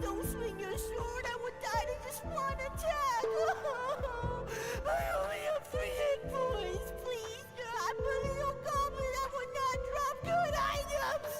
don't swing your sword. I would die to just one attack. I only have 3 hit points. Please, I'm a little goblin. I would not drop good items.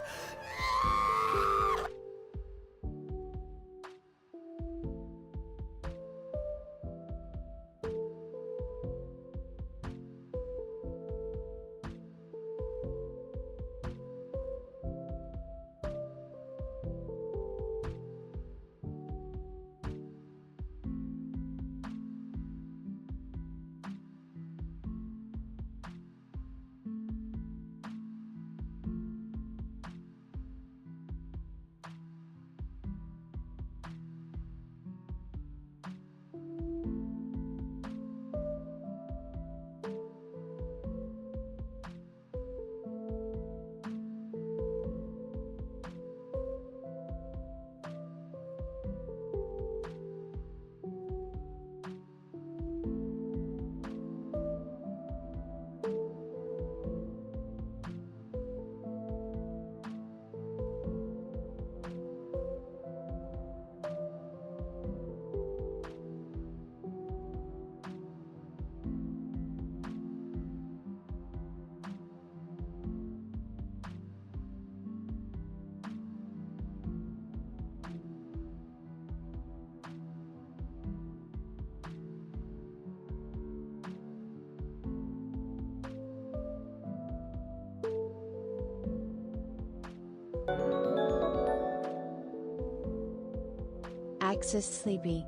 Axis sleepy.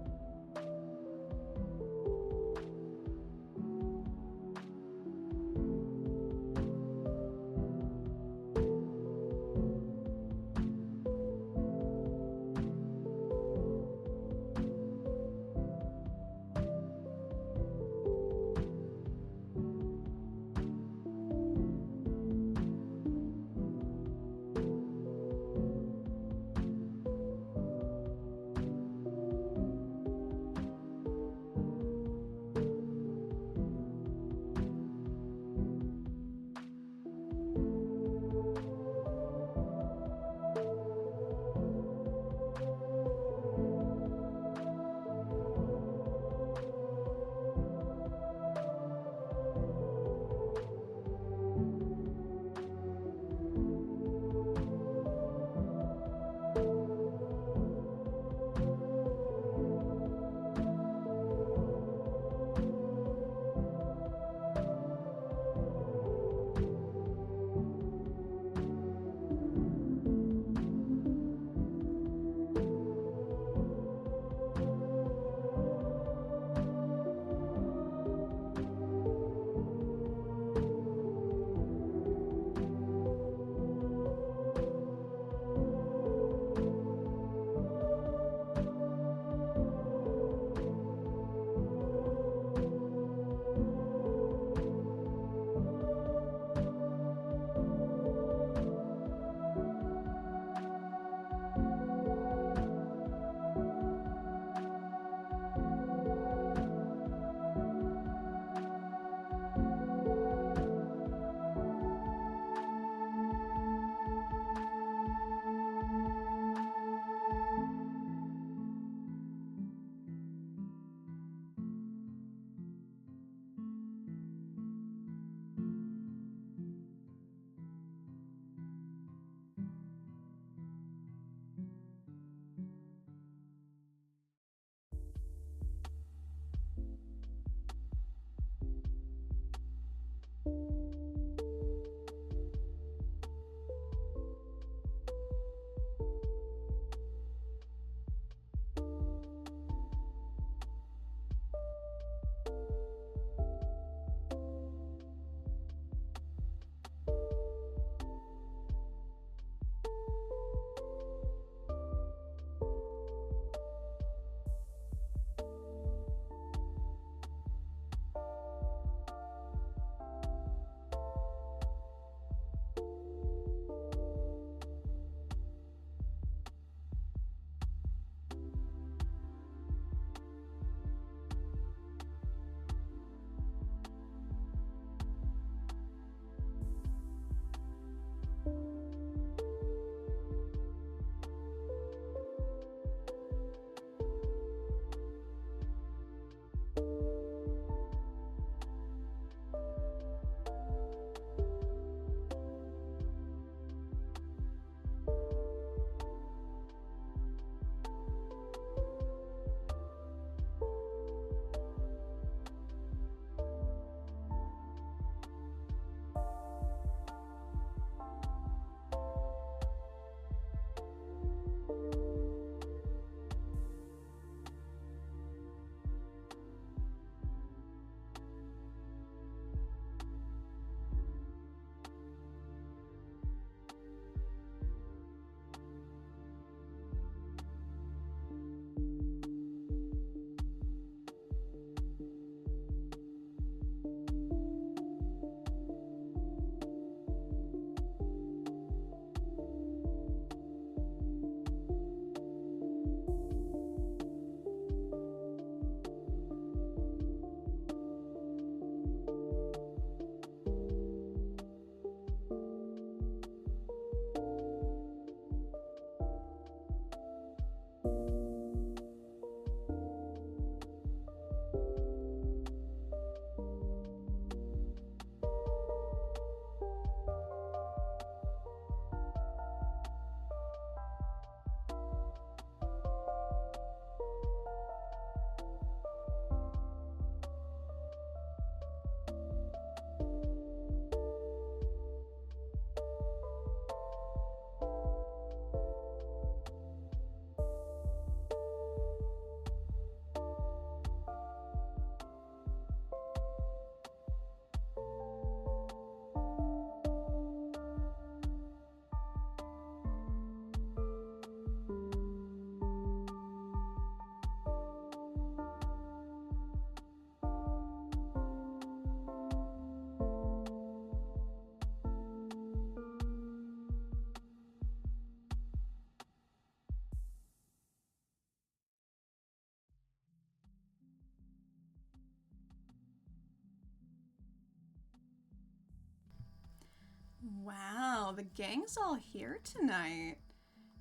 the gang's all here tonight.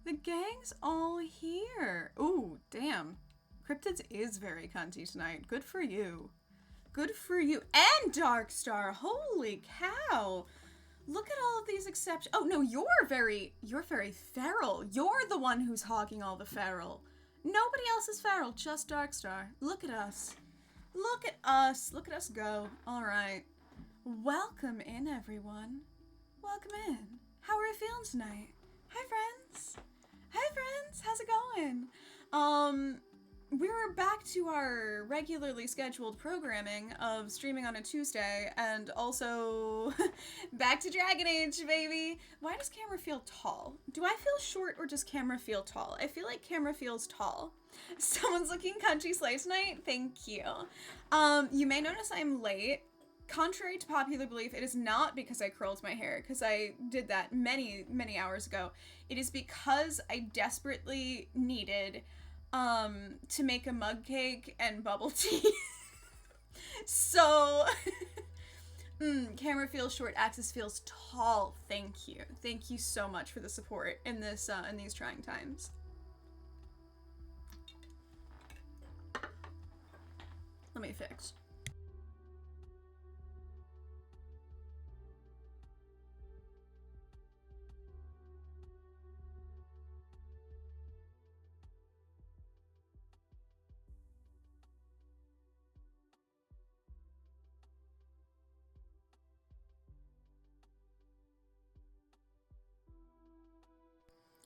The gang's all here. Ooh, damn. Cryptids is very cunty tonight. Good for you. Good for you. And Darkstar. Holy cow. Look at all of these exceptions. Oh, no, you're very feral. You're the one who's hogging all the feral. Nobody else is feral, just Darkstar. Look at us. Look at us. Look at us go. All right. Welcome in, everyone. Welcome in. How are you feeling tonight? Hi, friends. Hi, friends. How's it going? We're back to our regularly scheduled programming of streaming on a Tuesday, and also back to Dragon Age, baby. Why does camera feel tall? Do I feel short or does camera feel tall? I feel like camera feels tall. Someone's looking country slay tonight. Thank you. You may notice I'm late. Contrary to popular belief, it is not because I curled my hair, because I did that many, many hours ago. It is because I desperately needed to make a mug cake and bubble tea. So, camera feels short, axis feels tall. Thank you. Thank you so much for the support in this, in these trying times. Let me fix.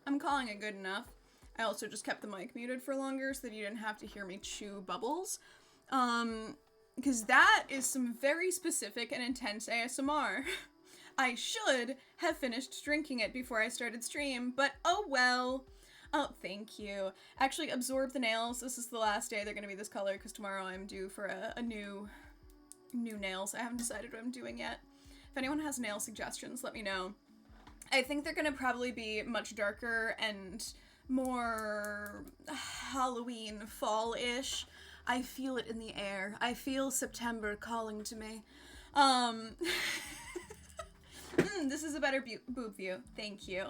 I'm calling it good enough. I also just kept the mic muted for longer so that you didn't have to hear me chew bubbles. Because that is some very specific and intense ASMR. I should have finished drinking it before I started stream, but oh well. Oh, thank you. Actually, absorb the nails. This is the last day they're gonna be this color because tomorrow I'm due for a new nails. I haven't decided what I'm doing yet. If anyone has nail suggestions, let me know. I think they're gonna probably be much darker and more Halloween, fall-ish. I feel it in the air. I feel September calling to me. This is a better boob view. Thank you.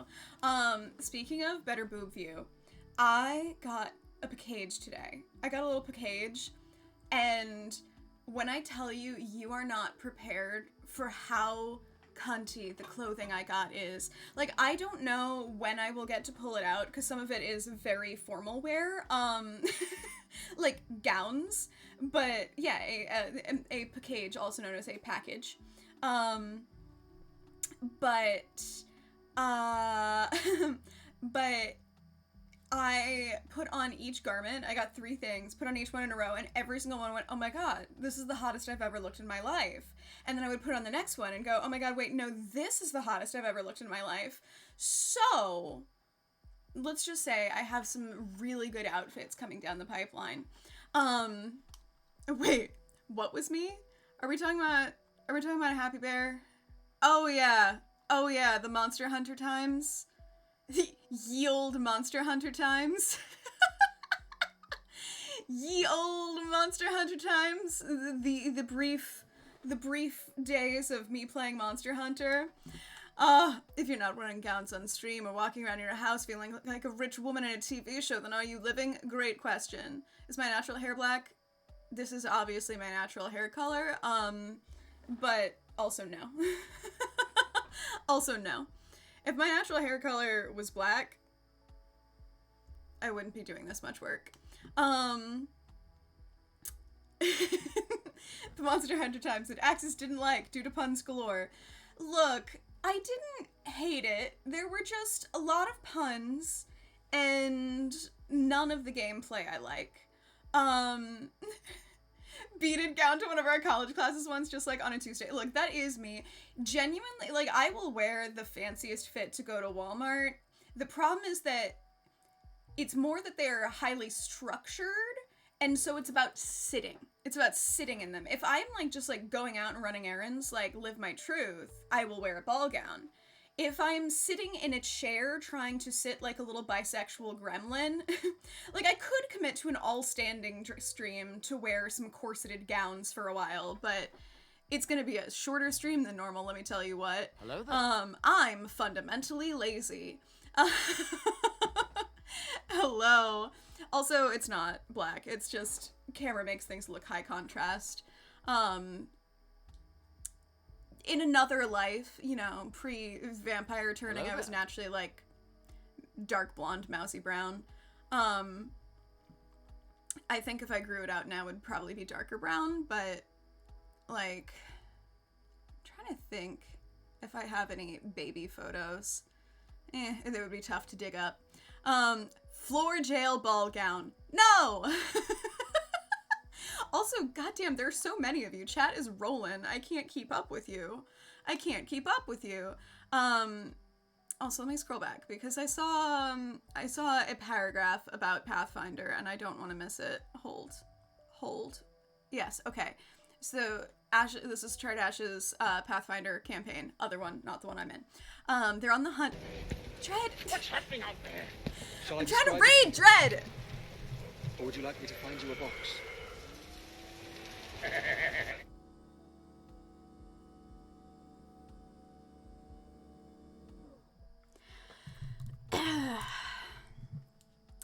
Speaking of better boob view, I got a package today. I got a little package, and when I tell you, you are not prepared for how cunty the clothing I got is. Like, I don't know when I will get to pull it out, because some of it is very formal wear, like gowns, but yeah, a package, also known as a package, but I put on each garment, I got 3 things, put on each one in a row, and every single one went, oh my god, this is the hottest I've ever looked in my life. And then I would put on the next one and go, oh my god, wait, no, this is the hottest I've ever looked in my life. So, let's just say I have some really good outfits coming down the pipeline. Wait, what was me? Are we talking about a Happy Bear? Oh yeah, the Monster Hunter times. Ye olde Monster Hunter times. Ye olde Monster Hunter times. The brief days of me playing Monster Hunter. If you're not wearing gowns on stream or walking around your house feeling like a rich woman in a TV show, then are you living? Great question. Is my natural hair black? This is obviously my natural hair color, but also no. Also no. If my natural hair color was black, I wouldn't be doing this much work. The Monster Hunter times that Axis didn't like due to puns galore. Look, I didn't hate it. There were just a lot of puns and none of the gameplay I like. Beaded gown to one of our college classes once, just like on a Tuesday. Look, that is me. Genuinely, like, I will wear the fanciest fit to go to Walmart. The problem is that it's more that they're highly structured, and so it's about sitting. It's about sitting in them. If I'm, like, just, like, going out and running errands, like, live my truth, I will wear a ball gown. If I'm sitting in a chair trying to sit like a little bisexual gremlin, like, I could commit to an all-standing stream to wear some corseted gowns for a while, but It's gonna be a shorter stream than normal, let me tell you what. Hello there. I'm fundamentally lazy. Hello. Also, it's not black. It's just camera makes things look high contrast. In another life, you know, pre-vampire turning, Hello I was there. naturally, like, dark blonde, mousy brown. I think if I grew it out now, it would probably be darker brown, but, like, I'm trying to think if I have any baby photos. They would be tough to dig up. Floor jail ball gown. No! Also, goddamn, there's so many of you. Chat is rolling. I can't keep up with you. Also, let me scroll back because I saw a paragraph about Pathfinder and I don't want to miss it. Hold. Yes, okay. So Ash, this is Ash's Pathfinder campaign. Other one, not the one I'm in. They're on the hunt. Dread. What's happening out there? Shall I I'm trying to describe read, Dread. Or would you like me to find you a box?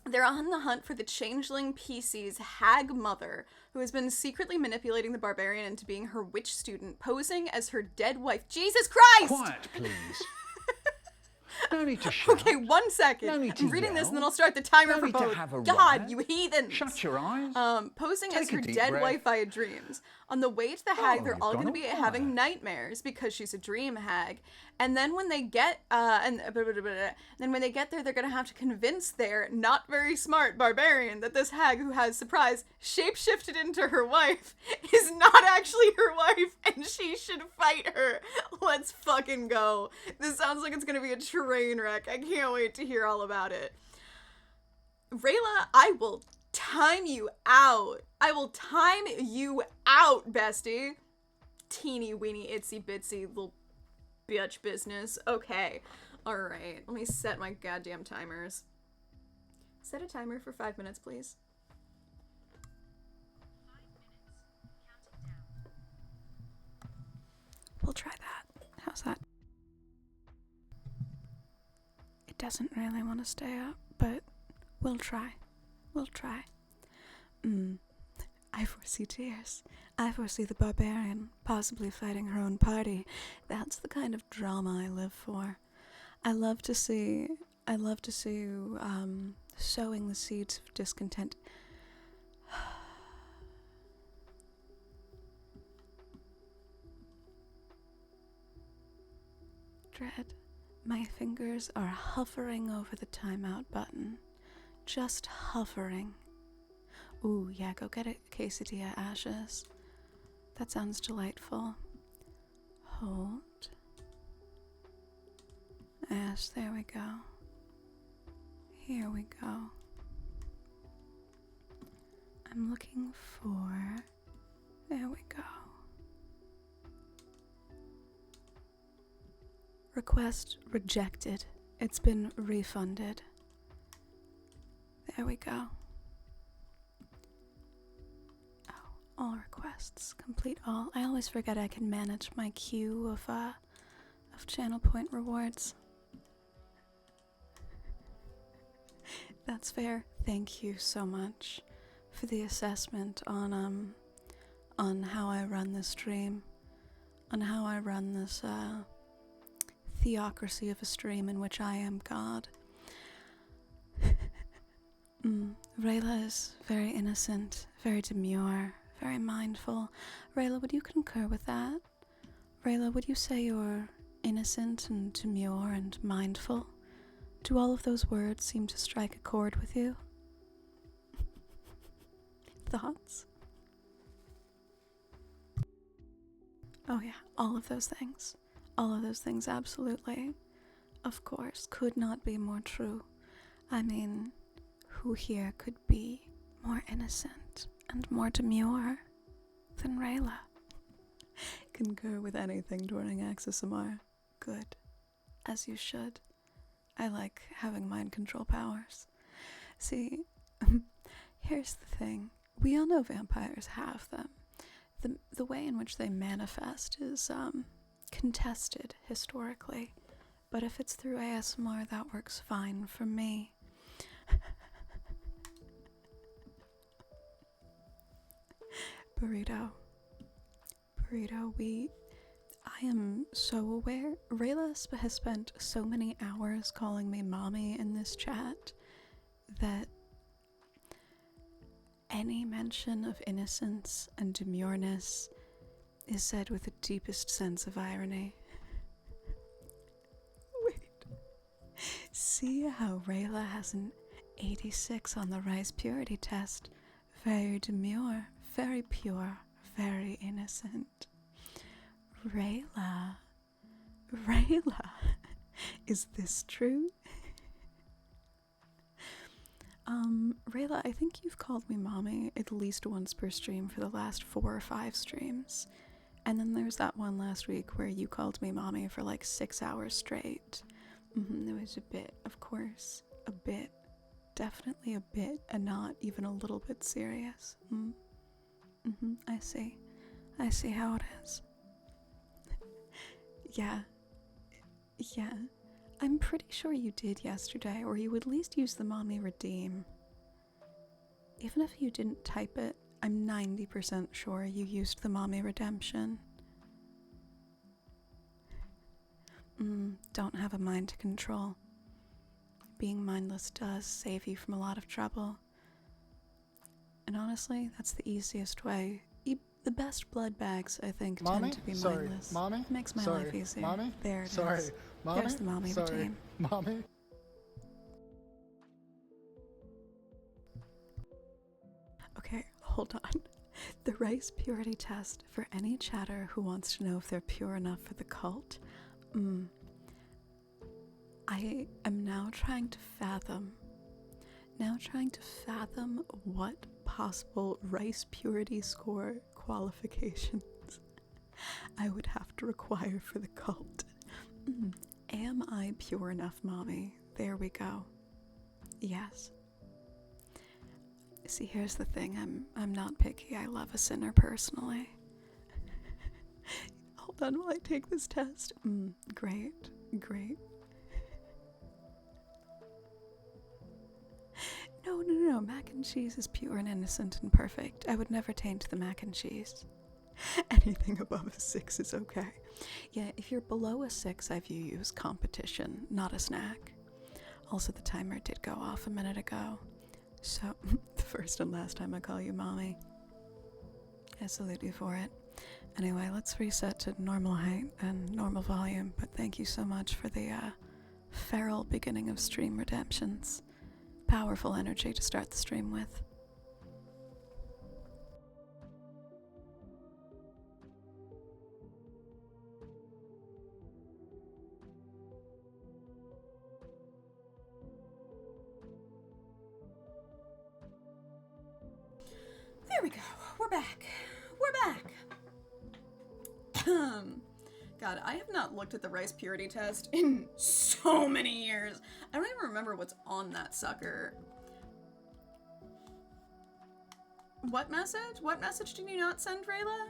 They're on the hunt for the changeling PC's hag mother, who has been secretly manipulating the barbarian into being her witch student, posing as her dead wife. Jesus Christ! Quiet, please. No need to shout. Okay, 1 second. No need to I'm reading this yell. and then I'll start the timer No for need to both. have a God, riot. you heathens! Shut your eyes. Posing Take as a her deep dead breath. wife via dreams. On the way to the hag, Oh, they're you've all gone going to be all having quiet. nightmares because she's a dream hag. And then when they get then when they get there, they're going to have to convince their not very smart barbarian that this hag who has surprise shapeshifted into her wife is not actually her wife and she should fight her. Let's fucking go. This sounds like it's going to be a train wreck. I can't wait to hear all about it. Rayla, I will time you out. I will time you out, bestie. Teeny weeny itsy bitsy little bitch business. Okay. Alright. Let me set my goddamn timers. Set a timer for 5 minutes, please. 5 minutes. Counting down. We'll try that. How's that? It doesn't really want to stay up, but we'll try. I foresee tears. I foresee the barbarian possibly fighting her own party. That's the kind of drama I live for. I love to see you sowing the seeds of discontent. Dread, my fingers are hovering over the timeout button. Just hovering. Ooh, yeah, go get a quesadilla, Ashes. That sounds delightful. Hold. Yes, there we go. Here we go. I'm looking for... There we go. Request rejected. It's been refunded. There we go. All requests, complete all. I always forget I can manage my queue of channel point rewards. That's fair. Thank you so much for the assessment on how I run this stream, on how I run this theocracy of a stream in which I am God. Rayla is very innocent, very demure, very mindful. Rayla, would you concur with that? Rayla, would you say you're innocent and demure and mindful? Do all of those words seem to strike a chord with you? Thoughts? Oh yeah, all of those things. All of those things, absolutely. Of course, could not be more true. I mean, who here could be more innocent and more demure than Rayla? Concur with anything during AXSMR. Good. As you should. I like having mind control powers. See, here's the thing. We all know vampires have them. the way in which they manifest is contested historically, but if it's through ASMR, that works fine for me. Burrito, I am so aware. Rayla has spent so many hours calling me mommy in this chat that any mention of innocence and demureness is said with the deepest sense of irony. Wait. See how Rayla has an 86 on the rice purity test. Very demure, very pure, very innocent. Rayla, is this true? Rayla, I think you've called me mommy at least once per stream for the last 4 or 5 streams. And then there's that one last week where you called me mommy for like 6 hours straight. It was a bit, of course. A bit. Definitely a bit, and not even a little bit serious. I see. I see how it is. Yeah. I'm pretty sure you did yesterday, or you at least used the mommy redeem. Even if you didn't type it, I'm 90% sure you used the mommy redemption. Don't have a mind to control. Being mindless does save you from a lot of trouble. And honestly, that's the easiest way. The best blood bags, I think, tend to be mindless. Mommy? Makes my life easier. Mommy? There it Sorry. is. Mommy? There's the mommy Sorry. redeem. Mommy? Okay, hold on. The rice purity test for any chatter who wants to know if they're pure enough for the cult. I am now trying to fathom what possible rice purity score qualifications I would have to require for the cult. Am I pure enough, mommy? There we go. Yes. See, here's the thing. I'm not picky. I love a sinner personally. Hold on while I take this test. Great. No. Mac and cheese is pure and innocent and perfect. I would never taint the mac and cheese. Anything above a 6 is okay. Yeah, if you're below a 6, I view you as competition, not a snack. Also, the timer did go off a minute ago. So, the first and last time I call you mommy. I salute you for it. Anyway, let's reset to normal height and normal volume, but thank you so much for the feral beginning of stream redemptions. Powerful energy to start the stream with. There we go. We're back. God, I have not looked at the rice purity test in so many years. I don't even remember what's on that sucker. What message? What message did you not send, Rayla?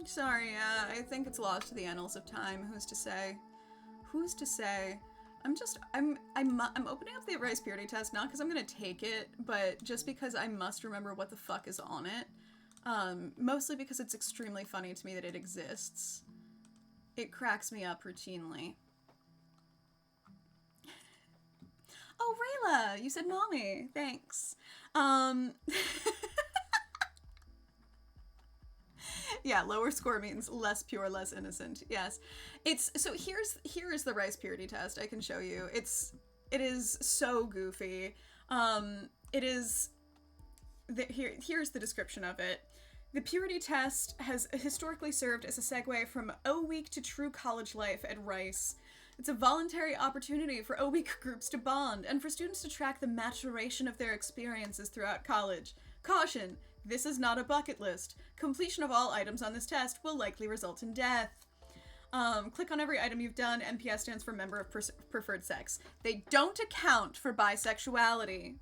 Sorry, I think it's lost to the annals of time. Who's to say? I'm opening up the rice purity test, not because I'm gonna take it, but just because I must remember what the fuck is on it. Mostly because it's extremely funny to me that it exists. It cracks me up routinely. Oh, Rayla, you said mommy. Thanks. Yeah, lower score means less pure, less innocent. Yes. So here is the rice purity test. I can show you. It is so goofy. Here's the description of it. The purity test has historically served as a segue from O-Week to true college life at Rice. It's a voluntary opportunity for O-Week groups to bond and for students to track the maturation of their experiences throughout college. Caution, this is not a bucket list. Completion of all items on this test will likely result in death. Click on every item you've done. MPS stands for member of preferred sex. They don't account for bisexuality.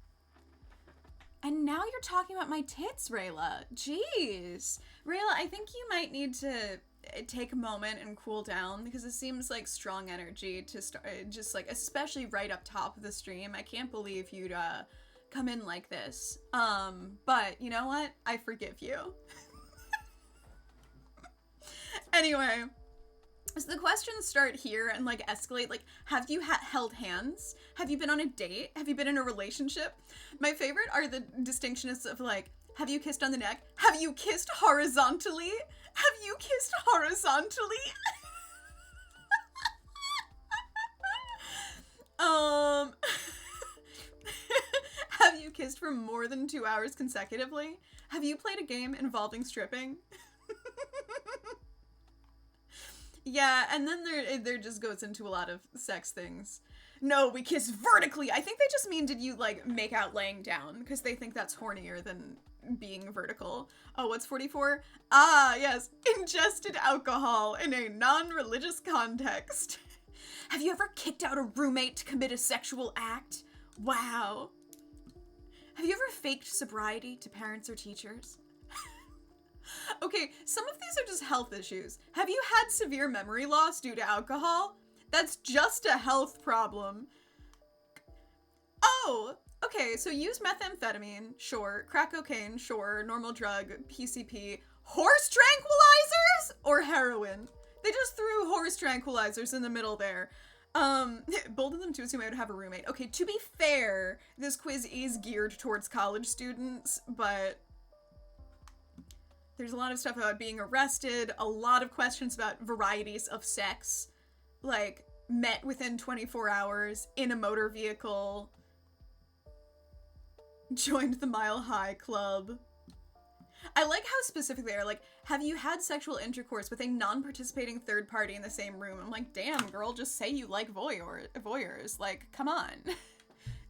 And now you're talking about my tits, Rayla. Jeez. Rayla, I think you might need to take a moment and cool down, because it seems like strong energy to start, just like, especially right up top of the stream. I can't believe you'd come in like this. But you know what? I forgive you. Anyway, so the questions start here and like escalate. Like, have you held hands? Have you been on a date? Have you been in a relationship? My favorite are the distinctionists of like, have you kissed on the neck? Have you kissed horizontally? Have you kissed horizontally? Have you kissed for more than 2 hours consecutively? Have you played a game involving stripping? Yeah, and then there just goes into a lot of sex things. No, we kiss vertically. I think they just mean, did you like make out laying down? Because they think that's hornier than being vertical. Oh, what's 44? Ah, yes, ingested alcohol in a non-religious context. Have you ever kicked out a roommate to commit a sexual act? Wow. Have you ever faked sobriety to parents or teachers? Okay, some of these are just health issues. Have you had severe memory loss due to alcohol? That's just a health problem. Oh, okay, so use methamphetamine, sure. Crack cocaine, sure. Normal drug, PCP. Horse tranquilizers or heroin? They just threw horse tranquilizers in the middle there. Bold of them to assume I would have a roommate. Okay, to be fair, this quiz is geared towards college students, but there's a lot of stuff about being arrested, a lot of questions about varieties of sex, like met within 24 hours, in a motor vehicle, joined the Mile High Club. I like how specific they are, like, have you had sexual intercourse with a non-participating third party in the same room? I'm like, damn, girl, just say you like voyeurs. Like, come on.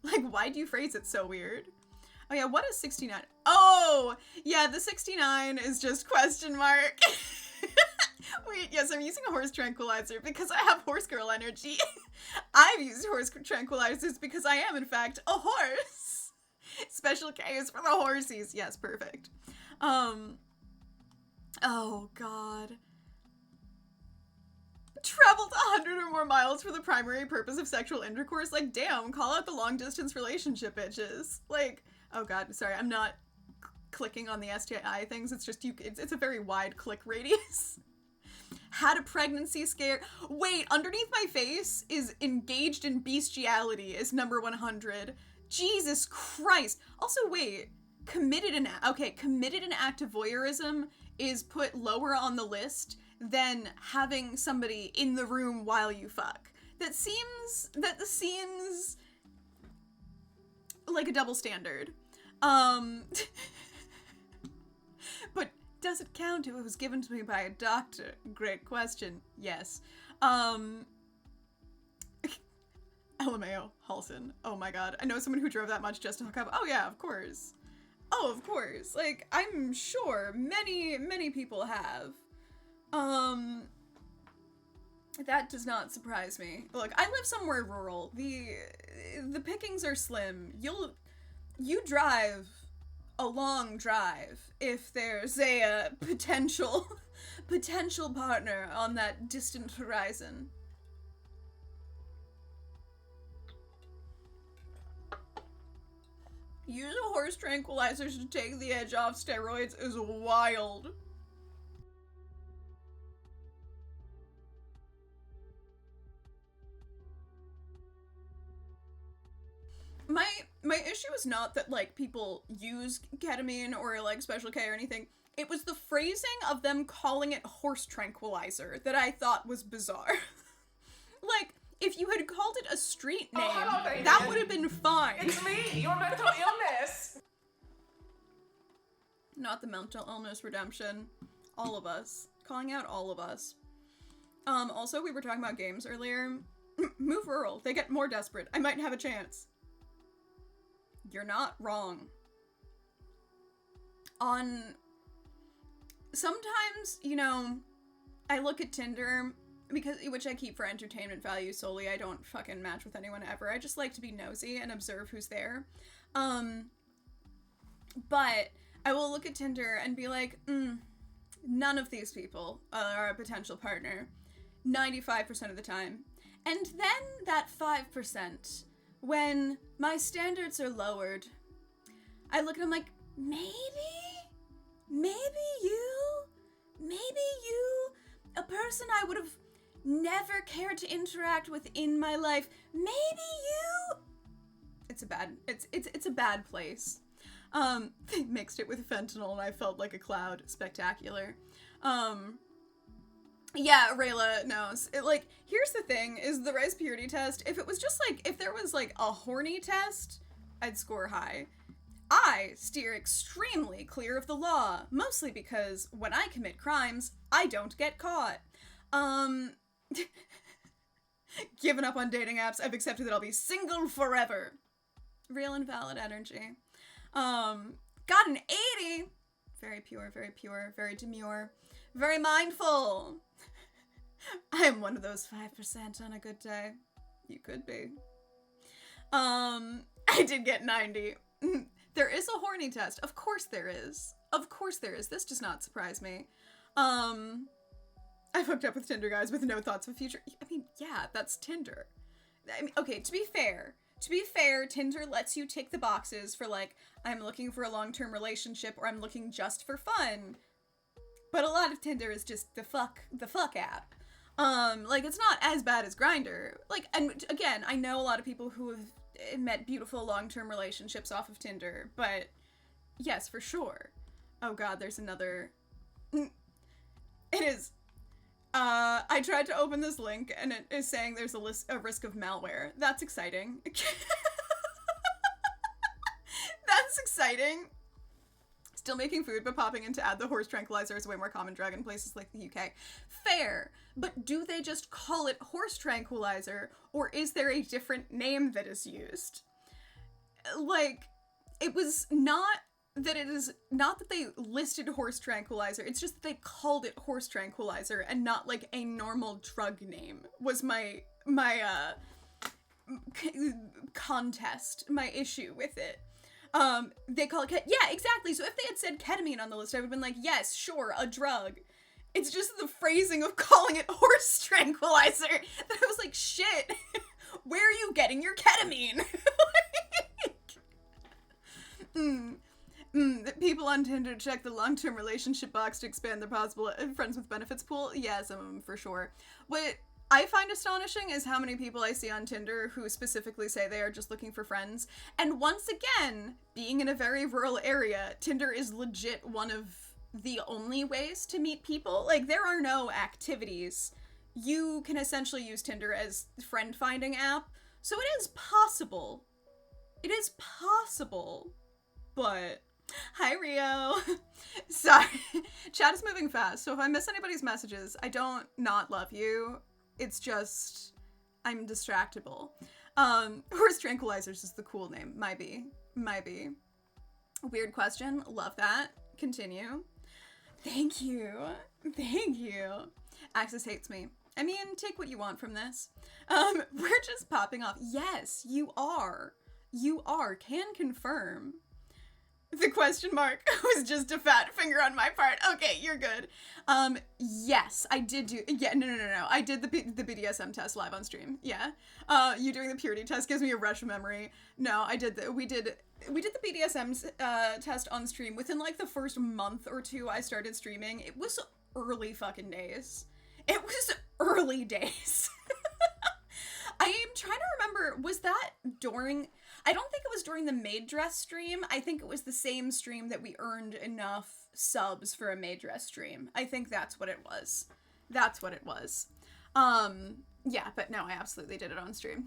Like, why do you phrase it so weird? Oh yeah, what is 69? Oh, yeah, the 69 is just question mark. Wait, yes, I'm using a horse tranquilizer because I have horse girl energy. I've used horse tranquilizers because I am, in fact, a horse. Special K is for the horsies. Yes, perfect. Oh god. Traveled 100 or more miles for the primary purpose of sexual intercourse? Like, damn, call out the long distance relationship bitches. Like, oh god, sorry, I'm not clicking on the STI things, it's just it's a very wide click radius. Had a pregnancy scare. Wait, underneath my face is engaged in bestiality is number 100. Jesus Christ. Also, wait, committed an act of voyeurism is put lower on the list than having somebody in the room while you fuck. That seems like a double standard. But does it count if it was given to me by a doctor? Great question. Yes. LMAO, Halson. Oh my god. I know someone who drove that much just to hook up. Oh yeah, of course. Oh, of course. Like, I'm sure many people have. That does not surprise me. Look, I live somewhere rural. The pickings are slim. You drive a long drive if there's a potential partner on that distant horizon. Use a horse tranquilizers to take the edge off steroids is wild. My issue is not that, like, people use ketamine or, like, Special K or anything. It was the phrasing of them calling it horse tranquilizer that I thought was bizarre. Like, if you had called it a street name, that would have been fine. It's me, your mental illness. Not the mental illness redemption. All of us. Calling out all of us. Also, we were talking about games earlier. Move rural. They get more desperate. I might have a chance. You're not wrong. Sometimes, you know, I look at Tinder, which I keep for entertainment value solely. I don't fucking match with anyone ever. I just like to be nosy and observe who's there. But I will look at Tinder and be like, none of these people are a potential partner 95% of the time. And then that 5%, when my standards are lowered, I look at them like, maybe you, a person I would have never cared to interact with in my life, maybe you. It's a bad place. They mixed it with fentanyl and I felt like a cloud. Spectacular. Yeah, Rayla knows. Here's the thing, is the Rice Purity test, if it was just if there was a horny test, I'd score high. I steer extremely clear of the law, mostly because when I commit crimes, I don't get caught. Given up on dating apps, I've accepted that I'll be single forever. Real and valid energy. Got an 80! Very pure, very demure, very mindful. I am one of those 5% on a good day. You could be. I did get 90. There is a horny test. Of course there is. This does not surprise me. I've hooked up with Tinder guys with no thoughts of a future. I mean, yeah, that's Tinder. I mean, okay, to be fair, Tinder lets you tick the boxes for I'm looking for a long-term relationship or I'm looking just for fun. But a lot of Tinder is just the fuck app. It's not as bad as Grindr. And again, I know a lot of people who have met beautiful long-term relationships off of Tinder, but yes, for sure. Oh god, there's another. It is. I tried to open this link and it is saying there's a risk of malware. That's exciting. That's exciting. Still making food, but popping in to add the horse tranquilizer is a way more common drug in places like the UK. Fair, but do they just call it horse tranquilizer, or is there a different name that is used? It was not that it is not that they listed horse tranquilizer, it's just that they called it horse tranquilizer and not a normal drug name was my contest, my issue with it. They call it yeah, exactly. So if they had said ketamine on the list, I would have been like, yes, sure, a drug. It's just the phrasing of calling it horse tranquilizer that I was like, shit, where are you getting your ketamine? People on Tinder check the long-term relationship box to expand their possible friends with benefits pool. Yeah, some of them for sure. What I find astonishing is how many people I see on Tinder who specifically say they are just looking for friends. And once again, being in a very rural area, Tinder is legit one of the only ways to meet people. There are no activities. You can essentially use Tinder as friend-finding app. So it is possible. But hi, Rio. Sorry. Chat is moving fast, so if I miss anybody's messages, I don't not love you. It's just, I'm distractible. Horse tranquilizers is the cool name. Might be. Weird question. Love that. Continue. Thank you. Axis hates me. I mean, take what you want from this. We're just popping off. Yes, you are. Can confirm. The question mark was just a fat finger on my part. Okay, you're good. Yes, I did do, yeah, no. I did the BDSM test live on stream. Yeah. You doing the purity test gives me a rush of memory. No, we did the BDSM test on stream within the first month or two I started streaming. It was early fucking days. I am trying to remember, was that during, I don't think it was during the maid dress stream. I think it was the same stream that we earned enough subs for a maid dress stream. I think that's what it was. Yeah, but no, I absolutely did it on stream.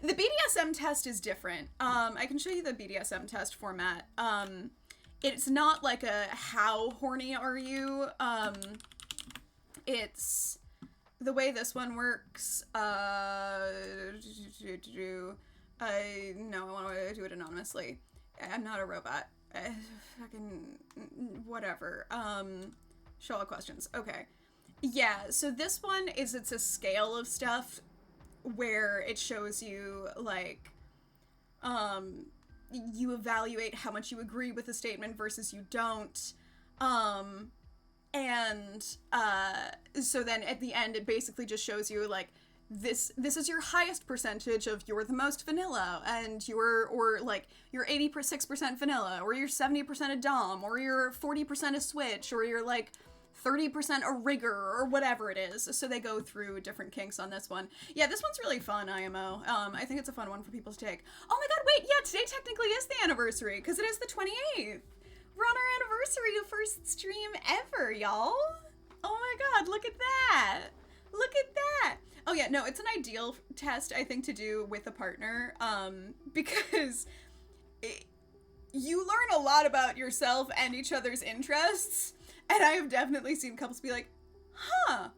The BDSM test is different. I can show you the BDSM test format. It's not like a how horny are you. It's the way this one works. I want to do it anonymously. I'm not a robot. Fucking whatever. Show all questions. Okay. Yeah, so this one it's a scale of stuff where it shows you you evaluate how much you agree with a statement versus you don't. So then at the end, it basically just shows you, like, this is your highest percentage of you're the most vanilla, and you're 86% vanilla, or you're 70% a dom, or you're 40% a switch, or you're like 30% a rigger, or whatever it is. So they go through different kinks on this one. Yeah, this one's really fun, IMO. I think it's a fun one for people to take. Oh my god, wait, yeah, today technically is the anniversary, because it is the 28th. We're on our anniversary of first stream ever, y'all. Oh my god, look at that. Look at that. Oh yeah, no, it's an ideal test, I think, to do with a partner, because you learn a lot about yourself and each other's interests, and I have definitely seen couples be like, huh,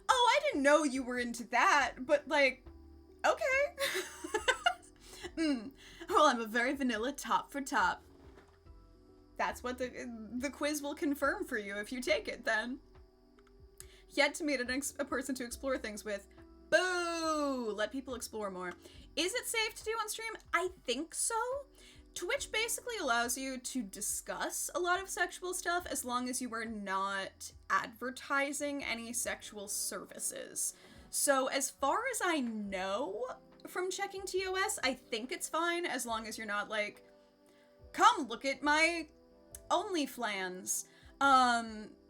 oh, I didn't know you were into that, but, like, okay. Well, I'm a very vanilla top for top. That's what the quiz will confirm for you if you take it, then. Yet to meet a person to explore things with. Boo! Let people explore more. Is it safe to do on stream? I think so. Twitch basically allows you to discuss a lot of sexual stuff as long as you are not advertising any sexual services. So as far as I know from checking TOS, I think it's fine as long as you're not like, come look at my OnlyFlans.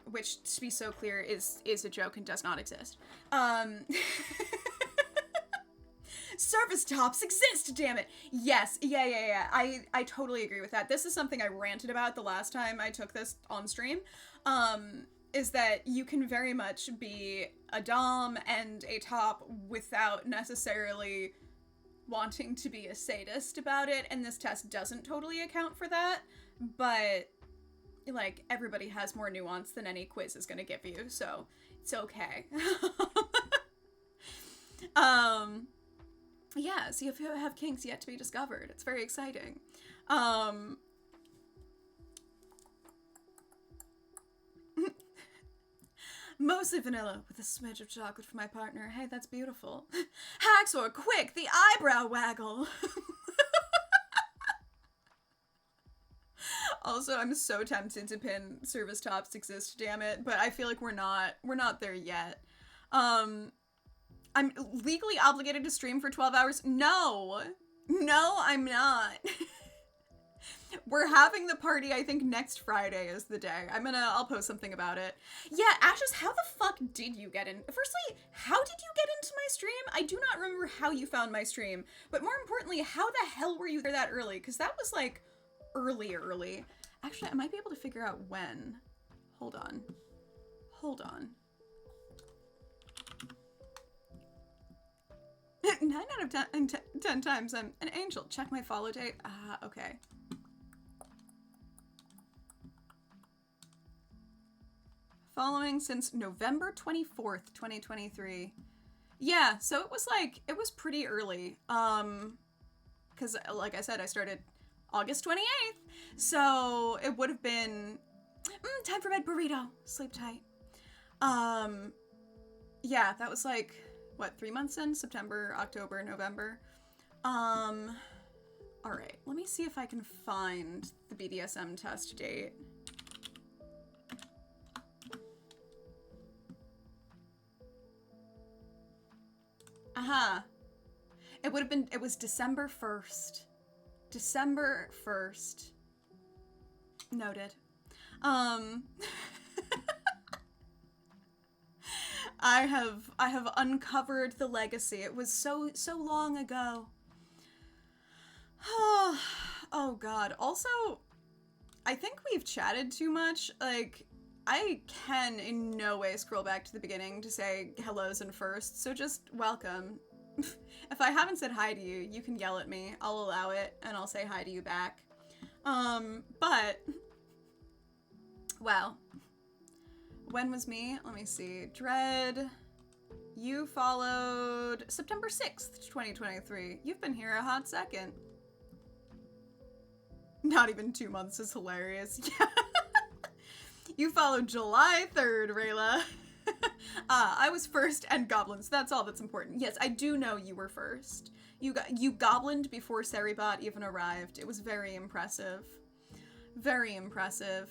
Which, to be so clear, is a joke and does not exist. Service tops exist, damn it. Yes, yeah. I totally agree with that. This is something I ranted about the last time I took this on stream. Is that you can very much be a dom and a top without necessarily wanting to be a sadist about it, and this test doesn't totally account for that, but like, everybody has more nuance than any quiz is gonna give you, so it's okay. Yeah, so if you have kinks yet to be discovered, it's very exciting. Mostly vanilla with a smidge of chocolate for my partner. Hey, that's beautiful. Haxor, quick, the eyebrow waggle. Also, I'm so tempted to pin service tops exist, damn it, but I feel like we're not there yet. I'm legally obligated to stream for 12 hours. No, I'm not. We're having the party, I think next Friday is the day. I'll post something about it. Yeah, Ashes, how the fuck did you get in? Firstly, how did you get into my stream? I do not remember how you found my stream, but more importantly, how the hell were you there that early? Because that was like early. Actually, I might be able to figure out when. Hold on. 9 out of 10 times I'm an angel. Check my follow date. Okay. Following since November 24th, 2023. Yeah, so it was pretty early. Because like I said, I started August 28th. So it would have been time for bed, burrito. Sleep tight. Yeah, that was like, what, 3 months in? September, October, November. Alright, let me see if I can find the BDSM test date. It was December 1st. December 1st. Noted. I have uncovered the legacy. It was so long ago. Oh god. Also, I think we've chatted too much. Like, I can in no way scroll back to the beginning to say hellos and firsts, so just welcome. If I haven't said hi to you, you can yell at me. I'll allow it, and I'll say hi to you back. But, well, when was me? Let me see. Dread, you followed September 6th, 2023. You've been here a hot second. Not even 2 months is hilarious. Yeah. You followed July 3rd, Rayla. I was first and goblins. That's all that's important. Yes, I do know you were first. You goblined before Seribot even arrived. It was very impressive. Very impressive.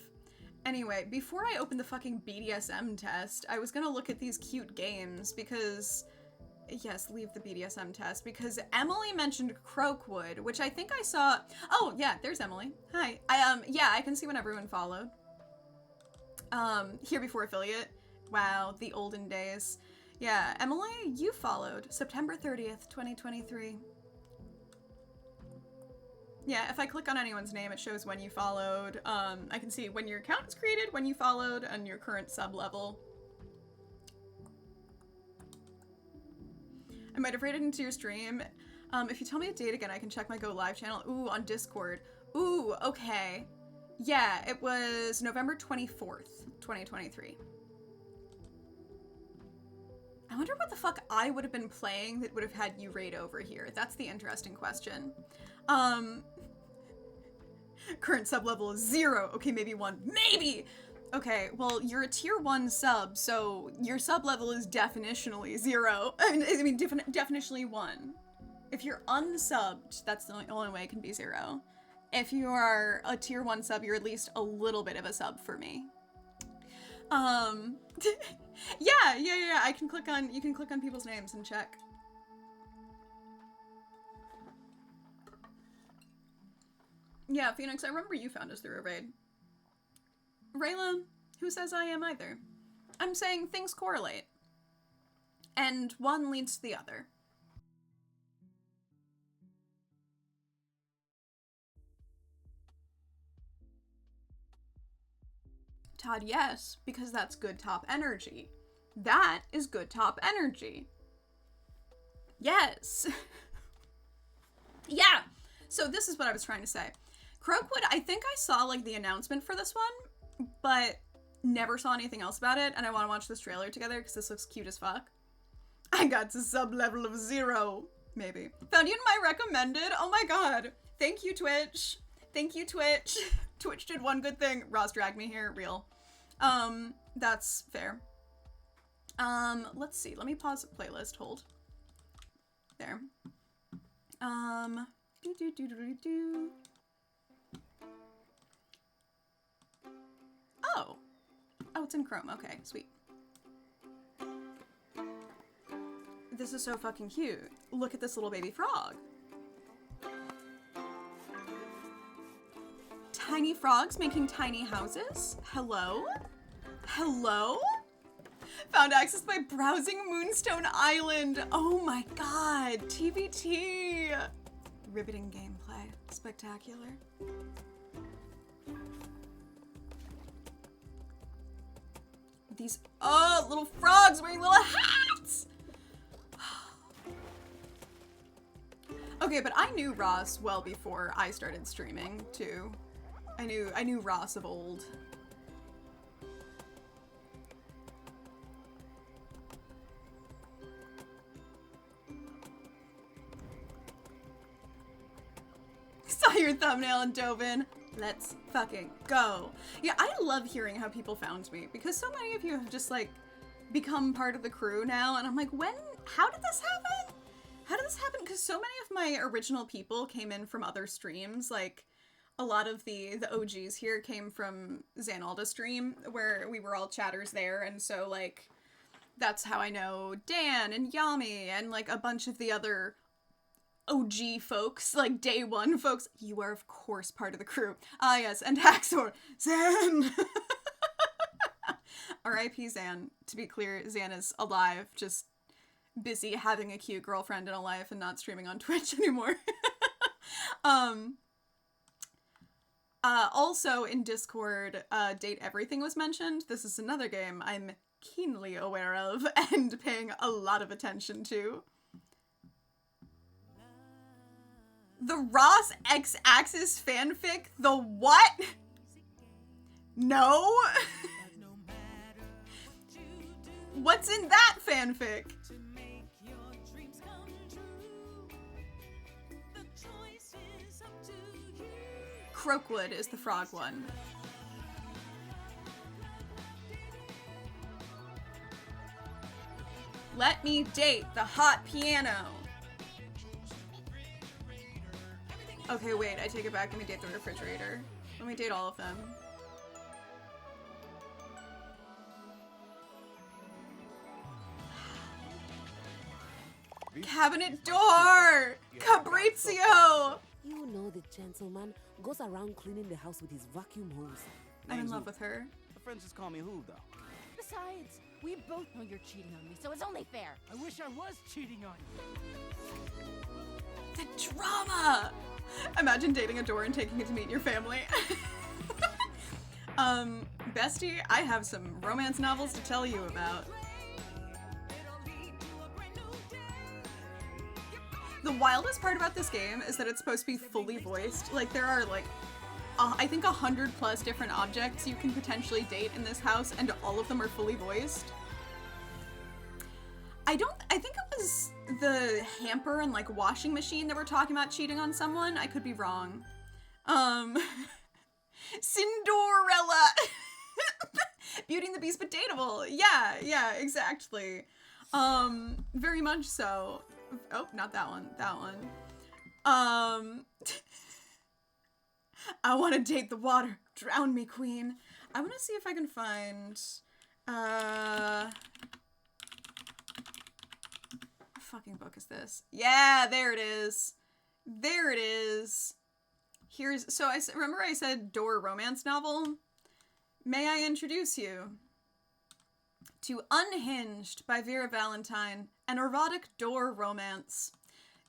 Anyway, before I open the fucking BDSM test, I was gonna look at these cute games because... Yes, leave the BDSM test, because Emily mentioned Croakwood, which I think I saw... Oh, yeah, there's Emily. Hi. Yeah, I can see when everyone followed. Here before affiliate. Wow, the olden days. Yeah, Emily, you followed. September 30th, 2023. Yeah, if I click on anyone's name, it shows when you followed. I can see when your account was created, when you followed, and your current sub level. I might have rated into your stream. If you tell me a date again, I can check my Go Live channel. Ooh, on Discord. Ooh, okay. Yeah, it was November 24th, 2023. I wonder what the fuck I would have been playing that would have had you raid over here. That's the interesting question. Current sub level is 0. Okay, maybe 1. Maybe! Okay, well, you're a tier 1 sub, so your sub level is definitionally 0. I mean, definitionally 1. If you're unsubbed, that's the only way it can be 0. If you are a tier 1 sub, you're at least a little bit of a sub for me. Yeah, you can click on people's names and check. Yeah, Phoenix, I remember you found us through a raid. Rayla, who says I am either? I'm saying things correlate. And one leads to the other. Todd, yes, because that's good top energy. That is good top energy. Yes. Yeah. So this is what I was trying to say. Croakwood, I think I saw like the announcement for this one, but never saw anything else about it, and I want to watch this trailer together because this looks cute as fuck. I got to sub level of 0. Maybe. Found you in my recommended? Oh my god. Thank you, Twitch. Thank you, Twitch. Twitch did one good thing. Ross dragged me here. Real. That's fair. Let's see. Let me pause the playlist. Hold. There. Oh. Oh, it's in Chrome. Okay, sweet. This is so fucking cute. Look at this little baby frog. Tiny frogs making tiny houses? Hello? Hello? Found access by browsing Moonstone Island. Oh my god. TBT. Riveting gameplay. Spectacular. These, oh, little frogs wearing little hats! Okay, but I knew Ross well before I started streaming, too. I knew Ross of old. Saw your thumbnail and dove in. Let's fucking go. Yeah, I love hearing how people found me because so many of you have just like become part of the crew now, and I'm like, how did this happen? How did this happen? Because so many of my original people came in from other streams. Like a lot of the OGs here came from Xanalda's stream where we were all chatters there, and so like that's how I know Dan and Yami and like a bunch of the other OG folks, like day one folks. You are of course part of the crew. Ah yes, and Haxor, Zan. R.I.P. Zan. To be clear, Zan is alive, just busy having a cute girlfriend in a life and not streaming on Twitch anymore. Also in Discord, Date Everything was mentioned. This is another game I'm keenly aware of and paying a lot of attention to. The Ross X-Axis fanfic? The what? No? What's in that fanfic? Croakwood is the frog one. Let me date the hot piano. Okay, wait, I take it back. Let me date the refrigerator. Let me date all of them. Cabinet door! Cabrizio! You know the gentleman goes around cleaning the house with his vacuum hose. I'm in love with her. My friends just call me who, though? Besides, we both know you're cheating on me, so it's only fair. I wish I was cheating on you. The drama! Imagine dating a door and taking it to meet your family. Bestie, I have some romance novels to tell you about. The wildest part about this game is that it's supposed to be fully voiced. Like, there are, like, I think 100+ different objects you can potentially date in this house, and all of them are fully voiced. I think it was the hamper and, like, washing machine that were talking about cheating on someone. I could be wrong. Cinderella! Beauty and the Beast, but dateable. Yeah, exactly. Very much so. Oh, not that one. That one. I want to date the water. Drown me, queen. I want to see if I can find, what fucking book is this? Yeah, there it is. There it is. Here's, so remember I said door romance novel? May I introduce you to Unhinged by Vera Valentine, an erotic door romance.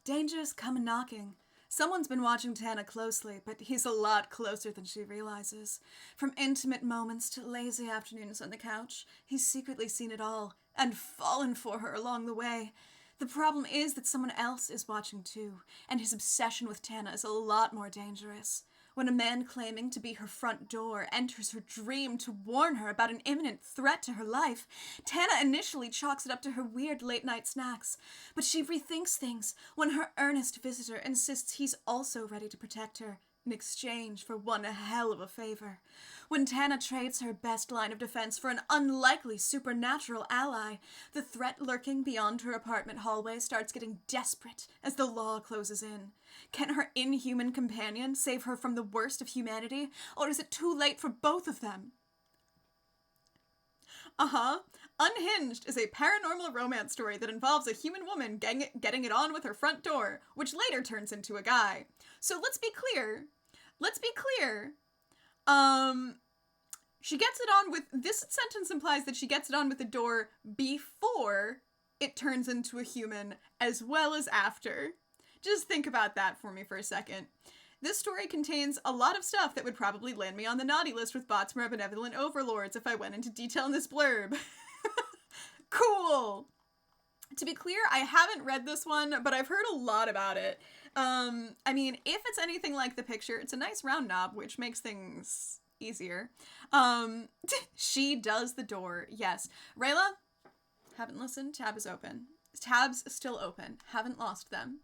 Danger's come knocking. Someone's been watching Tana closely, but he's a lot closer than she realizes. From intimate moments to lazy afternoons on the couch, he's secretly seen it all, and fallen for her along the way. The problem is that someone else is watching too, and his obsession with Tana is a lot more dangerous. When a man claiming to be her front door enters her dream to warn her about an imminent threat to her life, Tana initially chalks it up to her weird late-night snacks, but she rethinks things when her earnest visitor insists he's also ready to protect her in exchange for one hell of a favor. When Tana trades her best line of defense for an unlikely supernatural ally, the threat lurking beyond her apartment hallway starts getting desperate as the law closes in. Can her inhuman companion save her from the worst of humanity, or is it too late for both of them? Unhinged is a paranormal romance story that involves a human woman getting it on with her front door, which later turns into a guy. So let's be clear. She gets it on with, this sentence implies that she gets it on with the door before it turns into a human, as well as after. Just think about that for me for a second. This story contains a lot of stuff that would probably land me on the naughty list with bots from our benevolent overlords if I went into detail in this blurb. Cool! To be clear, I haven't read this one, but I've heard a lot about it. I mean, if it's anything like the picture, it's a nice round knob, which makes things easier. She does the door, yes. Rayla, haven't listened, tab is open. Tabs still open, haven't lost them.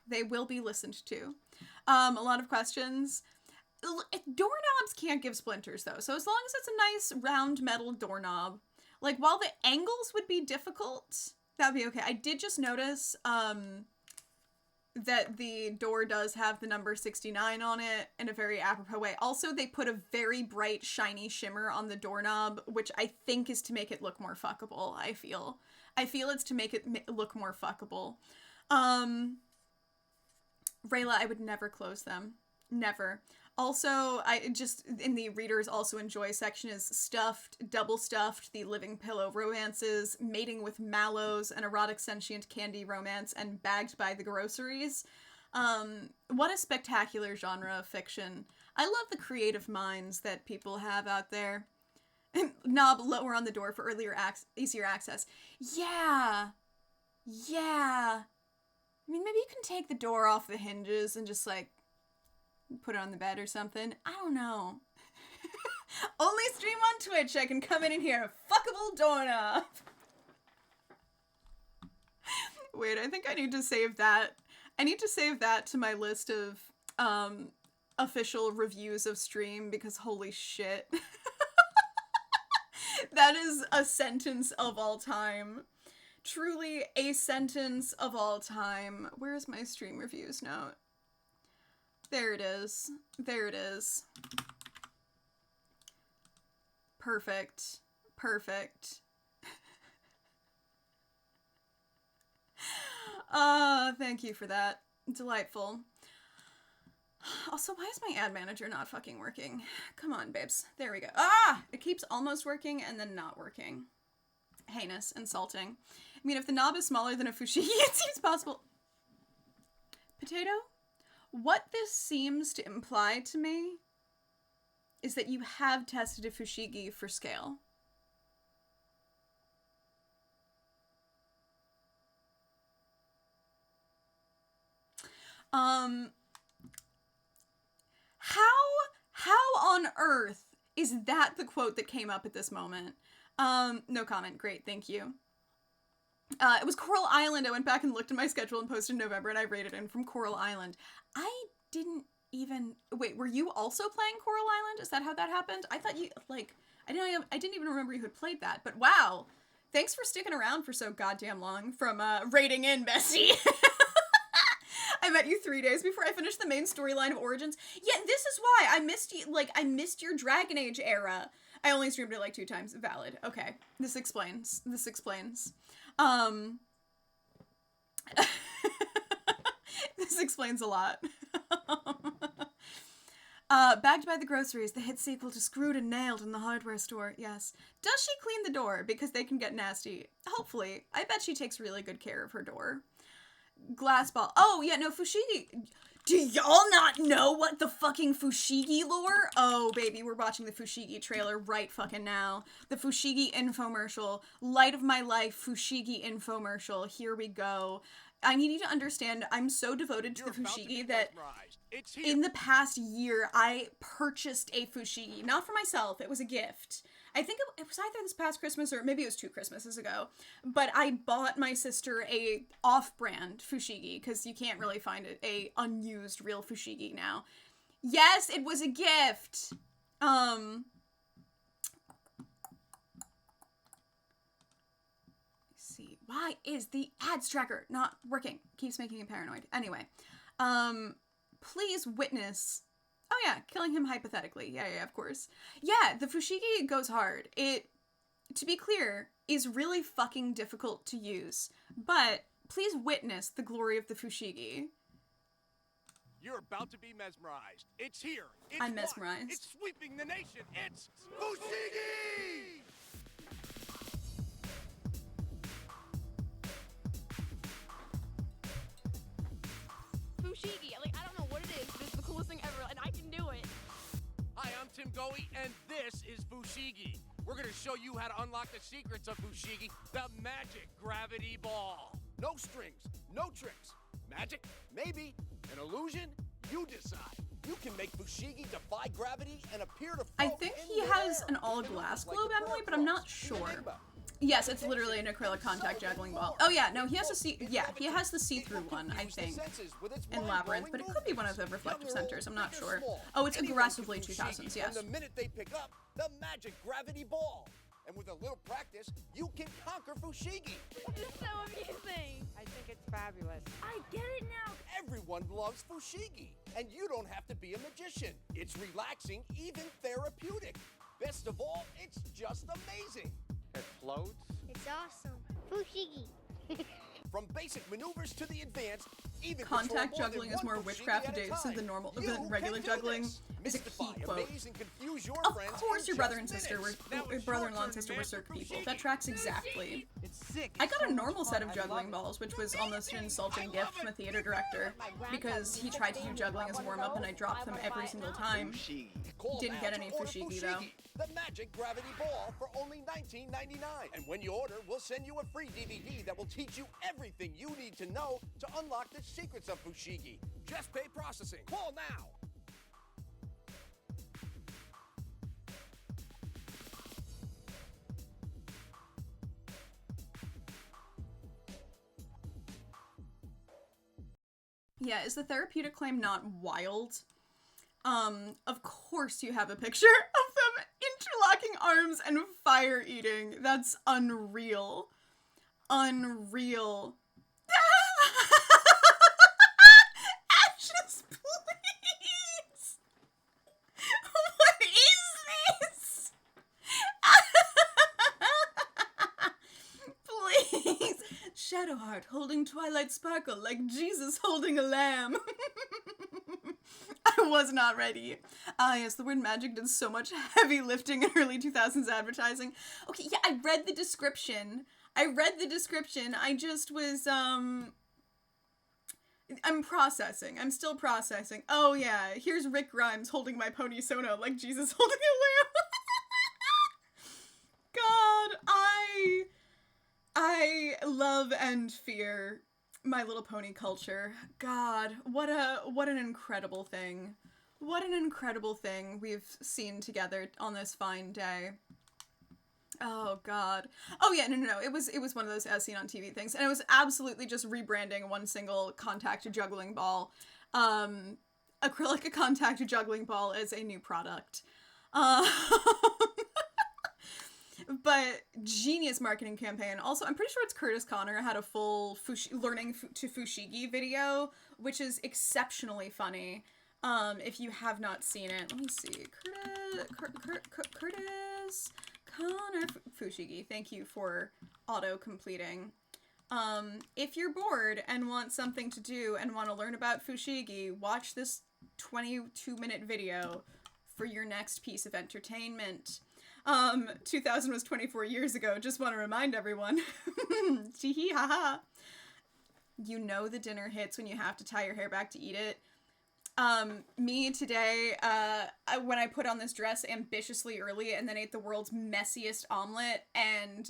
They will be listened to. A lot of questions. Doorknobs can't give splinters, though, so as long as it's a nice round metal doorknob, like, while the angles would be difficult, that'd be okay. I did just notice, that the door does have the number 69 on it in a very apropos way. Also, they put a very bright, shiny shimmer on the doorknob, which I think is to make it look more fuckable, I feel. I feel it's to make it look more fuckable. Rayla, I would never close them. Never. Also, I just, in the readers also enjoy section is stuffed, double stuffed, the living pillow romances, mating with mallows, an erotic sentient candy romance, and bagged by the groceries. What a spectacular genre of fiction. I love the creative minds that people have out there. Knob lower on the door for easier access. Yeah. I mean, maybe you can take the door off the hinges and just, like, put it on the bed or something. I don't know. Only stream on Twitch. I can come in here. Fuckable doorknob. Wait, I think I need to save that. I need to save that to my list of official reviews of stream because holy shit. That is a sentence of all time. Truly a sentence of all time. Where's my stream reviews note? There it is. There it is. Perfect. Perfect. Thank you for that. Delightful. Also, why is my ad manager not fucking working? Come on, babes. There we go. Ah! It keeps almost working and then not working. Heinous. Insulting. I mean, if the knob is smaller than a fushigi, it seems possible. Potato? What this seems to imply to me is that you have tested a fushigi for scale. How on earth is that the quote that came up at this moment? No comment. Great, thank you. It was Coral Island. I went back and looked at my schedule and posted in November, and I rated in from Coral Island. I didn't even... Wait, were you also playing Coral Island? Is that how that happened? I thought you, like... I didn't even remember you had played that, but wow. Thanks for sticking around for so goddamn long from, rating in, Bessie. I met you 3 days before I finished the main storyline of Origins. Yeah, this is why I missed you. Like, I missed your Dragon Age era. I only streamed it like 2 times. Valid. Okay. This explains. This explains. This explains a lot. Bagged by the Groceries, the hit sequel to Screwed and Nailed in the hardware store. Yes. Does she clean the door? Because they can get nasty. Hopefully. I bet she takes really good care of her door. Glass ball. Oh, yeah, no, Fushigi. Do y'all not know what the fucking Fushigi lore? Oh, baby, we're watching the Fushigi trailer right fucking now. The Fushigi infomercial. Light of my life, Fushigi infomercial. Here we go. I need you to understand, I'm so devoted to the Fushigi that in the past year, I purchased a Fushigi. Not for myself, it was a gift. I think it was either this past Christmas or maybe it was 2 Christmases ago. But I bought my sister a off-brand Fushigi because you can't really find a unused real Fushigi now. Yes, it was a gift. See, why is the ads tracker not working? Keeps making me paranoid. Anyway, please witness. Oh yeah, killing him hypothetically. Yeah, of course. Yeah, the Fushigi goes hard. It, to be clear, is really fucking difficult to use. But please witness the glory of the Fushigi. You're about to be mesmerized. It's here. It's I'm mesmerized. It's sweeping the nation. It's Fushigi! Fushigi. Like, I don't know what it is, but it's the coolest thing ever, and I can do it. Hi, I'm Tim Goey, and this is Fushigi. We're gonna show you how to unlock the secrets of Fushigi, the magic gravity ball. No strings, no tricks. Magic? Maybe. An illusion? You decide. You can make Fushigi defy gravity and appear to float. I think he has an all-glass globe, Emily, but I'm not sure. Yes, it's literally an acrylic contact juggling ball. Oh yeah, no, he has he has the see-through one, I think, in Labyrinth, but it could be one of the reflective centers, I'm not sure. Oh, it's aggressively 2000s, yes. From the minute they pick up the magic gravity ball. And with a little practice, you can conquer Fushigi. This is so amusing. I think it's fabulous. I get it now. Everyone loves Fushigi, and you don't have to be a magician. It's relaxing, even therapeutic. Best of all, it's just amazing. It floats. It's awesome. Fushigi. From basic maneuvers to the advanced, even contact control juggling more is more than one witchcraft Fushigi at a adjacent than time. than regular You can do juggling. this. Is a Mystify, key quote. amaze, and confuse your Of friends course, in your brother just and sister minutes. were Now it's brother-in-law your and turn sister to were master Cirque people. Fushigi. That tracks exactly. It's sick. I got a so normal much set fun. of I juggling love it. balls, which was almost an insulting gift from a theater director because he tried to do juggling as a warm-up and I dropped them every single time. Call Didn't now get to any order Fushigi, though. The magic gravity ball for only $19.99. And when you order, we'll send you a free DVD that will teach you everything you need to know to unlock the secrets of Fushigi. Just pay processing. Call now. Yeah, is the therapeutic claim not wild? Of course you have a picture of them interlocking arms and fire eating. That's unreal. unreal. Ashes, please. What is this? Please. Shadowheart holding Twilight Sparkle like Jesus holding a lamb. I was not ready. Ah, yes, the word magic did so much heavy lifting in early 2000s advertising. Okay, yeah, I read the description. I just was, I'm processing. I'm still processing. Oh, yeah, here's Rick Grimes holding my pony Sono like Jesus holding a lamb. God, I love and fear My Little Pony culture. God, what an incredible thing. What an incredible thing we've seen together on this fine day. Oh God. Oh yeah, no. It was one of those as seen on TV things, and it was absolutely just rebranding one single contact juggling ball, acrylic contact juggling ball as a new product. But genius marketing campaign. Also, I'm pretty sure it's Curtis Connor had a full learning to Fushigi video, which is exceptionally funny. If you have not seen it, let me see. Curtis Connor Fushigi. Thank you for auto-completing. If you're bored and want something to do and want to learn about Fushigi, watch this 22-minute video for your next piece of entertainment. 2000 was 24 years ago. Just want to remind everyone. Tee haha. You know the dinner hits when you have to tie your hair back to eat it. Me today, when I put on this dress ambitiously early and then ate the world's messiest omelet and,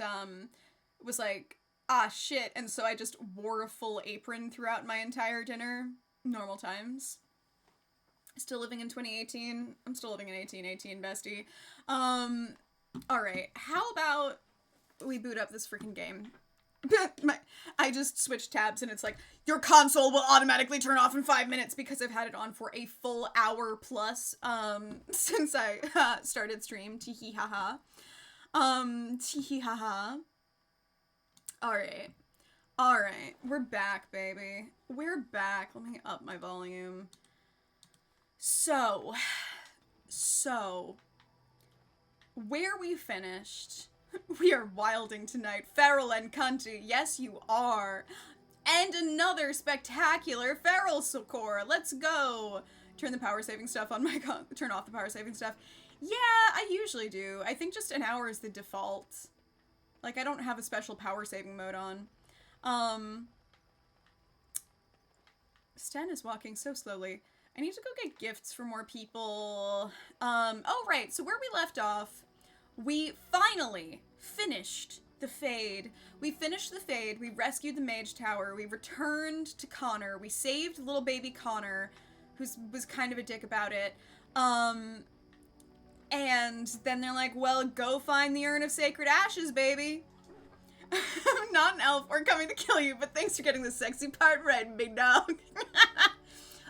was like, ah, shit. And so I just wore a full apron throughout my entire dinner. Normal times. Still living in 2018. I'm still living in 1818, bestie. Alright. How about we boot up this freaking game? I just switched tabs and it's like, your console will automatically turn off in 5 minutes because I've had it on for a full hour plus, since I started stream. Tee haha. Tee haha. Alright. Alright. We're back, baby. We're back. Let me up my volume. So, where we finished, we are wilding tonight, feral and cunty, yes you are, and another spectacular feral score, let's go. Turn the power saving stuff on my, turn off the power saving stuff. Yeah, I usually do. I think just an hour is the default. Like, I don't have a special power saving mode on. Sten is walking so slowly. I need to go get gifts for more people. Oh, right. So where we left off, we finally finished the Fade. We finished the Fade. We rescued the Mage Tower. We returned to Connor. We saved little baby Connor, who was kind of a dick about it. And then they're like, well, go find the Urn of Sacred Ashes, baby. Not an elf. We're coming to kill you, but thanks for getting the sexy part right, big dog.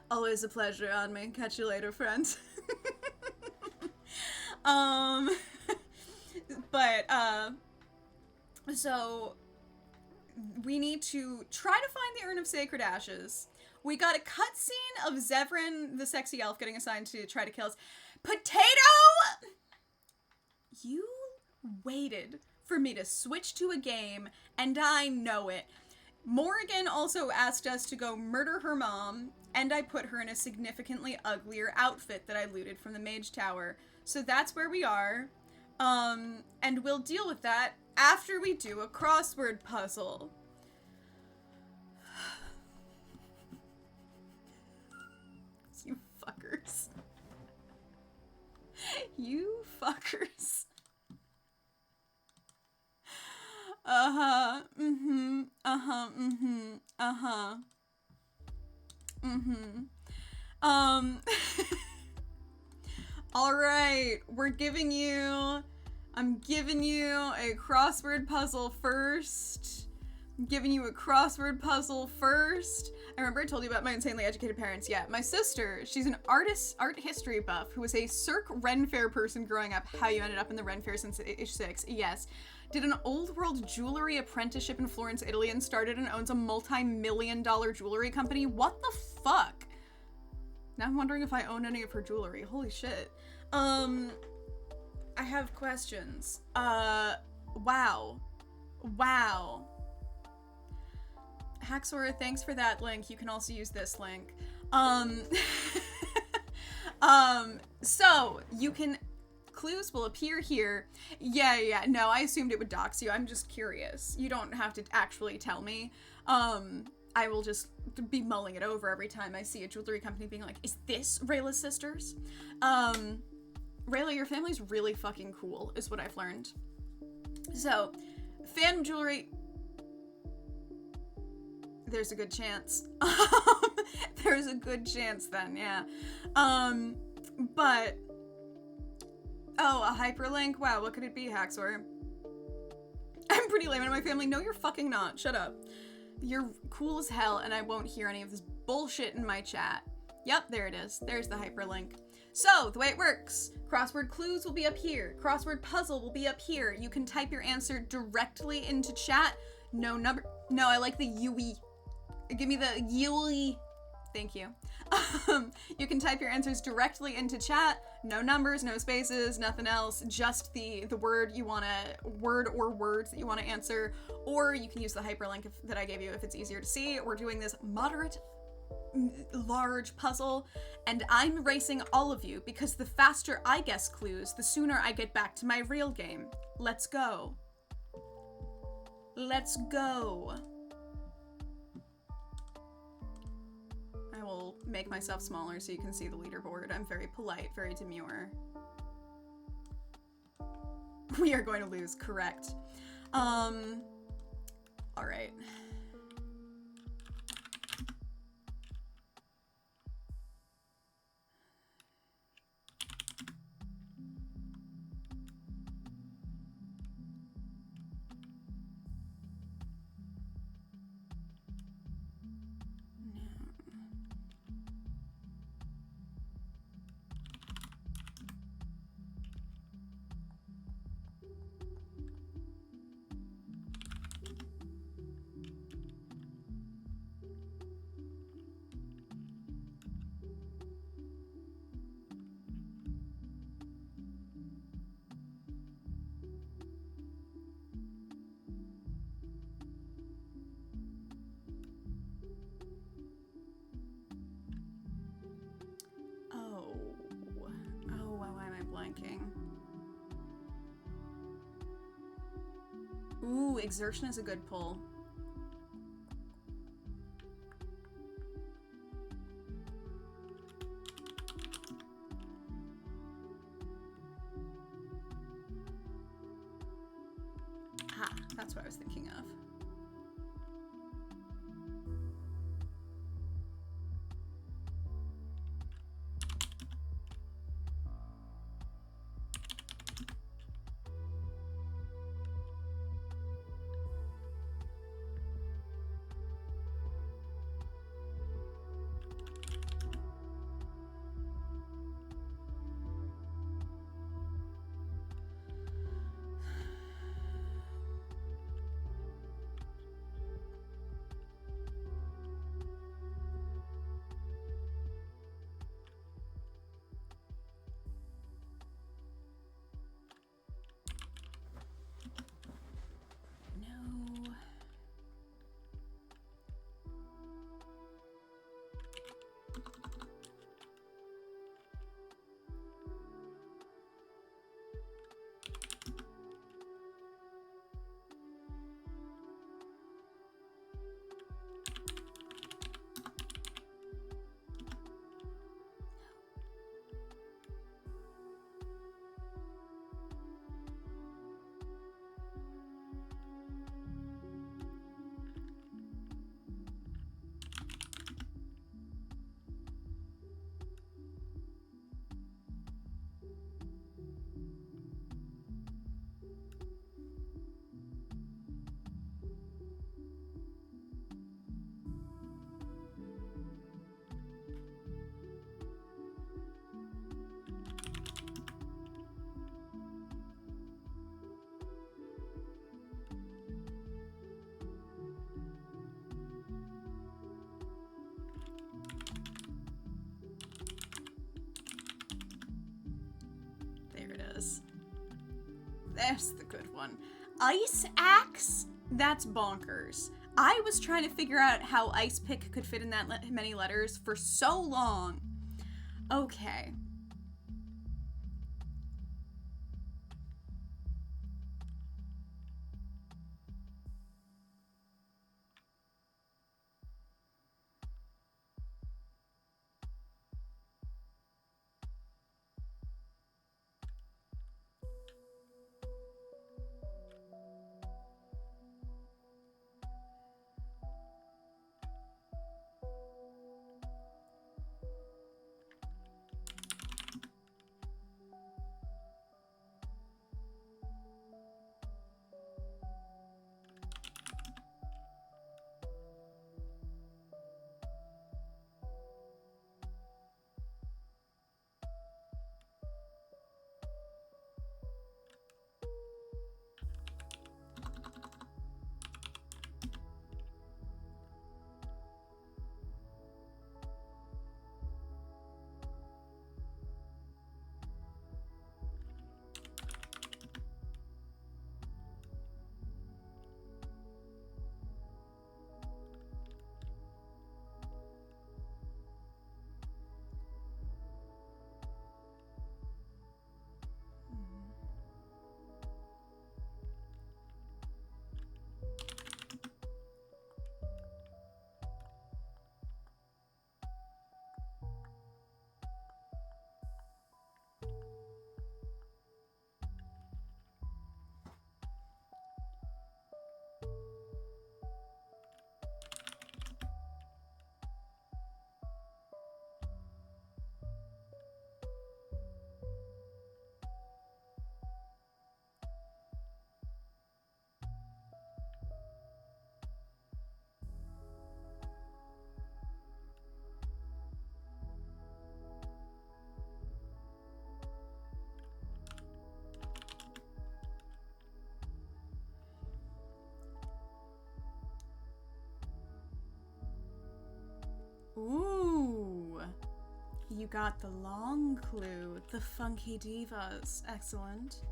Always a pleasure on me. Catch you later, friends. So we need to try to find the Urn of Sacred Ashes. We got a cutscene of Zevran, the sexy elf, getting assigned to try to kill us. Potato! You waited for me to switch to a game, and I know it. Morrigan also asked us to go murder her mom, and I put her in a significantly uglier outfit that I looted from the Mage Tower. So that's where we are. And we'll deal with that after we do a crossword puzzle. You fuckers. You fuckers. Uh-huh. Mm-hmm. Uh-huh. Mm-hmm. Uh-huh. Mm-hmm. Alright, I'm giving you a crossword puzzle first. giving you a crossword puzzle first. I remember I told you about my insanely educated parents. Yeah, my sister, she's an art history buff who was a Cirque Ren Fair person growing up. How you ended up in the Ren Fair since age 6. Yes. Did an old world jewelry apprenticeship in Florence, Italy, and started and owns a multi-million-dollar jewelry company. What the fuck? Now I'm wondering if I own any of her jewelry. Holy shit. I have questions. Wow. Haxor, thanks for that link. You can also use this link. So you can, clues will appear here. Yeah, no, I assumed it would dox you. I'm just curious. You don't have to actually tell me. I will just be mulling it over every time I see a jewelry company being like, is this Rayla's sisters? Rayla, your family's really fucking cool, is what I've learned. So, fan jewelry, there's a good chance. There's a good chance then, yeah. But, oh, a hyperlink? Wow, what could it be, Haxor? I'm pretty lame in my family. No, you're fucking not. Shut up. You're cool as hell, and I won't hear any of this bullshit in my chat. Yep, there it is. There's the hyperlink. So, the way it works, crossword clues will be up here. Crossword puzzle will be up here. You can type your answer directly into chat. No number. No, I like the UE. Give me the UE. Thank you. You can type your answers directly into chat. No numbers, no spaces, nothing else. Just the word you want to, word or words that you want to answer. Or you can use the hyperlink that I gave you if it's easier to see. We're doing this moderate, large puzzle, and I'm racing all of you because the faster I guess clues, the sooner I get back to my real game. Let's go. Let's go. I will make myself smaller so you can see the leaderboard. I'm very polite, very demure. We are going to lose, correct. All right. Ooh, exertion is a good pull. Ah, that's what I was thinking of. this. There's the good one. Ice axe? That's bonkers. I was trying to figure out how ice pick could fit in that many letters for so long. Okay. Ooh. You got the long clue. The funky divas. Excellent.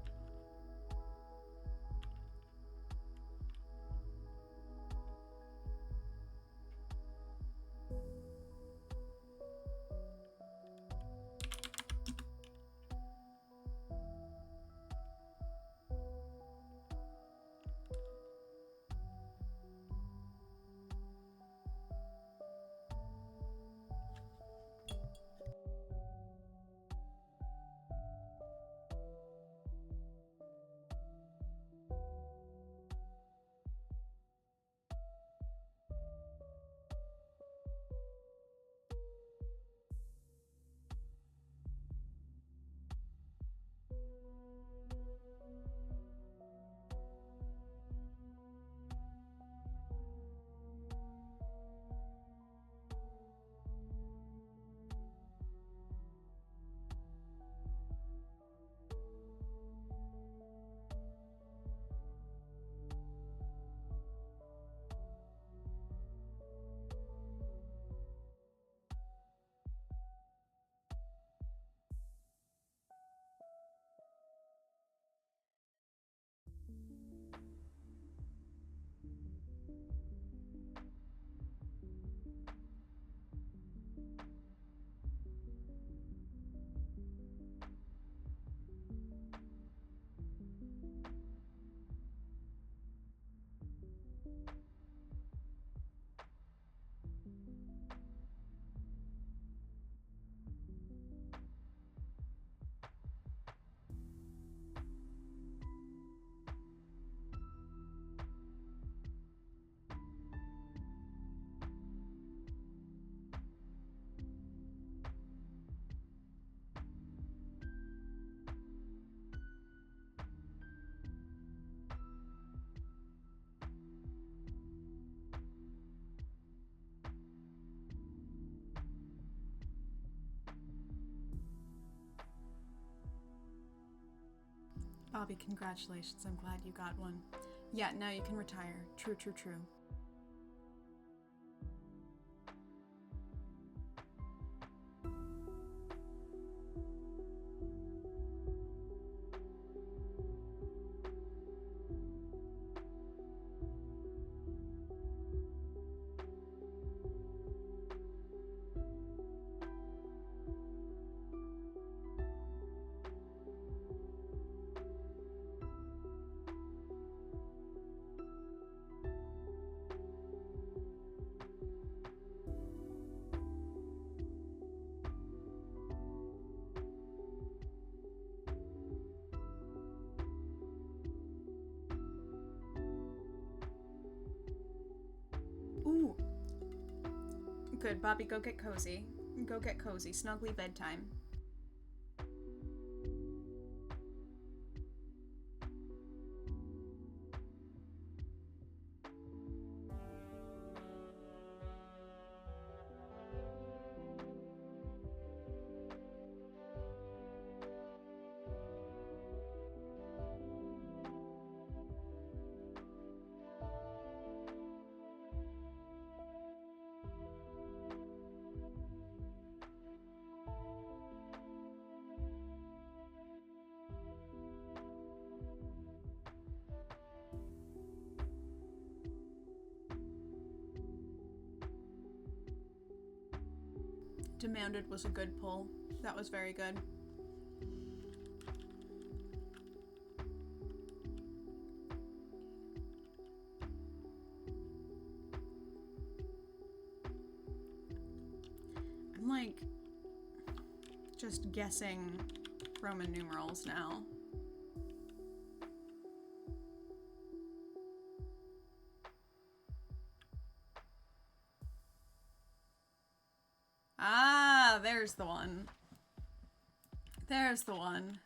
Bobby, congratulations. I'm glad you got one. Yeah, now you can retire. True, true, true. Good, Bobby, go get cozy. Go get cozy. Snuggly bedtime. Demanded was a good pull. That was very good. I'm like just guessing Roman numerals now. Ah, there's the one. There's the one.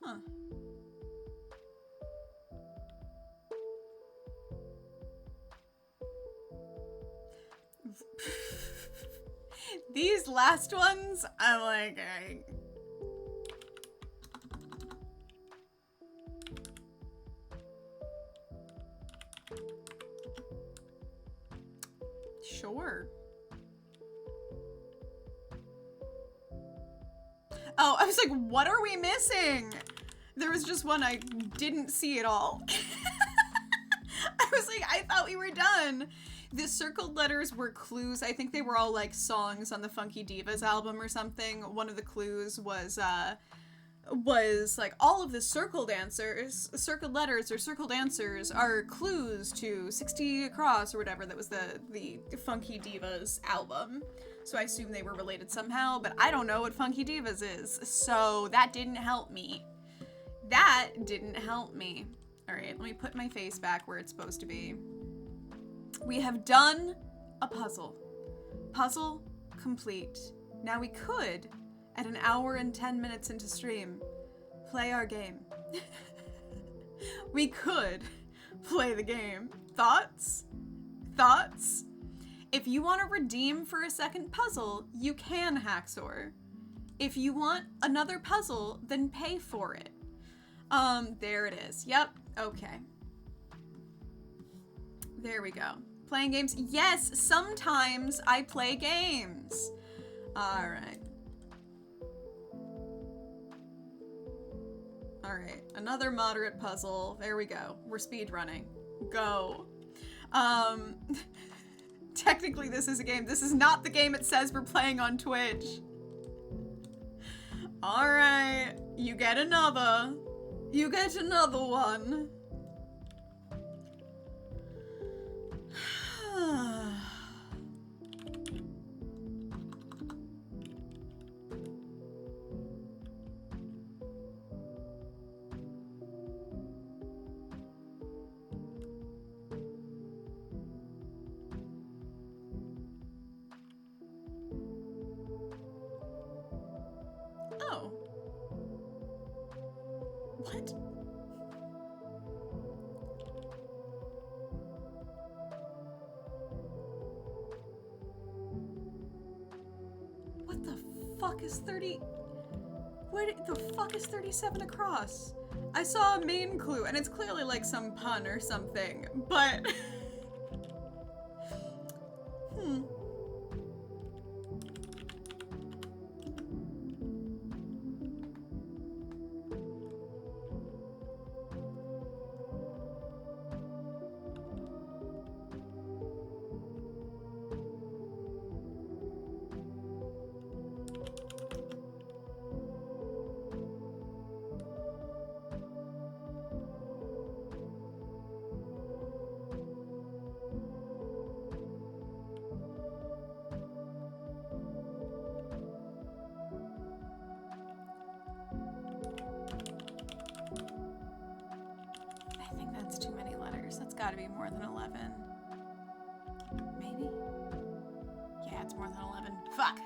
Huh. These last ones, I'm like, sure. Oh, I was like, what are we missing? There was just one I didn't see at all. I was like, I thought we were done. The circled letters were clues. I think they were all like songs on the Funky Divas album or something. One of the clues was like all of the circled letters or circled answers are clues to 60 Across or whatever. That was the Funky Divas album. So I assume they were related somehow, but I don't know what Funky Divas is. So that didn't help me. That didn't help me. All right, let me put my face back where it's supposed to be. We have done a puzzle. Puzzle complete. Now we could, at an hour and 10 minutes into stream, play our game. We could play the game. Thoughts? Thoughts? If you want to redeem for a second puzzle, you can, Haxor. If you want another puzzle, then pay for it. There it is. Yep. Okay. There we go. Playing games? Yes, sometimes I play games. All right. All right, another moderate puzzle. There we go. We're speed running. Go. Technically this is a game. This is not the game it says we're playing on Twitch. All right, you get another. You get another one. Oh. What? What the fuck is 30? What the fuck is 37 across? I saw a main clue, and it's clearly like some pun or something, but... gotta be more than 11. Maybe? Yeah, it's more than 11. Fuck!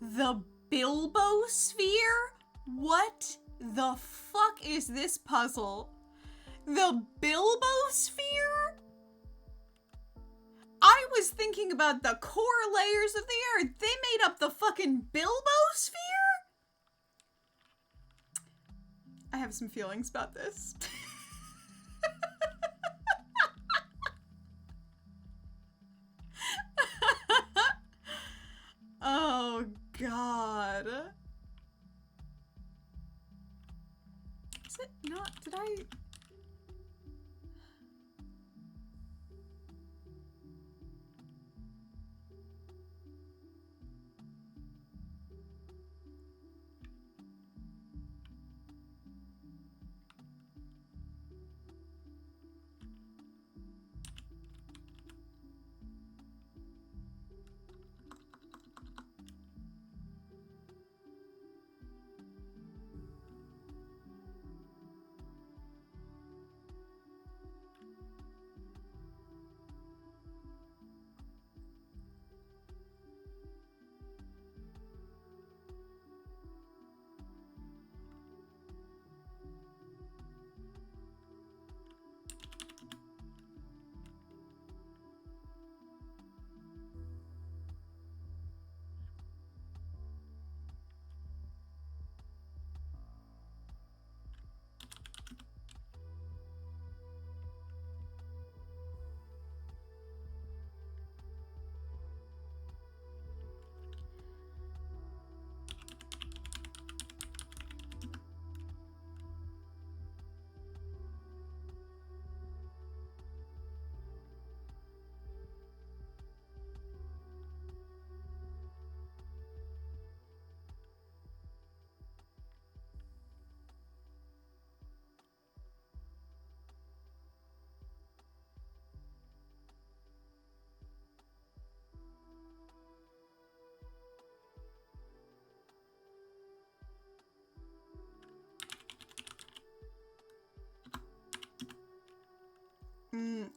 The Bilbo sphere? What the fuck is this puzzle? The Bilbo sphere? I was thinking about the core layers of the earth. They made up the fucking Bilbo sphere? I have some feelings about this. Oh, God. Is it not? Did I?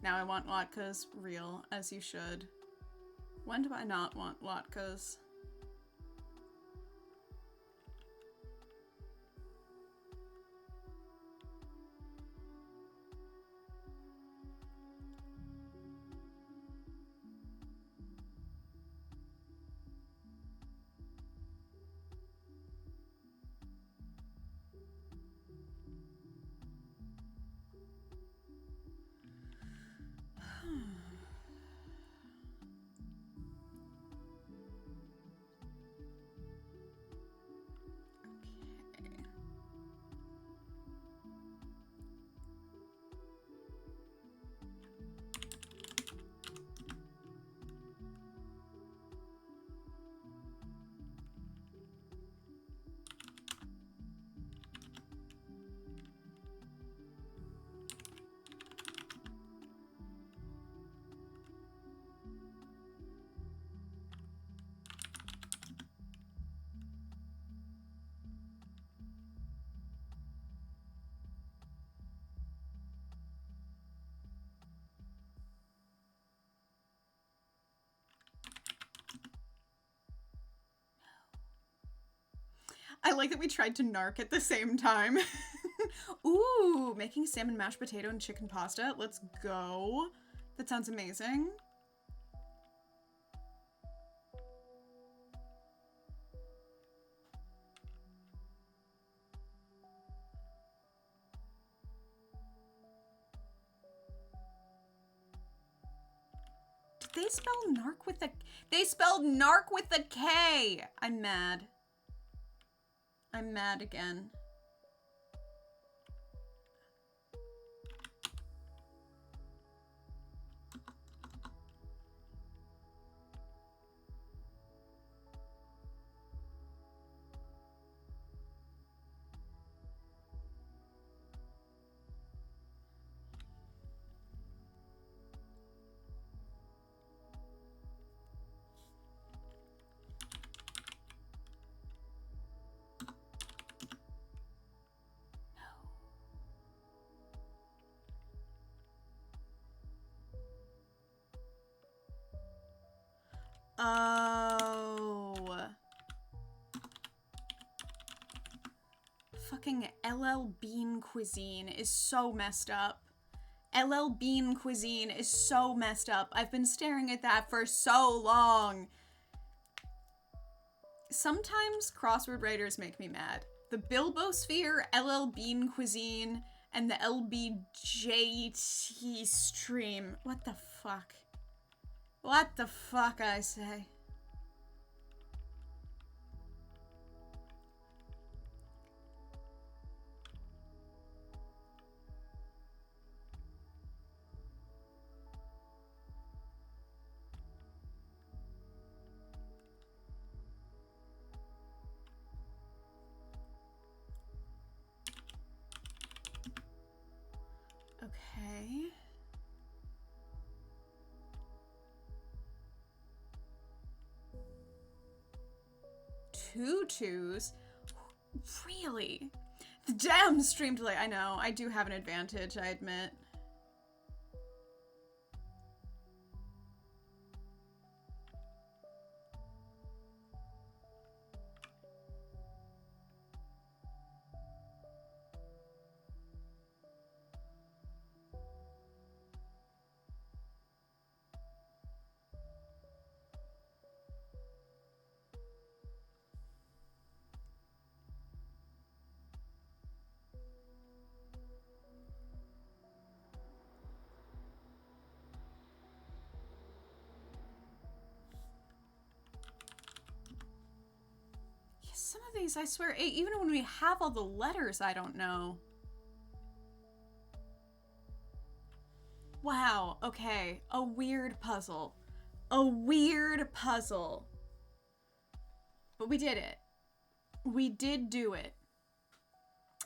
Now I want latkes real, as you should. When do I not want latkes? I like that we tried to narc at the same time. Ooh, making salmon mashed potato and chicken pasta. Let's go. That sounds amazing. Did they spell narc with a... They spelled narc with a K! I'm mad. I'm mad again. Oh. Fucking LL Bean cuisine is so messed up. LL Bean cuisine is so messed up. I've been staring at that for so long. Sometimes crossword writers make me mad. The Bilbosphere, LL Bean cuisine, and the LBJT stream. What the fuck? What the fuck, I say? Okay. Tutus? Really? The damn stream delay. I know. I do have an advantage, I admit. Some of these, I swear, even when we have all the letters, I don't know. Wow, okay. A weird puzzle. A weird puzzle. But we did it. We did do it.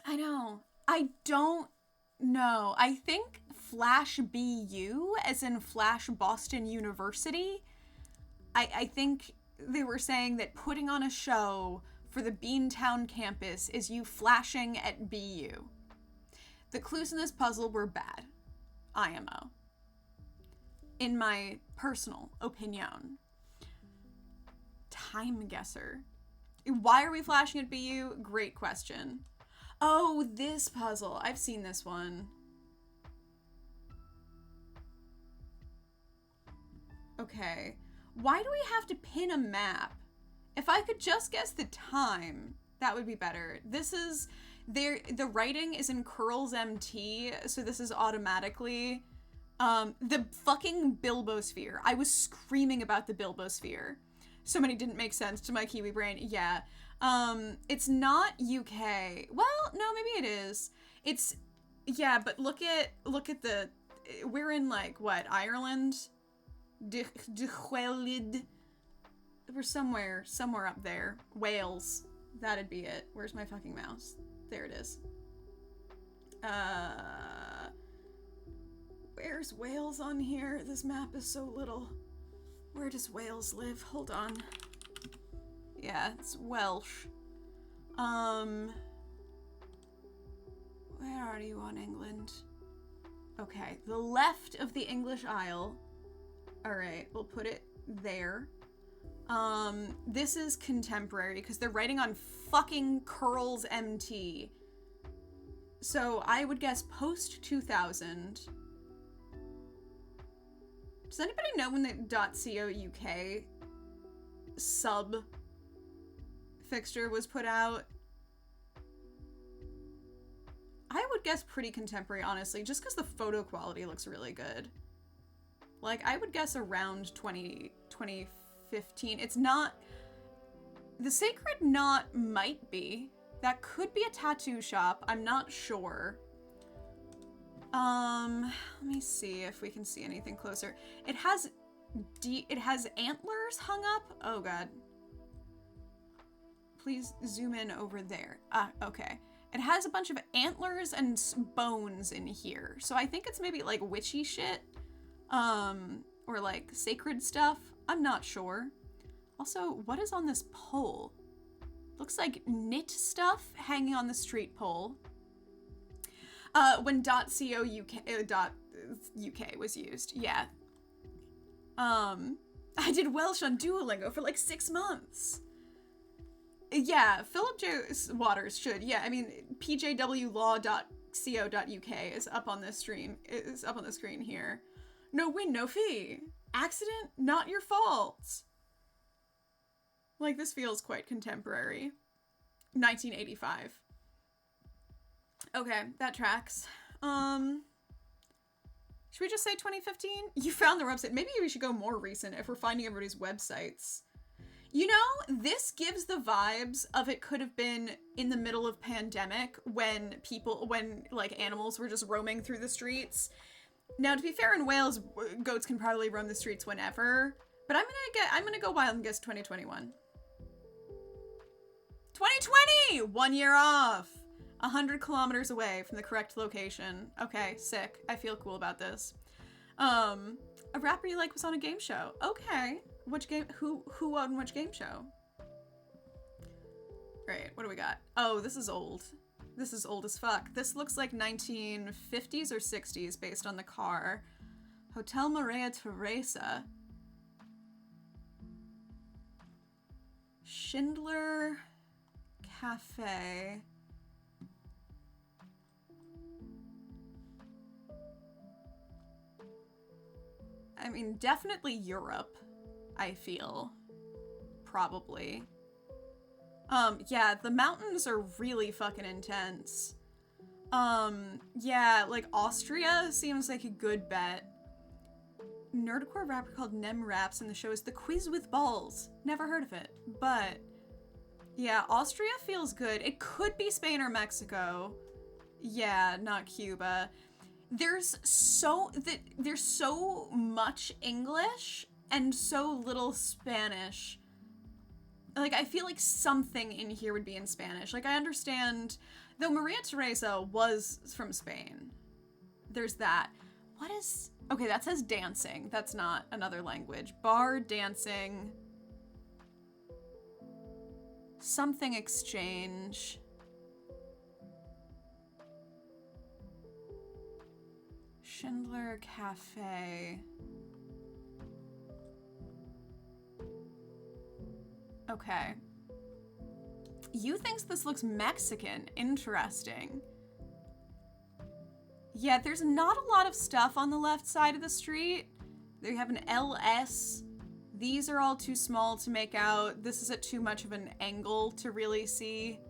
I know. I don't know. I think Flash BU, as in Flash Boston University, I think they were saying that putting on a show for the Beantown campus is you flashing at BU. The clues in this puzzle were bad. IMO. in my personal opinion. Time guesser. Why are we flashing at BU? Great question. Oh, this puzzle. I've seen this one. Okay. Why do we have to pin a map? If I could just guess the time, that would be better. This is... the writing is in Curls MT, so this is automatically... the fucking Bilbosphere. I was screaming about the Bilbosphere. So many didn't make sense to my Kiwi brain. Yeah. It's not UK. Well, no, maybe it is. It's... yeah, but look at the... we're in, like, what, Ireland? We're somewhere up there. Wales. That'd be it. Where's my fucking mouse? There it is. Where's Wales on here? This map is so little. Where does Wales live? Hold on. Yeah, it's Welsh. Where are you on England? Okay, the left of the English Isle. Alright, we'll put it there. This is contemporary because they're writing on fucking Curls MT. So I would guess post 2000. Does anybody know when the .co UK sub fixture was put out? I would guess pretty contemporary, honestly, just because the photo quality looks really good. Like, I would guess around 2015. It's not... the Sacred Knot might be. That could be a tattoo shop. I'm not sure. Let me see if we can see anything closer. It has antlers hung up. Oh god. Please zoom in over there. Ah, okay. It has a bunch of antlers and bones in here. So I think it's maybe like witchy shit. Or like sacred stuff. I'm not sure. Also, what is on this pole? Looks like knit stuff hanging on the street pole. When .co UK was used, yeah. I did Welsh on Duolingo for like 6 months. Yeah, Philip J. Waters should. Yeah, I mean, pjwlaw.co.uk is up on this stream. Is up on the screen here. No win, no fee. Accident, not your fault. Like, this feels quite contemporary. 1985. Okay, that tracks. Should we just say 2015? You found the website. Maybe we should go more recent if we're finding everybody's websites. You know, this gives the vibes of it could have been in the middle of pandemic when like animals were just roaming through the streets. Now, to be fair, in Wales, goats can probably roam the streets whenever, but I'm gonna go wild and guess 2021. 2020! 1 year off! 100 kilometers away from the correct location. Okay, sick. I feel cool about this. A rapper you like was on a game show. Okay. Which game? Who on which game show? Right, what do we got? Oh, this is old. This is old as fuck. This looks like 1950s or 60s based on the car. Hotel Maria Teresa. Schindler Cafe. I mean, definitely Europe, I feel. Probably. Yeah, the mountains are really fucking intense. Yeah, like Austria seems like a good bet. Nerdcore rapper called Nem Raps, and the show is The Quiz with Balls. Never heard of it, but yeah, Austria feels good. It could be Spain or Mexico. Yeah, not Cuba. There's so much English and so little Spanish. Like, I feel like something in here would be in Spanish. Like, I understand, though Maria Teresa was from Spain. There's that. What is... okay, that says dancing. That's not another language. Bar, dancing. Something exchange. Schindler Cafe. Okay. You thinks this looks Mexican. Interesting. Yeah, there's not a lot of stuff on the left side of the street. They have an LS. These are all too small to make out. This is at too much of an angle to really see.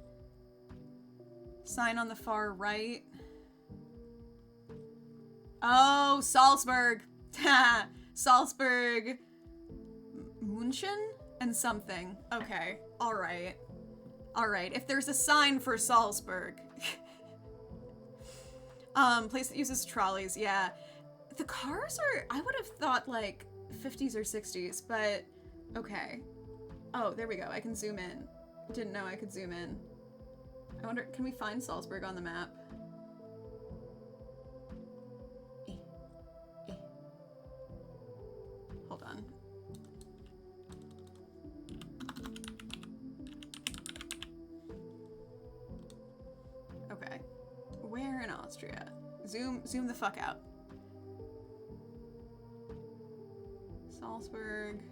Sign on the far right. Oh, Salzburg. Salzburg. München and something. Okay. All right. All right. If there's a sign for Salzburg. Place that uses trolleys. Yeah. The cars are, I would have thought like 50s or 60s, but okay. Oh, there we go. I can zoom in. Didn't know I could zoom in. I wonder, can we find Salzburg on the map? Hold on. Okay. Where in Austria? Zoom the fuck out. Salzburg.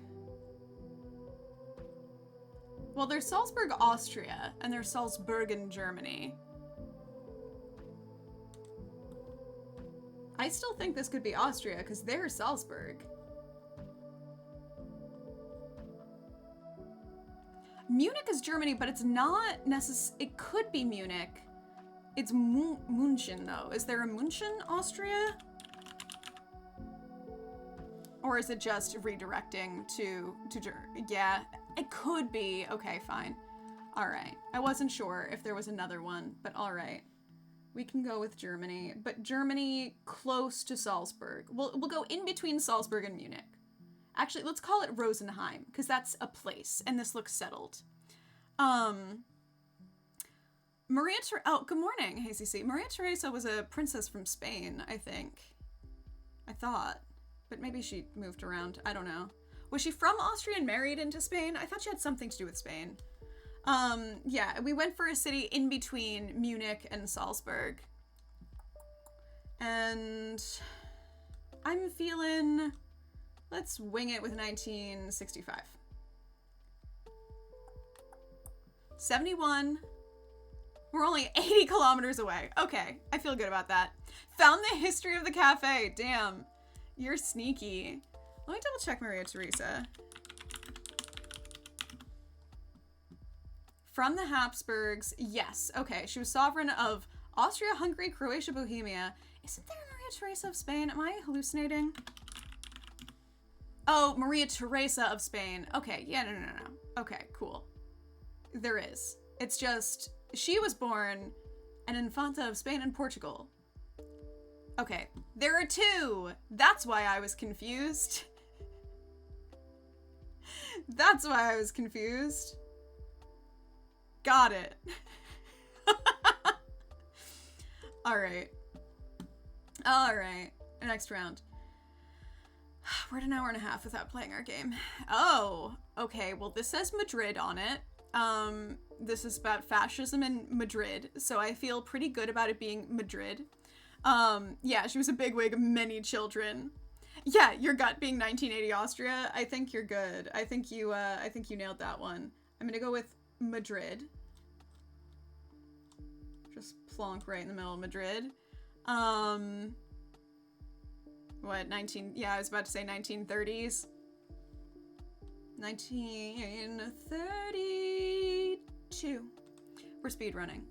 Well, there's Salzburg, Austria, and there's Salzburg, Germany. I still think this could be Austria, because there's Salzburg. Munich is Germany, but it's not necessarily... It could be Munich. It's München, though. Is there a München, Austria? Or is it just redirecting to Germany? Yeah, it could be. Okay, fine. All right. I wasn't sure if there was another one, but all right. We can go with Germany, but Germany close to Salzburg. We'll go in between Salzburg and Munich. Actually, let's call it Rosenheim, because that's a place, and this looks settled. Maria Teresa... Oh, good morning, Hey CC. Maria Teresa was a princess from Spain, I think. I thought. But maybe she moved around. I don't know. Was she from Austria and married into Spain? I thought she had something to do with Spain. Yeah, we went for a city in between Munich and Salzburg. And I'm feeling... Let's wing it with 1965. 71. We're only 80 kilometers away. Okay, I feel good about that. Found the history of the cafe. Damn, you're sneaky. Let me double check Maria Teresa. From the Habsburgs, yes. Okay, she was sovereign of Austria, Hungary, Croatia, Bohemia. Isn't there a Maria Teresa of Spain? Am I hallucinating? Oh, Maria Teresa of Spain. Okay, yeah, no. Okay, cool. There is. It's just, she was born an Infanta of Spain and Portugal. Okay, there are two. That's why I was confused. That's why I was confused. Got it. All right. Next round. We're at an hour and a half without playing our game. Oh, okay. Well, this says Madrid on it. This is about fascism in Madrid, so I feel pretty good about it being Madrid. Yeah, she was a bigwig of many children. Yeah, your gut being 1980 Austria. I think you're good. I think you nailed that one. I'm gonna go with Madrid. Just plonk right in the middle of Madrid. What, 19... Yeah, I was about to say 1930s. 1932. We're speedrunning.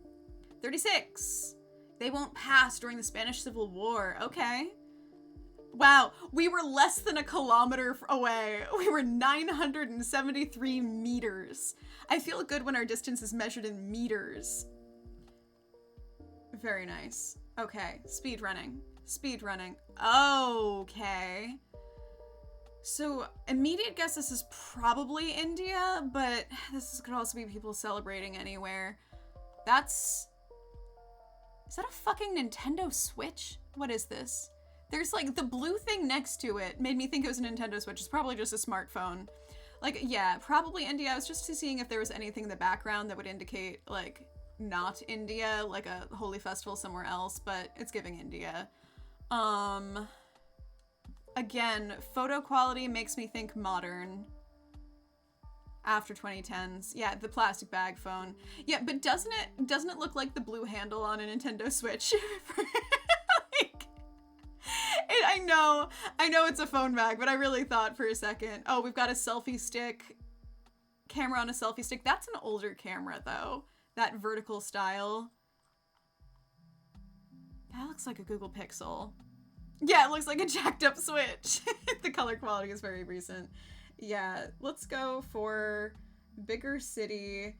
36. They won't pass during the Spanish Civil War. Okay. Wow, we were less than a kilometer away. We were 973 meters. I feel good when our distance is measured in meters. Very nice. Okay, speedrunning. Okay. So, immediate guess this is probably India, but this could also be people celebrating anywhere. Is that a fucking Nintendo Switch? What is this? There's like the blue thing next to it made me think it was a Nintendo Switch. It's probably just a smartphone. Like, yeah, probably India. I was just seeing if there was anything in the background that would indicate, like, not India, like a holy festival somewhere else, but it's giving India. Again, photo quality makes me think modern. After 2010s. Yeah, the plastic bag phone. Yeah, but doesn't it look like the blue handle on a Nintendo Switch? Like, I know it's a phone bag, but I really thought for a second, oh, we've got a selfie stick, camera on a selfie stick. That's an older camera though. That vertical style. That looks like a Google Pixel. Yeah, it looks like a jacked up Switch. The color quality is very recent. Yeah, let's go for bigger city.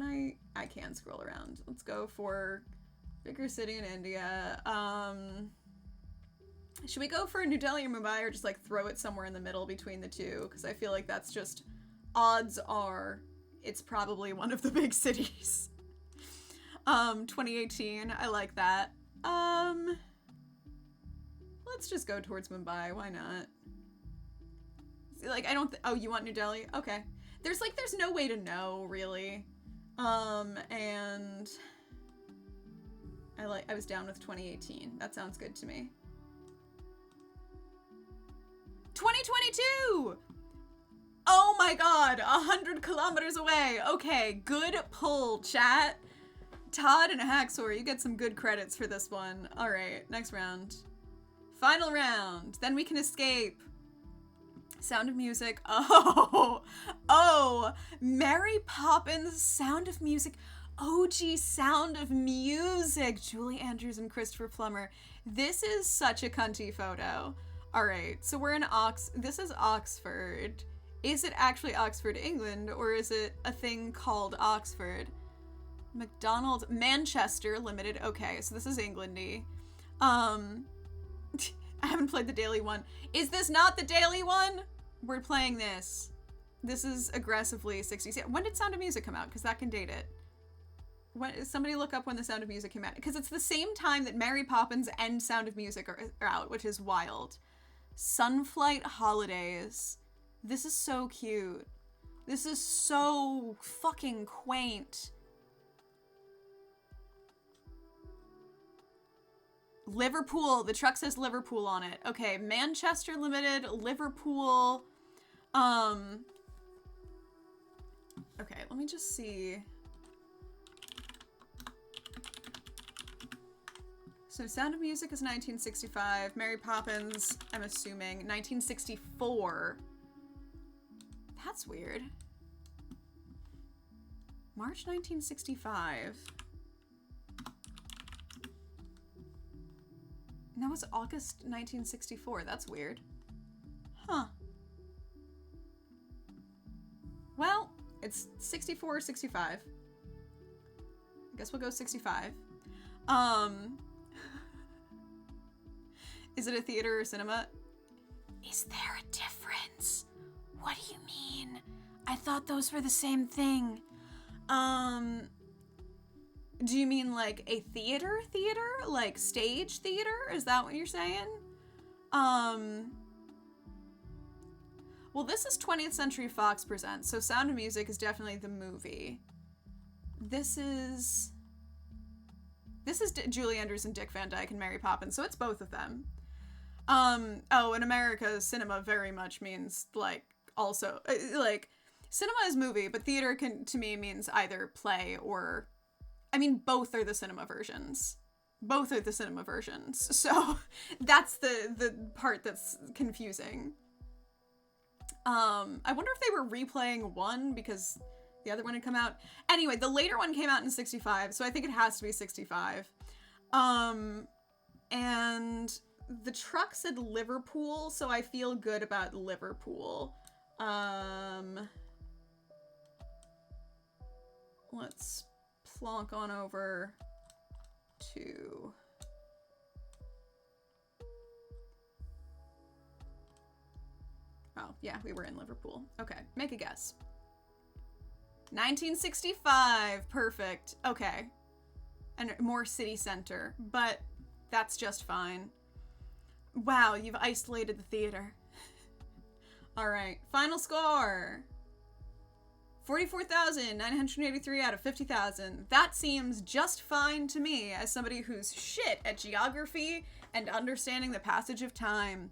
I can scroll around. Let's go for bigger city in India. Should we go for New Delhi or Mumbai, or just like throw it somewhere in the middle between the two? Because I feel like that's just, odds are it's probably one of the big cities. 2018, I like that. Let's just go towards Mumbai, why not? Like, I don't, oh, you want New Delhi? Okay. There's no way to know, really. And I was down with 2018. That sounds good to me. 2022! Oh my god, 100 kilometers away. Okay, good pull, chat. Todd and Haxor, you get some good credits for this one. All right, next round. Final round. Then we can escape. Sound of Music. Oh, Mary Poppins, Sound of Music. OG Sound of Music. Julie Andrews and Christopher Plummer. This is such a cunty photo. All right, so we're in this is Oxford. Is it actually Oxford, England, or is it a thing called Oxford? McDonald's, Manchester Limited. Okay, so this is Englandy. I haven't played the daily one. Is this not the daily one? We're playing this. This is aggressively 60s. When did Sound of Music come out? Because that can date it. Somebody look up when the Sound of Music came out. Because it's the same time that Mary Poppins and Sound of Music are out, which is wild. Sunflight Holidays. This is so cute. This is so fucking quaint. Liverpool. The truck says Liverpool on it. Okay, Manchester Limited, Liverpool. Okay, let me just see. So Sound of Music is 1965. Mary Poppins, I'm assuming, 1964. That's weird. March 1965. No, it's August 1964. That's weird. Huh. Well, it's 64 or 65. I guess we'll go 65. Is it a theater or cinema? Is there a difference? What do you mean? I thought those were the same thing. Do you mean like a theater? Like stage theater? Is that what you're saying? Well, this is 20th Century Fox Presents, so Sound of Music is definitely the movie. This is Julie Andrews and Dick Van Dyke and Mary Poppins, so it's both of them. Oh, in America, cinema very much means, like, also, like, cinema is movie, but theater to me means either play or, I mean, both are the cinema versions. Both are the cinema versions, so that's the part that's confusing. I wonder if they were replaying one because the other one had come out. Anyway, the later one came out in 65, so I think it has to be 65. And the truck said Liverpool, so I feel good about Liverpool. Let's plonk on over to... Oh, yeah, we were in Liverpool. Okay, make a guess. 1965, perfect. Okay. And more city center, but that's just fine. Wow, you've isolated the theater. All right, final score. 44,983 out of 50,000. That seems just fine to me as somebody who's shit at geography and understanding the passage of time.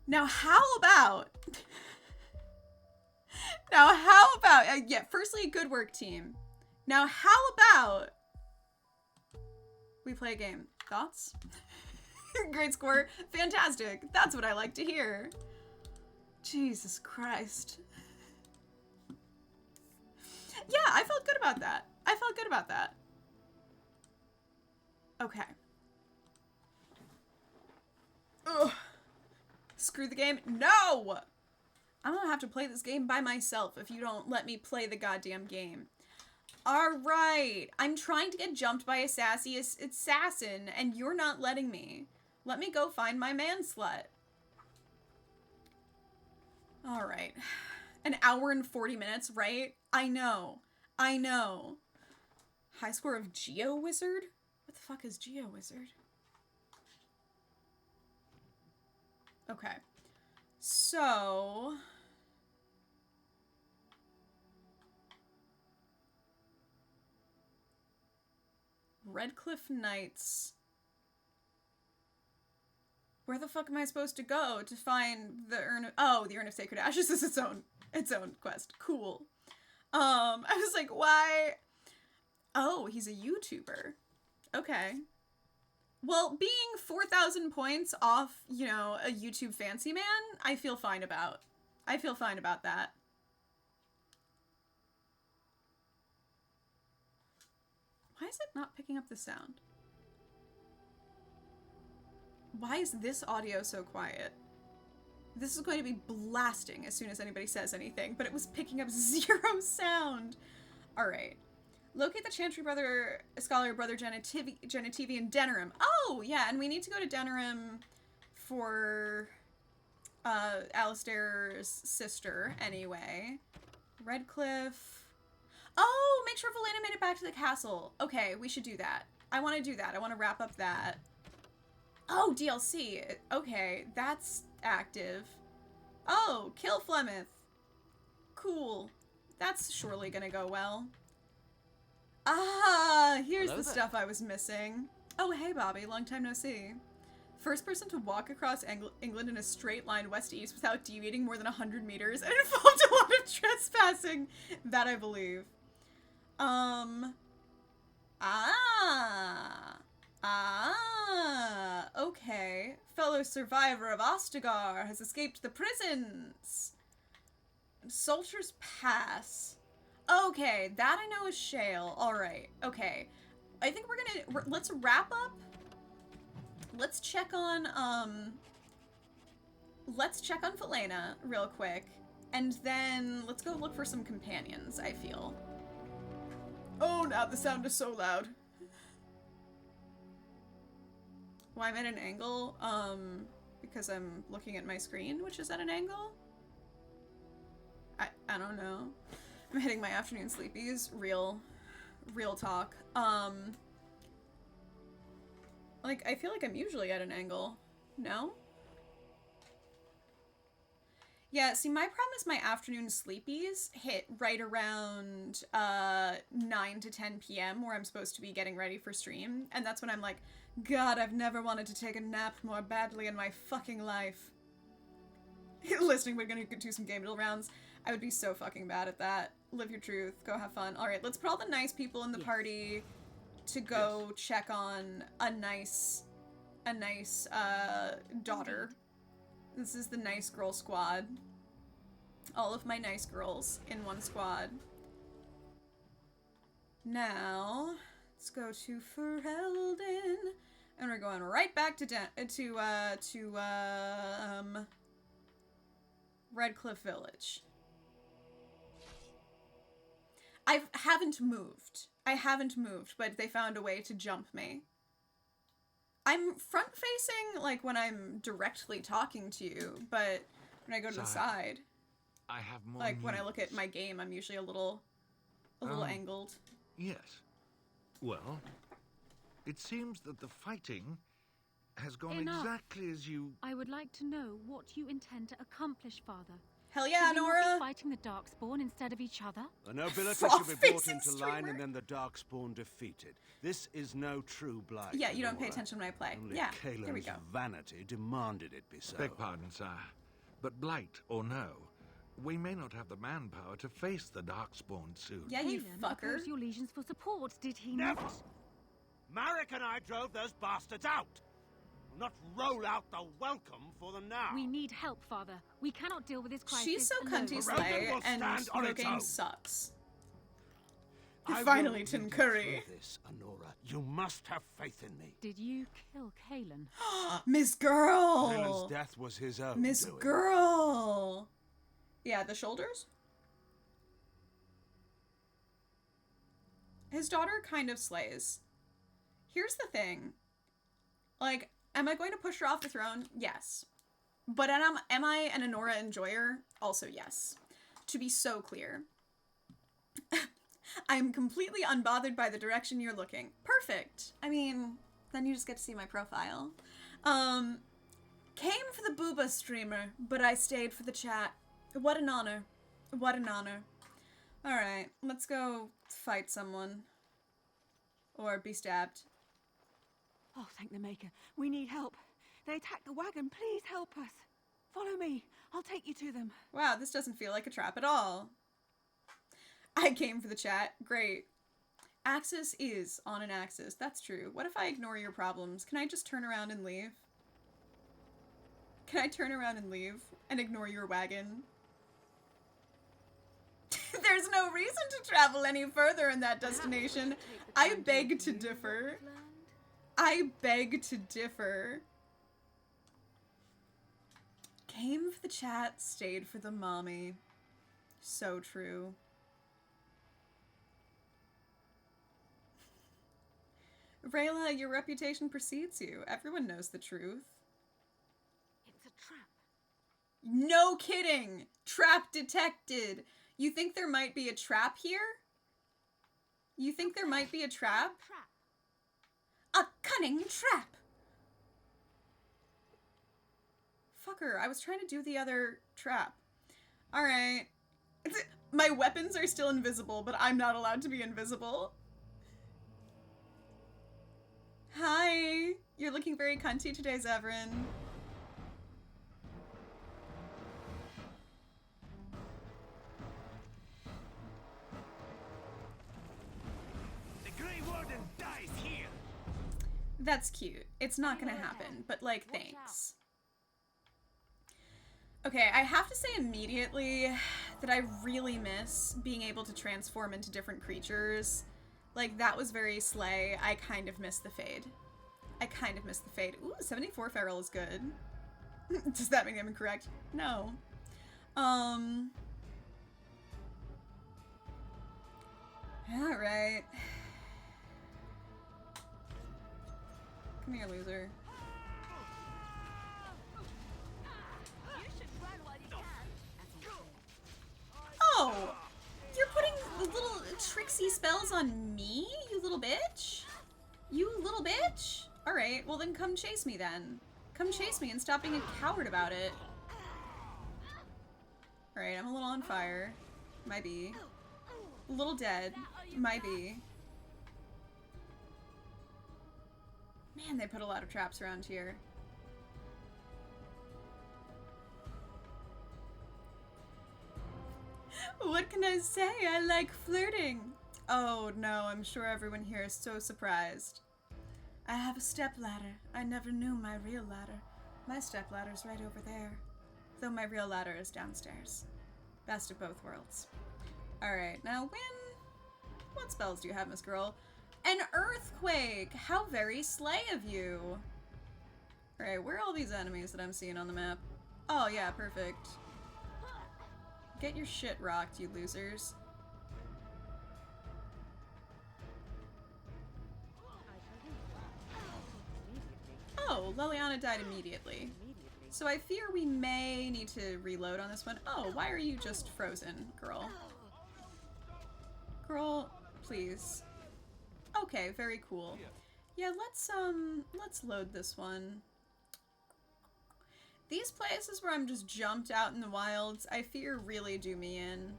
Now, how about Now, how about... yeah, firstly, good work, team. Now, how about... we play a game. Thoughts? Great score. Fantastic. That's what I like to hear. Jesus Christ. Yeah, I felt good about that. I felt good about that. Okay. Ugh. Screw the game. No! I'm gonna have to play this game by myself if you don't let me play the goddamn game. Alright. I'm trying to get jumped by a sassy assassin, and you're not letting me. Let me go find my man slut. Alright. An hour and 40 minutes, right? I know. I know. High score of Geo Wizard? What the fuck is Geo Wizard? Okay. So... Redcliffe Knights. Where the fuck am I supposed to go to find the Urn of... oh, the Urn of Sacred Ashes is its own quest. Cool. I was like, why? Oh, he's a YouTuber. Okay. Well, being 4,000 points off, you know, a YouTube fancy man, I feel fine about. I feel fine about that. Why is it not picking up the sound? Why is this audio so quiet? This is going to be blasting as soon as anybody says anything, but it was picking up 0 sound. Alright. Locate the Chantry Brother, Scholar Brother Genitivi in Denerim. Oh, yeah, and we need to go to Denerim for Alistair's sister, anyway. Redcliffe. Oh, make sure Valena made it back to the castle. Okay, we should do that. I want to do that. I want to wrap up that. Oh, DLC. Okay, that's active. Oh, kill Flemeth. Cool. That's surely gonna go well. Ah, here's the stuff I was missing. Oh, hey, Bobby. Long time no see. First person to walk across England in a straight line west-east without deviating more than 100 meters and involved a lot of trespassing. That I believe. Okay. Fellow survivor of Ostagar has escaped the prisons. Salter's Pass. Okay, that I know is Shale. Alright, okay. I think we're gonna, let's wrap up. Let's check on Valena real quick. And then let's go look for some companions, I feel. Oh, now the sound is so loud. Why I'm at an angle? Because I'm looking at my screen, which is at an angle? I don't know. I'm hitting my afternoon sleepies. Real talk. Like, I feel like I'm usually at an angle. No? Yeah, see, my problem is my afternoon sleepies hit right around 9 to 10 p.m. where I'm supposed to be getting ready for stream. And that's when I'm like, God, I've never wanted to take a nap more badly in my fucking life. Listening, we're gonna do some game build rounds. I would be so fucking bad at that. Live your truth. Go have fun. Alright, let's put all the nice people in the party to go check on a nice daughter. This is the nice girl squad. All of my nice girls in one squad. Now, let's go to Ferelden. And we're going right back to Redcliffe Village. I haven't moved, but they found a way to jump me. I'm front-facing, like, when I'm directly talking to you, but when I go to the side, I have more like, when I look at my game, I'm usually a little angled. Yes. Well, it seems that the fighting has gone exactly as you... I would like to know what you intend to accomplish, Father. Hell yeah, Should we Nora! not be fighting the Darkspawn instead of each other? The nobility should be brought into line and then the Darkspawn defeated. This is no true blight. Yeah, you don't pay Nora. attention when I play. Only Yeah, Kalen's there we go. vanity demanded it be so. Beg pardon, sire. But blight or no, we may not have the manpower to face the Darkspawn soon. Yeah, you Kaelin fucker. opposed your legions for support, did he Never! not? Marek and I drove those bastards out! Not roll out the welcome for them now! We need help, Father. We cannot deal with this crisis She's so alone. cunty Rogan slay, will and stand on the its game own. sucks. I Finally, will Tim lead you Curry. through this, Honora. You must have faith in me. Did you kill Kaelin? Miss Girl! Kaelin's death was his own Miss doing. Girl! Yeah, the shoulders? His daughter kind of slays. Here's the thing. Like, am I going to push her off the throne? Yes. But am I an Honora enjoyer? Also yes. To be so clear. I am completely unbothered by the direction you're looking. Perfect. I mean, then you just get to see my profile. Came for the booba streamer, but I stayed for the chat. What an honor. What an honor. Alright, let's go fight someone. Or be stabbed. Oh, thank the Maker. We need help. They attacked the wagon. Please help us. Follow me. I'll take you to them. Wow, this doesn't feel like a trap at all. I came for the chat. Great. Axis is on an axis. That's true. What if I ignore your problems? Can I just turn around and leave? Can I turn around and leave and ignore your wagon? There's no reason to travel any further in that destination. I beg to differ. I beg to differ. Came for the chat, stayed for the mommy. So true. Rayla, your reputation precedes you. Everyone knows the truth. It's a trap. No kidding! Trap detected! You think there might be a trap here? You think there might be a trap? A cunning trap! Fucker, I was trying to do the other trap. Alright. My weapons are still invisible, but I'm not allowed to be invisible. Hi! You're looking very cunty today, Zevran. The Grey Warden dies here! That's cute. It's not gonna happen, but like, thanks. Okay, I have to say immediately that I really miss being able to transform into different creatures. Like, that was very slay. I kind of miss the fade. I kind of miss the fade. Ooh, 74 feral is good. Does that make them incorrect? No. Alright. Come here, loser. Oh! You're putting little tricksy spells on me, you little bitch? You little bitch? Alright, well then come chase me then. Come chase me and stop being a coward about it. Alright, I'm a little on fire. Might be. A little dead. Might be. Man, they put a lot of traps around here. What can I say? I like flirting. Oh no, I'm sure everyone here is so surprised. I have a stepladder. I never knew my real ladder. My stepladder's right over there. Though my real ladder is downstairs. Best of both worlds. Alright, now what spells do you have, Miss Girl? An earthquake! How very slay of you! Alright, where are all these enemies that I'm seeing on the map? Oh yeah, perfect. Get your shit rocked, you losers. Oh, Leliana died immediately. So I fear we may need to reload on this one. Oh, why are you just frozen, girl? Girl, please. Okay, very cool. Yeah, let's load this one. These places where I'm just jumped out in the wilds, I fear really do me in.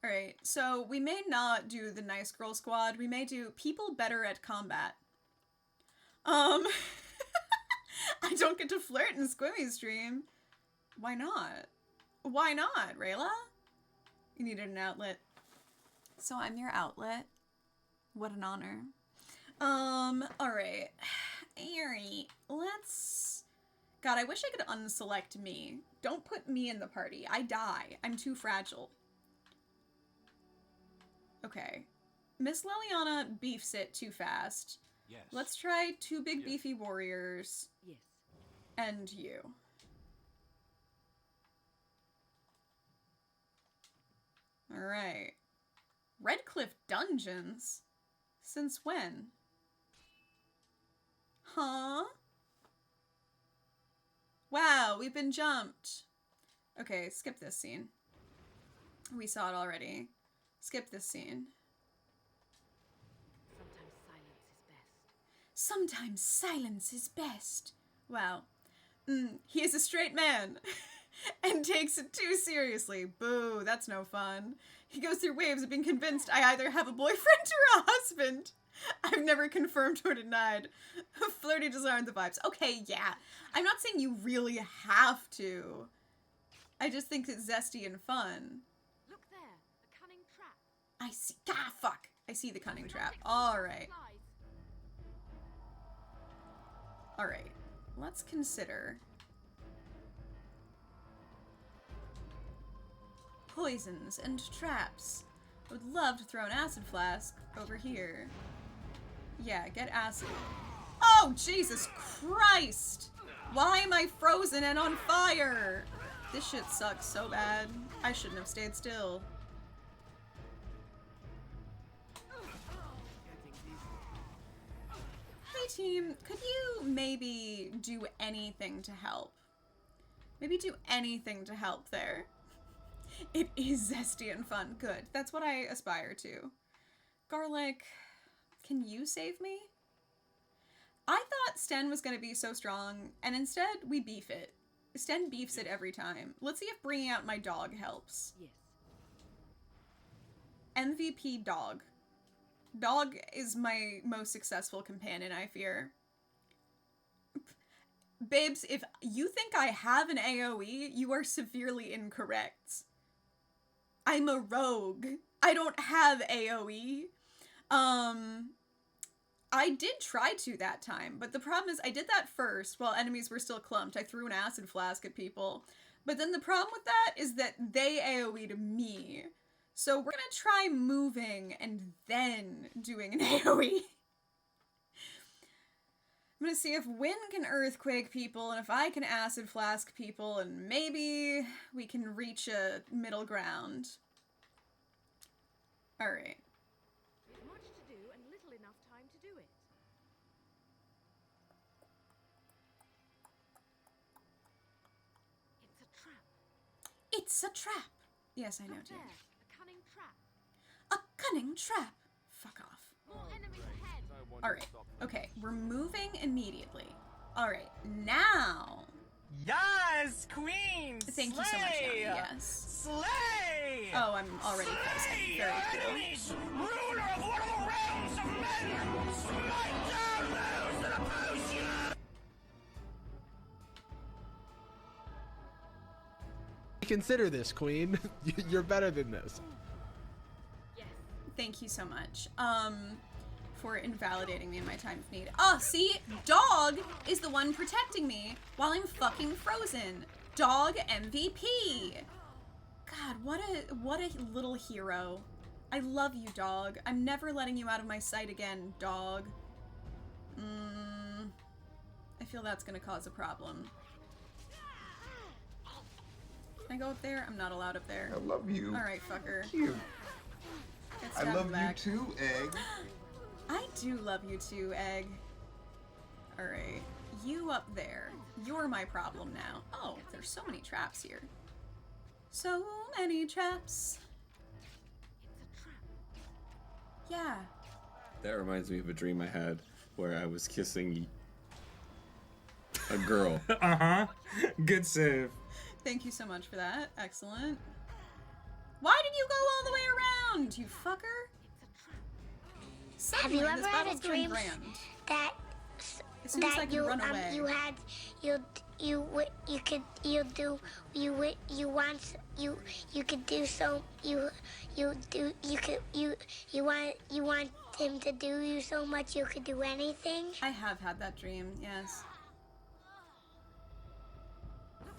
Alright, so we may not do the nice girl squad. We may do people better at combat. I don't get to flirt in Squimmy stream. Why not? Why not, Rayla? You needed an outlet. So I'm your outlet. What an honor. Alright. Alright, let's... God, I wish I could unselect me. Don't put me in the party. I die. I'm too fragile. Okay. Miss Liliana beefs it too fast. Yes. Let's try 2 big beefy warriors. Yes. And you. Alright. Redcliffe Dungeons? Since when? Huh? Wow, we've been jumped. Okay, skip this scene. We saw it already. Skip this scene. Sometimes silence is best. Sometimes silence is best. Wow. He is a straight man. And takes it too seriously. Boo, that's no fun. He goes through waves of being convinced I either have a boyfriend or a husband. I've never confirmed or denied. Flirty just aren't the vibes. Okay, yeah. I'm not saying you really have to. I just think it's zesty and fun. Look there, a cunning trap. I see. Ah, fuck. I see the cunning trap. Alright. Alright. Let's consider... poisons and traps. I would love to throw an acid flask over here. Yeah, get acid. Oh, Jesus Christ! Why am I frozen and on fire? This shit sucks so bad. I shouldn't have stayed still. Hey team, could you maybe do anything to help? Maybe do anything to help there. It is zesty and fun. Good. That's what I aspire to. Garlic, can you save me? I thought Sten was going to be so strong, and instead we beef it. Sten beefs it every time. Let's see if bringing out my dog helps. Yes. MVP dog. Dog is my most successful companion, I fear. Babes, if you think I have an AoE, you are severely incorrect. I'm a rogue. I don't have AoE. I did try to that time, but the problem is I did that first while enemies were still clumped. I threw an acid flask at people. But then the problem with that is that they AoE'd me. So we're gonna try moving and then doing an AoE. I'm gonna see if Wind can Earthquake people and if I can Acid Flask people, and maybe we can reach a middle ground. Alright. There's much to do and little enough time to do it. It's a trap. It's a trap. Yes, I know, Look too. there, a cunning trap. A cunning trap. Fuck off. More enemies ahead. Alright. Okay, we're moving immediately. Alright, now... Yes, queen! Thank you so much, Yanni, yes. Slay! Oh, I'm already frozen. Very cool. Enemies! Ruler of one of the realms of men! Smite down those that oppose you! Consider this, queen. You're better than this. Yes. Thank you so much. For invalidating me in my time of need. Oh, see? Dog is the one protecting me while I'm fucking frozen. Dog MVP. God, what a little hero. I love you, dog. I'm never letting you out of my sight again, dog. I feel that's gonna cause a problem. Can I go up there? I'm not allowed up there. I love you. Alright, fucker. Cute. Get I stabbed love in the back. you too, Egg. I do love you too, Egg. Alright. You up there. You're my problem now. Oh, there's so many traps here. So many traps. It's a trap. Yeah. That reminds me of a dream I had where I was kissing a girl. Uh-huh. Good save. Thank you so much for that. Excellent. Why did you go all the way around, you fucker? Have you Suddenly, ever this had a battle's going dream grand. that As soon as I can run away. You could do so you want him to do you so much you could do anything. I have had that dream, yes.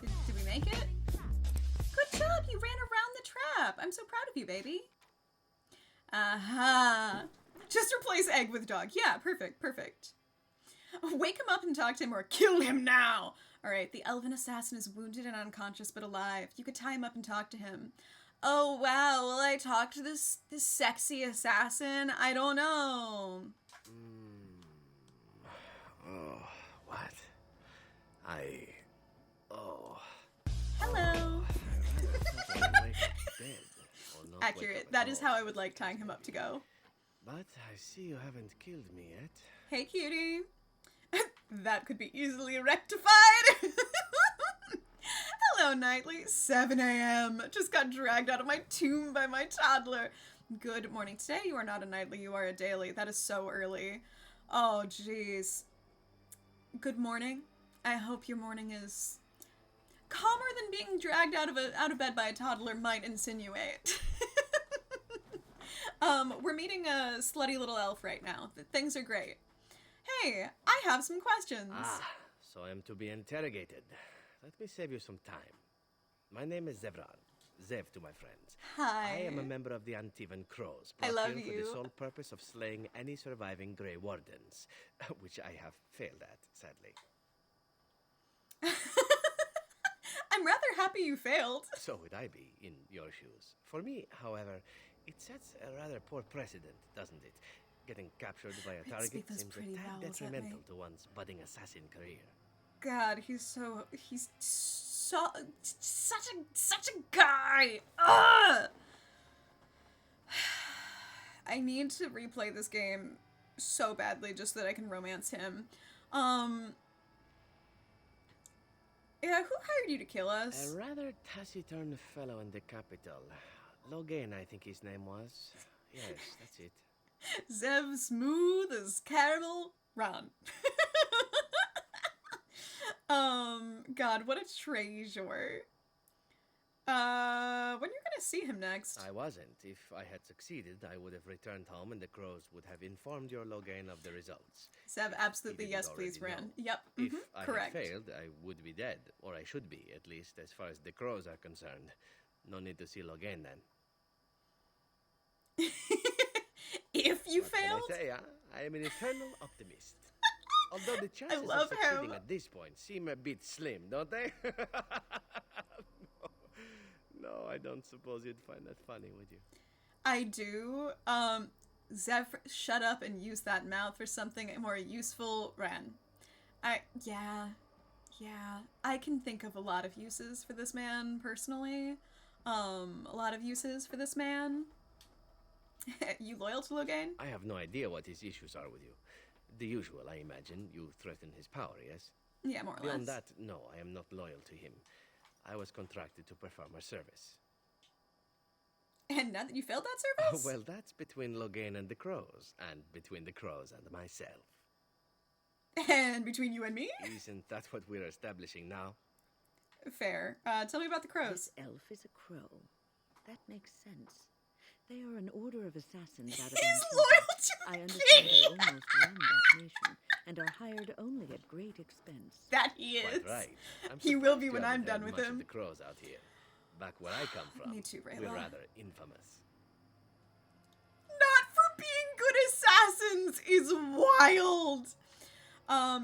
Did we make it? Good job, you ran around the trap. I'm so proud of you, baby. Aha. Just replace egg with dog. Yeah, perfect, perfect. Wake him up and talk to him or kill him now. All right, the elven assassin is wounded and unconscious but alive. You could tie him up and talk to him. Oh, wow, will I talk to this sexy assassin? I don't know. Oh, what? Hello. Accurate. That is how I would like tying him up to go. But I see you haven't killed me yet. Hey, cutie. That could be easily rectified. Hello, Knightley. 7 a.m. Just got dragged out of my tomb by my toddler. Good morning. Today you are not a nightly, you are a daily. That is so early. Oh, jeez. Good morning. I hope your morning is calmer than being dragged out of bed by a toddler might insinuate. We're meeting a slutty little elf right now. Things are great. Hey, I have some questions. So I am to be interrogated. Let me save you some time. My name is Zevran. Zev to my friends. Hi. I am a member of the Antivan Crows. I love here you. For the sole purpose of slaying any surviving Grey Wardens, which I have failed at, sadly. I'm rather happy you failed. So would I be in your shoes. For me, however, it sets a rather poor precedent, doesn't it? Getting captured by a target seems a tad detrimental to one's budding assassin career. God, he's such a guy. Ugh! I need to replay this game so badly just so that I can romance him. Yeah, who hired you to kill us? A rather taciturn fellow in the capital. Logan, I think his name was. Yes, that's it. Zev smooth as caramel. Run. God, what a treasure. When are you gonna see him next? I wasn't. If I had succeeded, I would have returned home and the crows would have informed your Logan of the results. Zev, absolutely yes, please, Ran. Yep, If I correct. had failed, I would be dead. Or I should be, at least as far as the crows are concerned. No need to see Logan then. If you What failed? can I say, huh? I am an eternal optimist. Although the chances love of succeeding him. at this point seem a bit slim, don't they? No, I don't suppose you'd find that funny, would you? I do. Zev, shut up and use that mouth for something more useful. Ran. Yeah. I can think of a lot of uses for this man, personally. A lot of uses for this man. You loyal to Logan? I have no idea what his issues are with you. The usual, I imagine. You threaten his power, yes? Yeah, more or Beyond less. that, no, I am not loyal to him. I was contracted to perform a service. And now that you failed that service? Well, that's between Logan and the crows, and between the crows and myself. And between you and me? Isn't that what we're establishing now? Fair. Tell me about the crows. This elf is a crow. That makes sense. They are an order of assassins out of He's Antivan. loyal to I the understand king. they almost run that nation and are hired only at great expense. That he is. Quite right. He will be surprised when you I'm haven't done had with much of him. the crows out here. Back where I come from, Me too, we're Rayla. rather infamous. Not for being good assassins is wild.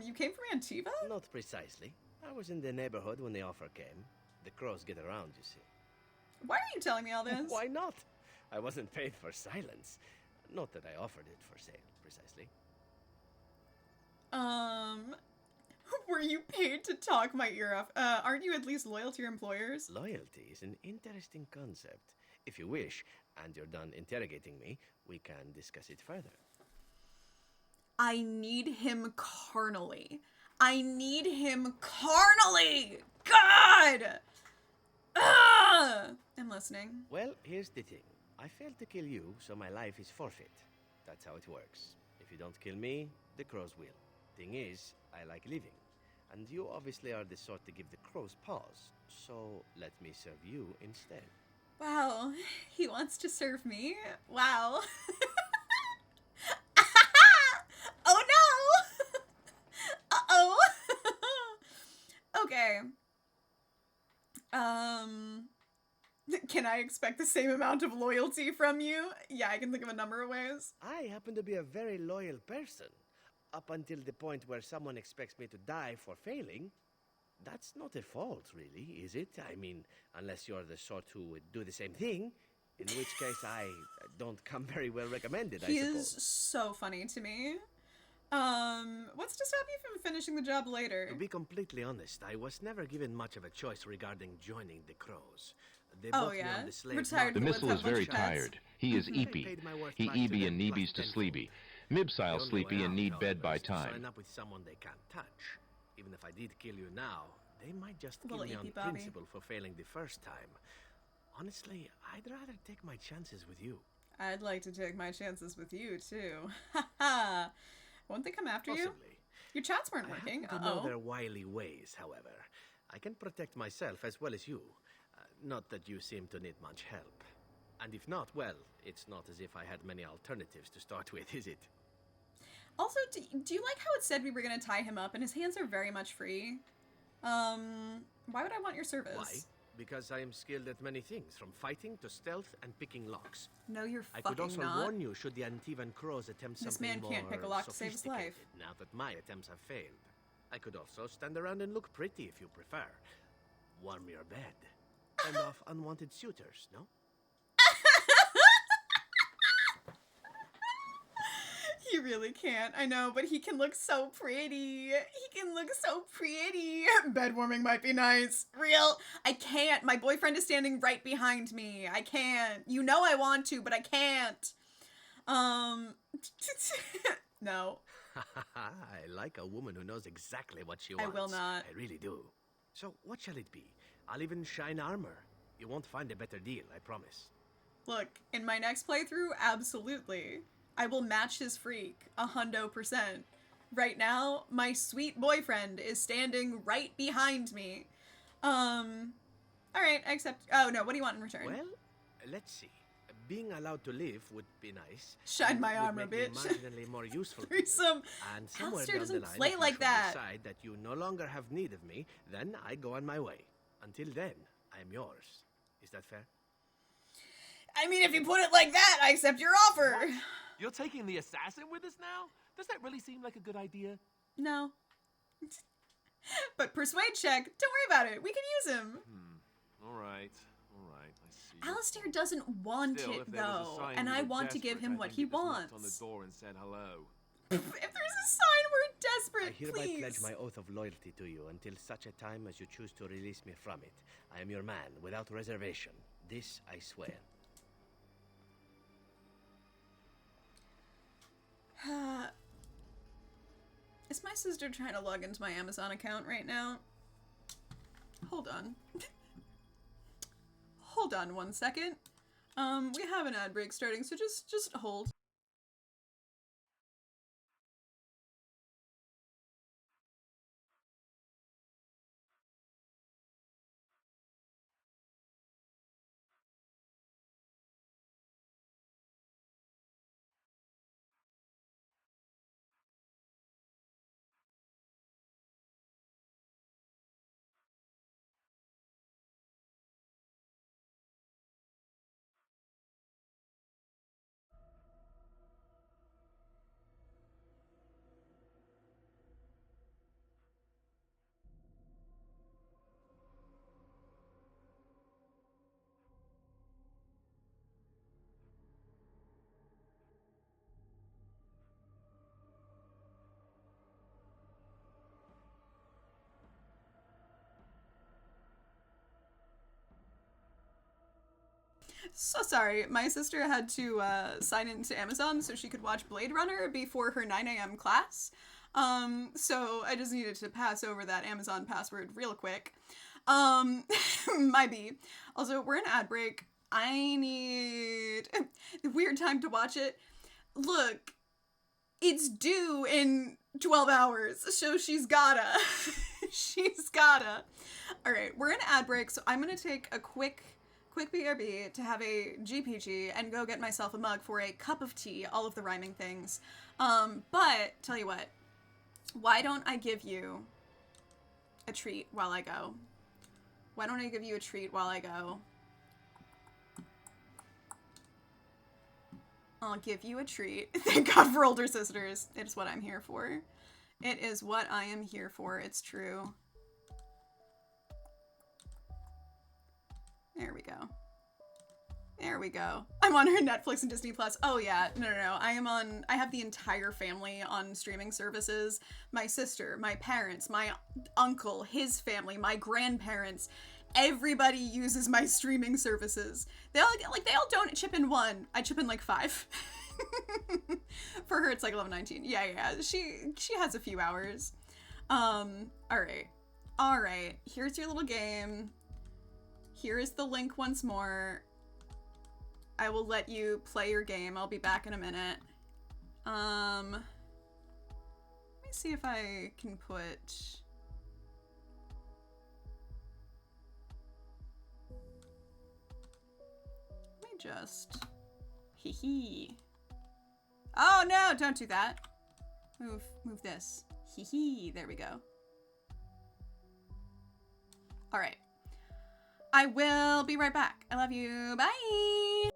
You came from Antiva? Not precisely. I was in the neighborhood when the offer came. The crows get around, you see. Why are you telling me all this? Why not? I wasn't paid for silence. Not that I offered it for sale, precisely. Were you paid to talk my ear off? Aren't you at least loyal to your employers? Loyalty is an interesting concept. If you wish, and you're done interrogating me, we can discuss it further. I need him carnally. I need him carnally! God! Ugh! I'm listening. Well, here's the thing. I failed to kill you, so my life is forfeit. That's how it works. If you don't kill me, the crows will. Thing is, I like living. And you obviously are the sort to give the crows pause. So let me serve you instead. Wow, he wants to serve me? Wow. Oh no! Uh-oh. Okay. Can I expect the same amount of loyalty from you? Yeah, I can think of a number of ways. I happen to be a very loyal person. Up until the point where someone expects me to die for failing. That's not a fault, really, is it? I mean, unless you're the sort who would do the same thing, in which case I don't come very well recommended, I suppose. He is so funny to me. What's to stop you from finishing the job later? To be completely honest, I was never given much of a choice regarding joining the Crows. They Oh bought me yeah? on the slave Retired The market. missile is very tired. He is eepy. He EB and Neebies to sleepy. Mibsile sleepy and need bed by time. Sign up with someone they can't touch. Even if I did kill you now, they might just kill Little me on eepy Bobby. principle for failing the first time. Honestly, I'd rather take my chances with you. I'd like to take my chances with you, too. Haha. Won't they come after you? Possibly. Your chats weren't I working. happen to know Uh-oh. their wily ways, however. I can protect myself as well as you. Not that you seem to need much help. And if not, well, it's not as if I had many alternatives to start with, is it? Also, do you like how it said we were going to tie him up and his hands are very much free? Why would I want your service? Why? Because I am skilled at many things, from fighting to stealth and picking locks. No, you're I fucking could also not. warn you should the Antivan Crows attempt This something man more can't pick a lock to save his life. sophisticated, now that my attempts have failed. I could also stand around and look pretty if you prefer. Warm your bed. Fend off unwanted suitors, no? He really can't. I know, but he can look so pretty. He can look so pretty. Bed warming might be nice. Real. I can't. My boyfriend is standing right behind me. I can't. You know I want to, but I can't. No. I like a woman who knows exactly what she I wants. will not. I really do. So what shall it be? I'll even shine armor. You won't find a better deal, I promise. Look, in my next playthrough, absolutely. I will match his freak, 100%. Right now, my sweet boyfriend is standing right behind me. Alright, I accept. Oh no, what do you want in return? Well, let's see. Being allowed to live would be nice. Shine my Would armor, make me bitch. marginally more useful to you. Threesome. And somewhere Alistair down the doesn't line, play if you like should that. decide that you no longer have need of me, then I go on my way. Until then, I am yours. Is that fair? I mean, if you put it like that, I accept your offer. What? You're taking the assassin with us now? Does that really seem like a good idea? No. But persuade check, don't worry about it. We can use him. All right, I see. Alistair doesn't want Still, it, if there was a though. sign And you I were want to give desperate, him I what think he you just knocked wants. on the door and said hello. If there's a sign we're desperate, I hereby please. pledge my oath of loyalty to you until such a time as you choose to release me from it. I am your man, without reservation. This I swear. Is my sister trying to log into my Amazon account right now? Hold on. Hold on 1 second. We have an ad break starting, so just hold. So sorry, my sister had to sign into Amazon so she could watch Blade Runner before her 9 a.m. class. So I just needed to pass over that Amazon password real quick. My B. Also, we're in ad break. I need a weird time to watch it. Look, it's due in 12 hours. So she's gotta. She's gotta. All right, we're in ad break, so I'm gonna take a quick BRB to have a GPG and go get myself a mug for a cup of tea, all of the rhyming things. But tell you what, why don't I give you a treat while I go? Why don't I give you a treat while I go? I'll give you a treat. Thank God for older sisters. It's what I'm here for. It is what I am here for. It's true. There we go. There we go. I'm on her Netflix and Disney Plus. Oh yeah, no. I have the entire family on streaming services. My sister, my parents, my uncle, his family, my grandparents. Everybody uses my streaming services. They all don't chip in 1. I chip in like 5. For her, it's like 11:19. Yeah. She has a few hours. All right. Here's your little game. Here is the link once more. I will let you play your game. I'll be back in a minute. Let me see if I can put... Let me just... Hee. Oh no, don't do that. Move this. Hee. There we go. All right. I will be right back. I love you. Bye.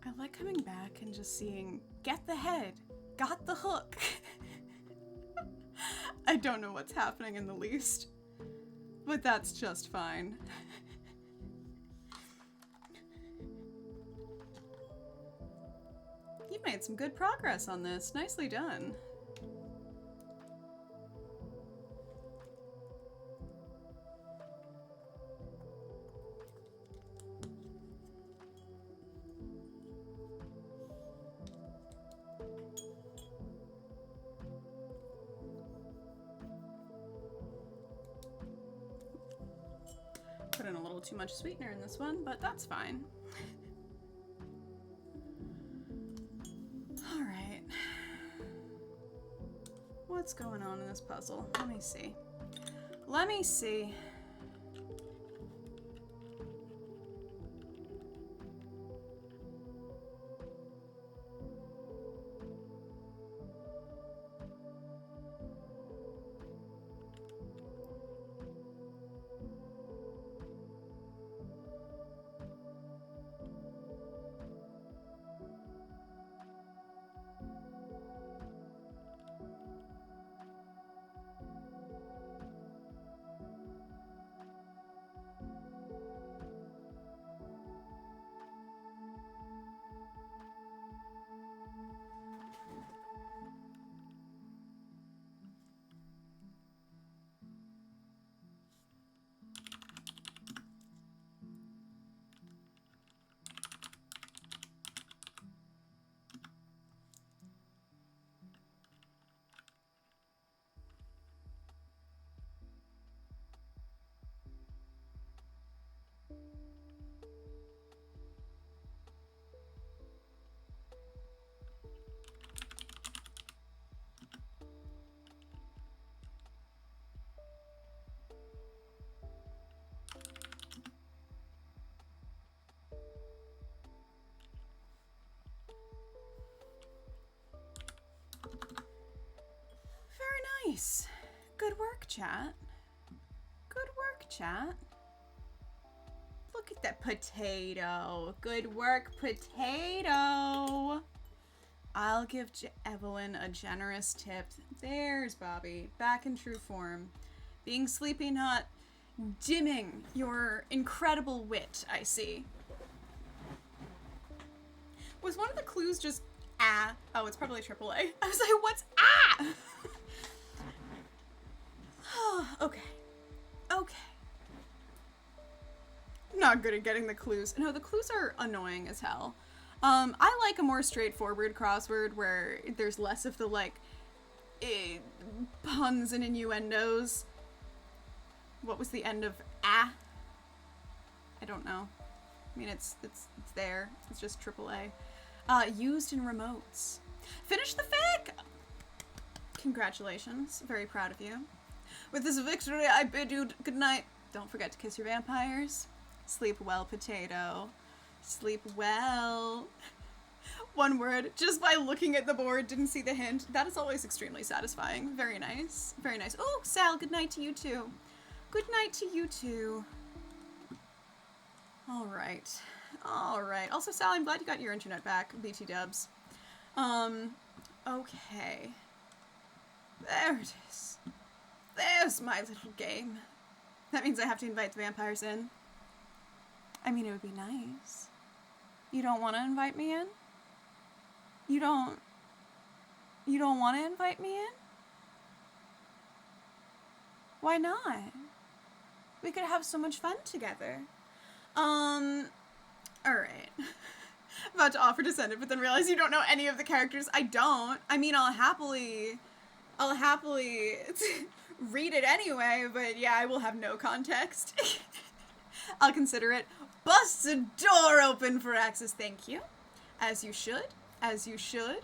I like coming back and just seeing, get the head, got the hook. I don't know what's happening in the least, but that's just fine. You made some good progress on this. Nicely done. Put in a little too much sweetener in this one, but that's fine. All right. What's going on in this puzzle? Let me see. Let me see. Nice. Good work, chat. Good work, chat. Look at that potato. Good work, potato. I'll give Evelyn a generous tip. There's Bobby, back in true form. Being sleepy, not dimming your incredible wit, I see. Was one of the clues just ah? Oh, it's probably AAA. I was like, what's ah? Okay. Okay. Not good at getting the clues. No, the clues are annoying as hell. I like a more straightforward crossword where there's less of the, like, puns and innuendos. What was the end of ah? I don't know. I mean, it's there. It's just AAA. Used in remotes. Finish the fic! Congratulations. Very proud of you. With this victory, I bid you good night. Don't forget to kiss your vampires. Sleep well, potato. Sleep well. One word. Just by looking at the board, didn't see the hint. That is always extremely satisfying. Very nice. Very nice. Oh, Sal, good night to you too. Good night to you too. All right. All right. Also, Sal, I'm glad you got your internet back. BT dubs. Okay. There it is. There's my little game. That means I have to invite the vampires in. I mean, it would be nice. You don't want to invite me in? You don't want to invite me in? Why not? We could have so much fun together. Alright. About to offer to send it, but then realize you don't know any of the characters. I don't. I mean, I'll happily read it anyway, but yeah, I will have no context. I'll consider it. Bust a door open for access, thank you. As you should. As you should.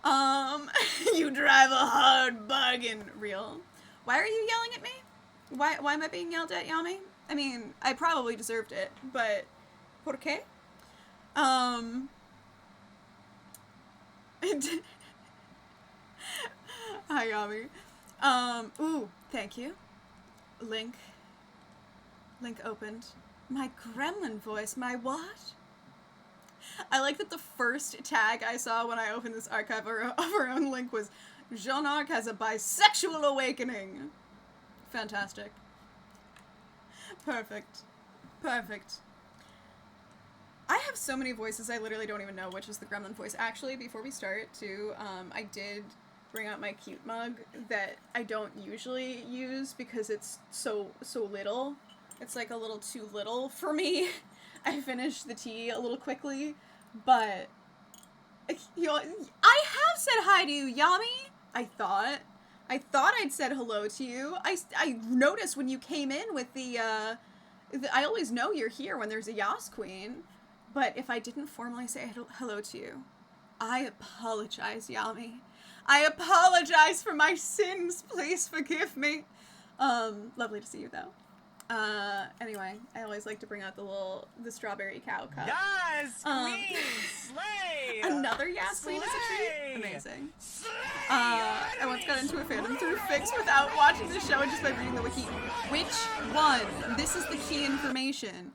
You drive a hard bargain. Real. Why are you yelling at me? Why am I being yelled at, Yami? I mean, I probably deserved it, but ¿por qué? Hi, Yami. Ooh, thank you. Link opened. My gremlin voice, my what? I like that the first tag I saw when I opened this archive of our own link was Jean-Arc has a bisexual awakening. Fantastic. Perfect. Perfect. I have so many voices, I literally don't even know which is the gremlin voice. Actually, before we start, too, I did bring out my cute mug that I don't usually use because it's so little. It's like a little too little for me. I finished the tea a little quickly, but you know, I have said hi to you, Yami. I thought I'd said hello to you. I noticed when you came in with the I always know you're here when there's a Yas Queen, but if I didn't formally say hello to you, I apologize, Yami. I apologize for my sins. Please forgive me. Lovely to see you, though. Anyway, I always like to bring out the strawberry cow cup. Yes, Queen, slay! Another Yas Queen is a treat. Amazing. I once got into a fandom through Fix without watching the show and just by reading the wiki. Which one? This is the key information.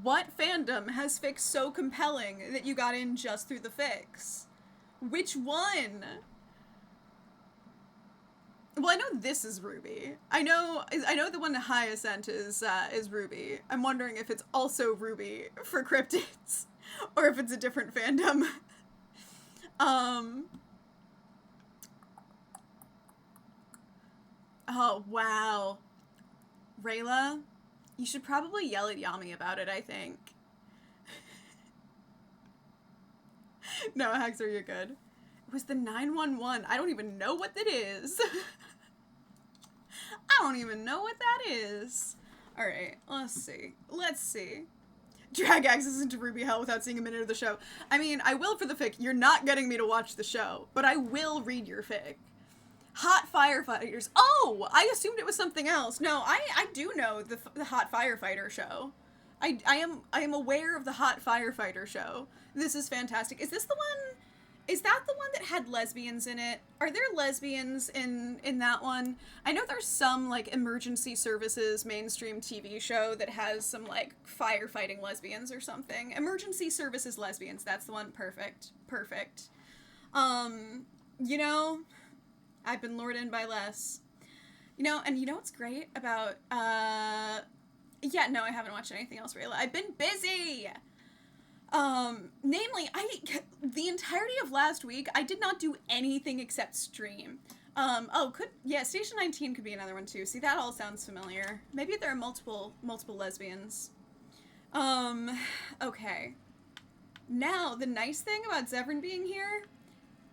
What fandom has Fix so compelling that you got in just through the Fix? Which one? Well, I know this is Ruby. I know the one High Ascent is Ruby. I'm wondering if it's also Ruby for cryptids, or if it's a different fandom. Oh, wow. Rayla, you should probably yell at Yami about it, I think. No, Haxor, you're good. It was the 911. I don't even know what that is. I don't even know what that is. Alright, let's see. Let's see. Drag access into Ruby Hell without seeing a minute of the show. I mean, I will for the fic. You're not getting me to watch the show, but I will read your fic. Hot Firefighters. Oh, I assumed it was something else. No, I do know the Hot Firefighter show. I am aware of the Hot Firefighter show. This is fantastic. Is this the one? Is that the one that had lesbians in it? Are there lesbians in that one? I know there's some, like, emergency services mainstream TV show that has some, like, firefighting lesbians or something. Emergency services lesbians, that's the one. Perfect. Perfect. You know, I've been lured in by less. You know, and you know what's great about, yeah, no, I haven't watched anything else, Rayla. I've been busy! Namely, the entirety of last week, I did not do anything except stream. Station 19 could be another one too. See, that all sounds familiar. Maybe there are multiple lesbians. Okay. Now, the nice thing about Zevran being here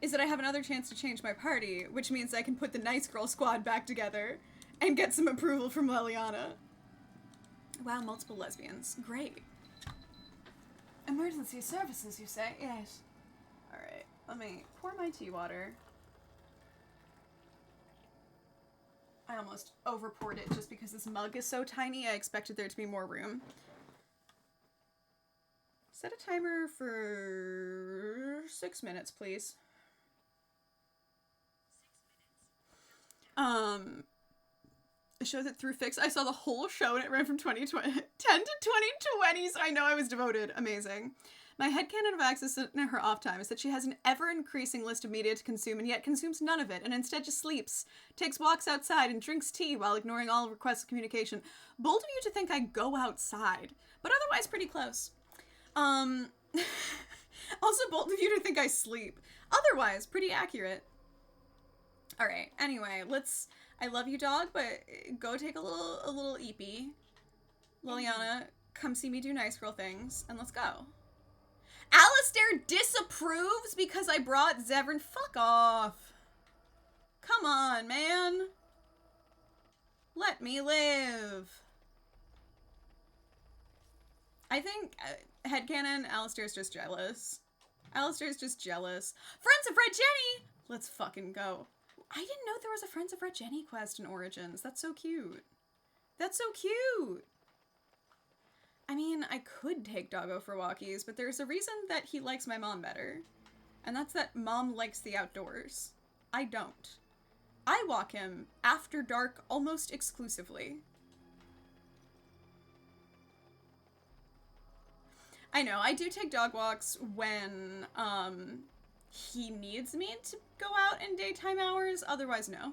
is that I have another chance to change my party, which means I can put the Nice Girl squad back together and get some approval from Leliana. Wow, multiple lesbians. Great. Emergency services, you say? Yes. Alright, let me pour my tea water. I almost over-poured it just because this mug is so tiny. I expected there to be more room. Set a timer for 6 minutes, please. A show that through Fix, I saw the whole show and it ran from 10 to 2020, so I know I was devoted. Amazing. My headcanon of Axis in her off time is that she has an ever-increasing list of media to consume and yet consumes none of it, and instead just sleeps, takes walks outside, and drinks tea while ignoring all requests of communication. Bold of you to think I go outside, but otherwise pretty close. Also bold of you to think I sleep. Otherwise, pretty accurate. Alright, anyway, I love you, dog, but go take a little eepee. Liliana, come see me do nice girl things, and let's go. Alistair disapproves because I brought Zevran. Fuck off. Come on, man. Let me live. I think, headcanon, Alistair's just jealous. Alistair's just jealous. Friends of Red Jenny! Let's fucking go. I didn't know there was a Friends of Red Jenny quest in Origins. That's so cute. That's so cute. I mean, I could take Doggo for walkies, but there's a reason that he likes my mom better. And that's that mom likes the outdoors. I don't. I walk him after dark almost exclusively. I know, I do take dog walks when, he needs me to go out in daytime hours, otherwise no.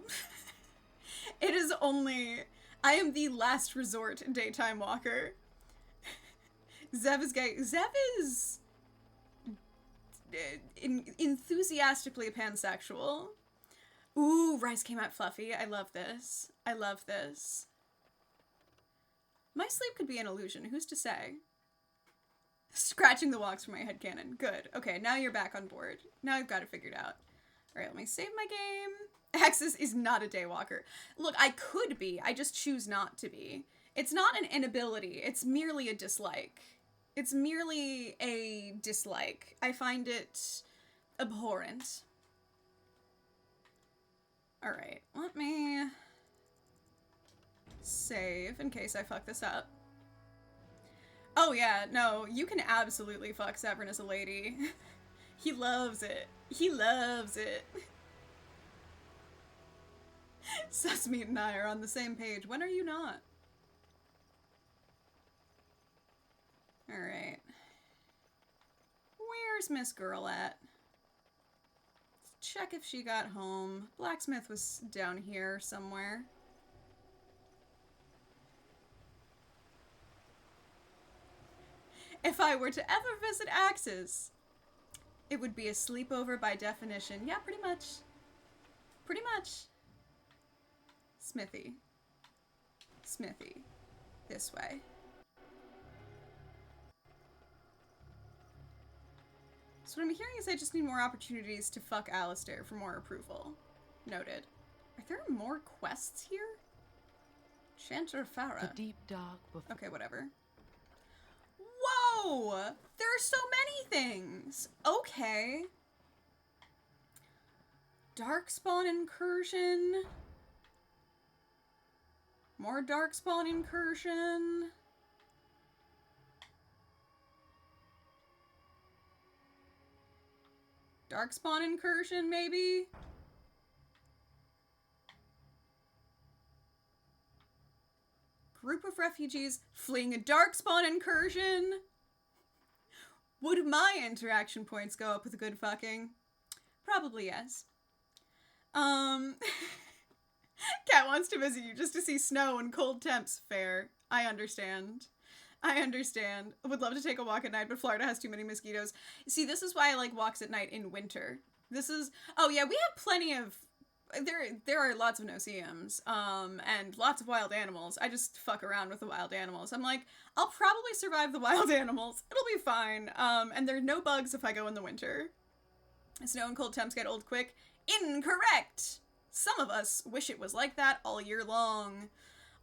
It is only, I am the last resort daytime walker. Zev is gay. Zev is enthusiastically pansexual. Ooh, rice came out fluffy. I love this. I love this. My sleep could be an illusion. Who's to say? Scratching the walks from my headcanon. Good. Okay, now you're back on board. Now I've got it figured out. Alright, let me save my game. Axis is not a daywalker. Look, I could be. I just choose not to be. It's not an inability. It's merely a dislike. It's merely a dislike. I find it abhorrent. Alright, let me save in case I fuck this up. Oh yeah, no, you can absolutely fuck Severn as a lady. He loves it. He loves it. Sesmeat and I are on the same page. When are you not? Alright. Where's Miss Girl at? Let's check if she got home. Blacksmith was down here somewhere. If I were to ever visit Axis, it would be a sleepover by definition. Yeah, pretty much. Pretty much. Smithy. Smithy. This way. So what I'm hearing is I just need more opportunities to fuck Alistair for more approval. Noted. Are there more quests here? Chanter Farah. The deep dark before. Okay, whatever. Whoa! There are so many things! Okay. Darkspawn incursion. More Darkspawn incursion. Darkspawn incursion, maybe? Group of refugees fleeing a Darkspawn incursion? Would my interaction points go up with a good fucking? Probably yes. Cat wants to visit you just to see snow and cold temps. Fair. I understand. I understand. Would love to take a walk at night, but Florida has too many mosquitoes. See, this is why I like walks at night in winter. This is... Oh yeah, we have plenty of... There are lots of no-see-ums, and lots of wild animals. I just fuck around with the wild animals. I'm like, I'll probably survive the wild animals. It'll be fine. And there are no bugs if I go in the winter. Snow and cold temps get old quick. Incorrect! Some of us wish it was like that all year long.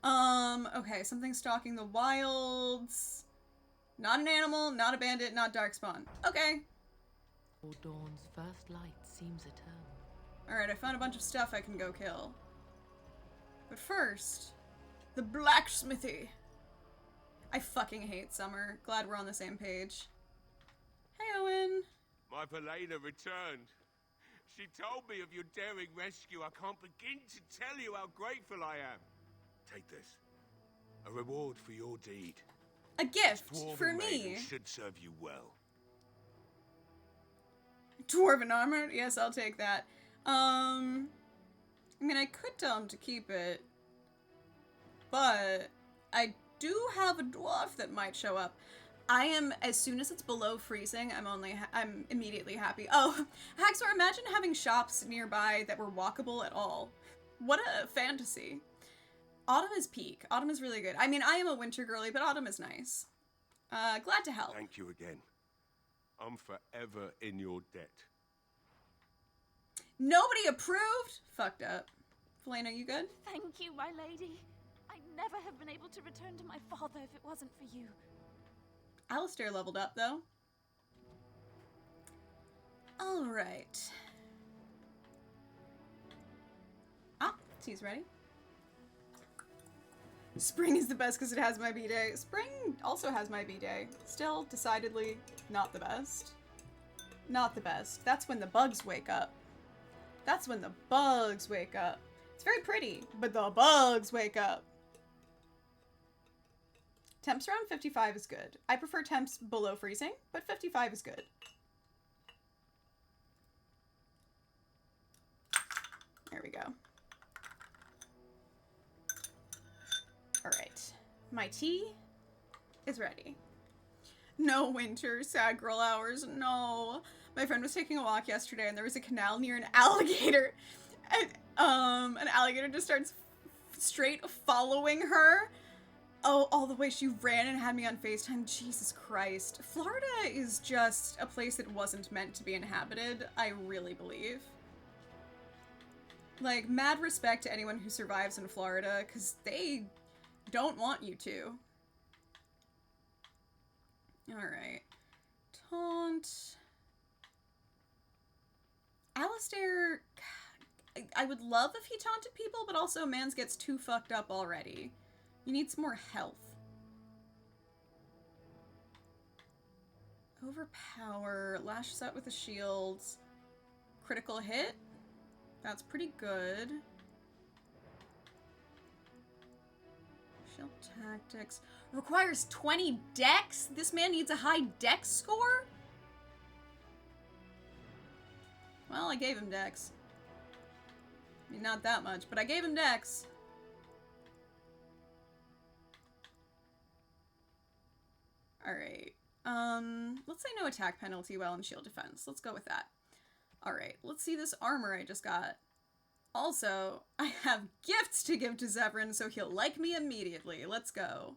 Okay, something stalking the wilds. Not an animal, not a bandit, not Darkspawn. Okay. Dawn's first light seems eternal. Alright, I found a bunch of stuff I can go kill. But first, the blacksmithy. I fucking hate summer. Glad we're on the same page. Hey, Owen. My Helena returned. She told me of your daring rescue. I can't begin to tell you how grateful I am. Take this. A reward for your deed. A gift Dwarven for maiden me. should serve you well. Dwarven armor? Yes, I'll take that. I mean, I could tell him to keep it, but I do have a dwarf that might show up. I am, as soon as it's below freezing, I'm immediately happy. Oh, Haxor, imagine having shops nearby that were walkable at all. What a fantasy. Autumn is peak. Autumn is really good. I mean, I am a winter girly, but autumn is nice. Glad to help. Thank you again. I'm forever in your debt. Nobody approved? Fucked up. Felena, you good? Thank you, my lady. I'd never have been able to return to my father if it wasn't for you. Alistair leveled up, though. Alright. Ah, tea's ready. Spring is the best because it has my B-Day. Spring also has my B-Day. Still, decidedly, not the best. Not the best. That's when the bugs wake up. That's when the bugs wake up. It's very pretty, but the bugs wake up. Temps around 55 is good. I prefer temps below freezing, but 55 is good. There we go. All right. My tea is ready. No winter, sad girl hours, no. My friend was taking a walk yesterday and there was a canal near an alligator. And an alligator just starts straight following her. Oh, all the way she ran and had me on FaceTime. Jesus Christ. Florida is just a place that wasn't meant to be inhabited, I really believe. Like, mad respect to anyone who survives in Florida, because they don't want you to. Alright. Taunt. Alistair, I would love if he taunted people, but also Mans gets too fucked up already. You need some more health. Overpower. Lashes out with the shields. Critical hit. That's pretty good. Shield tactics. Requires 20 dex? This man needs a high dex score? Well, I gave him dex. I mean, not that much, but I gave him dex. Alright. Let's say no attack penalty while in shield defense. Let's go with that. Alright, let's see this armor I just got. Also, I have gifts to give to Zevran, so he'll like me immediately. Let's go.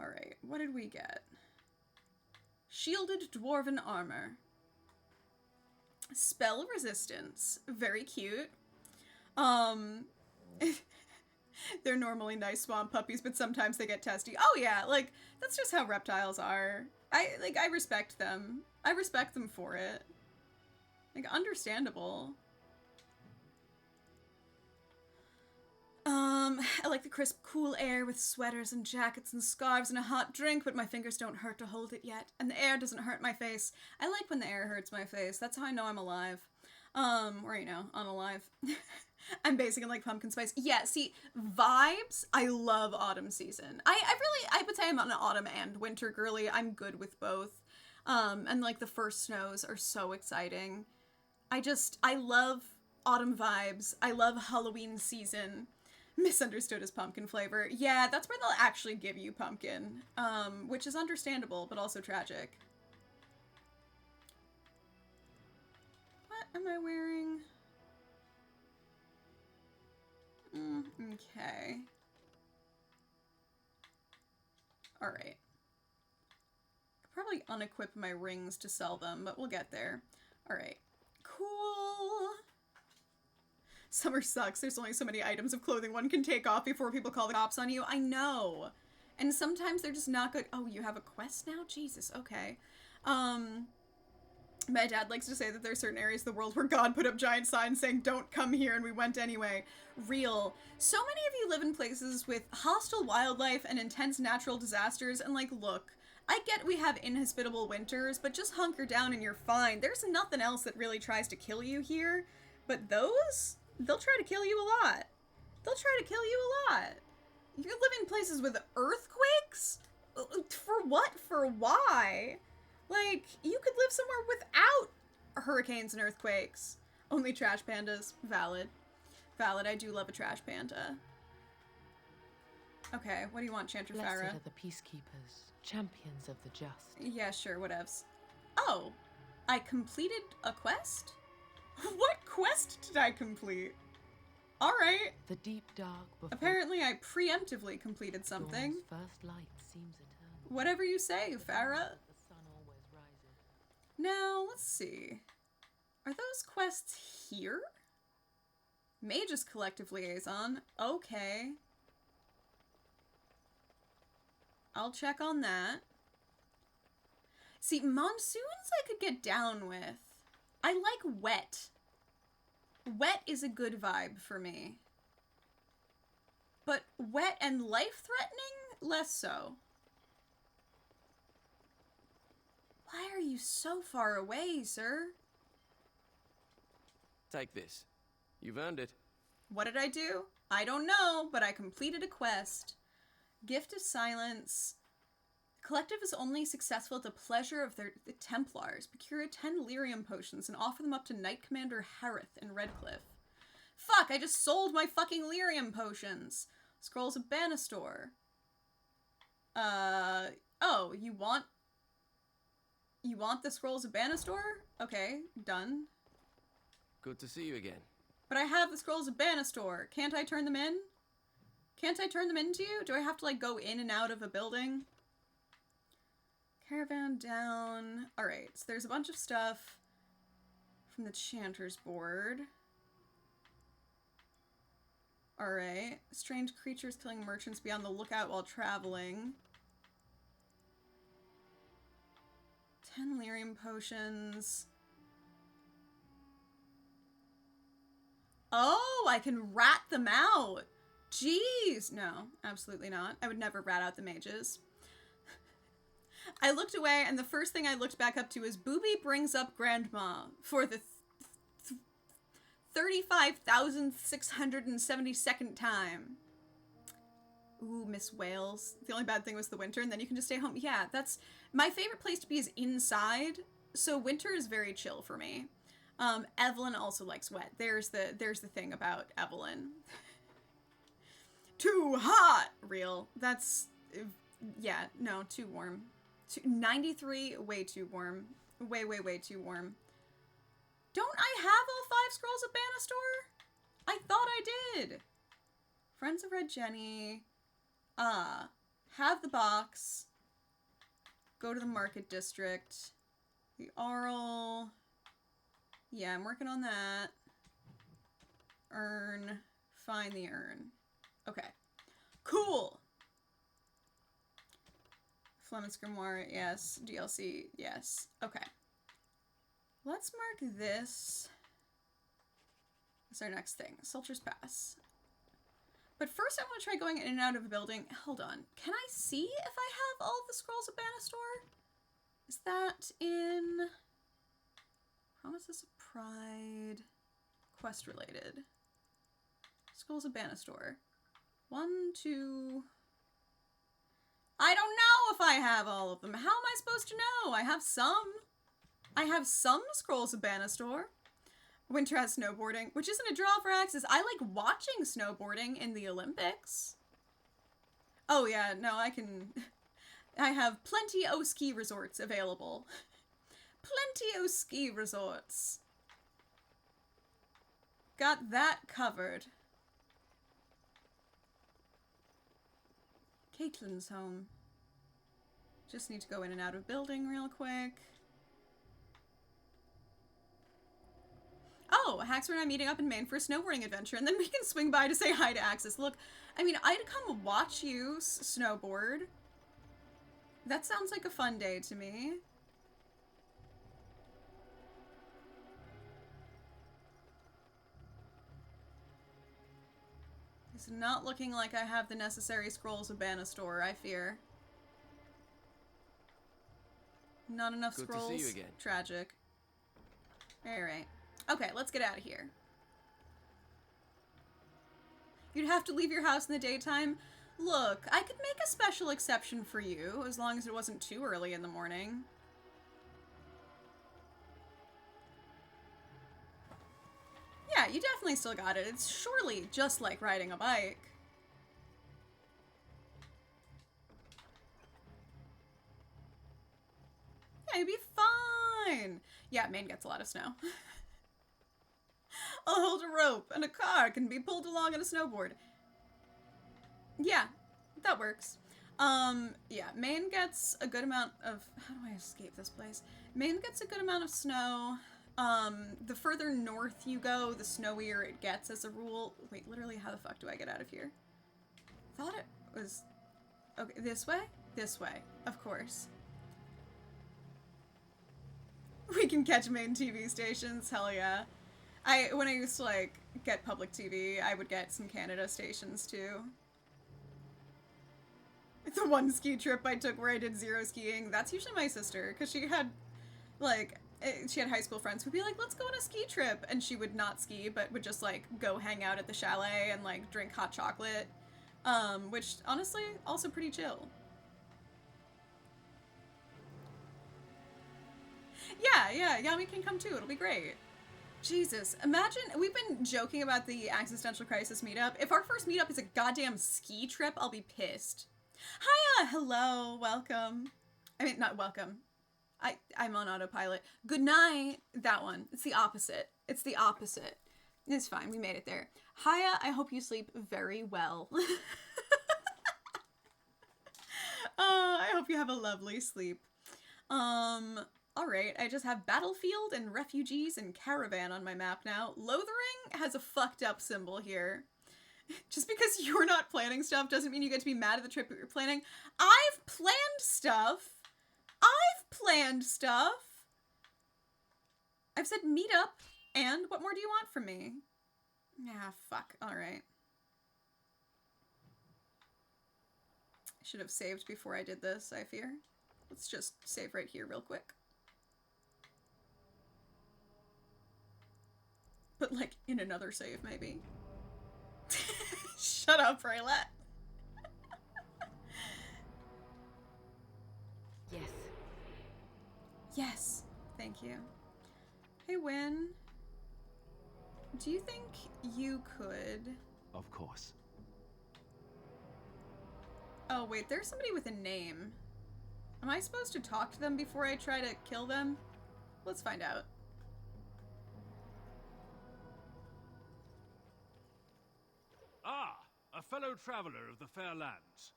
Alright, what did we get? Shielded Dwarven Armor. Spell Resistance. Very cute. They're normally nice swamp puppies, but sometimes they get testy. Oh yeah, like, that's just how reptiles are. I respect them. I respect them for it. Like, understandable. I like the crisp, cool air with sweaters and jackets and scarves and a hot drink, but my fingers don't hurt to hold it yet. And the air doesn't hurt my face. I like when the air hurts my face. That's how I know I'm alive. Or, you know, unalive. I'm basing it like pumpkin spice. Yeah, see, vibes, I love autumn season. I would say I'm an autumn and winter girly. I'm good with both. And like the first snows are so exciting. I love autumn vibes. I love Halloween season. Misunderstood as pumpkin flavor. Yeah, that's where they'll actually give you pumpkin. Which is understandable, but also tragic. What am I wearing? Okay. Alright. Probably unequip my rings to sell them, but we'll get there. Alright. Cool. Summer sucks. There's only so many items of clothing one can take off before people call the cops on you. I know. And sometimes they're just not good. Oh, you have a quest now? Jesus, okay. My dad likes to say that there are certain areas of the world where God put up giant signs saying, don't come here, and we went anyway. Real. So many of you live in places with hostile wildlife and intense natural disasters, and like, look, I get we have inhospitable winters, but just hunker down and you're fine. There's nothing else that really tries to kill you here. But those, they'll try to kill you a lot. They'll try to kill you a lot. You live in places with earthquakes? For what? For why? Like, you could live somewhere without hurricanes and earthquakes. Only trash pandas. Valid. Valid, I do love a trash panda. Okay, what do you want, Chanter Blessed Farah? are the peacekeepers, champions of the just. Yeah, sure, whatevs. Oh, I completed a quest? What quest did I complete? Alright. The deep dark before Apparently I preemptively completed something. dawn's first light seems eternal. Whatever you say, Farah. The sun always rises. Now, let's see. Are those quests here? Mage's Collective Liaison. Okay. I'll check on that. See, monsoons I could get down with. I like wet. Wet is a good vibe for me. But wet and life-threatening, less so. Why are you so far away, sir? Take this. You've earned it. What did I do? I don't know, but I completed a quest. Gift of Silence. Collective is only successful at the pleasure of the Templars. Procure 10 lyrium potions and offer them up to Knight Commander Harith in Redcliffe. Fuck, I just sold my fucking lyrium potions. Scrolls of Banastor. Oh, you want the Scrolls of Banastor? Okay, done. Good to see you again. But I have the Scrolls of Banastor. Can't I turn them in? Can't I turn them into you? Do I have to, like, go in and out of a building? Caravan down. Alright, so there's a bunch of stuff from the Chanter's board. Alright. Strange creatures killing merchants. Be on the lookout while traveling. 10 lyrium potions. Oh, I can rat them out. Jeez. No, absolutely not. I would never rat out the mages. I looked away, and the first thing I looked back up to is Booby brings up Grandma for the 35,672nd time. Ooh, Miss Wales. The only bad thing was the winter, and then you can just stay home. Yeah, that's... My favorite place to be is inside, so winter is very chill for me. Evelyn also likes wet. There's the thing about Evelyn. Too hot! Real. That's... Yeah, no, too warm. 93, way too warm. Way, way, way too warm. Don't I have all 5 Scrolls of Banastor? I thought I did. Friends of Red Jenny. Have the box. Go to the Market District. The Arl. Yeah, I'm working on that. Urn. Find the urn. Okay. Cool. Fleming's Grimoire, yes. DLC, yes. Okay. Let's mark this as our next thing. Soldier's Pass. But first I want to try going in and out of a building. Hold on. Can I see if I have all of the Scrolls of Banastor? Is that in... Promises of Pride. Quest related. Scrolls of Banastor. 1, 2... I don't know if I have all of them. How am I supposed to know? I have some. I have some Scrolls of Banastor. Winter has snowboarding, which isn't a draw for Axis. I like watching snowboarding in the Olympics. Oh yeah, no, I have plenty o ski resorts available. Plenty o ski resorts. Got that covered. Caitlin's home. Just need to go in and out of building real quick. Oh, Haxor and I meeting up in Maine for a snowboarding adventure, and then we can swing by to say hi to Axis. Look, I mean, I'd come watch you snowboard. That sounds like a fun day to me. It's not looking like I have the necessary Scrolls of Banastor, I fear. Not enough scrolls. Good to see you again. Tragic. Alright. Okay, let's get out of here. You'd have to leave your house in the daytime? Look, I could make a special exception for you, as long as it wasn't too early in the morning. Yeah, you definitely still got it. It's surely just like riding a bike. Yeah, you'd be fine. Yeah, Maine gets a lot of snow. I'll hold a rope, and a car can be pulled along on a snowboard. Yeah, that works. Yeah, Maine gets a good amount of... How do I escape this place? Maine gets a good amount of snow. The further north you go, the snowier it gets as a rule. Wait, literally, how the fuck do I get out of here? Thought it was... Okay, this way? This way, of course. We can catch Maine TV stations, hell yeah. When I used to, like, get public TV, I would get some Canada stations, too. The one ski trip I took where I did zero skiing, that's usually my sister, because she had, like... She had high school friends who'd be like, let's go on a ski trip. And she would not ski, but would just, like, go hang out at the chalet and, like, drink hot chocolate. Which honestly, also pretty chill. Yeah, Yami can come too. It'll be great. Jesus, imagine, we've been joking about the Existential Crisis meetup. If our first meetup is a goddamn ski trip, I'll be pissed. Hiya, hello, welcome. I mean, not welcome. I'm on autopilot. Good night. That one. It's the opposite. It's the opposite. It's fine. We made it there. Hiya, I hope you sleep very well. I hope you have a lovely sleep. Alright, I just have battlefield and refugees and caravan on my map now. Lothering has a fucked up symbol here. Just because you're not planning stuff doesn't mean you get to be mad at the trip that you're planning. I've planned stuff! I've planned stuff! I've said meet up, and what more do you want from me? Ah, fuck. Alright. I should have saved before I did this, I fear. Let's just save right here real quick. But, like, in another save, maybe. Shut up, Raylet. Yes. Yes. Thank you. Hey, Wynn. Do you think you could... Of course. Oh, wait, there's somebody with a name. Am I supposed to talk to them before I try to kill them? Let's find out. Ah, a fellow traveler of the fair lands.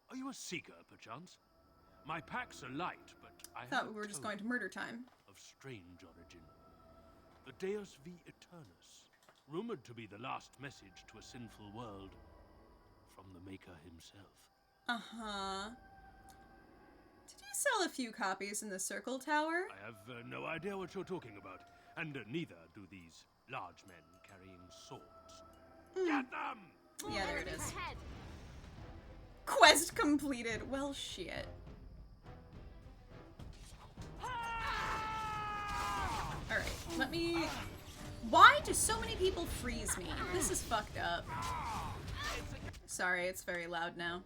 Are you a seeker, perchance? My packs are light, but I thought we were just going to murder time. Of strange origin. The Deus V Eternus, rumored to be the last message to a sinful world from the Maker himself. Uh-huh. Did you sell a few copies in the Circle Tower? I have no idea what you're talking about, and neither do these large men carrying swords. Get them! Yeah, there it is. Quest completed. Well, shit. Alright, let me... Why do so many people freeze me? This is fucked up. Sorry, it's very loud now.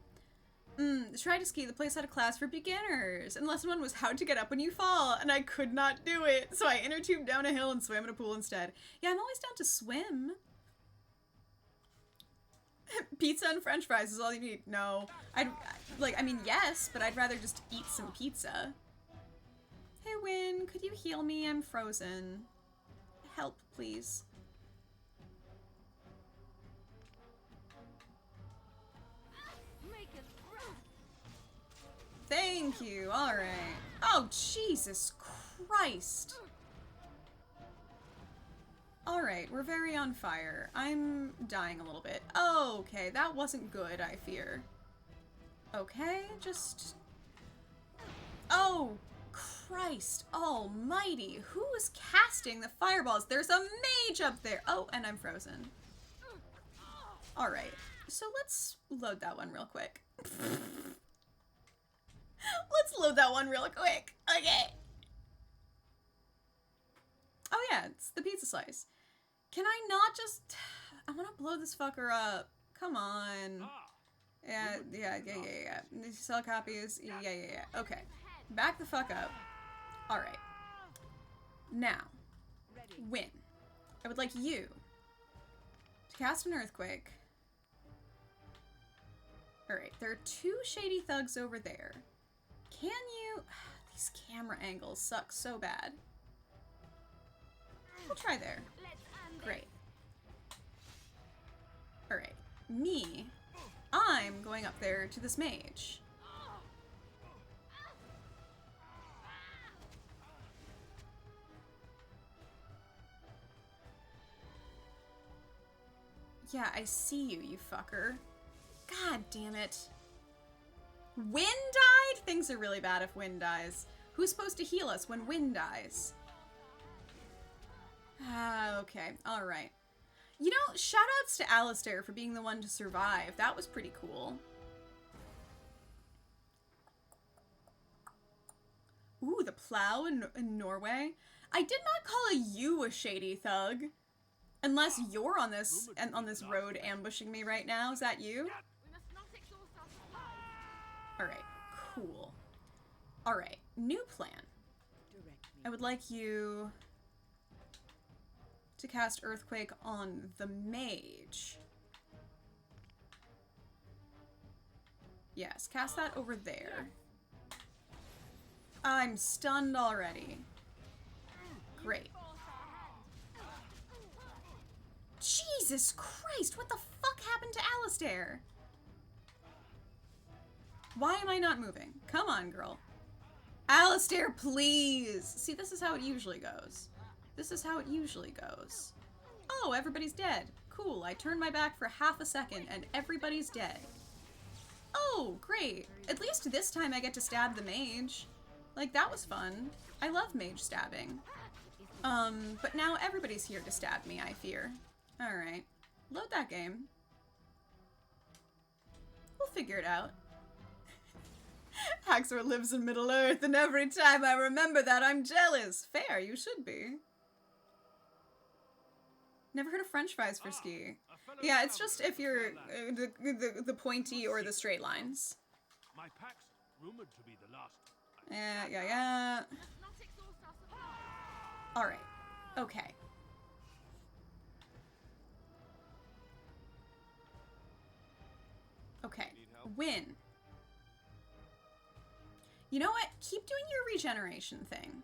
Try to ski. The place had a class for beginners. And lesson 1 was how to get up when you fall. And I could not do it. So I inner tubed down a hill and swam in a pool instead. Yeah, I'm always down to swim. Pizza and french fries is all you need. No. I mean, yes, but I'd rather just eat some pizza. Hey, Wynn, could you heal me? I'm frozen. Help, please. Thank you. Alright. Oh, Jesus Christ. Alright, we're very on fire. I'm dying a little bit. Okay, that wasn't good, I fear. Okay, just... Oh, Christ almighty. Who is casting the fireballs? There's a mage up there. Oh, and I'm frozen. Alright, so let's load that one real quick. Let's load that one real quick. Okay. Oh yeah, it's the pizza slice. Can I not just... I want to blow this fucker up. Come on. Yeah. Sell copies. Yeah. Okay. Back the fuck up. Alright. Now. Win. I would like you to cast an earthquake. Alright, there are 2 shady thugs over there. Can you... These camera angles suck so bad. We'll try there. Great. Alright. Me. I'm going up there to this mage. Yeah, I see you, you fucker. God damn it. Wynn died? Things are really bad if Wynn dies. Who's supposed to heal us when Wynn dies? Okay, alright. You know, shoutouts to Alistair for being the one to survive. That was pretty cool. Ooh, the plow in Norway. I did not call you a shady thug. Unless you're on this road ambushing me right now. Is that you? Alright, cool. Alright, new plan. I would like you to cast Earthquake on the mage. Yes, cast that over there. I'm stunned already. Great. Jesus Christ, what the fuck happened to Alistair? Why am I not moving? Come on, girl. Alistair, please! See, this is how it usually goes. This is how it usually goes. Oh, everybody's dead. Cool, I turned my back for half a second and everybody's dead. Oh, great. At least this time I get to stab the mage. Like, that was fun. I love mage stabbing. But now everybody's here to stab me, I fear. Alright. Load that game. We'll figure it out. Haxor lives in Middle-earth, and every time I remember that, I'm jealous. Fair, you should be. Never heard of French fries for ski. Yeah, it's just if you're the pointy or the straight lines. My pack's rumored to be the last. Yeah. Alright. Okay. Okay. Win. You know what? Keep doing your regeneration thing.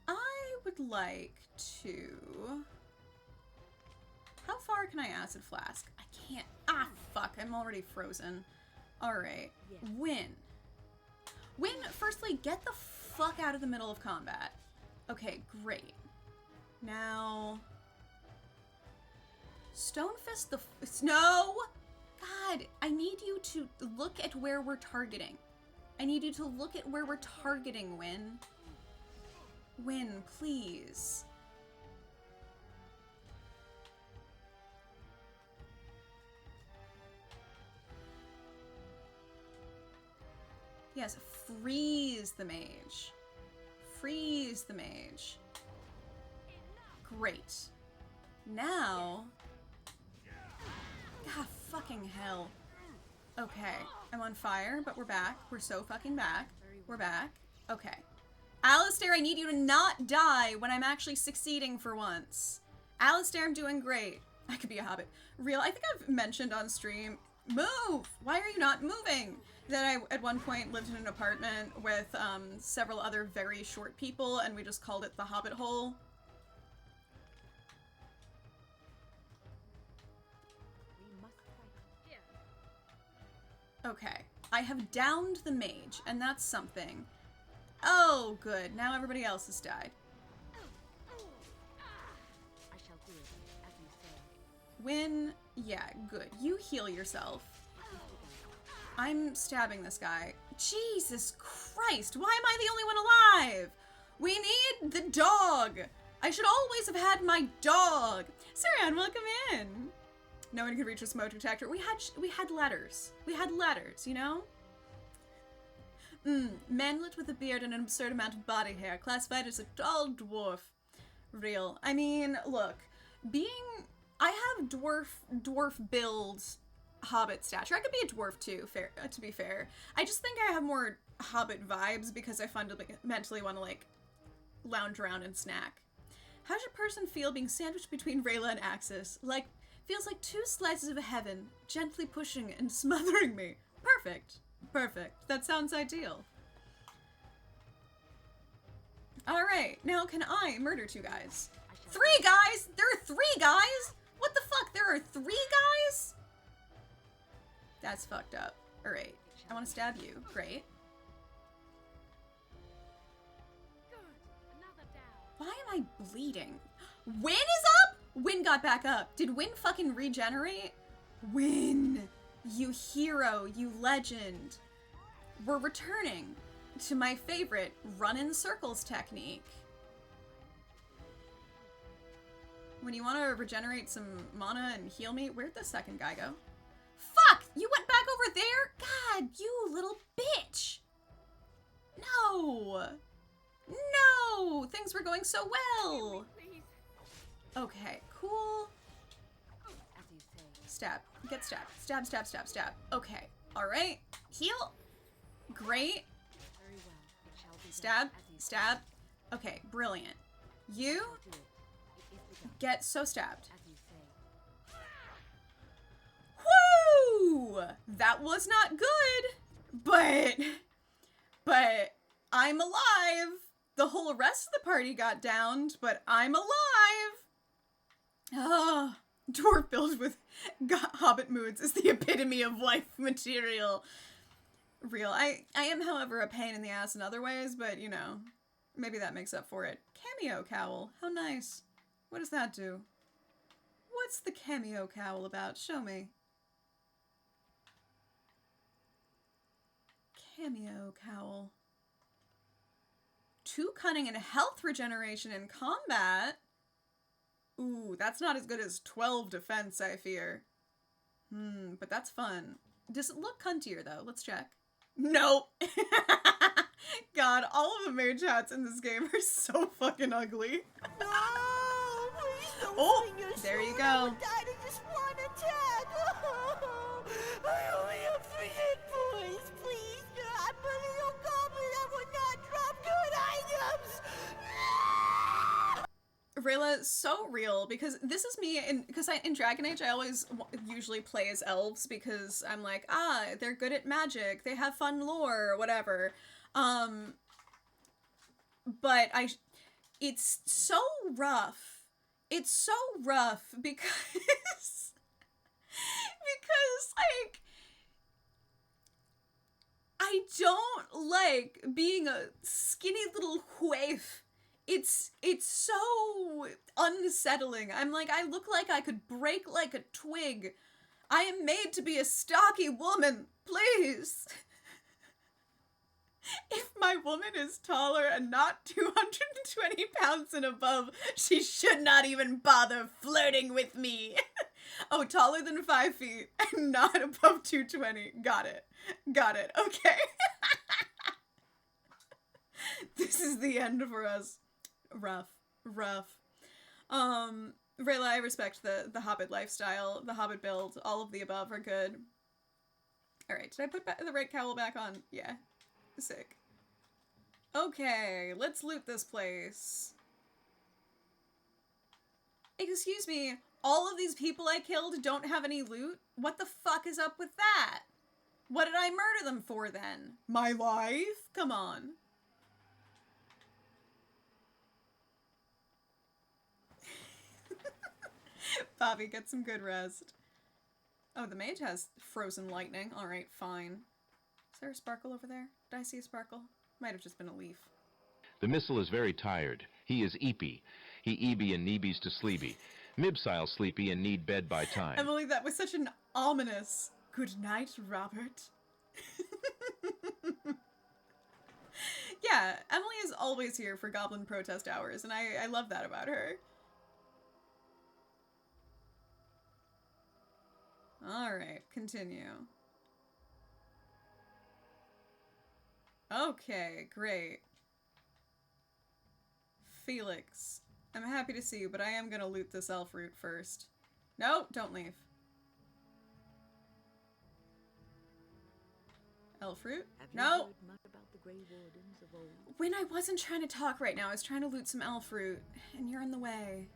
I would like to... How far can I acid flask? I can't. Ah, fuck. I'm already frozen. Alright. Win. Win, firstly, get the fuck out of the middle of combat. Okay, great. Now... Stonefist the... No! God, I need you to look at where we're targeting. I need you to look at where we're targeting, Win. Win, please. Yes, freeze the mage. Freeze the mage. Great. Now... God fucking hell. Okay, I'm on fire, but we're back. We're so fucking back. We're back. Okay. Alistair, I need you to not die when I'm actually succeeding for once. Alistair, I'm doing great. I could be a hobbit. Real, I think I've mentioned on stream, move! Why are you not moving? That I, at one point, lived in an apartment with several other very short people, and we just called it the Hobbit Hole. Okay, I have downed the mage, and that's something. Oh, good. Now everybody else has died. I shall do it, as you say. Win. Yeah, good. You heal yourself. I'm stabbing this guy. Jesus Christ, why am I the only one alive? We need the dog. I should always have had my dog. Sarian, welcome in. No one could reach a smoke detector. We had letters. We had letters, you know? Manlet with a beard and an absurd amount of body hair. Classified as a tall dwarf. Real. I mean, look. I have dwarf build hobbit stature. I could be a dwarf too, to be fair. I just think I have more hobbit vibes because I fundamentally want to, like, lounge around and snack. How should a person feel being sandwiched between Rayla and Axis? Like... Feels like two slices of heaven, gently pushing and smothering me. Perfect. Perfect. That sounds ideal. Alright, now can I murder two guys? 3 guys? There are 3 guys? What the fuck? There are 3 guys? That's fucked up. Alright, I want to stab you. Great. Why am I bleeding? Win is up? Win got back up. Did Win fucking regenerate? Win! You hero, you legend. We're returning to my favorite run in circles technique. When you want to regenerate some mana and heal me, where'd the second guy go? Fuck! You went back over there? God, you little bitch! No! No! Things were going so well! Okay, cool. Stab. Get stabbed. Stab, stab, stab, stab. Okay. Alright. Heal. Great. Very well. It shall be Stab. done as you Stab. Okay, brilliant. You do it. It is begun. get so stabbed. As you say. Woo! That was not good, but I'm alive. The whole rest of the party got downed, but I'm alive. Ah, dwarf build with hobbit moods is the epitome of life material. Real. I am, however, a pain in the ass in other ways, but you know, maybe that makes up for it. Cameo cowl. How nice. What does that do? What's the cameo cowl about? Show me. Cameo cowl. 2 cunning and health regeneration in combat. Ooh, that's not as good as 12 defense, I fear. But that's fun. Does it look cuntier, though? Let's check. Nope. God, all of the mage hats in this game are so fucking ugly. No, please don't Oh, swing your there you sword. go. I would die to just one attack. I only have 3 hit points. Please, I'm a little goblin. I would not drop good items. Rayla, so real, because this is me, because in Dragon Age I always usually play as elves, because I'm like, they're good at magic, they have fun lore, or whatever. But it's so rough. It's so rough because, like, I don't like being a skinny little waif. It's so unsettling. I'm like, I look like I could break like a twig. I am made to be a stocky woman. Please. If my woman is taller and not 220 pounds and above, she should not even bother flirting with me. Oh, taller than 5 feet and not above 220. Got it. Got it. Okay. This is the end for us. Rough. Rayla, I respect the Hobbit lifestyle, the Hobbit build, all of the above are good. Alright, did I put the right cowl back on? Yeah. Sick. Okay, let's loot this place. Excuse me, all of these people I killed don't have any loot? What the fuck is up with that? What did I murder them for then? My life? Come on. Bobby, get some good rest. Oh, the mage has frozen lightning. Alright, fine. Is there a sparkle over there? Did I see a sparkle? Might have just been a leaf. The missile is very tired. He is eepy. He eeby and neebies to sleepy. Mibsile sleepy and need bed by time. Emily, that was such an ominous good night, Robert. Yeah, Emily is always here for Goblin Protest Hours, and I love that about her. Alright, continue. Okay, great. Felix, I'm happy to see you, but I am gonna loot this elf root first. No, don't leave. Elf root? No! When I wasn't trying to talk right now, I was trying to loot some elf root, and you're in the way.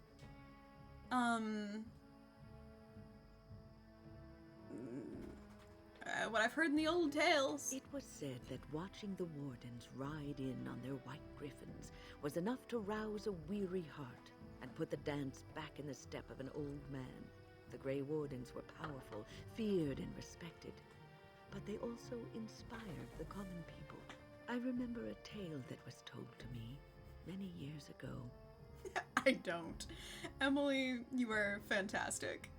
What I've heard in the old tales. It was said that watching the wardens ride in on their white griffins was enough to rouse a weary heart and put the dance back in the step of an old man. The Grey Wardens were powerful, feared and respected, but they also inspired the common people. I remember a tale that was told to me many years ago. I don't. Emily, you are fantastic.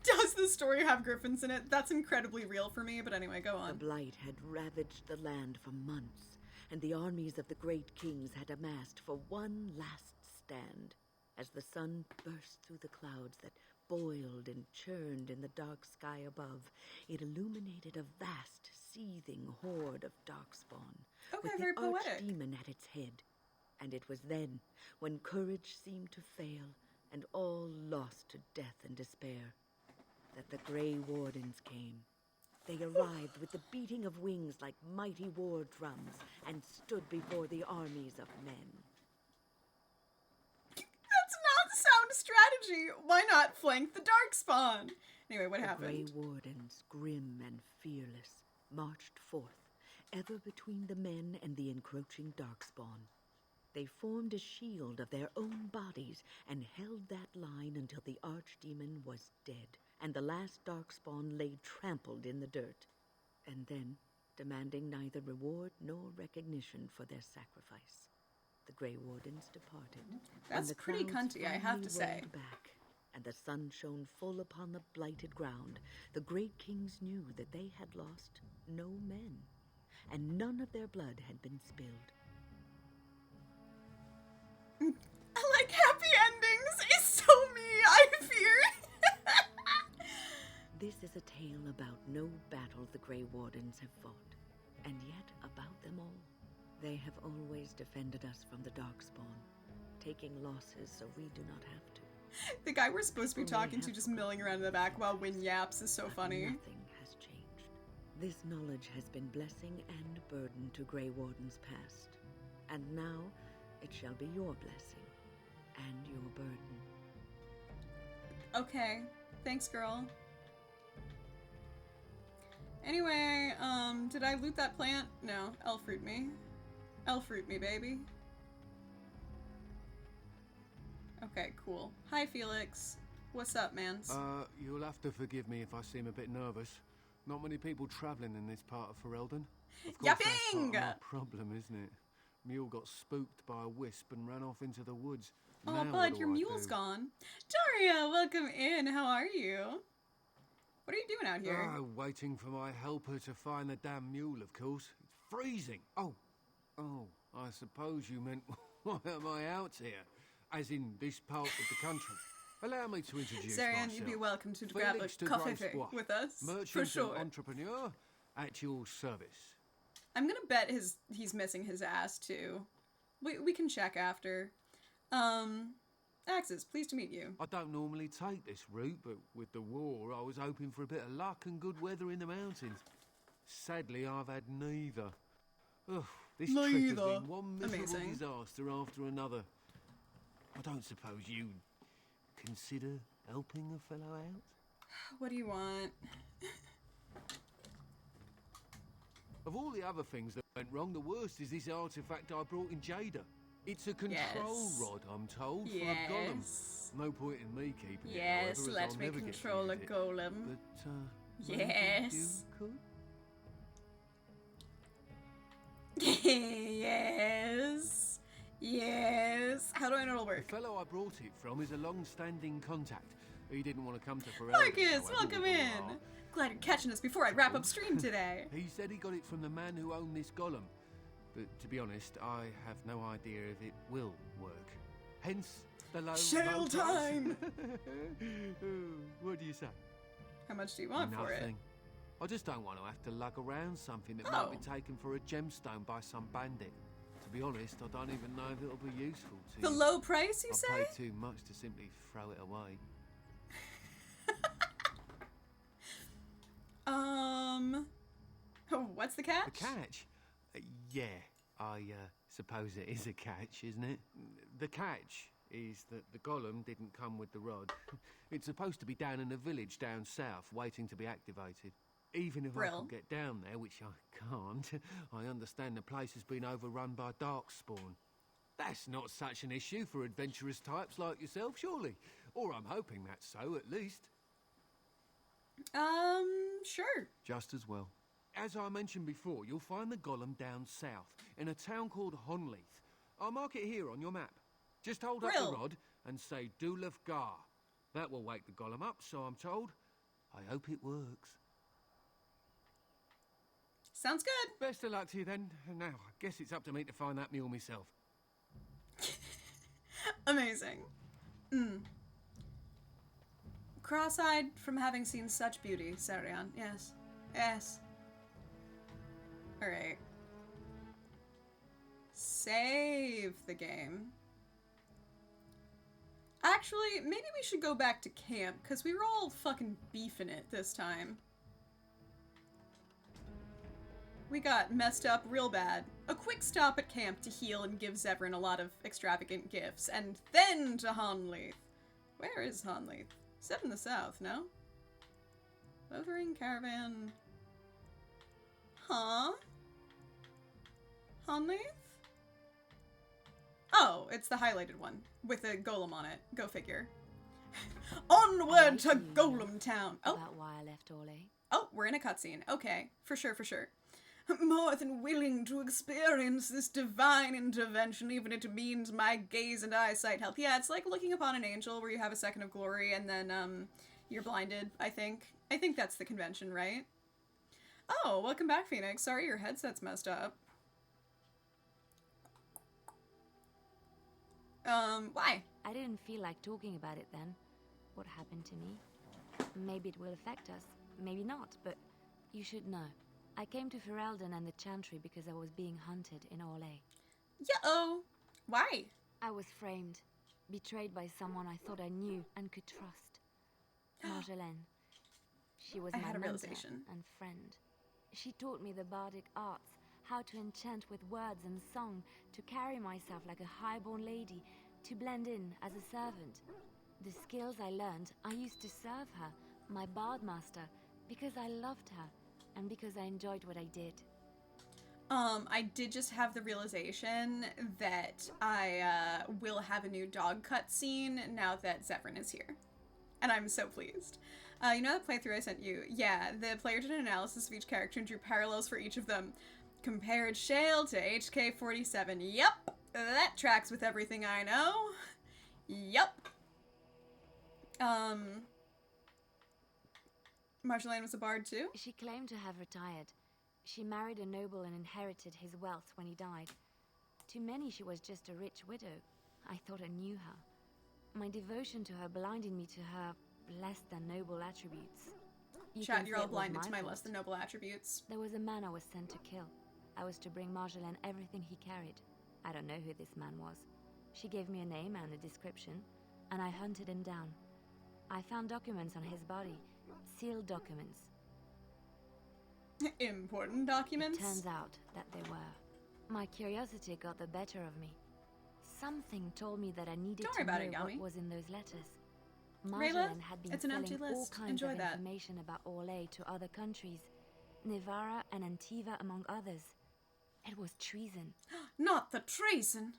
Does the story have griffins in it? That's incredibly real for me, but anyway, go on. The blight had ravaged the land for months, and the armies of the great kings had amassed for one last stand. As the sun burst through the clouds that boiled and churned in the dark sky above, it illuminated a vast, seething horde of darkspawn, with the archdemon at its head. And it was then, when courage seemed to fail, and all lost to death and despair, that the Grey Wardens came. They arrived with the beating of wings like mighty war drums and stood before the armies of men. That's not sound strategy. Why not flank the Darkspawn? Anyway, what happened? The Grey Wardens, grim and fearless, marched forth, ever between the men and the encroaching Darkspawn. They formed a shield of their own bodies and held that line until the Archdemon was dead, and the last Darkspawn lay trampled in the dirt. And then, demanding neither reward nor recognition for their sacrifice, the Grey Wardens departed. That's pretty cunty, I have to say. Back, and the sun shone full upon the blighted ground. The great kings knew that they had lost no men, and none of their blood had been spilled. I like happy endings. It's so me, I fear. This is a tale about no battle the Grey Wardens have fought, and yet about them all. They have always defended us from the Darkspawn, taking losses so we do not have to. The guy we're supposed to be talking to just milling around in the back while Win yaps is so funny. Nothing has changed. This knowledge has been blessing and burden to Grey Wardens past, and now it shall be your blessing and your burden. Okay, thanks, girl. Anyway, did I loot that plant? No, elf fruit me. Elf fruit me, baby. Okay, cool. Hi, Felix. What's up, mans? You'll have to forgive me if I seem a bit nervous. Not many people travelling in this part of Ferelden. Of course, that's part of my problem, isn't it? Mule got spooked by a wisp and ran off into the woods. Oh, Now bud, what do your I mule's do? gone. Daria, welcome in. How are you? What are you doing out here? Waiting for my helper to find the damn mule, of course. It's freezing. Oh, I suppose you meant, why am I out here? As in this part of the country. Allow me to introduce Sarian, myself. you'd be welcome to Felix grab de a coffee Grey with us, merchant for sure. and entrepreneur at your service. I'm gonna bet he's missing his ass too. We can check after. Axis, pleased to meet you. I don't normally take this route, but with the war, I was hoping for a bit of luck and good weather in the mountains. Sadly, I've had neither. Ugh, this trip has been one miserable Amazing. disaster after another. I don't suppose you'd consider helping a fellow out? What do you want? Of all the other things that went wrong, the worst is this artifact I brought in Jada. It's a control rod, I'm told, for a golem. No point in me keeping it, however, as let I'll me never get to control a use it. golem. But, maybe Yes. you could? Yes. Yes. How do I know it'll work? The fellow I brought it from is a long-standing contact. He didn't want to come to Ferelden. Marcus, however, welcome with a in. lark. Glad you're catching us before I wrap up stream today. He said he got it from the man who owned this golem. But to be honest, I have no idea if it will work. Hence the low Shale price. time! What do you say? How much do you want for it? Nothing. I just don't want to have to lug around something that might be taken for a gemstone by some bandit. To be honest, I don't even know if it'll be useful to The you. low price, you I say? paid too much to simply throw it away. Oh, what's the catch? The catch? Yeah, I suppose it is a catch, isn't it? The catch is that the golem didn't come with the rod. It's supposed to be down in a village down south, waiting to be activated. Even if I could get down there, which I can't, I understand the place has been overrun by darkspawn. That's not such an issue for adventurous types like yourself, surely? Or I'm hoping that's so, at least. Sure. Just as well. As I mentioned before, you'll find the golem down south, in a town called Honleith. I'll mark it here on your map. Just hold up the rod and say Dulaf Gar. That will wake the golem up, so I'm told. I hope it works. Sounds good. Best of luck to you then. Now, I guess it's up to me to find that mule myself. Amazing. Cross-eyed from having seen such beauty, Sarian. Yes. Yes. Alright. Save the game. Actually, maybe we should go back to camp, because we were all fucking beefing it this time. We got messed up real bad. A quick stop at camp to heal and give Zevran a lot of extravagant gifts, and then to Honleith. Where is Honleith? He's up in the south, no? Lothering caravan. Huh? Honleith? Oh, it's the highlighted one with a golem on it. Go figure. Onward to Golem Town. Oh. About why I left Orlais. Oh, we're in a cutscene. Okay, for sure, for sure. More than willing to experience this divine intervention, even if it means my gaze and eyesight help. Yeah, it's like looking upon an angel where you have a second of glory and then, you're blinded, I think. I think that's the convention, right? Oh, welcome back, Phoenix. Sorry your headset's messed up. Why? I didn't feel like talking about it then. What happened to me? Maybe it will affect us, maybe not, but you should know. I came to Ferelden and the Chantry because I was being hunted in Orlais. Yeah-oh. Why? I was framed, betrayed by someone I thought I knew and could trust. Marjolaine. She was my mentor and friend. She taught me the bardic arts, how to enchant with words and song, to carry myself like a highborn lady, to blend in as a servant. The skills I learned, I used to serve her, my bard master, because I loved her, and because I enjoyed what I did. I did just have the realization that I will have a new dog cutscene now that Zevran is here. And I'm so pleased. You know that playthrough I sent you? Yeah, the player did an analysis of each character and drew parallels for each of them. Compared Shale to HK-47. Yep, that tracks with everything I know. Yep. Marjolaine was a bard too? She claimed to have retired. She married a noble and inherited his wealth when he died. To many, she was just a rich widow. I thought I knew her. My devotion to her blinded me to her less than noble attributes. Chat, you're all blinded to my less than noble attributes. There was a man I was sent to kill. I was to bring Marjolaine everything he carried. I don't know who this man was. She gave me a name and a description, and I hunted him down. I found documents on his body, sealed documents. Important documents? It turns out that they were. My curiosity got the better of me. Something told me that I needed to know what was in those letters. Marjolaine had been selling all kinds of information about Orlais to other countries, Nevara and Antiva among others. It was treason. Not the treason!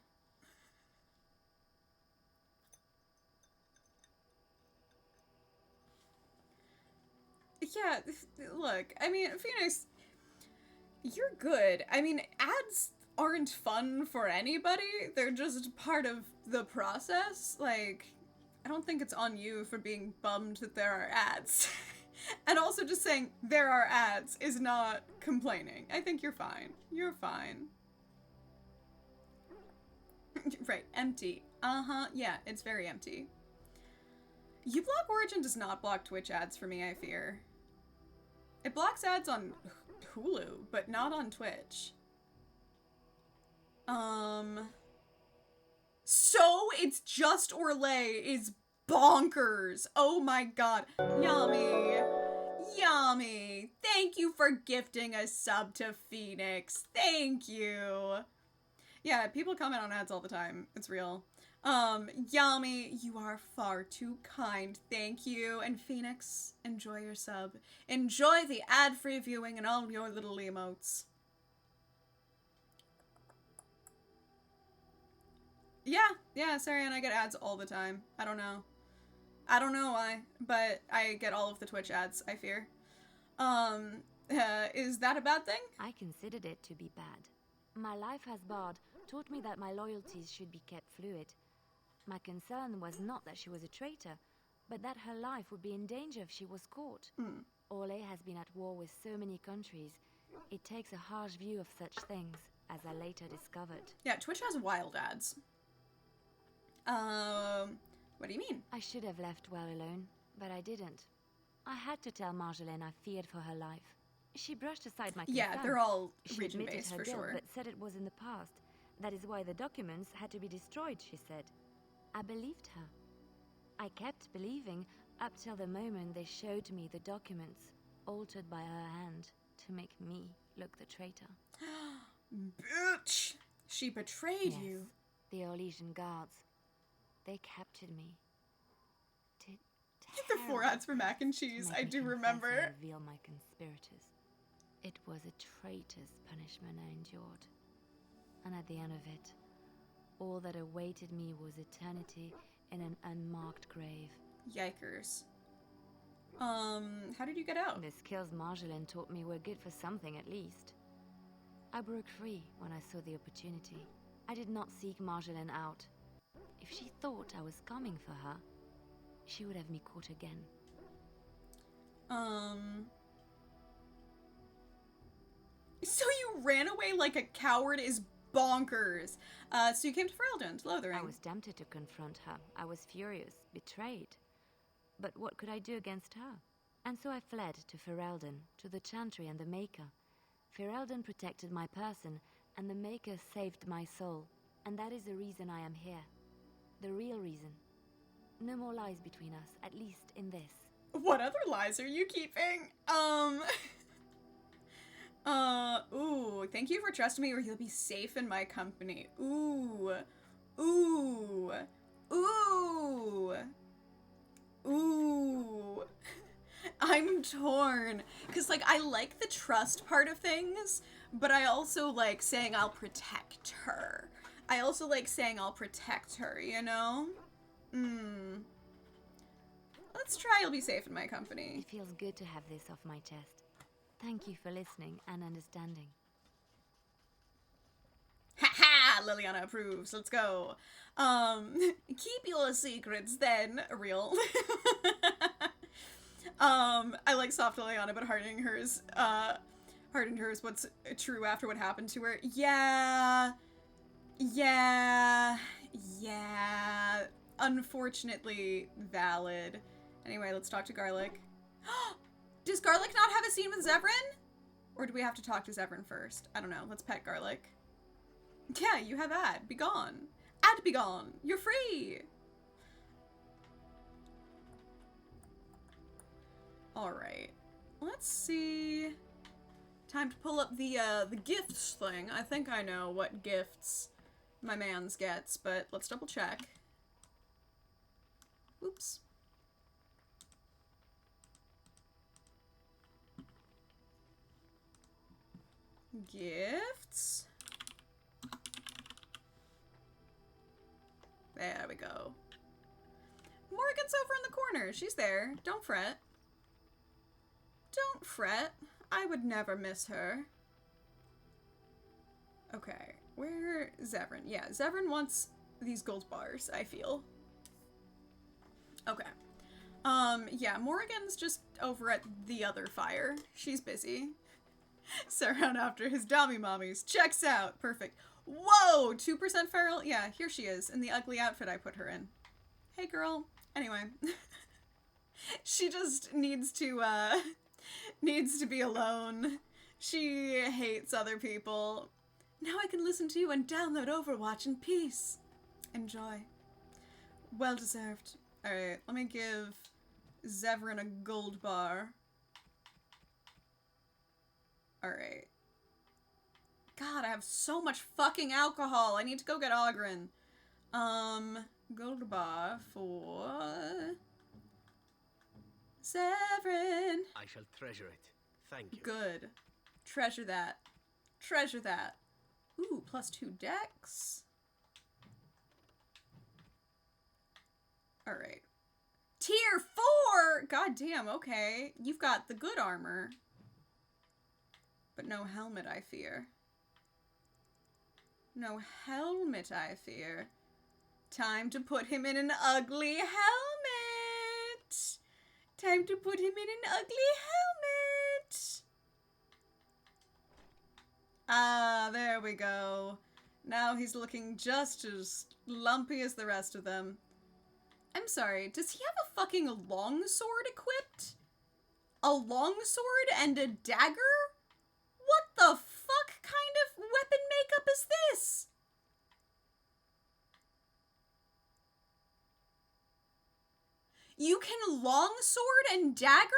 Yeah, look, I mean, Phoenix, you're good. I mean, ads aren't fun for anybody. They're just part of the process. Like, I don't think it's on you for being bummed that there are ads. And also just saying there are ads is not complaining. I think you're fine. You're fine. Right, empty. Uh-huh, yeah, it's very empty. uBlock Origin does not block Twitch ads for me, I fear. It blocks ads on Hulu, but not on Twitch. So it's just Orlais is bonkers. Oh my god. Yummy. Yummy. Thank you for gifting a sub to Phoenix. Thank you. Yeah, people comment on ads all the time. It's real. Yummy, you are far too kind. Thank you. And Phoenix, enjoy your sub. Enjoy the ad-free viewing and all your little emotes. Yeah, Sarian, I get ads all the time. I don't know. I don't know why, but I get all of the Twitch ads, I fear. Is that a bad thing? I considered it to be bad. My life as bard taught me that my loyalties should be kept fluid. My concern was not that she was a traitor, but that her life would be in danger if she was caught. Orlais has been at war with so many countries. It takes a harsh view of such things, as I later discovered. Yeah, Twitch has wild ads. What do you mean? I should have left well alone, but I didn't. I had to tell Marjolaine I feared for her life. She brushed aside my concern. Yeah, they're all region-based region-based for sure. But said it was in the past. That is why the documents had to be destroyed, she said. I believed her. I kept believing up till the moment they showed me the documents, altered by her hand, to make me look the traitor. Bitch! She betrayed you. The Orlesian guards. They captured me. The 4 ads for mac and cheese, I do remember. Reveal my conspirators. It was a traitor's punishment I endured. And at the end of it, all that awaited me was eternity in an unmarked grave. Yikers. How did you get out? The skills Marjolaine taught me were good for something at least. I broke free when I saw the opportunity. I did not seek Marjolaine out. If she thought I was coming for her, she would have me caught again. So you ran away like a coward is bonkers. So you came to Ferelden, to Lothering. I was tempted to confront her. I was furious, betrayed. But what could I do against her? And so I fled to Ferelden, to the Chantry and the Maker. Ferelden protected my person, and the Maker saved my soul. And that is the reason I am here. The real reason. No more lies between us, at least in this. What other lies are you keeping? Ooh, thank you for trusting me or you'll be safe in my company. Ooh. Ooh. Ooh. Ooh. I'm torn. Because, like, I like the trust part of things, but I also like saying I'll protect her. I also like saying I'll protect her, you know? Let's try I'll be safe in my company. It feels good to have this off my chest. Thank you for listening and understanding. Ha ha! Liliana approves. Let's go. Keep your secrets then, real. I like soft Liliana, but hardening hers what's true after what happened to her. Yeah. Unfortunately valid. Anyway, let's talk to Garlic. Does Garlic not have a scene with Zevran? Or do we have to talk to Zevran first? I don't know. Let's pet Garlic. Yeah, you have ad. Be gone. Ad be gone. You're free. Alright. Let's see. Time to pull up the gifts thing. I think I know what gifts my mans gets, but let's double check. Oops. Gifts. There we go. Morgan's over in the corner. She's there. Don't fret. Don't fret. I would never miss her. Okay. Where Zevran? Yeah, Zevran wants these gold bars, I feel. Okay. Yeah, Morgan's just over at the other fire. She's busy. Surround after his dummy mommies. Checks out. Perfect. Whoa! 2% feral? Yeah, here she is, in the ugly outfit I put her in. Hey, girl. Anyway. She just needs to be alone. She hates other people. Now I can listen to you and download Overwatch in peace. Enjoy. Well deserved. Alright, let me give Zevran a gold bar. Alright. God, I have so much fucking alcohol. I need to go get Ogren. Gold bar for Zevran. I shall treasure it. Thank you. Good. Treasure that. Treasure that. Ooh, +2 dex. Alright. Tier 4! God damn, okay. You've got the good armor. But no helmet, I fear. No helmet, I fear. Time to put him in an ugly helmet! Time to put him in an ugly helmet! Ah, there we go. Now he's looking just as lumpy as the rest of them. I'm sorry, does he have a fucking longsword equipped? A longsword and a dagger? What the fuck kind of weapon makeup is this? You can longsword and dagger?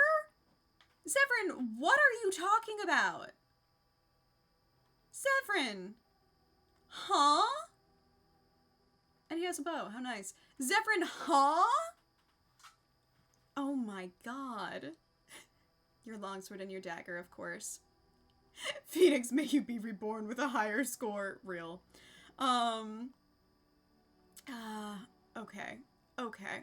Zevran, what are you talking about? Zevran! Huh? And he has a bow. How nice. Zevran, huh? Oh my god. Your longsword and your dagger, of course. Phoenix, may you be reborn with a higher score. Real. Okay. Okay.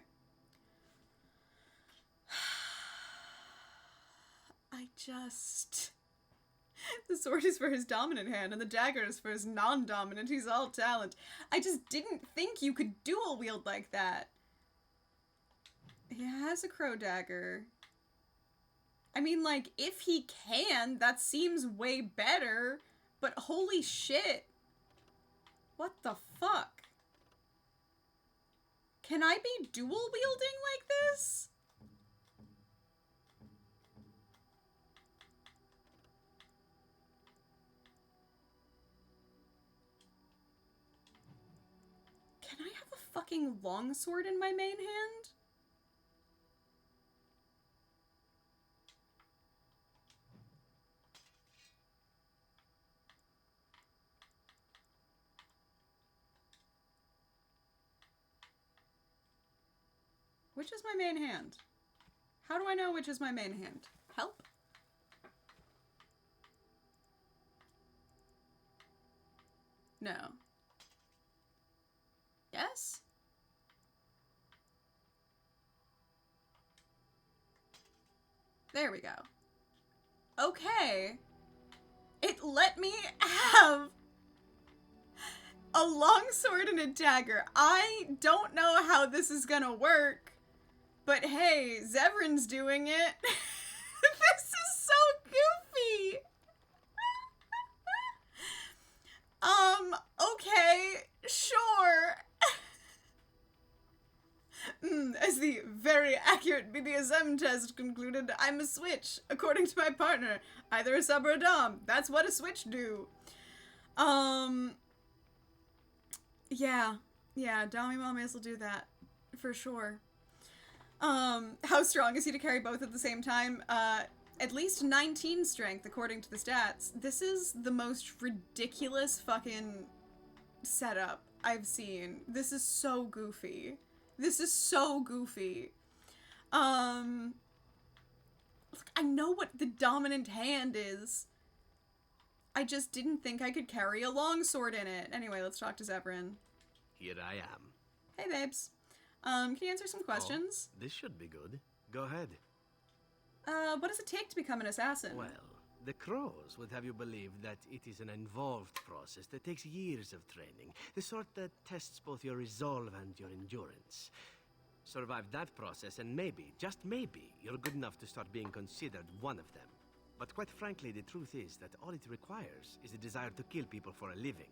The sword is for his dominant hand, and the dagger is for his non-dominant. He's all talent. I just didn't think you could dual wield like that. He has a crow dagger. I mean, like, if he can, that seems way better, but holy shit. What the fuck? Can I be dual wielding like this? Can I have a fucking longsword in my main hand? Which is my main hand? How do I know which is my main hand? Help? No. Yes? There we go. Okay. It let me have a longsword and a dagger. I don't know how this is gonna work, but hey, Zevran's doing it. This is so goofy. Okay, sure. As the very accurate BDSM test concluded, I'm a switch, according to my partner. Either a sub or a dom. That's what a switch do. Yeah, Dommy Mommies will do that, for sure. How strong is he to carry both at the same time? At least 19 strength, according to the stats. This is the most ridiculous fucking setup I've seen. This is so goofy. This is so goofy. I know what the dominant hand is. I just didn't think I could carry a longsword in it. Anyway, let's talk to Zevran. Here I am. Hey, babes. Can you answer some questions? Oh, this should be good. Go ahead. What does it take to become an assassin? Well, the crows would have you believe that it is an involved process that takes years of training. The sort that tests both your resolve and your endurance. Survive that process and maybe, just maybe, you're good enough to start being considered one of them. But quite frankly, the truth is that all it requires is a desire to kill people for a living.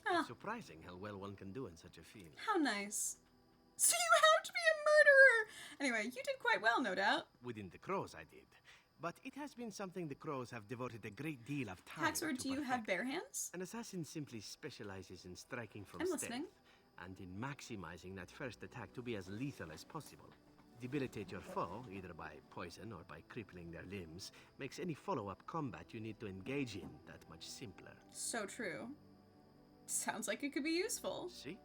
Ah. It's surprising how well one can do in such a field. How nice. So you have to be a murderer! Anyway, you did quite well, no doubt. Within the crows, I did. But it has been something the crows have devoted a great deal of time to Hacksword, do you have bare hands? An assassin simply specializes in striking from I'm stealth, listening. and in maximizing that first attack to be as lethal as possible. Debilitate your foe, either by poison or by crippling their limbs, makes any follow-up combat you need to engage in that much simpler. So true. Sounds like it could be useful. See?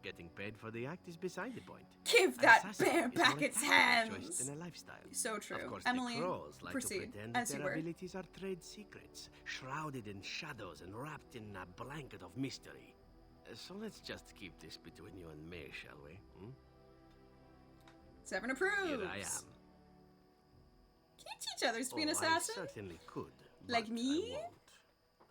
Getting paid for the act is beside the point. Give An that assassin bear is back more a its tactic choice hands. than a lifestyle. So true. Of course, Emily, the crows like proceed, to pretend as that you their were. abilities are trade secrets, shrouded in shadows and wrapped in a blanket of mystery. So let's just keep this between you and me, shall we? Zevran approves. Here I am. Can you teach others to be an I assassin? certainly could. Like but me? I won't.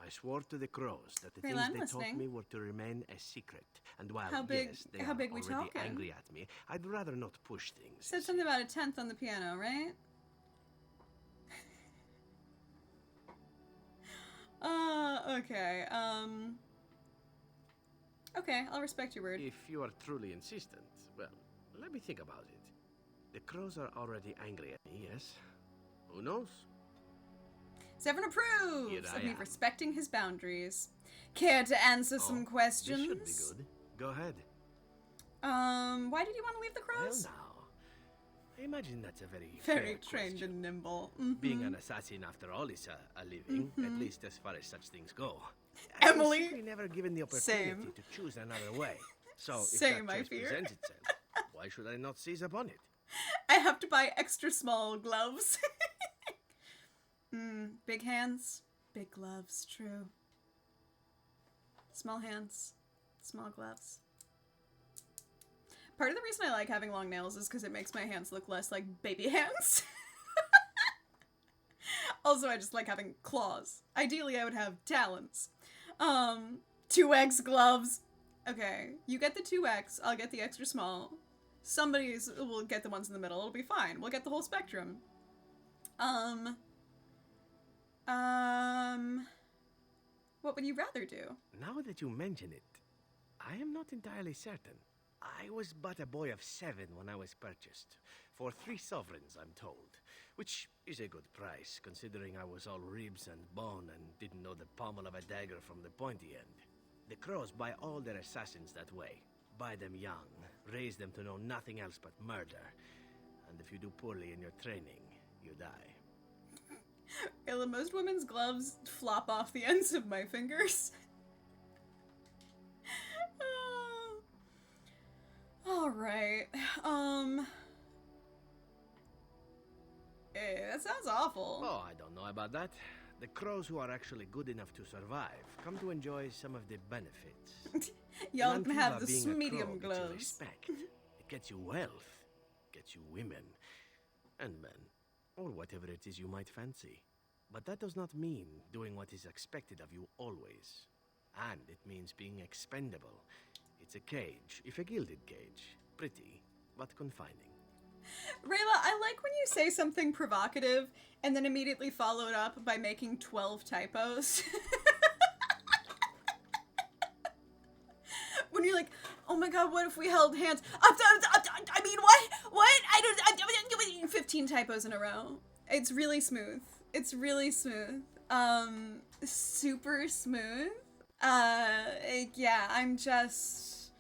I swore to the crows that the Raylan, things they listening. taught me were to remain a secret. And while How big- yes, they how are big we already talking? angry at me, I'd rather not push things. Said something about a 10th on the piano, right? Okay, okay, I'll respect your word. If you are truly insistent, well, let me think about it. The crows are already angry at me, yes? Who knows? Zevran approves Here I of me am. respecting his boundaries. Care to answer some questions? This should be good. Go ahead. Why did you want to leave the crows? Well, now, I imagine that's a very Very fair trained question. and nimble. Being an assassin, after all, is a living, at Mhm. least as far as such things go. I was Emily, simply never given the opportunity same. to choose another way. So if Same, that I choice fear. presents itself, why should I not seize upon it? I have to buy extra small gloves. Big hands, big gloves, true. Small hands, small gloves. Part of the reason I like having long nails is because it makes my hands look less like baby hands. Also, I just like having claws. Ideally, I would have talons. 2X gloves. Okay, you get the 2X, I'll get the extra small. Somebody will get the ones in the middle, it'll be fine. We'll get the whole spectrum. What would you rather do? Now that you mention it, I am not entirely certain. I was but a boy of 7 when I was purchased. For 3 sovereigns, I'm told. Which is a good price, considering I was all ribs and bone and didn't know the pommel of a dagger from the pointy end. The Crows buy all their assassins that way. Buy them young, raise them to know nothing else but murder. And if you do poorly in your training, you die. Ella, most women's gloves flop off the ends of my fingers. Alright. That sounds awful. Oh, I don't know about that. The Crows who are actually good enough to survive come to enjoy some of the benefits. Y'all In can have Antiva, the being a medium crow gets you gloves. respect. It gets you wealth, gets you women, and men, or whatever it is you might fancy. But that does not mean doing what is expected of you always. And it means being expendable. It's a cage, if a gilded cage. Pretty, but confining. Rayla, I like when you say something provocative and then immediately follow it up by making 12 typos. When you're like, oh my god, what if we held hands? I mean, what? What? I don't 15 typos in a row. It's really smooth. It's really smooth. Super smooth. Yeah, I'm just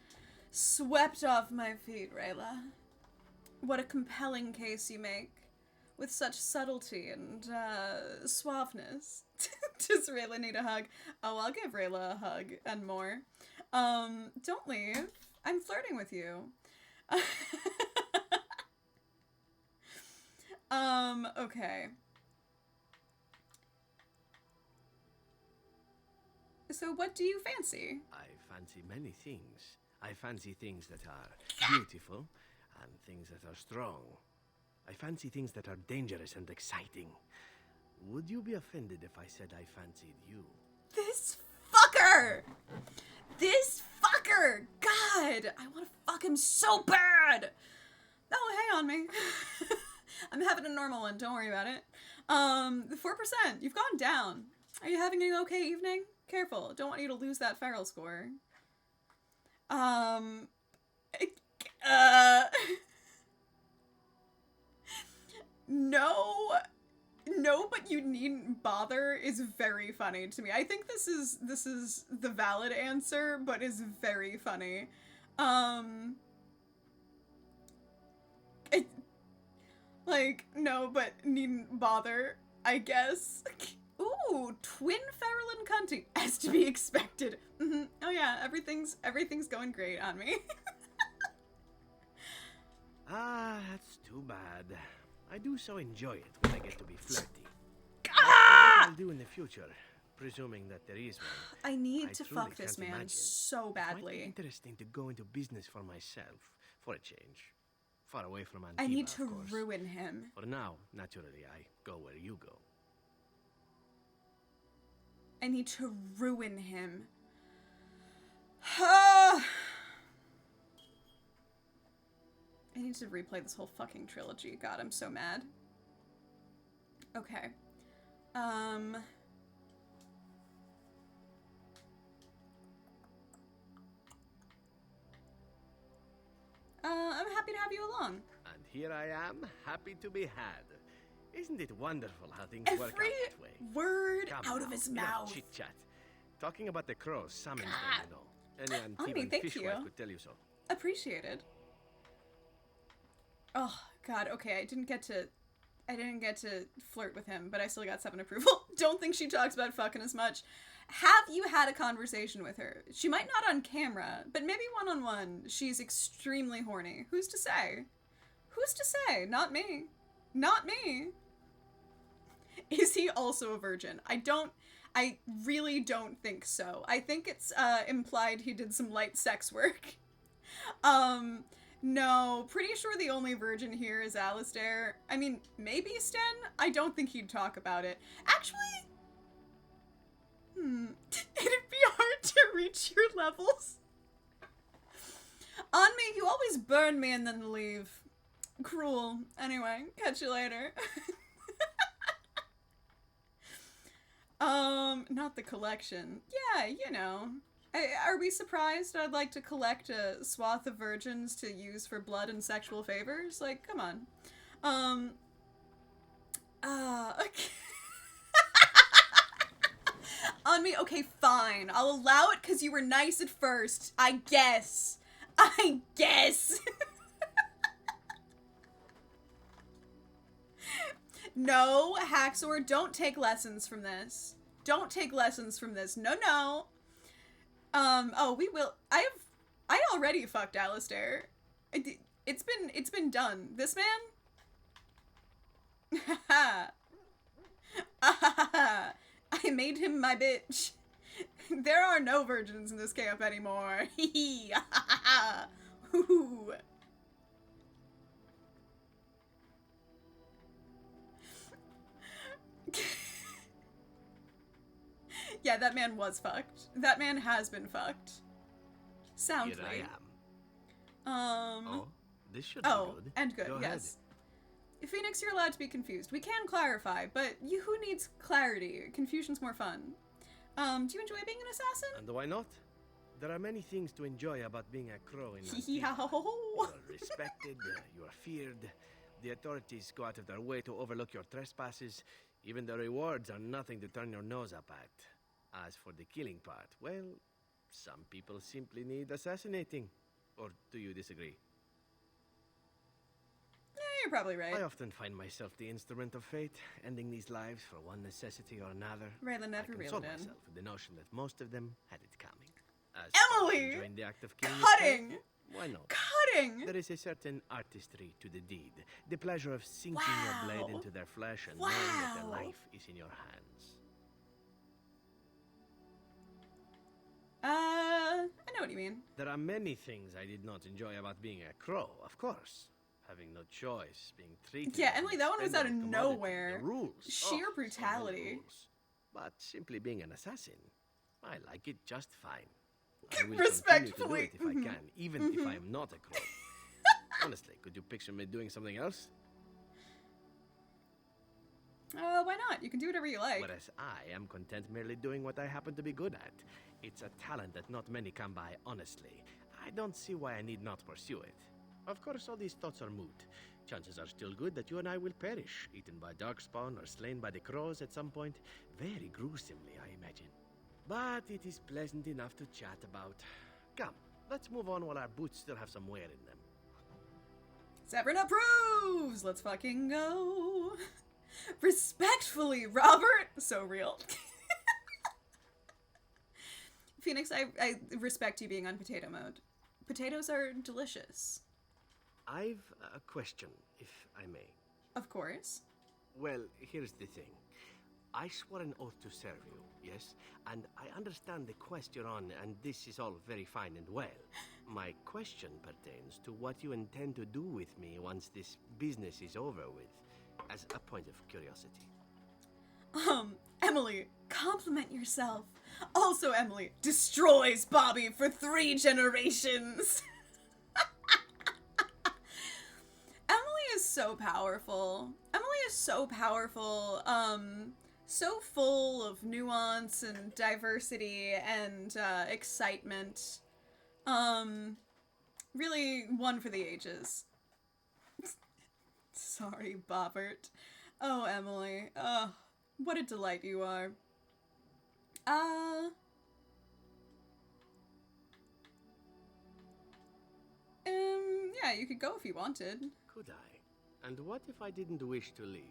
swept off my feet, Rayla. What a compelling case you make, with such subtlety and suaveness. Does Rayla need a hug? Oh, I'll give Rayla a hug and more. Don't leave. I'm flirting with you. Okay. So what do you fancy? I fancy many things. I fancy things that are beautiful and things that are strong. I fancy things that are dangerous and exciting. Would you be offended if I said I fancied you? This fucker! This fucker! God! I want to fuck him so bad! Oh, hang on me. I'm having a normal one, don't worry about it. 4%, you've gone down. Are you having an okay evening? Careful, don't want you to lose that feral score. No, but you needn't bother is very funny to me. I think this is the valid answer, but is very funny. No, but needn't bother, I guess. Ooh, twin feral and cunty, as to be expected. Oh yeah, everything's going great on me. Ah, that's too bad. I do so enjoy it when I get to be flirty. What I'll do in the future, presuming that there is one. I need to truly fuck this can't man imagine. so It might be badly. interesting to go into business for myself, for a change. Far away from Antiva, I need of to course. ruin him. For now, naturally, I go where you go. I need to ruin him. I need to replay this whole fucking trilogy. God, I'm so mad. Okay. I'm happy to have you along. And here I am, happy to be had. Isn't it wonderful how things work out Every that way? word Come out now, of his enough mouth. chit-chat. Talking about the crows summons them, you know. Any Honey, Antivan thank fishwife you. could tell you so. Appreciated. Oh, God, okay, I didn't get to flirt with him, but I still got 7 approval. Don't think she talks about fucking as much. Have you had a conversation with her? She might not on camera, but maybe one-on-one. She's extremely horny. Who's to say? Who's to say? Not me. Not me. Is he also a virgin? I really don't think so. I think it's implied he did some light sex work. No, pretty sure the only virgin here is Alistair. I mean, maybe Sten? I don't think he'd talk about it. Actually, it'd be hard to reach your levels. On me, you always burn me and then leave. Cruel. Anyway, catch you later. Not the collection. Yeah, you know. Are we surprised I'd like to collect a swath of virgins to use for blood and sexual favors? Like, come on. Okay. On me? Okay, fine. I'll allow it because you were nice at first. I guess. No, Haxor, don't take lessons from this. Don't take lessons from this. No, no. Oh, we will. I already fucked Alistair. It's been done. This man? I made him my bitch. There are no virgins in this camp anymore. Yeah, that man was fucked. That man has been fucked. Soundly. Here I am. Oh, this should be good. And good, Go yes. Phoenix, you're allowed to be confused. We can clarify, but who needs clarity? Confusion's more fun. Do you enjoy being an assassin? And why not? There are many things to enjoy about being a crow in Antigua. You are respected, you are feared. The authorities go out of their way to overlook your trespasses. Even the rewards are nothing to turn your nose up at. As for the killing part, well, some people simply need assassinating. Or do you disagree? Yeah, you're probably right. I often find myself the instrument of fate, ending these lives for one necessity or another. Raylan never I console reeled in. myself with the notion that most of them had it coming. As Emily! enjoying the act of killing Cutting! itself, why not? Cutting! There is a certain artistry to the deed. The pleasure of sinking your blade into their flesh and Wow. knowing that their life is in your hands. I know what you mean. There are many things I did not enjoy about being a crow, of course. Having no choice, being treated. Yeah, as an Emily, that one was out of expendable commodity, nowhere. The rules. Sheer so many brutality. rules. But simply being an assassin, I like it just fine. I will Respectfully. continue to do it if I can, even if I am not a crow. Honestly, could you picture me doing something else? Why not? You can do whatever you like. Whereas I am content merely doing what I happen to be good at. It's a talent that not many come by honestly. I don't see why I need not pursue it. Of course, all these thoughts are moot. Chances are still good that you and I will perish, eaten by darkspawn or slain by the crows at some point. Very gruesomely, I imagine. But it is pleasant enough to chat about. Come, let's move on while our boots still have some wear in them. Severin approves! Let's fucking go. Respectfully, Robert! So real. Phoenix, I respect you being on potato mode. Potatoes are delicious. I've a question, if I may. Of course. Well, here's the thing. I swore an oath to serve you, yes? And I understand the quest you're on, and this is all very fine and well. My question pertains to what you intend to do with me once this business is over with, as a point of curiosity. Emily, compliment yourself. Also, Emily destroys Bobby for 3 generations. Emily is so powerful. Emily is so powerful. So full of nuance and diversity and excitement. Really one for the ages. Sorry, Bobbert. Oh, Emily. Oh, what a delight you are. Yeah, you could go if you wanted. Could I? And what if I didn't wish to leave?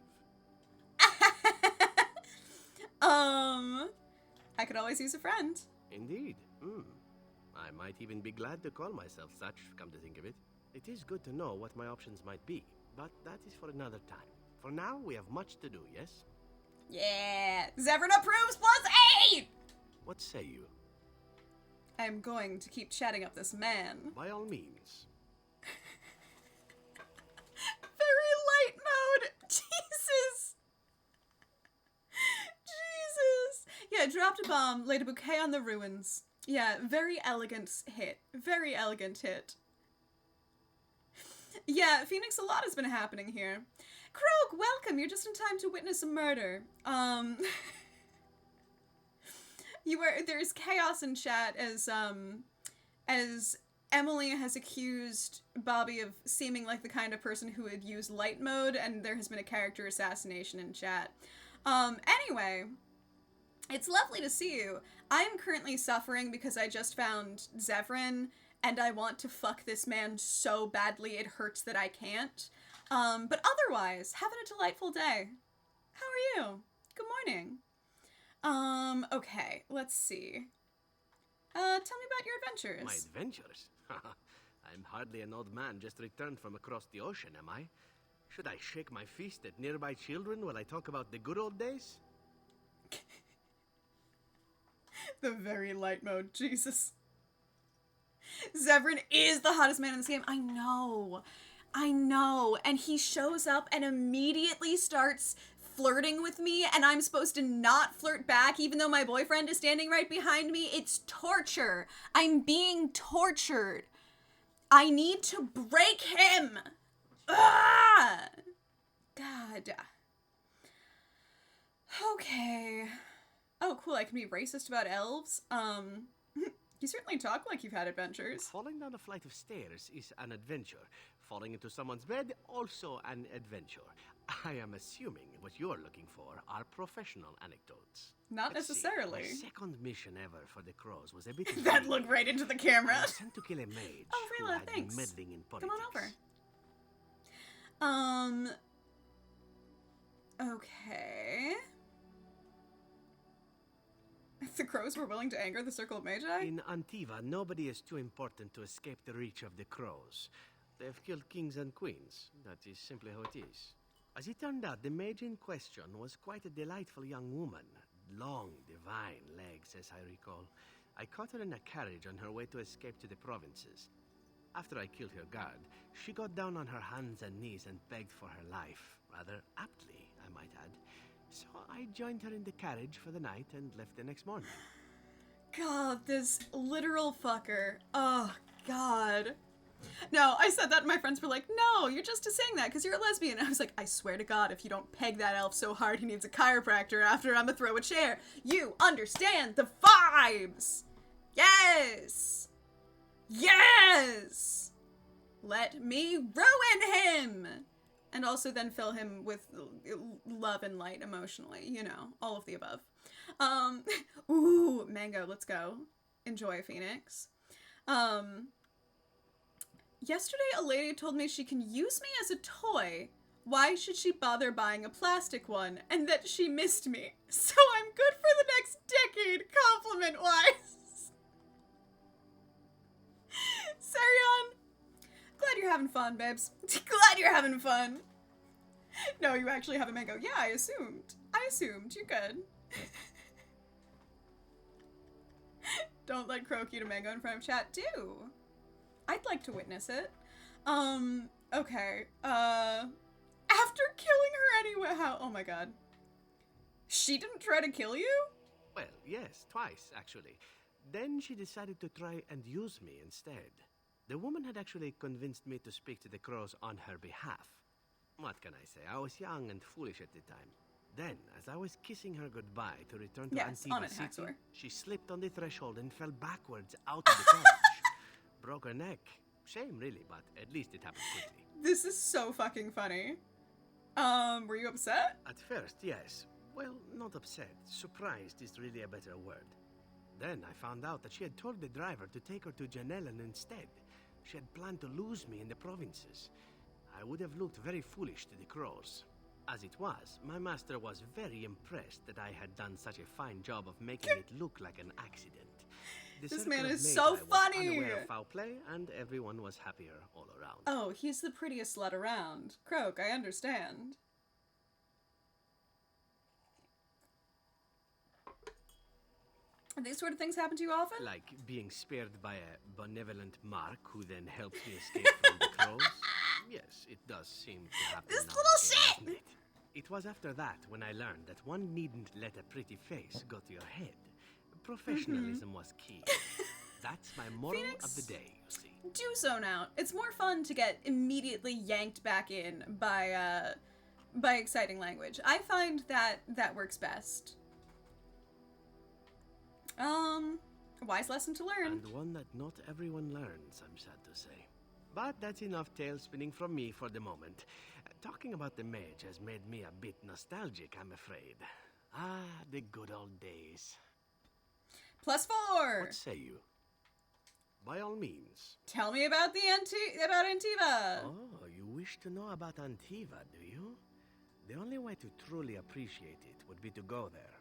I could always use a friend. Indeed. I might even be glad to call myself such, come to think of it. It is good to know what my options might be, but that is for another time. For now, we have much to do, yes? Yeah! Zevran approves +8! What say you? I'm going to keep chatting up this man. By all means. Very light mode! Jesus! Jesus! Yeah, dropped a bomb, laid a bouquet on the ruins. Yeah, very elegant hit. Very elegant hit. Yeah, Phoenix, a lot has been happening here. Croak, welcome! You're just in time to witness a murder. There's chaos in chat as Emily has accused Bobby of seeming like the kind of person who would use light mode, and there has been a character assassination in chat. Anyway, it's lovely to see you. I am currently suffering because I just found Zevran, and I want to fuck this man so badly it hurts that I can't. But otherwise, having a delightful day. How are you? Good morning. Okay, let's see. Tell me about your adventures. My adventures? I'm hardly an old man just returned from across the ocean, am I? Should I shake my fist at nearby children while I talk about the good old days? The very light mode, Jesus. Zevran is the hottest man in this game. I know, and he shows up and immediately starts flirting with me, and I'm supposed to not flirt back even though my boyfriend is standing right behind me. It's torture. I'm being tortured. I need to break him. Ah! God. Okay. Oh, cool, I can be racist about elves. You certainly talk like you've had adventures. Falling down a flight of stairs is an adventure. Falling into someone's bed, also an adventure. I am assuming what you're looking for are professional anecdotes. Not necessarily. My second mission ever for the Crows was a bit... That looked right into the camera. I was sent to kill a mage who Rila, had thanks. been meddling in Come politics. on over. Okay. The Crows were willing to anger the Circle of Magi? In Antiva, nobody is too important to escape the reach of the Crows. They've killed kings and queens. That is simply how it is. As it turned out, the mage in question was quite a delightful young woman. Long, divine legs, as I recall. I caught her in a carriage on her way to escape to the provinces. After I killed her guard, she got down on her hands and knees and begged for her life. Rather aptly, I might add. So I joined her in the carriage for the night and left the next morning. God, this literal fucker. Oh, God. No, I said that and my friends were like, no, you're just saying that because you're a lesbian. I was like, I swear to God, if you don't peg that elf so hard he needs a chiropractor after I'm gonna throw a chair. You understand the vibes. Yes. Yes. Let me ruin him. And also then fill him with love and light emotionally, you know, all of the above. Ooh, mango, let's go. Enjoy, Phoenix. Yesterday a lady told me she can use me as a toy. Why should she bother buying a plastic one? And that she missed me. So I'm good for the next decade, compliment-wise. Sarion, glad you're having fun, babes. Glad you're having fun. No, you actually have a mango. Yeah, I assumed. You're good. Don't let Croak eat a mango in front of chat. Do. I'd like to witness it. Okay. After killing her anyway, how? Oh my God. She didn't try to kill you? Well, yes, twice, actually. Then she decided to try and use me instead. The woman had actually convinced me to speak to the Crows on her behalf. What can I say? I was young and foolish at the time. Then, as I was kissing her goodbye to return to Antiva City, she slipped on the threshold and fell backwards out of the carriage. Broke her neck. Shame, really, but at least it happened quickly. This is so fucking funny. Were you upset? At first, yes. Well, not upset. Surprised is really a better word. Then I found out that she had told the driver to take her to Janellen instead. She had planned to lose me in the provinces. I would have looked very foolish to the crows. As it was, my master was very impressed that I had done such a fine job of making it look like an accident. The This circle man of is Magi so was funny! unaware of foul play, and everyone was happier all around. Oh, he's the prettiest slut around. Croak, I understand. These sort of things happen to you often? Like being spared by a benevolent mark who then helps me escape from the crows? Yes, it does seem to happen. This now little and shit! again, doesn't it? It was after that when I learned that one needn't let a pretty face go to your head. Professionalism was key. That's my moral Phoenix, of the day, you see. do zone out. It's more fun to get immediately yanked back in by exciting language. I find that works best. A wise lesson to learn. And one that not everyone learns, I'm sad to say. But that's enough tale spinning from me for the moment. Talking about the mage has made me a bit nostalgic, I'm afraid. Ah, the good old days. +4. What say you? By all means. Tell me about about Antiva. Oh, you wish to know about Antiva, do you? The only way to truly appreciate it would be to go there.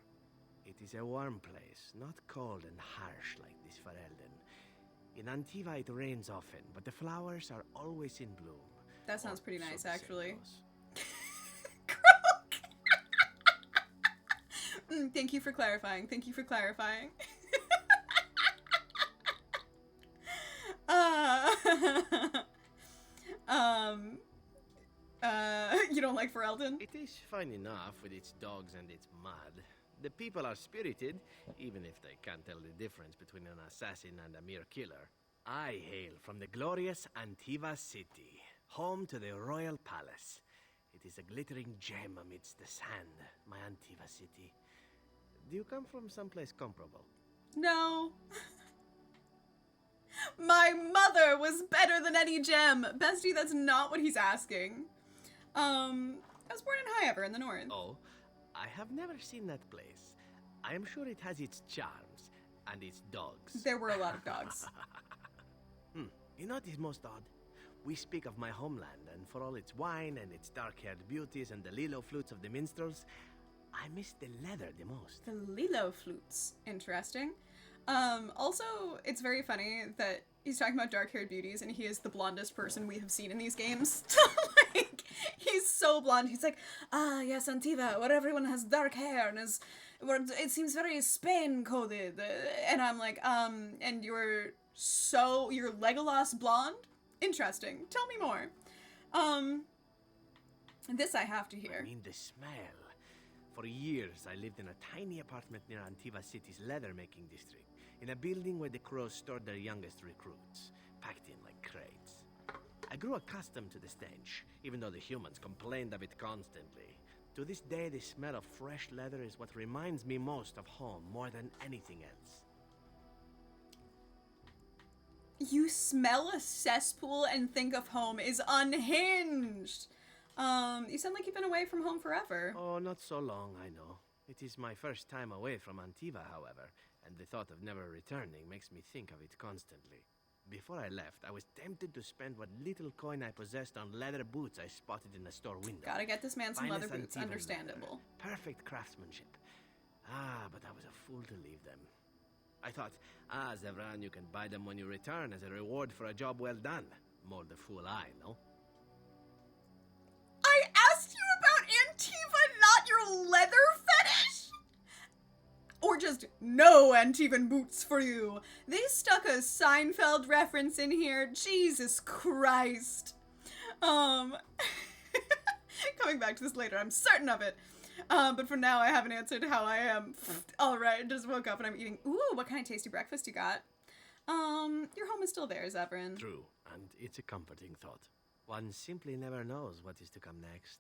It is a warm place, not cold and harsh like this Ferelden. In Antiva it rains often, but the flowers are always in bloom. That sounds pretty nice, actually. Thank you for clarifying. Thank you for clarifying. You don't like Ferelden? It is fine enough with its dogs and its mud. The people are spirited, even if they can't tell the difference between an assassin and a mere killer. I hail from the glorious Antiva city, home to the royal palace. It is a glittering gem amidst the sand, my Antiva city. Do you come from someplace comparable? No. My mother was better than any gem. Bestie, that's not what he's asking. I was born in Highever in the north. Oh, I have never seen that place. I am sure it has its charms and its dogs. There were a lot of dogs. You know what is most odd? We speak of my homeland, and for all its wine and its dark-haired beauties and the lilo flutes of the minstrels, I miss the leather the most. The lilo flutes. Interesting. Also, it's very funny that he's talking about dark-haired beauties, and he is the blondest person we have seen in these games. Like, he's so blonde. He's like, ah, yes, Antiva, where everyone has dark hair and is, where it seems very Spain-coded. And I'm like, and you're Legolas blonde? Interesting. Tell me more. This I have to hear. I mean, the smell. For years, I lived in a tiny apartment near Antiva City's leather-making district, in a building where the crows stored their youngest recruits, packed in like crates. I grew accustomed to the stench, even though the humans complained of it constantly. To this day, the smell of fresh leather is what reminds me most of home more than anything else. You smell a cesspool and think of home is unhinged. You sound like you've been away from home forever. Oh, not so long, I know. It is my first time away from Antiva, however, and the thought of never returning makes me think of it constantly. Before I left, I was tempted to spend what little coin I possessed on leather boots I spotted in a store window. Gotta get this man some Finest leather boots, Antiva understandable. leather. Perfect craftsmanship. Ah, but I was a fool to leave them. I thought, Zevran, you can buy them when you return as a reward for a job well done. More the fool I, no? I asked you about Antiva, not your leather fetish? Or just no Antivan boots for you. They stuck a Seinfeld reference in here. Jesus Christ. Coming back to this later, I'm certain of it. But for now, I haven't answered how I am. Alright, just woke up and I'm eating. Ooh, what kind of tasty breakfast you got? Your home is still there, Zevran. True, and it's a comforting thought. One simply never knows what is to come next.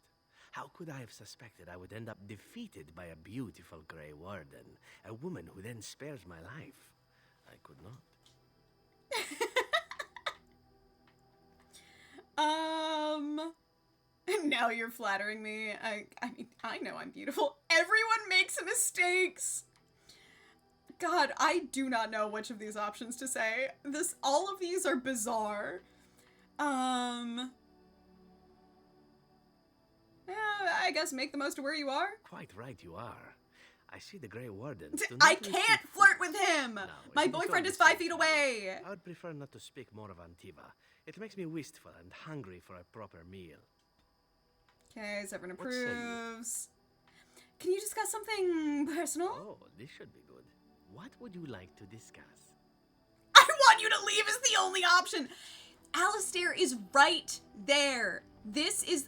How could I have suspected I would end up defeated by a beautiful grey warden, a woman who then spares my life? I could not. Now you're flattering me. I mean, I know I'm beautiful. Everyone makes mistakes. God, I do not know which of these options to say. All of these are bizarre. I guess make the most of where you are. Quite right you are. I see the Grey Warden. I can't flirt with him! My boyfriend is 5 feet away! I would prefer not to speak more of Antiva. It makes me wistful and hungry for a proper meal. Okay, Severin approves. Can you discuss something personal? Oh, this should be good. What would you like to discuss? I want you to leave is the only option! Alistair is right there.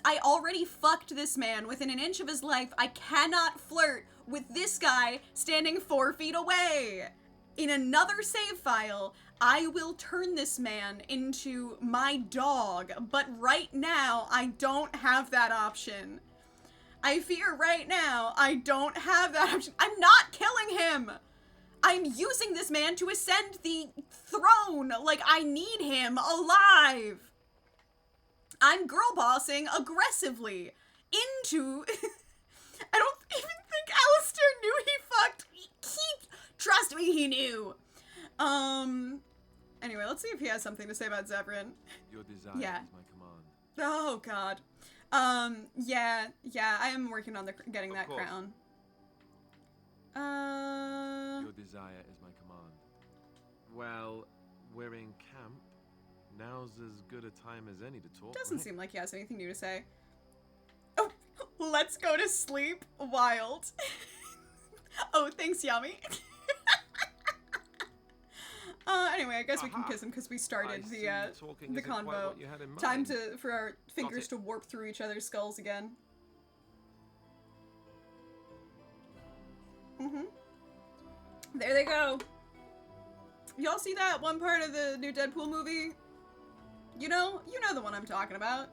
I already fucked this man within an inch of his life. I cannot flirt with this guy standing 4 feet away. In another save file, I will turn this man into my dog, but right now, I don't have that option. I fear right now, I don't have that option. I'm not killing him! I'm using this man to ascend the throne like I need him alive! I'm girl bossing aggressively into... I don't even think Alistair knew he fucked. Trust me, he knew. Anyway, let's see if he has something to say about Zevran. Your desire Yeah. is my command. Oh, God. Yeah, I am working on getting that course. crown. Your desire is my command. Well, we're in camp. Now's as good a time as any to talk. Doesn't right? seem like he has anything new to say. Oh, let's go to sleep. Wild. Oh, thanks, Yummy. Anyway, I guess we can kiss him because we started the convo. Time for our fingers to warp through each other's skulls again. There they go. Y'all see that one part of the new Deadpool movie? You know the one I'm talking about.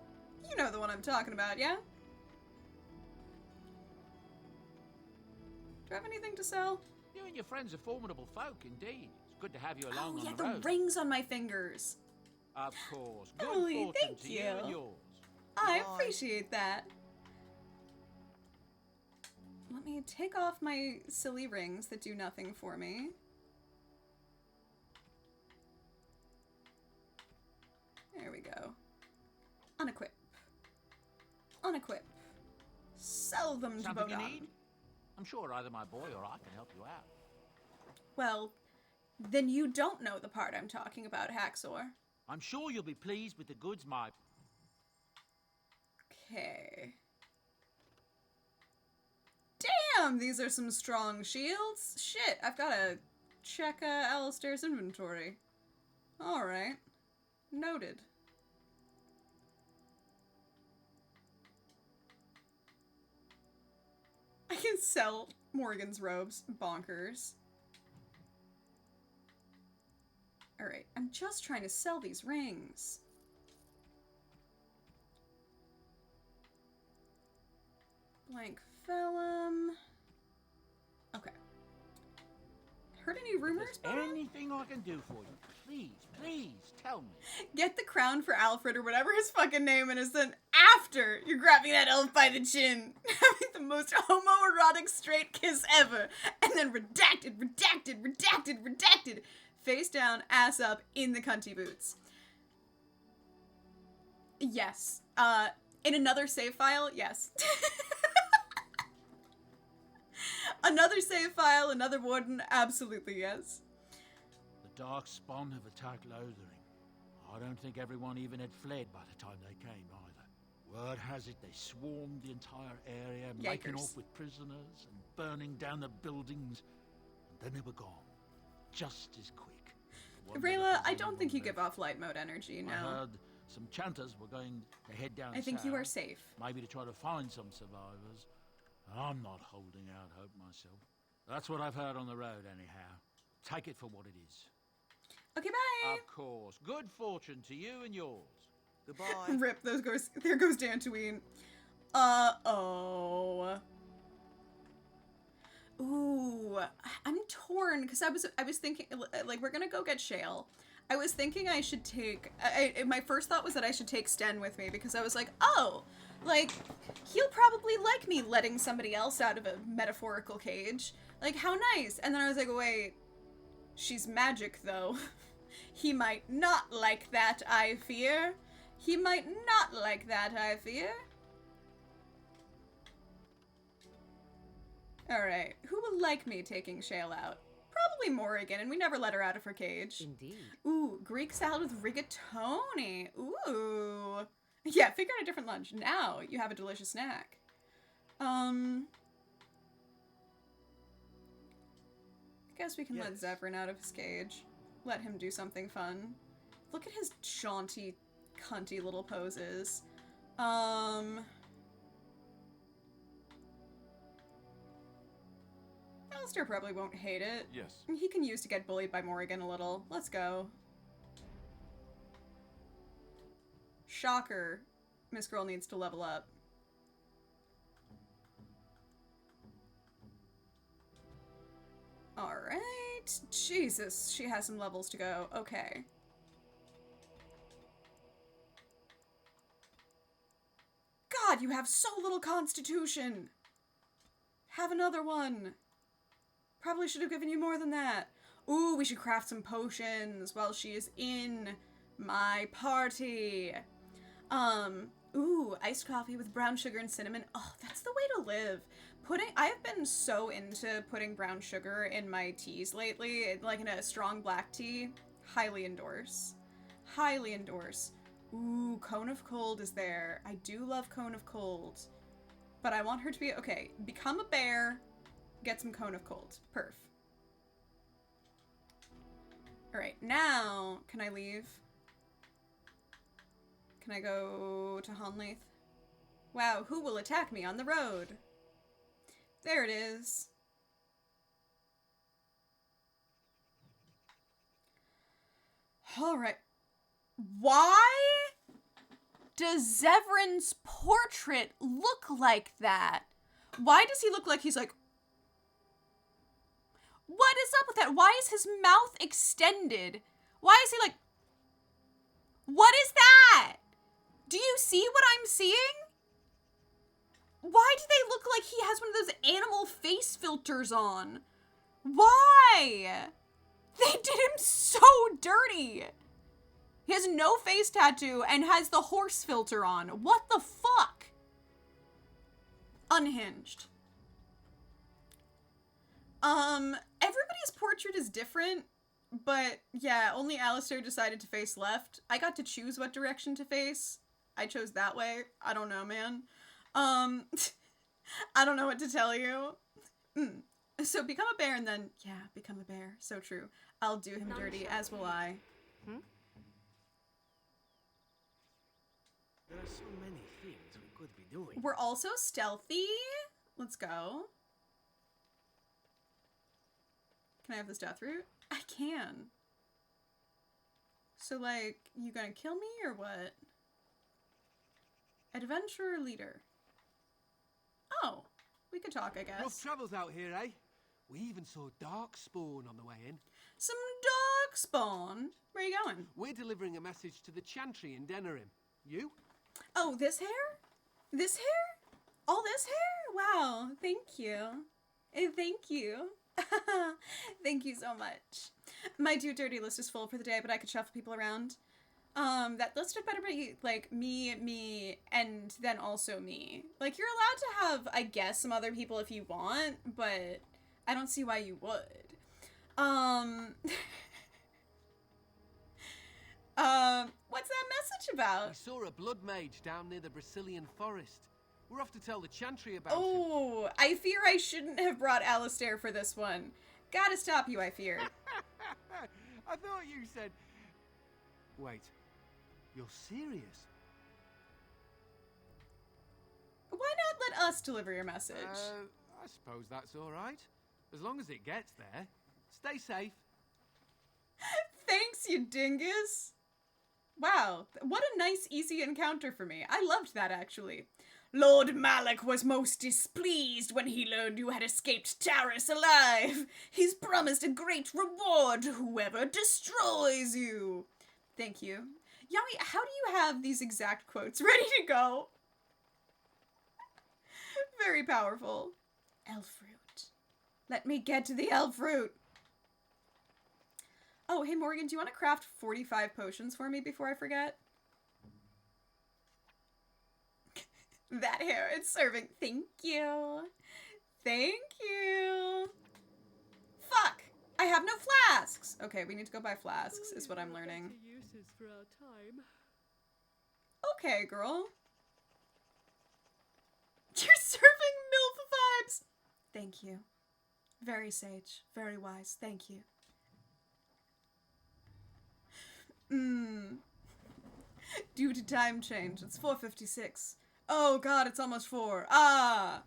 You know the one I'm talking about, yeah? Do I have anything to sell? You and your friends are formidable folk, indeed. It's good to have you along Oh, yeah, on the the road. rings on my fingers. Of course. Good Emily, fortune thank to you you. and yours. I Goodbye. appreciate that. Let me take off my silly rings that do nothing for me. There we go. Unequip. Unequip. Sell them to Something you Bodon. need? I'm sure either my boy or I can help you out. Well, then you don't know the part I'm talking about, Haxor. I'm sure you'll be pleased with the goods my... Okay. Damn, these are some strong shields. Shit, I've gotta check Alistair's inventory. Alright. Noted. I can sell Morgan's robes. Bonkers. Alright, I'm just trying to sell these rings. Blank vellum. Okay. Heard any rumors about it? Anything I can do for you, please tell me. Get the crown for Alfred or whatever his fucking name is, then after you're grabbing that elf by the chin, having the most homoerotic straight kiss ever, and then redacted, face down, ass up, in the cunty boots. Yes. In another save file, yes. Another save file, another warden, absolutely yes. The dark spawn have attacked Lothering. I don't think everyone even had fled by the time they came either. Word has it they swarmed the entire area, making Yikers. off with prisoners and burning down the buildings. And then they were gone. Just as quick. Rayla, I don't think you give off light mode energy, no. I heard some chanters were going to head down I think south, you are safe. Maybe to try to find some survivors. I'm not holding out hope myself. That's what I've heard on the road, anyhow. Take it for what it is. Okay, bye. Of course. Good fortune to you and yours. Goodbye. Rip, there goes Dantooine. Uh-oh. Ooh, I'm torn, because I was thinking, like, we're gonna go get Shale. I was thinking I should take, my first thought was that I should take Sten with me, because I was like, oh, like, he'll probably like me letting somebody else out of a metaphorical cage. Like, how nice. And then I was like, wait, she's magic, though. He might not like that, I fear. He might not like that, I fear. Alright, who will like me taking Shale out? Probably Morrigan, and we never let her out of her cage. Indeed. Ooh, Greek salad with rigatoni. Ooh. Yeah, figure out a different lunch. Now you have a delicious snack. Guess we can let Zevran out of his cage. Let him do something fun. Look at his jaunty, cunty little poses. Alistair probably won't hate it. Yes. He can use to get bullied by Morrigan a little. Let's go. Shocker. Miss Girl needs to level up. Alright. Jesus, she has some levels to go. Okay. God, you have so little constitution! Have another one! Probably should have given you more than that. Ooh, we should craft some potions while she is in my party. Ooh, iced coffee with brown sugar and cinnamon. Oh, that's the way to live. I've been so into putting brown sugar in my teas lately, like in a strong black tea. Highly endorse. Highly endorse. Ooh, Cone of Cold is there. I do love Cone of Cold. But I want her to be, okay, become a bear, get some Cone of Cold. Perf. Alright, now, can I leave? Can I go to Honleith? Wow, who will attack me on the road? There it is. Alright. Why does Zevran's portrait look like that? Why does he look like he's like... What is up with that? Why is his mouth extended? Why is he like... What is that? Do you see what I'm seeing? Why do they look like he has one of those animal face filters on? Why? They did him so dirty. He has no face tattoo and has the horse filter on. What the fuck? Unhinged. Everybody's portrait is different, but yeah, only Alistair decided to face left. I got to choose what direction to face. I chose that way. I don't know, man. I don't know what to tell you. So become a bear and then, yeah, become a bear. So true. I'll do him dirty, as will I. There are so many things we could be doing. We're also stealthy. Let's go. Can I have this death root? I can. So, like, you gonna kill me or what? Adventurer leader. Oh, we could talk, I guess. Rough travels out here, eh? We even saw Darkspawn on the way in. Some Darkspawn? Where are you going? We're delivering a message to the Chantry in Denerim. You? Oh, this hair? This hair? All this hair? Wow, thank you. Thank you. Thank you so much. My do dirty list is full for the day, but I could shuffle people around. That list would better be, like, me, and then also me. Like, you're allowed to have, I guess, some other people if you want, but I don't see why you would. What's that message about? We saw a blood mage down near the Brazilian forest. We're off to tell the Chantry about him. Oh, I fear I shouldn't have brought Alistair for this one. Gotta stop you, I fear. I thought you said... Wait, you're serious? Why not let us deliver your message? I suppose that's all right. As long as it gets there. Stay safe. Thanks, you dingus. Wow, what a nice, easy encounter for me. I loved that, actually. Lord Malak was most displeased when he learned you had escaped Taris alive. He's promised a great reward to whoever destroys you. Thank you. Yami, how do you have these exact quotes ready to go? Very powerful. Elf fruit. Let me get to the elf fruit. Oh, hey Morgan, do you want to craft 45 potions for me before I forget? That hair, it's serving. Thank you. Thank you. Fuck! I have no flasks! Okay, we need to go buy flasks, is what I'm learning. Uses for our time. Okay, girl. You're serving MILF vibes! Thank you. Very sage. Very wise. Thank you. Due to time change, it's 4:56. Oh god, it's almost 4. Ah!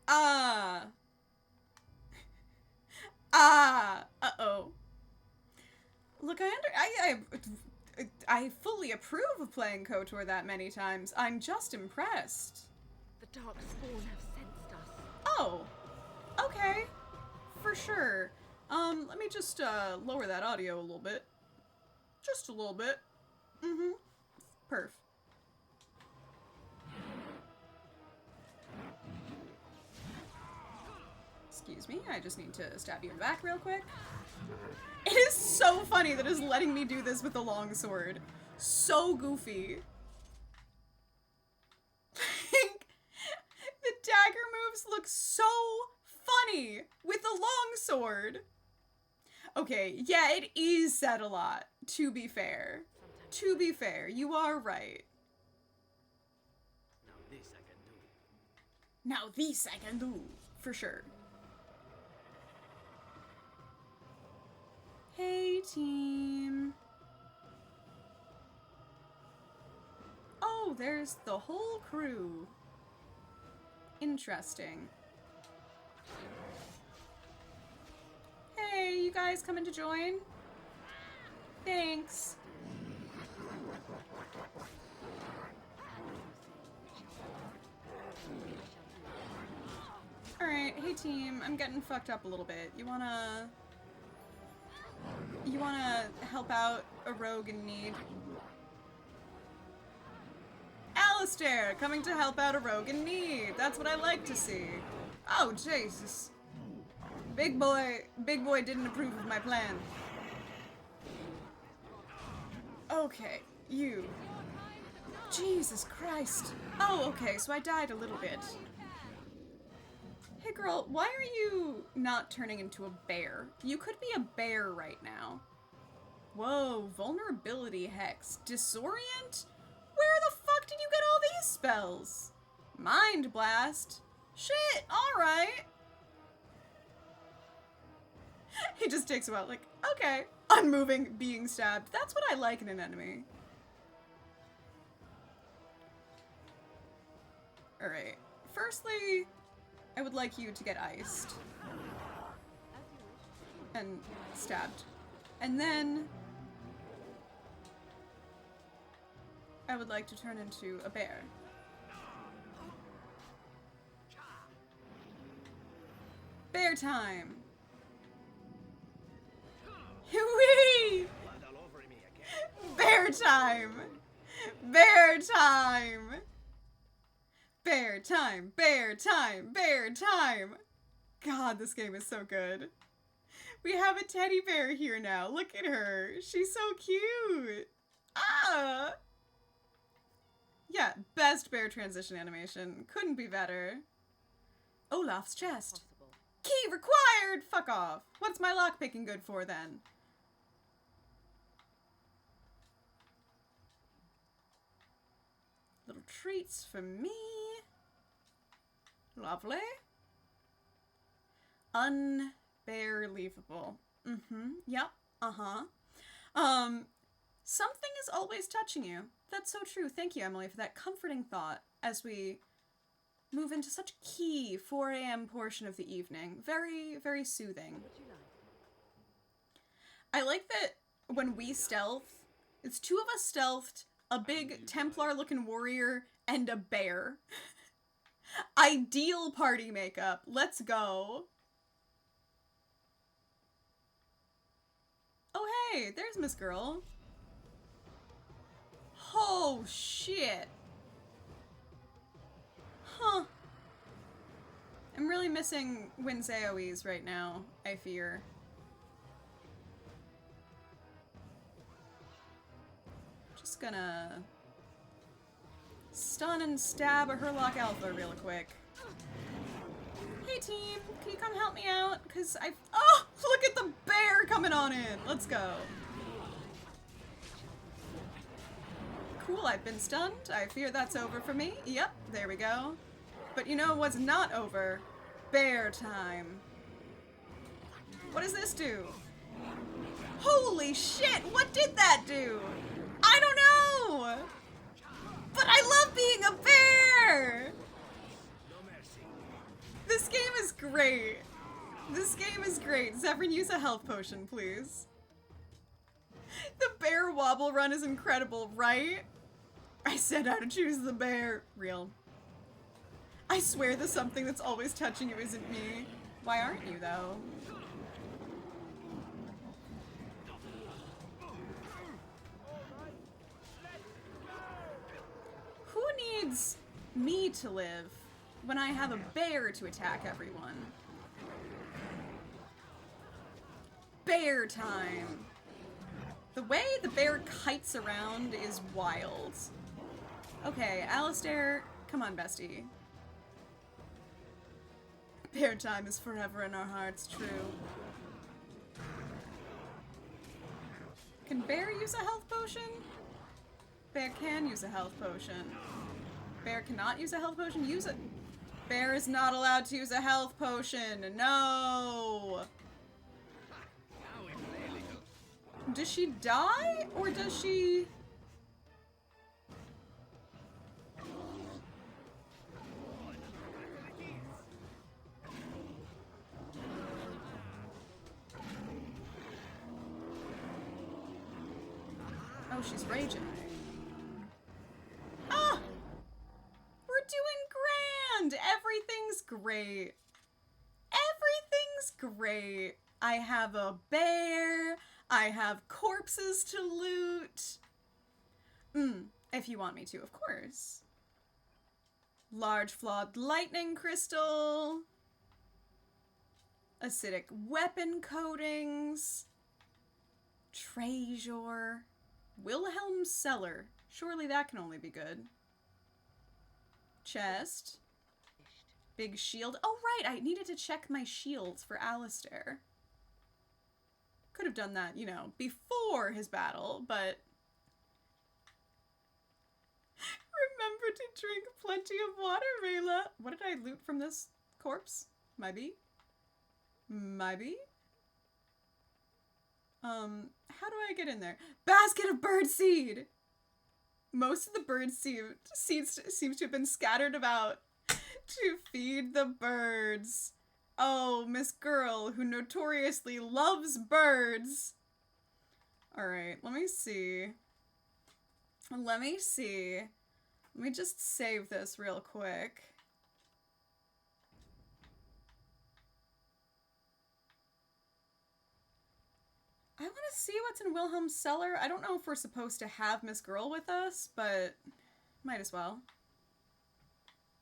Ah! Ah! Uh-oh. Look, I fully approve of playing KOTOR that many times. I'm just impressed. The Dark Spawn have sensed us. Oh. Okay. For sure. Let me just, lower that audio a little bit. Just a little bit. Mm-hmm. Perf. Excuse me, I just need to stab you in the back real quick. It is so funny that it's letting me do this with a long sword. So goofy. Like, the dagger moves look so funny with a long sword. Okay, yeah, it is said a lot, to be fair. To be fair, you are right. Now this I can do. For sure. Hey, team. Oh, there's the whole crew. Interesting. Hey, you guys coming to join? Thanks. Alright, hey team, I'm getting fucked up a little bit. You wanna help out a rogue in need? Alistair, coming to help out a rogue in need. That's what I like to see. Oh, Jesus. Big boy didn't approve of my plan. Okay, you. Jesus Christ. Oh, okay, so I died a little bit. Hey girl, why are you not turning into a bear? You could be a bear right now. Whoa, vulnerability hex. Disorient? Where the fuck did you get all these spells? Mind blast? Shit, alright. He just takes a while, like, okay. Unmoving, being stabbed. That's what I like in an enemy. Alright. Firstly, I would like you to get iced. And stabbed. And then I would like to turn into a bear. Bear time! Whee! Bear time! Bear time! Bear time! Bear time! Bear time! God, this game is so good. We have a teddy bear here now. Look at her. She's so cute. Ah! Yeah, best bear transition animation. Couldn't be better. Olaf's chest. Key required! Fuck off. What's my lockpicking good for then? Little treats for me. Lovely. Unbearleavable. Yep. Something is always touching you. That's so true. Thank you, Emily, for that comforting thought as we move into such a key 4 a.m. portion of the evening. Very, very soothing. I like that when we stealth, it's 2 of us stealthed, a big Templar-looking warrior, and a bear. Ideal party makeup. Let's go. Oh, hey, there's Miss Girl. Oh, shit. Huh. I'm really missing Wynn's AoEs right now, I fear. Just gonna stun and stab a Herlock Alpha real quick. Hey Hey team, can you come help me out? Cause oh, look at the bear coming on in. Let's go. Cool, I've been stunned. I fear that's over for me. Yep, there we go. But you know what's not over? Bear time. What does this do? Holy shit, what did that do? I don't know! But I love being a bear! This game is great. This game is great. Zephyrin, use a health potion, please. The bear wobble run is incredible, right? I said how to choose the bear. Real. I swear the something that's always touching you isn't me. Why aren't you, though? Who needs me to live when I have a bear to attack everyone? Bear time. The way the bear kites around is wild. Okay, Alistair, come on, bestie. Bear time is forever in our hearts, true. Can bear use a health potion? Bear can use a health potion. Bear cannot use a health potion? Use it. Bear is not allowed to use a health potion. No! Does she die? Or does she... Oh, she's raging. Ah! We're doing grand! Everything's great. Everything's great. I have a bear. I have corpses to loot. If you want me to, of course. Large flawed lightning crystal. Acidic weapon coatings. Treasure. Wilhelm's cellar. Surely that can only be good. Chest. Big shield. Oh, right, I needed to check my shields for Alistair. Could have done that, you know, before his battle, but... Remember to drink plenty of water, Rayla. What did I loot from this corpse? Maybe? Maybe? How do I get in there? Basket of birdseed! Most of the bird seeds seems to have been scattered about to feed the birds. Oh, Miss Girl, who notoriously loves birds. Alright, let me see. Let me just save this real quick. I want to see what's in Wilhelm's cellar. I don't know if we're supposed to have Miss Girl with us, but might as well.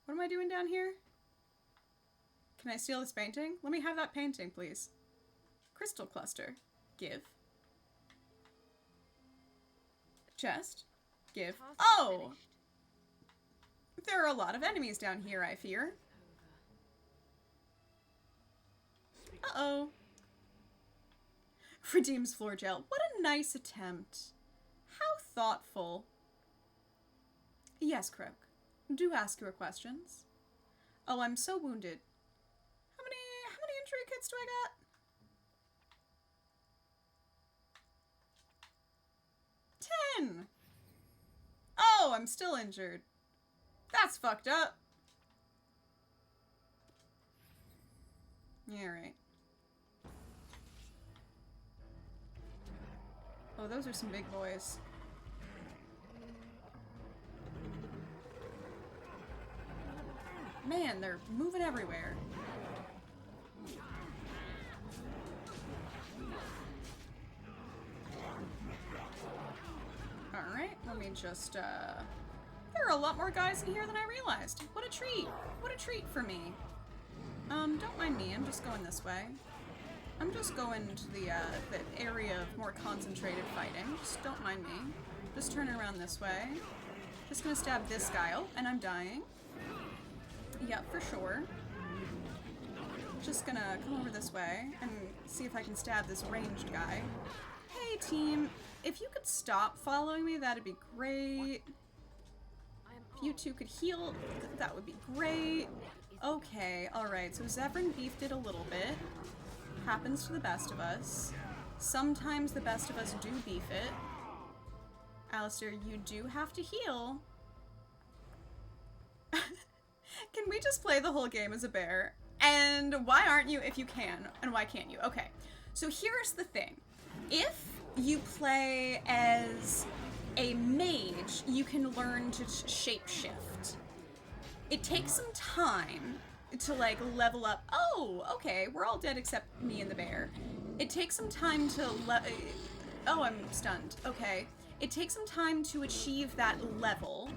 What am I doing down here? Can I steal this painting? Let me have that painting, please. Crystal cluster. Give. Chest. Give. Oh! There are a lot of enemies down here, I fear. Uh-oh. Redeems floor gel. What a nice attempt. How thoughtful. Yes, Croak. Do ask your questions. Oh, I'm so wounded. How many injury kits do I got? 10! Oh, I'm still injured. That's fucked up. Yeah, right. Oh, those are some big boys. Man, they're moving everywhere. Alright, let me just, there are a lot more guys in here than I realized. What a treat. What a treat for me. Don't mind me, I'm just going this way. I'm just going to the area of more concentrated fighting. Just don't mind me. Just turn around this way. Just gonna stab this guy. Oh, and I'm dying. Yeah, for sure. just gonna come over this way and see if I can stab this ranged guy. Hey, team. If you could stop following me, that'd be great. If you two could heal, that would be great. Okay, alright, so Zevran beefed it a little bit. Happens to the best of us. Sometimes the best of us do beef it. Alistair, you do have to heal. Can we just play the whole game as a bear? And why aren't you if you can? And why can't you? Okay, so here's the thing. If you play as a mage, you can learn to shapeshift. It takes some time to like level up. Oh, okay, we're all dead except me and the bear. It takes some time to oh, I'm stunned. Okay. It takes some time to achieve that level.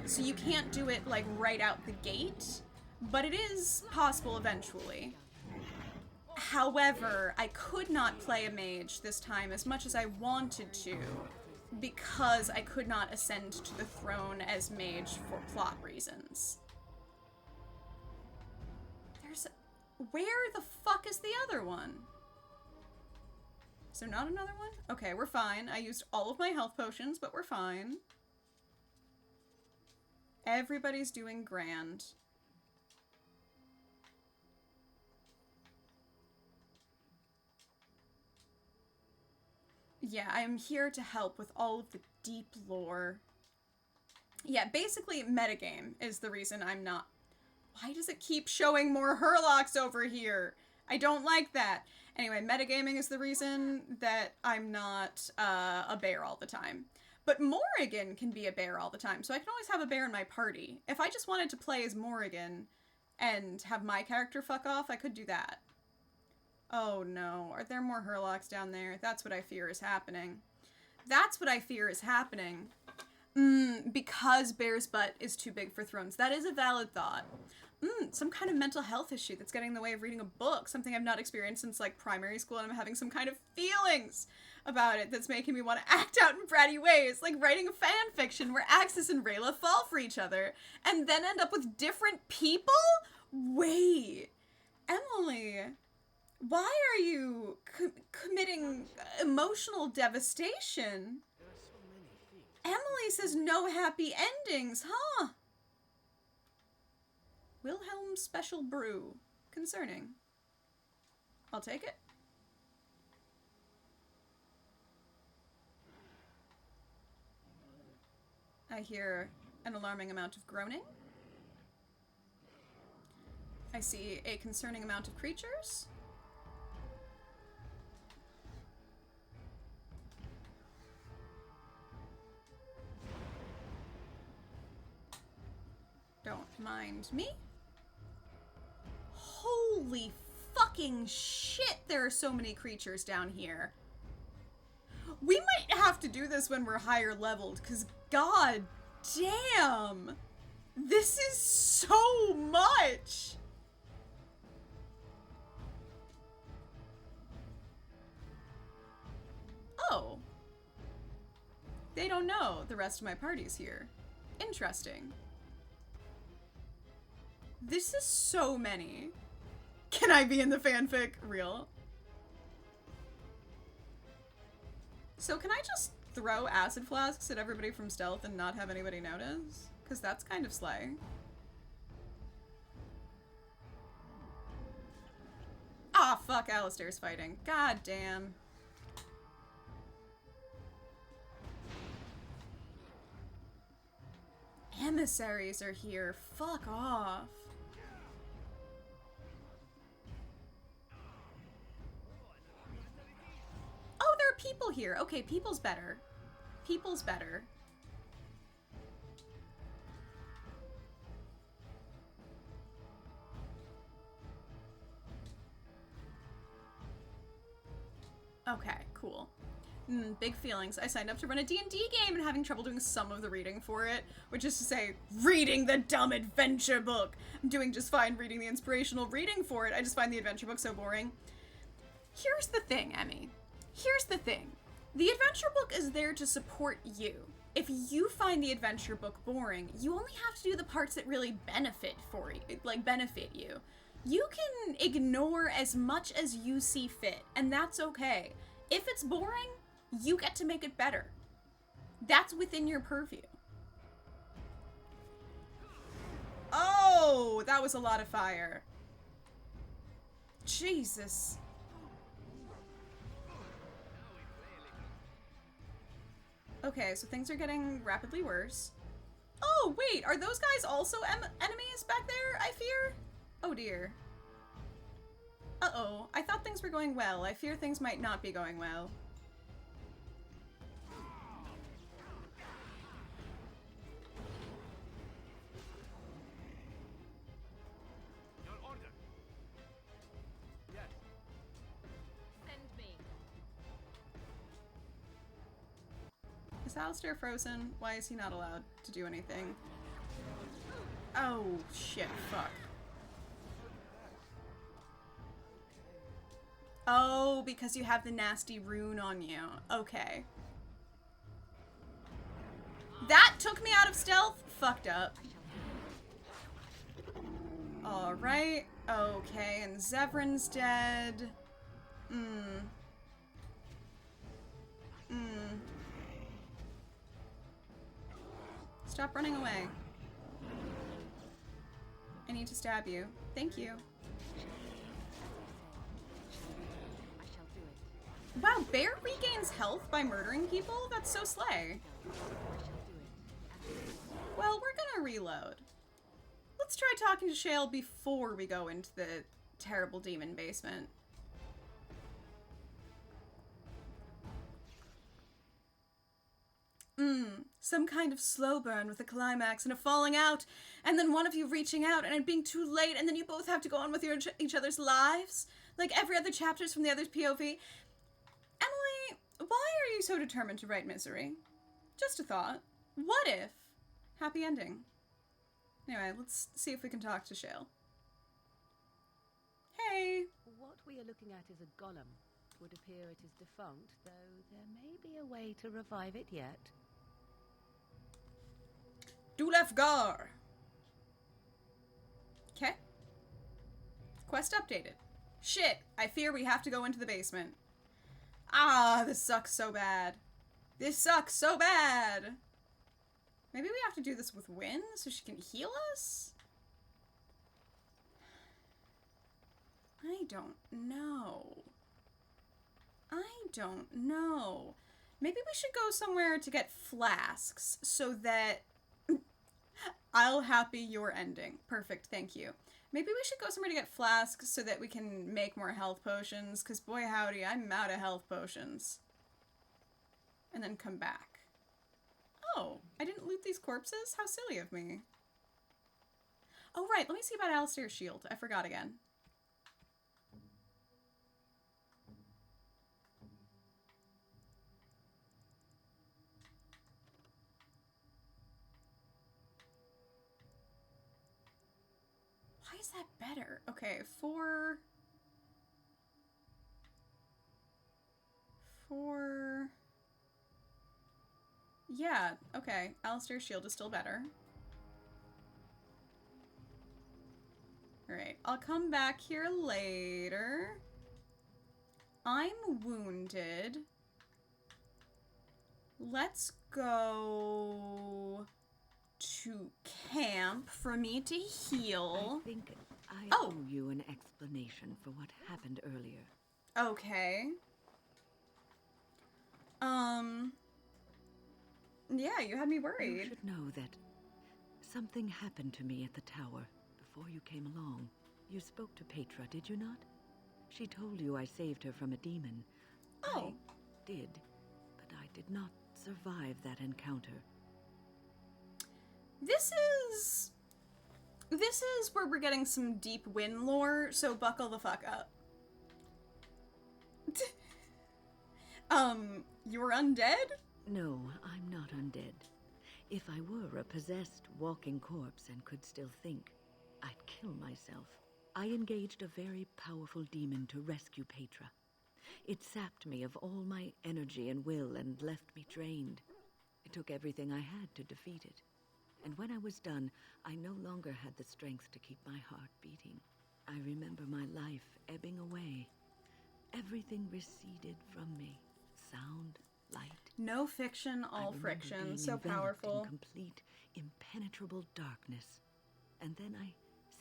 So you can't do it like right out the gate, but it is possible eventually. However, I could not play a mage this time as much as I wanted to because I could not ascend to the throne as mage for plot reasons. Where the fuck is the other one? Is there not another one? Okay, we're fine. I used all of my health potions, but we're fine. Everybody's doing grand. Yeah, I am here to help with all of the deep lore. Yeah, basically, metagame is the reason I'm not... Why does it keep showing more Herlocks over here? I don't like that. Anyway, metagaming is the reason that I'm not a bear all the time. But Morrigan can be a bear all the time, so I can always have a bear in my party. If I just wanted to play as Morrigan and have my character fuck off, I could do that. Oh no, are there more Herlocks down there? That's what I fear is happening. That's what I fear is happening. Because Bear's butt is too big for thrones. That is a valid thought. Some kind of mental health issue that's getting in the way of reading a book. Something I've not experienced since like primary school, and I'm having some kind of feelings about it that's making me want to act out in bratty ways. Like writing a fan fiction where Axis and Rayla fall for each other and then end up with different people? Wait, Emily, why are you committing emotional devastation? Emily says no happy endings, huh? Wilhelm's special brew. Concerning. I'll take it. I hear an alarming amount of groaning. I see a concerning amount of creatures. Don't mind me. Holy fucking shit, there are so many creatures down here. We might have to do this when we're higher leveled, because god damn, this is so much. Oh. They don't know the rest of my party's here. Interesting. This is so many. Can I be in the fanfic? Real. So can I just throw acid flasks at everybody from stealth and not have anybody notice? Because that's kind of slay. Ah, fuck, Alistair's fighting. God damn. Emissaries are here. Fuck off. Oh, there are people here. Okay, people's better. People's better. Okay, cool. Big feelings. I signed up to run a D&D game and having trouble doing some of the reading for it, which is to say, reading the dumb adventure book. I'm doing just fine reading the inspirational reading for it. I just find the adventure book so boring. Here's the thing, Emmy. Here's the thing. The adventure book is there to support you. If you find the adventure book boring, you only have to do the parts that really benefit you. You can ignore as much as you see fit, and that's okay. If it's boring, you get to make it better. That's within your purview. Oh, that was a lot of fire. Jesus. Okay, so things are getting rapidly worse. Oh, wait, are those guys also enemies back there, I fear? Oh dear. Uh-oh, I thought things were going well. I fear things might not be going well. Is Alistair frozen? Why is he not allowed to do anything? Oh, shit, fuck. Oh, because you have the nasty rune on you. Okay. That took me out of stealth? Fucked up. Alright. Okay, and Zevran's dead. Stop running away. I need to stab you. Thank you. Wow, Bear regains health by murdering people? That's so slay. Well, we're gonna reload. Let's try talking to Shale before we go into the terrible demon basement. Some kind of slow burn with a climax and a falling out, and then one of you reaching out and it being too late, and then you both have to go on with each other's lives, like every other chapters from the other's POV. Emily, why are you so determined to write misery? Just a thought. What if? Happy ending. Anyway, let's see if we can talk to Shale. Hey! What we are looking at is a golem. Would appear it is defunct, though there may be a way to revive it yet. Dulefgar! Okay. Quest updated. Shit, I fear we have to go into the basement. Ah, this sucks so bad. This sucks so bad! Maybe we have to do this with Wynn so she can heal us? I don't know. Maybe we should go somewhere to get flasks so that I'll happy your ending. Perfect, thank you. Maybe we should go somewhere to get flasks so that we can make more health potions, because boy howdy, I'm out of health potions. And then come back. Oh, I didn't loot these corpses? How silly of me. Oh right, let me see about Alistair's shield. I forgot again. Why is that better? Okay, four... Yeah, okay. Alistair's shield is still better. Alright, I'll come back here later. I'm wounded. Let's go to camp for me to heal. I think I owe you an explanation for what happened earlier. Okay. Yeah, you had me worried. You should know that something happened to me at the tower before you came along. You spoke to Petra, did you not? She told you I saved her from a demon. Oh. I did, but I did not survive that encounter. This is where we're getting some deep Wynn lore, so buckle the fuck up. You're undead? No, I'm not undead. If I were a possessed walking corpse and could still think, I'd kill myself. I engaged a very powerful demon to rescue Petra. It sapped me of all my energy and will and left me drained. It took everything I had to defeat it. And when I was done, I no longer had the strength to keep my heart beating. I remember my life ebbing away. Everything receded from me. Sound, light. No fiction, all friction. So powerful. In complete, impenetrable darkness. And then I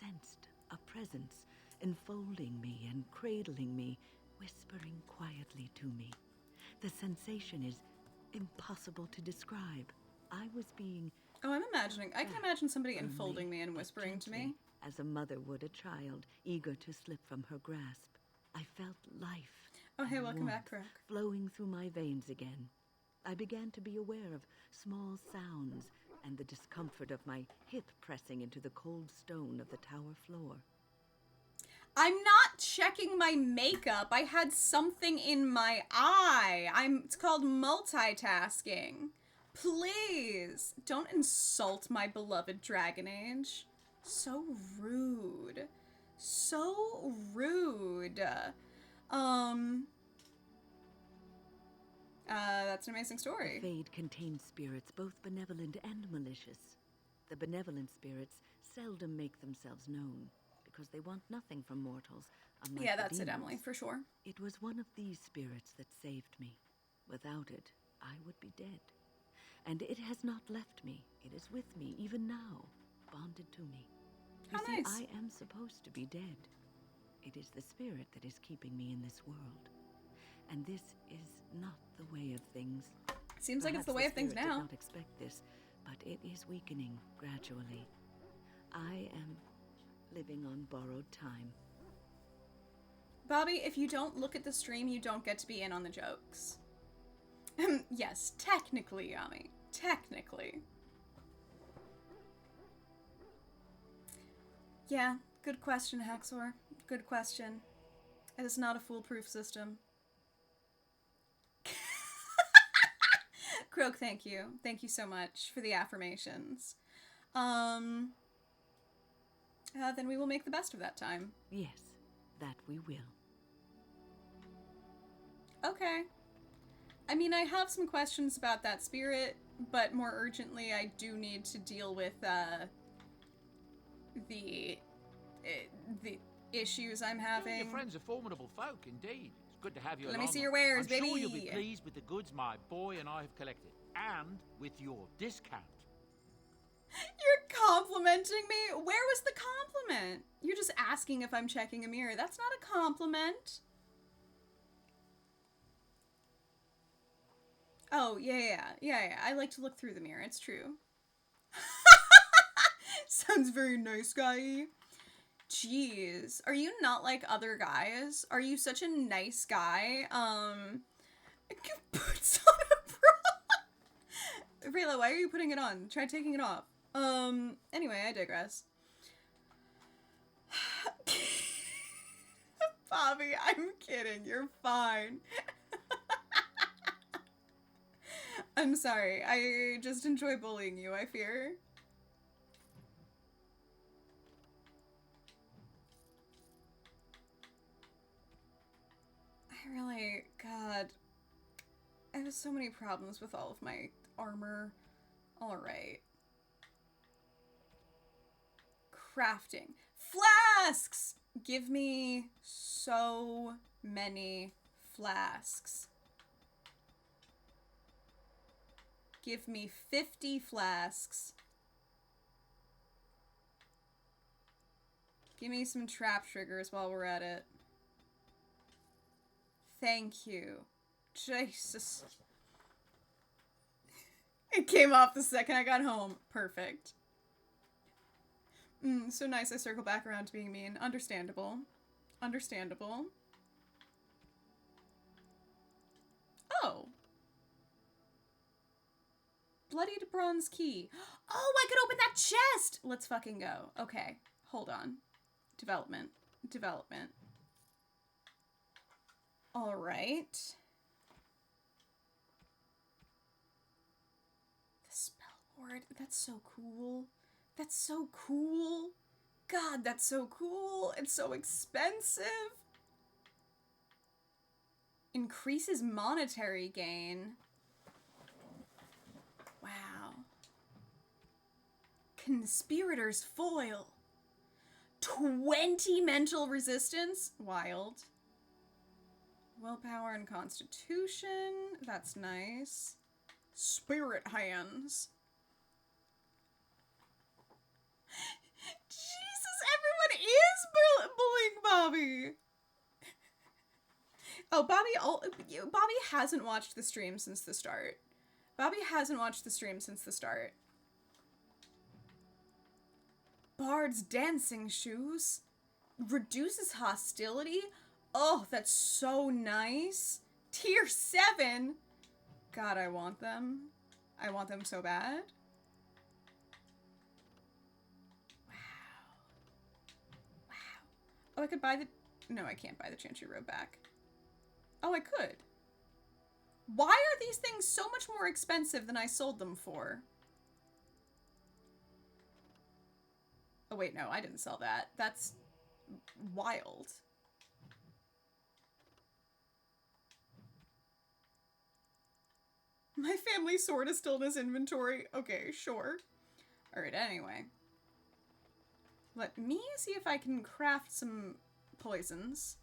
sensed a presence enfolding me and cradling me, whispering quietly to me. The sensation is impossible to describe. I was being... Oh, I can imagine somebody enfolding me and whispering to me. As a mother would a child, eager to slip from her grasp. I felt life. Oh, hey, welcome back, Croak. Flowing through my veins again. I began to be aware of small sounds and the discomfort of my hip pressing into the cold stone of the tower floor. I'm not checking my makeup. I had something in my eye. It's called multitasking. Please, don't insult my beloved Dragon Age. So rude. So rude. That's an amazing story. The Fade contains spirits both benevolent and malicious. The benevolent spirits seldom make themselves known, because they want nothing from mortals. Yeah, that's it, Emily, for sure. It was one of these spirits that saved me. Without it, I would be dead. And it has not left me. It is with me, even now, bonded to me. You see, nice. I am supposed to be dead. It is the spirit that is keeping me in this world. And this is not the way of things. Seems like it's the way of things now. I did not expect this, but it is weakening gradually. I am living on borrowed time. Bobby, if you don't look at the stream, you don't get to be in on the jokes. Yes, technically, Yami. Technically. Yeah, good question, Haxor. Good question. It is not a foolproof system. Croak, thank you. Thank you so much for the affirmations. Then we will make the best of that time. Yes, that we will. Okay. I mean, I have some questions about that spirit, but more urgently, I do need to deal with, the issues I'm having. Your friends are formidable folk, indeed. It's good to have you Let along. me see your wares, I'm baby. sure you'll be pleased with the goods my boy and I have collected, and with your discount. You're complimenting me? Where was the compliment? You're just asking if I'm checking a mirror. That's not a compliment. Oh, yeah. I like to look through the mirror. It's true. Sounds very nice, guy. Jeez. Are you not like other guys? Are you such a nice guy? Puts on a bra. Rayla, why are you putting it on? Try taking it off. Anyway, I digress. Bobby, I'm kidding. You're fine. I'm sorry. I just enjoy bullying you, I fear. God, I have so many problems with all of my armor. Alright. Crafting. Flasks! Give me so many flasks. Give me 50 flasks. Give me some trap triggers while we're at it. Thank you. Jesus. It came off the second I got home. Perfect. So nice I circle back around to being mean. Understandable. Understandable. Oh. Bloodied bronze key. Oh, I could open that chest! Let's fucking go. Okay. Hold on. Development. Development. Alright. The spell ward. That's so cool. That's so cool. God, that's so cool. It's so expensive. Increases monetary gain. Wow. Conspirator's foil. 20 mental resistance. Wild. Willpower and constitution. That's nice. Spirit hands. Jesus, everyone is bullying Bobby. Oh, Bobby hasn't watched the stream since the start. Bobby hasn't watched the stream since the start. Bard's dancing shoes. Reduces hostility. Oh, that's so nice. Tier 7. God, I want them. I want them so bad. Wow. Oh, I could buy the... No, I can't buy the Chantry robe back. Oh, I could. Why are these things so much more expensive than I sold them for? Oh, wait, no, I didn't sell that. That's wild. My family sword is still in his inventory. Okay, sure. Alright, anyway. Let me see if I can craft some poisons.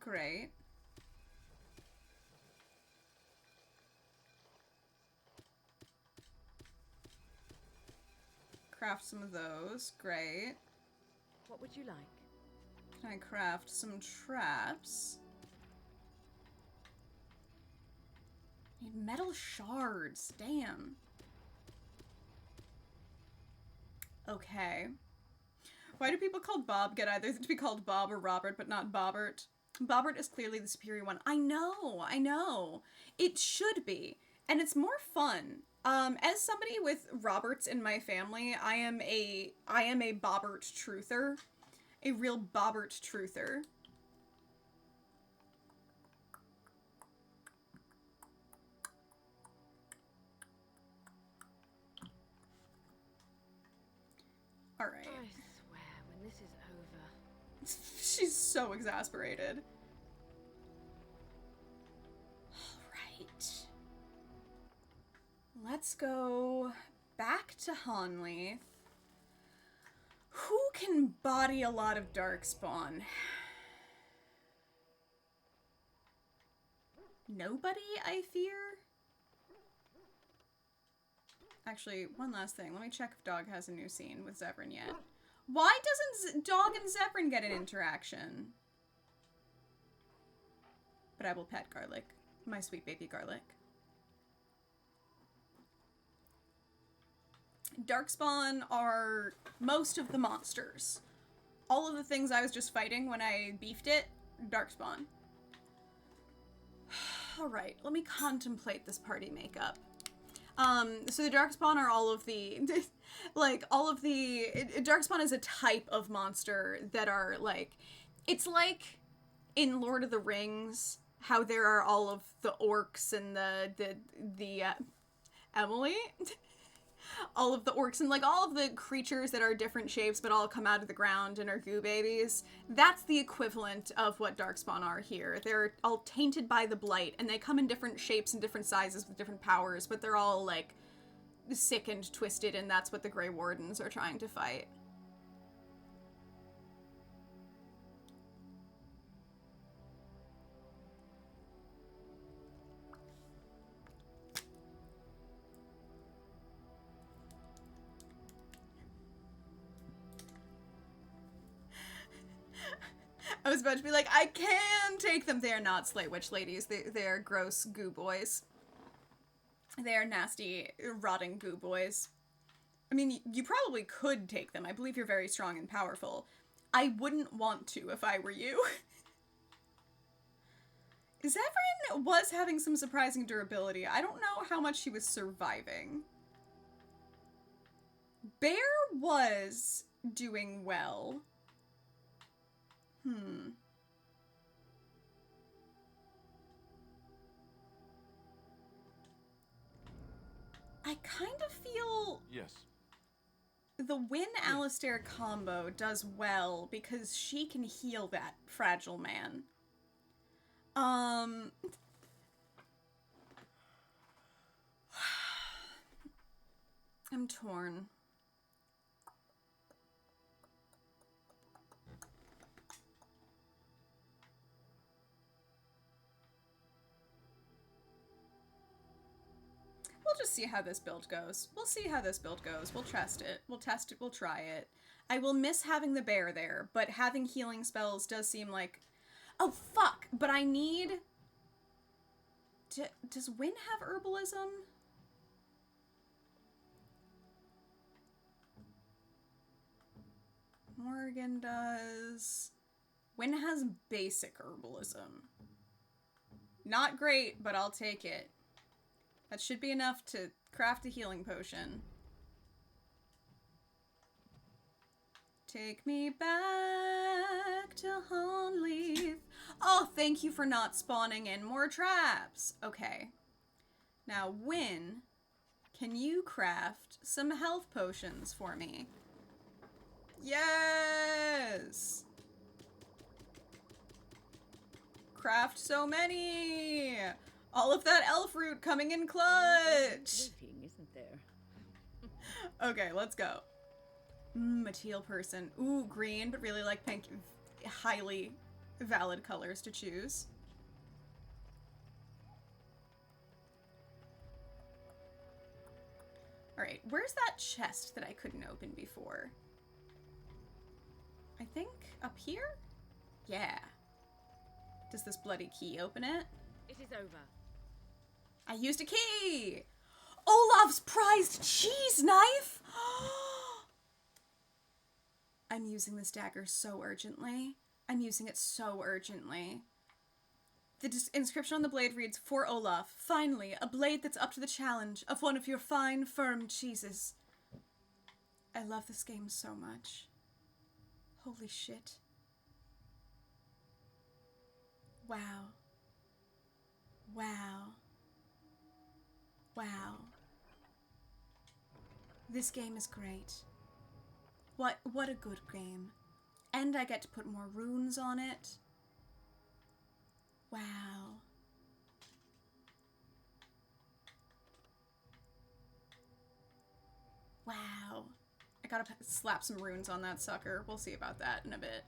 Great. Craft some of those. Great. What would you like? Can I craft some traps? Need metal shards. Damn. Okay. Why do people called Bob get either to be called Bob or Robert, but not Bobbert? Bobbert is clearly the superior one. I know. It should be. And it's more fun. As somebody with Roberts in my family, I am a Bobbert truther. A real Bobbert truther. Alright. I swear, when this is over... She's so exasperated. Alright. Let's go back to Hanleith. Who can body a lot of Darkspawn? Nobody, I fear? Actually, one last thing. Let me check if Dog has a new scene with Zevran yet. Why doesn't Dog and Zevran get an interaction? But I will pet Garlic. My sweet baby Garlic. Darkspawn are most of the monsters. All of the things I was just fighting when I beefed it, Darkspawn. Alright, let me contemplate this party makeup. So the Darkspawn are all of the, Darkspawn is a type of monster that are, like, it's like in Lord of the Rings, how there are all of the orcs and the Emily? All of the orcs and, like, all of the creatures that are different shapes but all come out of the ground and are goo babies. That's the equivalent of what Darkspawn are here. They're all tainted by the blight, and they come in different shapes and different sizes with different powers, but they're all, like, sick and twisted, and that's what the Grey Wardens are trying to fight. I was about to be like, I can take them. They are not Slay Witch ladies. They are gross goo boys. They are nasty, rotting goo boys. I mean, you probably could take them. I believe you're very strong and powerful. I wouldn't want to if I were you. Zevran was having some surprising durability. I don't know how much he was surviving. Bear was doing well. I kind of feel... Yes. The Win Alistair combo does well because she can heal that fragile man. I'm I'm torn. We'll just see how this build goes. We'll see how this build goes. We'll test it. We'll test it. We'll try it. I will miss having the bear there, but having healing spells does seem like... Oh, fuck! But I need... Does Wynn have herbalism? Morgan does. Wynn has basic herbalism. Not great, but I'll take it. That should be enough to craft a healing potion. Take me back to Honleaf. Oh, thank you for not spawning in more traps. Okay. Now, Wynn, can you craft some health potions for me? Yes! Craft so many! All of that elf root coming in clutch! Waiting, isn't there? Okay, let's go. A teal person. Ooh, green, but really like pink. Highly valid colors to choose. Alright, where's that chest that I couldn't open before? I think up here? Yeah. Does this bloody key open it? It is over. I used a key! Olaf's prized cheese knife! I'm using this dagger so urgently. I'm using it so urgently. The inscription on the blade reads, "For Olaf, finally, a blade that's up to the challenge of one of your fine, firm cheeses." I love this game so much. Holy shit. Wow. Wow. Wow. This game is great. What a good game. And I get to put more runes on it. Wow. Wow. I gotta slap some runes on that sucker. We'll see about that in a bit.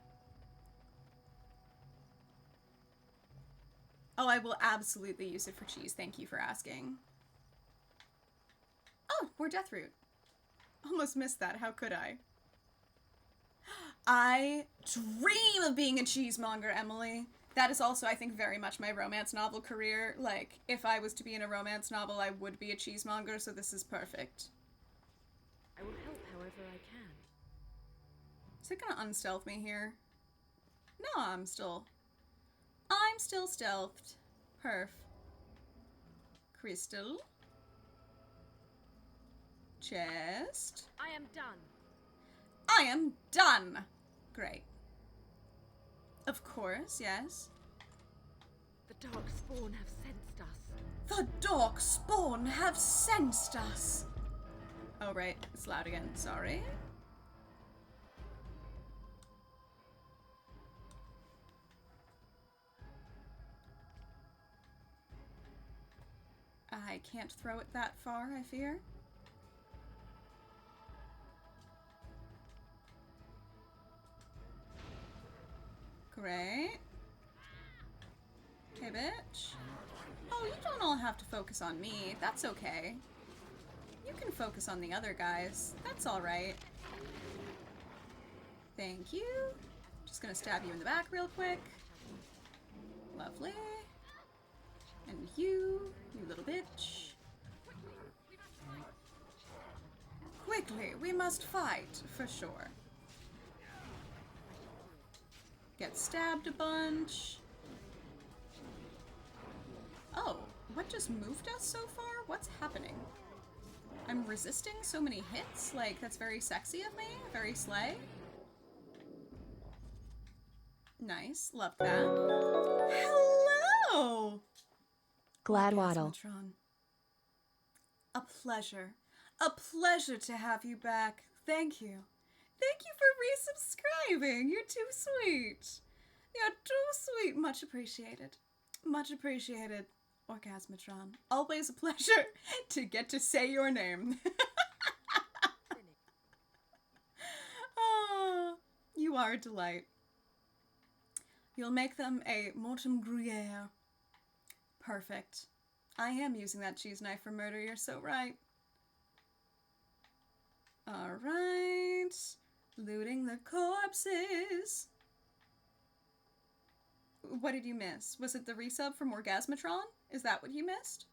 Oh, I will absolutely use it for cheese. Thank you for asking. Oh, more Deathroot. Almost missed that. How could I? I dream of being a cheesemonger, Emily. That is also, I think, very much my romance novel career. Like, if I was to be in a romance novel, I would be a cheesemonger, so this is perfect. I will help however I can. Is it gonna unstealth me here? No, I'm still stealthed. Perf. Crystal. Chest. I am done. I am done! Great. Of course, yes. The dark spawn have sensed us. The dark spawn have sensed us! Oh, right. It's loud again. Sorry. I can't throw it that far, I fear. Great. Hey, bitch. Oh, you don't all have to focus on me. That's okay. You can focus on the other guys. That's alright. Thank you. Just gonna stab you in the back real quick. Lovely. And you little bitch. Quickly, we must fight, for sure. Get stabbed a bunch. Oh, what just moved us so far? What's happening? I'm resisting so many hits? Like, that's very sexy of me. Very slay. Nice. Love that. Hello! Gladwaddle. Orgasmatron. A pleasure. A pleasure to have you back. Thank you. Thank you for resubscribing. You're too sweet. You're too sweet. Much appreciated. Much appreciated, Orgasmatron. Always a pleasure to get to say your name. You are a delight. You'll make them a mortem gruyere. Perfect. I am using that cheese knife for murder, you're so right. Alright. Looting the corpses. What did you miss? Was it the resub from Orgasmatron? Is that what you missed?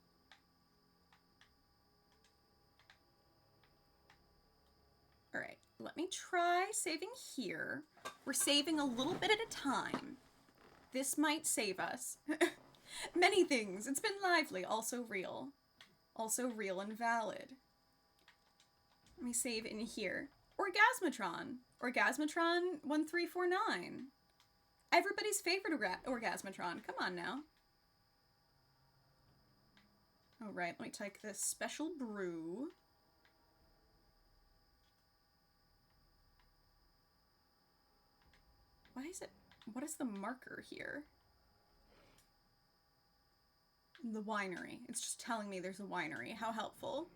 Alright, let me try saving here. We're saving a little bit at a time. This might save us. Many things. It's been lively, also real. Also real and valid. Let me save in here. Orgasmatron. Orgasmatron 1349. Everybody's favorite Orgasmatron. Come on now. Alright, let me take this special brew. Why is it... What is the marker here? The winery. It's just telling me there's a winery. How helpful.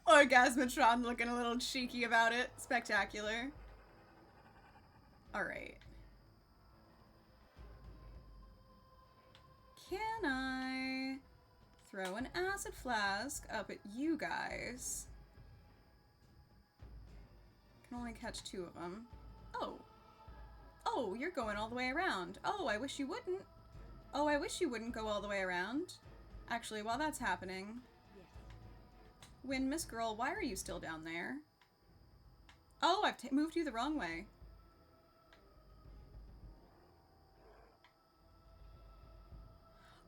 Orgasmatron looking a little cheeky about it. Spectacular. Alright. Can I throw an acid flask up at you guys? Can only catch 2 of them. Oh. Oh, you're going all the way around. Oh, I wish you wouldn't. Oh, I wish you wouldn't go all the way around. Actually, while that's happening... Win, Miss Girl, why are you still down there? Oh, I've moved you the wrong way.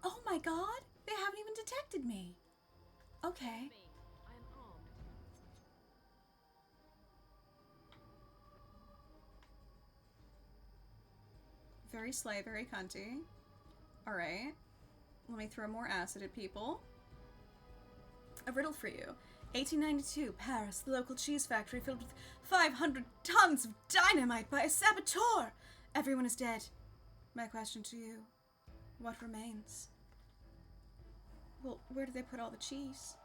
Oh my god! They haven't even detected me. Okay. Very slay, very cunty. Alright. Let me throw more acid at people. A riddle for you. 1892, Paris, the local cheese factory filled with 500 tons of dynamite by a saboteur. Everyone is dead. My question to you, what remains? Well, where did they put all the cheese?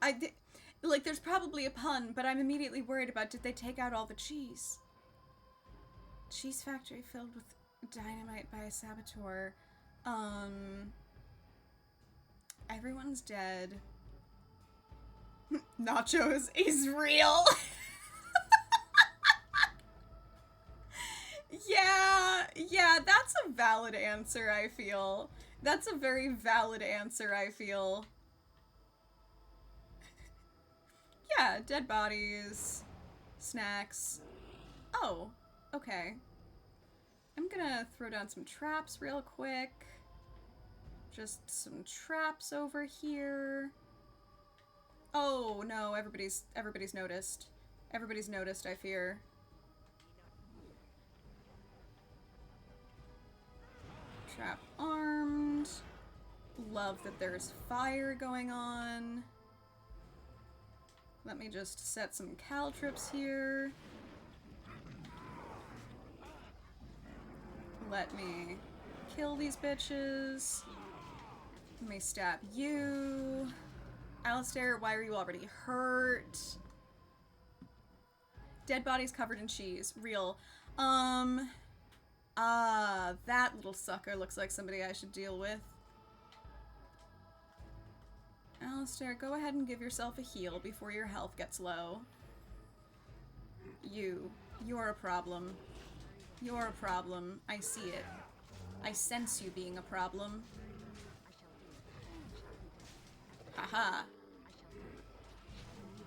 Like, there's probably a pun, but I'm immediately worried about, did they take out all the cheese? Cheese factory filled with dynamite by a saboteur. Everyone's dead. Nachos is real. Yeah, that's a valid answer, I feel. That's a very valid answer, I feel. Yeah, dead bodies, snacks. Oh, okay. I'm gonna throw down some traps real quick. Just some traps over here. Oh no, everybody's noticed. Everybody's noticed, I fear. Trap armed. Love that there's fire going on. Let me just set some caltrips here. Let me kill these bitches. Let me stab you. Alistair, why are you already hurt? Dead bodies covered in cheese. Real. That little sucker looks like somebody I should deal with. Alistair, go ahead and give yourself a heal before your health gets low. You're a problem. You're a problem. I see it. I sense you being a problem. Haha.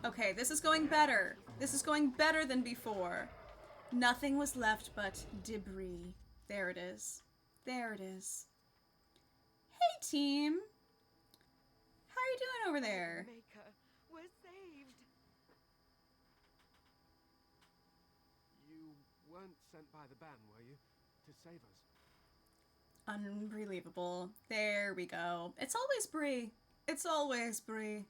Okay, this is going better. This is going better than before. Nothing was left but debris. There it is. There it is. Hey, team. How are you doing over there? Maker, we're saved. You weren't sent by the ban, were you? To save us? Unbelievable. There we go. It's always Bree. It's always Bree.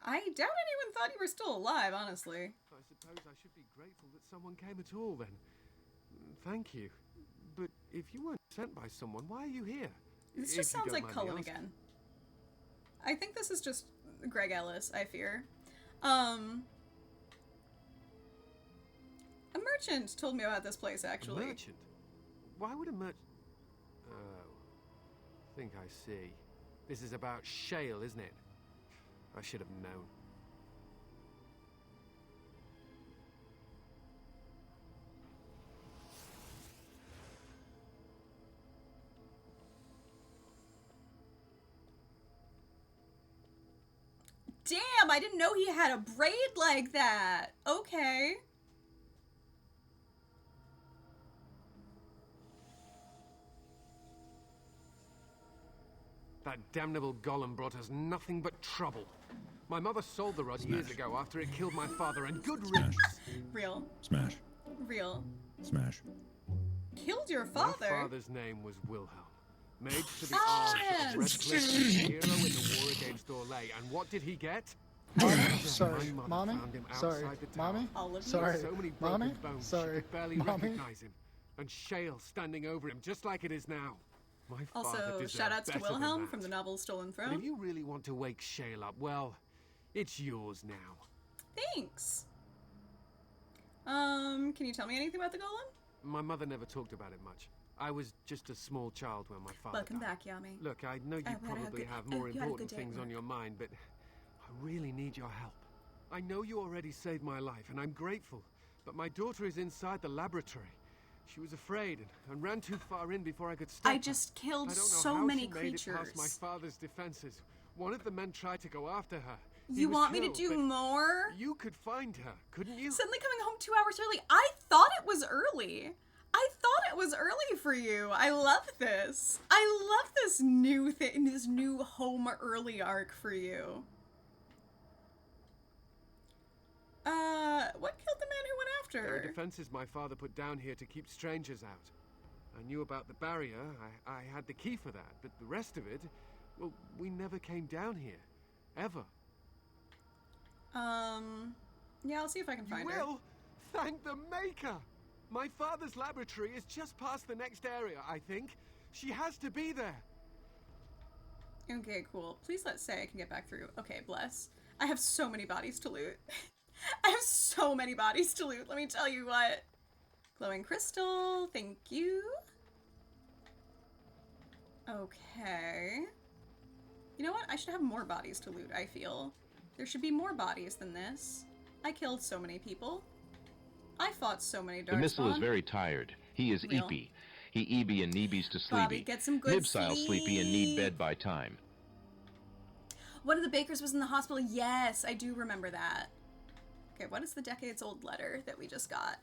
I doubt anyone thought you were still alive, honestly. I suppose I should be grateful that someone came at all, then. Thank you. But if you weren't sent by someone, why are you here? This If just you sounds don't like mind me Cullen asking. again. I think this is just Greg Ellis, I fear. A merchant told me about this place, actually. A merchant? Why would a merchant... Oh, I think I see. This is about shale, isn't it? I should have known. Damn, I didn't know he had a braid like that. Okay. That damnable golem brought us nothing but trouble. My mother sold the rod years ago after it killed my father, and good riddance. Real. Smash. Real. Smash. Killed your father? My father's name was Wilhelm. Made to the arms of Redcliffe, hero in the war against Orlais. And what did he get? Sorry, Mommy? Sorry, Mommy? Sorry, So many broken Mommy? bones, Sorry, she could barely Mommy? recognize him. And shale standing over him, just like it is now. My father Also, deserved shoutouts to better than Wilhelm that. from the novel Stolen But if Throne. you really want to wake shale up, well, it's yours now. Thanks. Can you tell me anything about the golem? My mother never talked about it much. I was just a small child when my father Welcome died. back, Yami. Look, I know you probably have more important things on your mind, but I really need your help. I know you already saved my life, and I'm grateful, but my daughter is inside the laboratory. She was afraid and ran too far in before I could stop I her. just killed I don't know so how many she made it past my creatures. father's defenses. One of the men tried to go after her. He You was want me to killed, do but more? You could find her, couldn't you? Suddenly coming home 2 hours early. I thought it was early. I thought it was early for you. I love this. I love this new thing, this new home early arc for you. What killed the man who went after There are her? defenses my father put down here to keep strangers out. I knew about the barrier, I had the key for that, but the rest of it, well, we never came down here. Ever. Yeah, I'll see if I can find You her. will? Thank the Maker! My father's laboratory is just past the next area, I think. She has to be there. Okay, cool. Please let's say I can get back through. Okay, bless. I have so many bodies to loot. I have so many bodies to loot, let me tell you what. Glowing crystal, thank you. Okay. You know what? I should have more bodies to loot, I feel. There should be more bodies than this. I killed so many people. I fought so many The missile is Darkspawn. very tired. He is Real. eepy. He EB and Neebies to Bobby, sleepy. get some good Mibsile sleepy and need bed by time. One of the bakers was in the hospital. Yes, I do remember that. Okay, what is the decades-old letter that we just got?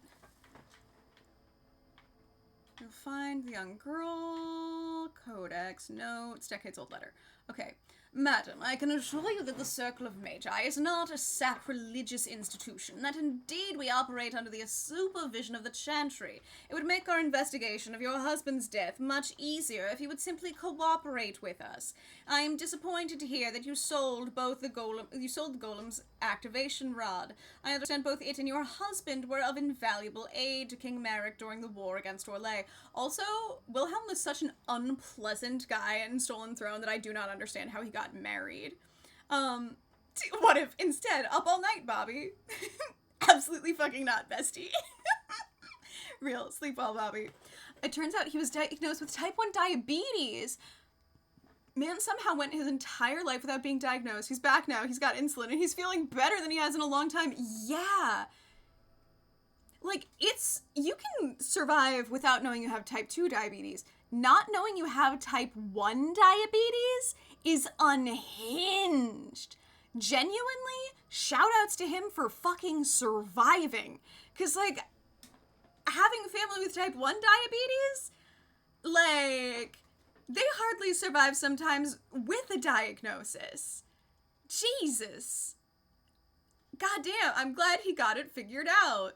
You'll find the young girl, codex, notes, decades-old letter. Okay. Madam, I can assure you that the Circle of Magi is not a sacrilegious institution, that indeed we operate under the supervision of the Chantry. It would make our investigation of your husband's death much easier if you would simply cooperate with us. I am disappointed to hear that you sold the golem's activation rod. I understand both it and your husband were of invaluable aid to King Merrick during the war against Orlais. Also, Wilhelm was such an unpleasant guy in Stolen Throne that I do not understand how he got married. What if instead, up all night, Bobby? Absolutely fucking not, bestie. Real, sleep well, Bobby. It turns out he was diagnosed with type 1 diabetes. Man somehow went his entire life without being diagnosed. He's back now, he's got insulin, and he's feeling better than he has in a long time. Yeah. Like, you can survive without knowing you have type 2 diabetes. Not knowing you have type 1 diabetes is unhinged. Genuinely, shout outs to him for fucking surviving. Cause like, having a family with type 1 diabetes, like, they hardly survive sometimes with a diagnosis. Jesus. Goddamn, I'm glad he got it figured out.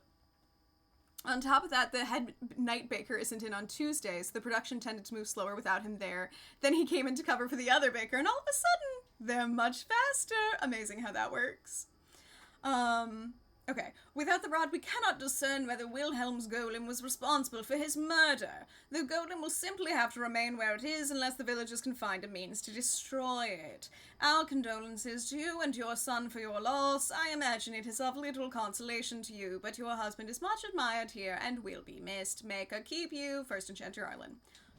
On top of that, the head night baker isn't in on Tuesdays. The production tended to move slower without him there. Then he came into cover for the other baker, and all of a sudden, they're much faster. Amazing how that works. Okay. Without the rod, we cannot discern whether Wilhelm's golem was responsible for his murder. The golem will simply have to remain where it is unless the villagers can find a means to destroy it. Our condolences to you and your son for your loss. I imagine it is of little consolation to you, but your husband is much admired here and will be missed. May God keep you. First Enchanter Island.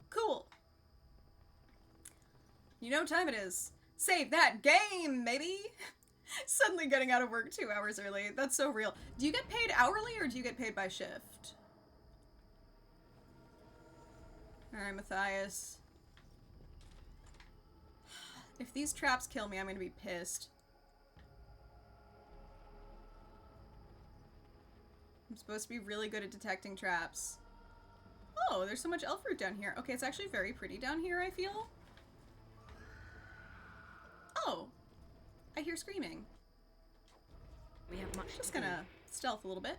Cool. You know what time it is. Save that game, maybe! Suddenly getting out of work 2 hours early. That's so real. Do you get paid hourly or do you get paid by shift? Alright, Matthias. If these traps kill me, I'm gonna be pissed. I'm supposed to be really good at detecting traps. Oh, there's so much elf fruit down here. Okay, it's actually very pretty down here, I feel. Oh, I hear screaming. We have much. Just gonna stealth a little bit.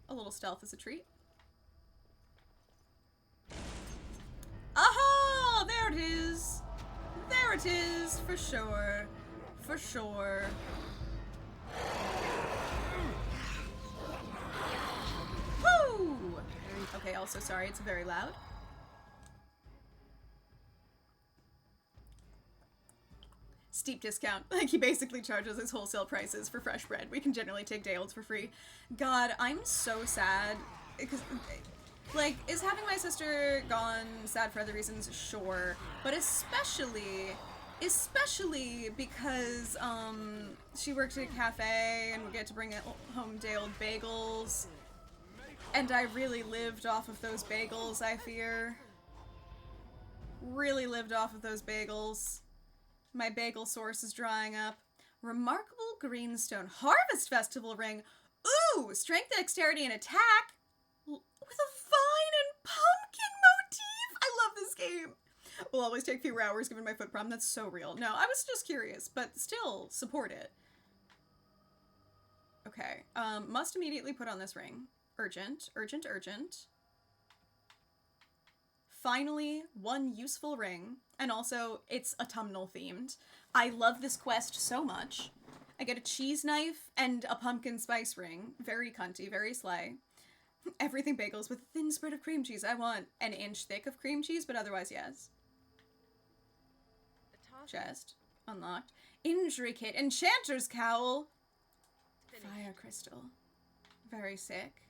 A little stealth is a treat. Aha! There it is! There it is, for sure. For sure. Woo! Okay, also sorry, it's very loud. Steep discount. Like, he basically charges us wholesale prices for fresh bread. We can generally take day olds for free. God, I'm so sad. Because, like, is having my sister gone sad for other reasons? Sure. But especially because, she worked at a cafe and would get to bring home day old bagels. And I really lived off of those bagels, I fear. Really lived off of those bagels. My bagel source is drying up. Remarkable greenstone harvest festival ring. Ooh, strength, dexterity, and attack with a vine and pumpkin motif. I love this game. Will always take fewer hours given my foot problem. That's so real. No, I was just curious, but still support it. Okay, must immediately put on this ring. Urgent, urgent, urgent. Finally, one useful ring. And also, it's autumnal themed. I love this quest so much. I get a cheese knife and a pumpkin spice ring. Very cunty, very slay. Everything bagels with a thin spread of cream cheese. I want an inch thick of cream cheese, but otherwise, yes. Chest. Unlocked. Injury kit. Enchanter's cowl. Fire crystal. Very sick.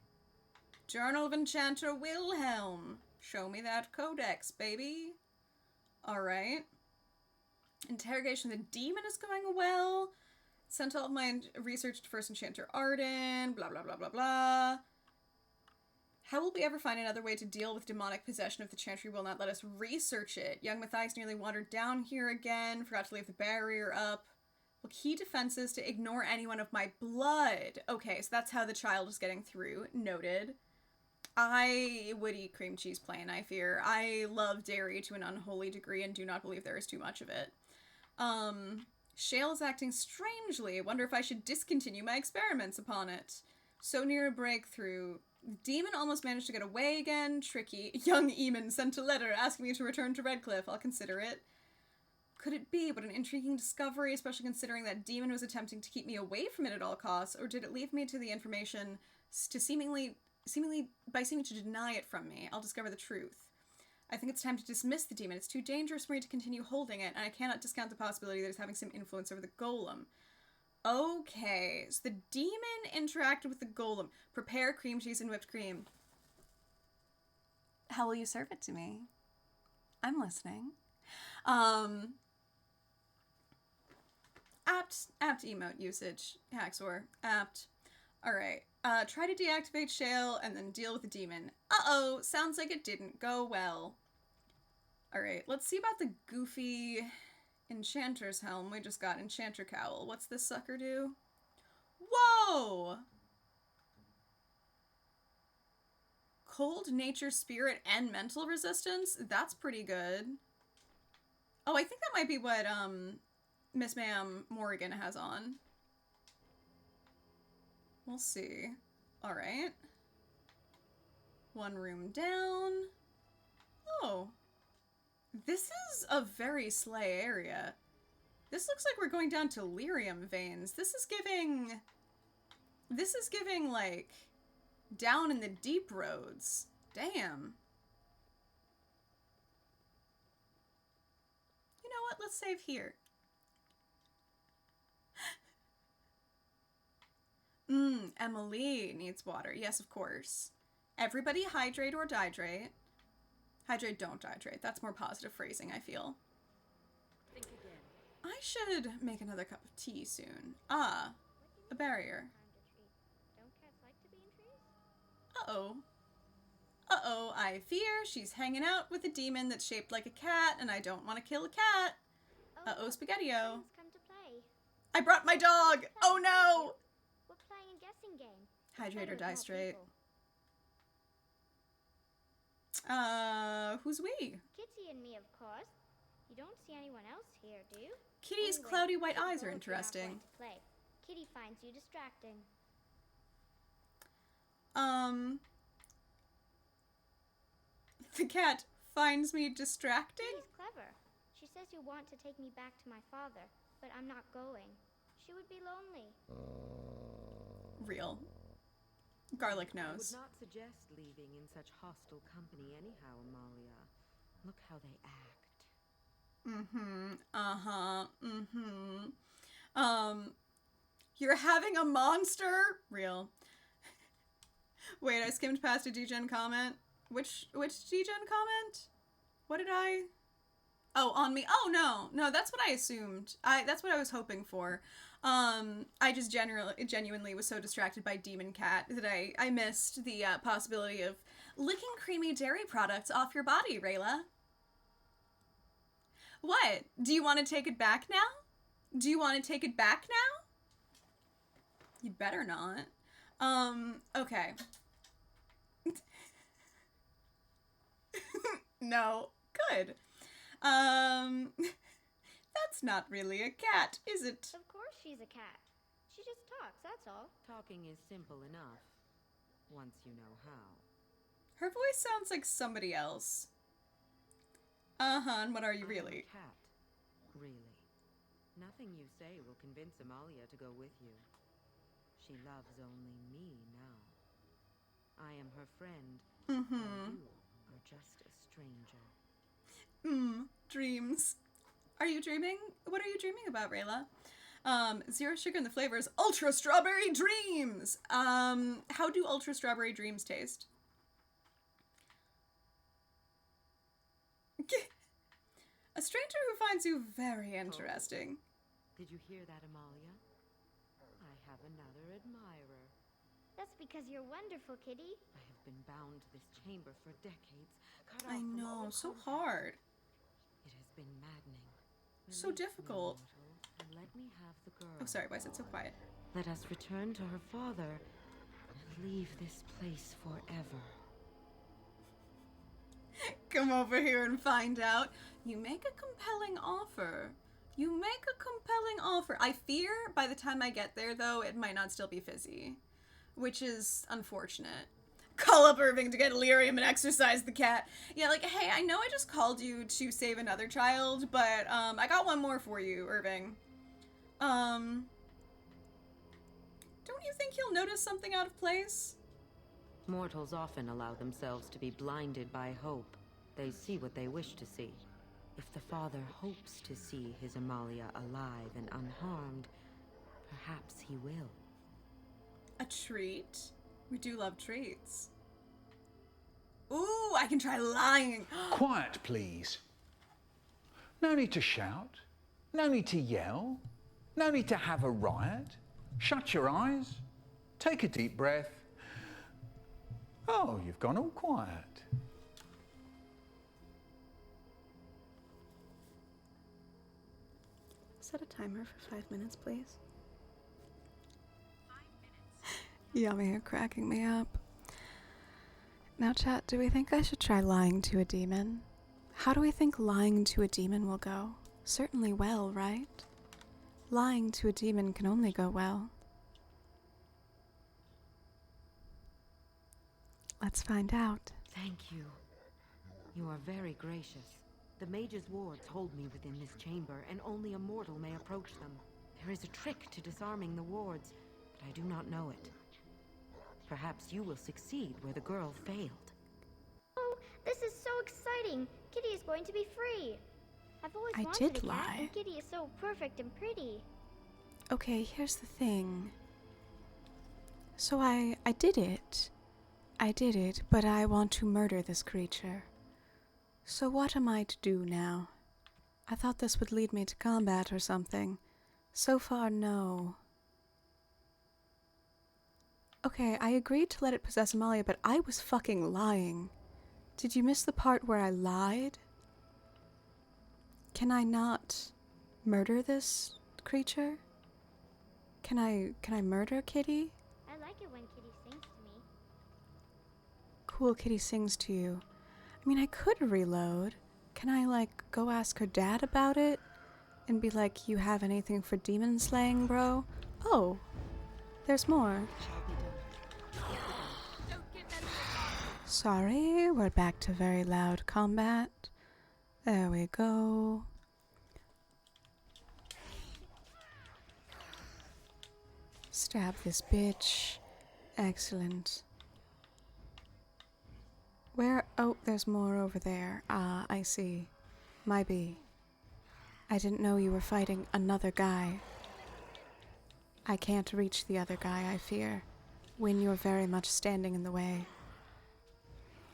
Journal of Enchanter Wilhelm. Show me that codex, baby. Alright. Interrogation of the demon is going well. Sent all of my research to First Enchanter Arden. Blah, blah, blah, blah, blah. How will we ever find another way to deal with demonic possession if the Chantry will not let us research it? Young Matthias nearly wandered down here again. Forgot to leave the barrier up. Well, key defenses to ignore anyone of my blood. Okay, so that's how the child is getting through. Noted. I would eat cream cheese plain, I fear. I love dairy to an unholy degree and do not believe there is too much of it. Shale is acting strangely. Wonder if I should discontinue my experiments upon it. So near a breakthrough. Demon almost managed to get away again. Tricky. Young Eamon sent a letter asking me to return to Redcliffe. I'll consider it. Could it be? What an intriguing discovery, especially considering that Demon was attempting to keep me away from it at all costs. Or did it leave me to the information to seeming to deny it from me? I'll discover the truth. I think it's time to dismiss the demon. It's too dangerous for me to continue holding it, and I cannot discount the possibility that it's having some influence over the golem. Okay, so the demon interacted with the golem. Prepare cream cheese and whipped cream. How will you serve it to me? I'm listening. Apt emote usage. Haxor. Apt. Alright. Try to deactivate Shale and then deal with the demon. Uh-oh, sounds like it didn't go well. Alright, let's see about the goofy Enchanter's Helm. We just got Enchanter Cowl. What's this sucker do? Whoa! Cold nature, spirit, and mental resistance? That's pretty good. Oh, I think that might be what, Miss Ma'am Morrigan has on. We'll see. Alright. One room down. Oh. This is a very slay area. This looks like we're going down to lyrium veins. This is giving This is giving, like, down in the deep roads. Damn. You know what? Let's save here. Emily needs water. Yes, of course. Everybody hydrate or dihydrate. Hydrate, don't dihydrate. That's more positive phrasing, I feel. Think again. I should make another cup of tea soon. Ah, a barrier. Don't cats like to be in trees? Uh-oh. Uh-oh, I fear she's hanging out with a demon that's shaped like a cat, and I don't want to kill a cat. Uh-oh, Spaghetti-O. Come to play. I brought my dog! Oh no! We're playing a guessing game. Hydrate or die straight. Who's we? Kitty and me, of course. You don't see anyone else here, do you? Kitty's Anyway, cloudy white you eyes go are if you're not interesting. going to play. Kitty finds you distracting. The cat finds me distracting? Kitty's clever. She says you want to take me back to my father, but I'm not going. She would be lonely. Real. Garlic I knows. would not suggest leaving in such hostile company anyhow, Amalia. Look how they act. You're having a monster? Real. Wait, I skimmed past a DGen comment. Which DGen comment? What did I... Oh, on me. Oh, no, that's what I assumed. That's what I was hoping for. I just genuinely was so distracted by Demon Cat that I missed the possibility of licking creamy dairy products off your body, Rayla. What? Do you want to take it back now? Do you want to take it back now? You better not. Okay. No. Good. That's not really a cat, is it? Of course she's a cat. She just talks, that's all. Talking is simple enough, once you know how. Her voice sounds like somebody else. And what are you really? I'm a cat, really. Nothing you say will convince Amalia to go with you. She loves only me now. I am her friend, and you are just a stranger. Dreams. Are you dreaming? What are you dreaming about, Rayla? Zero sugar in the flavors. Ultra strawberry dreams! How do ultra strawberry dreams taste? A stranger who finds you very interesting. Did you hear that, Amalia? I have another admirer. That's because you're wonderful, Kitty. I have been bound to this chamber for decades. Cut off I from know, all so contact. hard. It has been maddening. So Release me, difficult. mortal, and let me have the girl. Oh, sorry, why is it so quiet? Let us return to her father and leave this place forever. Come over here and find out. You make a compelling offer. You make a compelling offer. I fear by the time I get there, though, it might not still be fizzy. Which is unfortunate. Call up Irving to get Illyrium and exorcise the cat. Yeah, like, hey, I know I just called you to save another child, but, I got one more for you, Irving. Don't you think he'll notice something out of place? Mortals often allow themselves to be blinded by hope. They see what they wish to see. If the father hopes to see his Amalia alive and unharmed, perhaps he will. A treat? We do love treats. Ooh, I can try lying. Quiet, please. No need to shout. No need to yell. No need to have a riot. Shut your eyes. Take a deep breath. Oh, you've gone all quiet. Set a timer for 5 minutes, please. Yummy, you're cracking me up. Now, chat, do we think I should try lying to a demon? How do we think lying to a demon will go? Certainly well, right? Lying to a demon can only go well. Let's find out. Thank you. You are very gracious. The mage's wards hold me within this chamber, and only a mortal may approach them. There is a trick to disarming the wards, but I do not know it. Perhaps you will succeed where the girl failed. Oh, this is so exciting! Kitty is going to be free! I've always I wanted did a cat, lie. and Kitty is so perfect and pretty. Okay, here's the thing. So I did it. I did it, but I want to murder this creature. So what am I to do now? I thought this would lead me to combat or something. So far, no. Okay, I agreed to let it possess Amalia, but I was fucking lying. Did you miss the part where I lied? Can I not murder this creature? Can I murder Kitty? I like it when Kitty sings to me. Cool, Kitty sings to you. I mean, I could reload. Can I, like, go ask her dad about it? And be like, you have anything for demon slaying, bro? Oh, there's more. Sorry, we're back to very loud combat. There we go. Stab this bitch. Excellent. Where? Oh, there's more over there. Ah, I see. My bee. I didn't know you were fighting another guy. I can't reach the other guy, I fear, when you're very much standing in the way.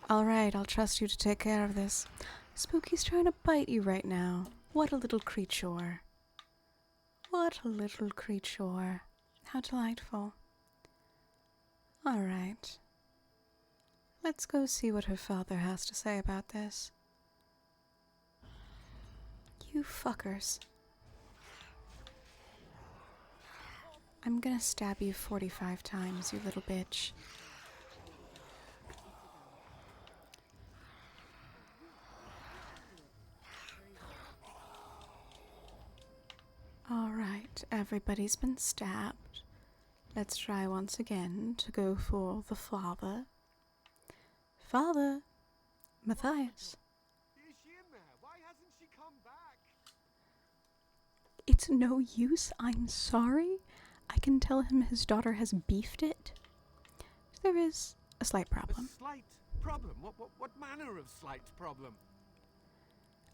Alright, I'll trust you to take care of this. Spooky's trying to bite you right now. What a little creature. What a little creature. How delightful. Alright. Let's go see what her father has to say about this. You fuckers. I'm gonna stab you 45 times, you little bitch. Alright, everybody's been stabbed. Let's try once again to go for the father. Father! Matthias! Is she in there? Why hasn't she come back? It's no use, I'm sorry. I can tell him his daughter has beefed it. There is a slight problem. A slight problem? What manner of slight problem?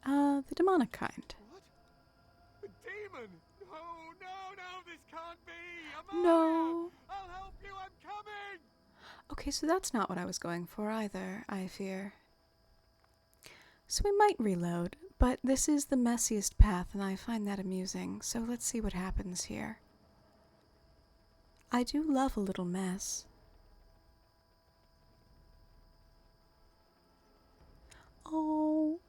The demonic kind. What? A demon? No, this can't be! Amalia! No. I'll help you, I'm coming! Okay, so that's not what I was going for either, I fear. So we might reload, but this is the messiest path and I find that amusing, so let's see what happens here. I do love a little mess. Oh,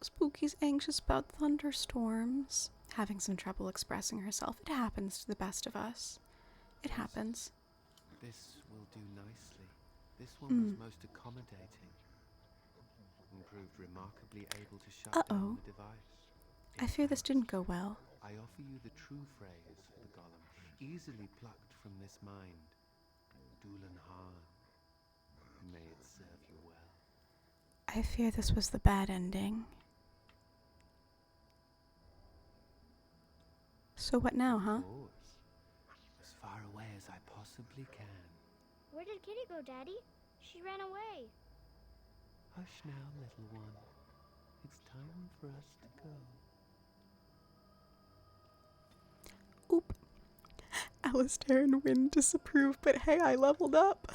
Spooky's anxious about thunderstorms. Having some trouble expressing herself. It happens to the best of us. It happens. This will do nicely. This one was most accommodating. And proved remarkably able to shut down the device. I fear this didn't go well. I offer you the true phrase for the golem, easily plucked from this mind. Dulan Han. May it serve you well. I fear this was the bad ending. So what now, huh? Of course. As far away as I possibly can. Where did Kitty go, Daddy? She ran away. Hush now, little one. It's time for us to go. Oop. Alistair and Wynn disapprove, but hey, I leveled up.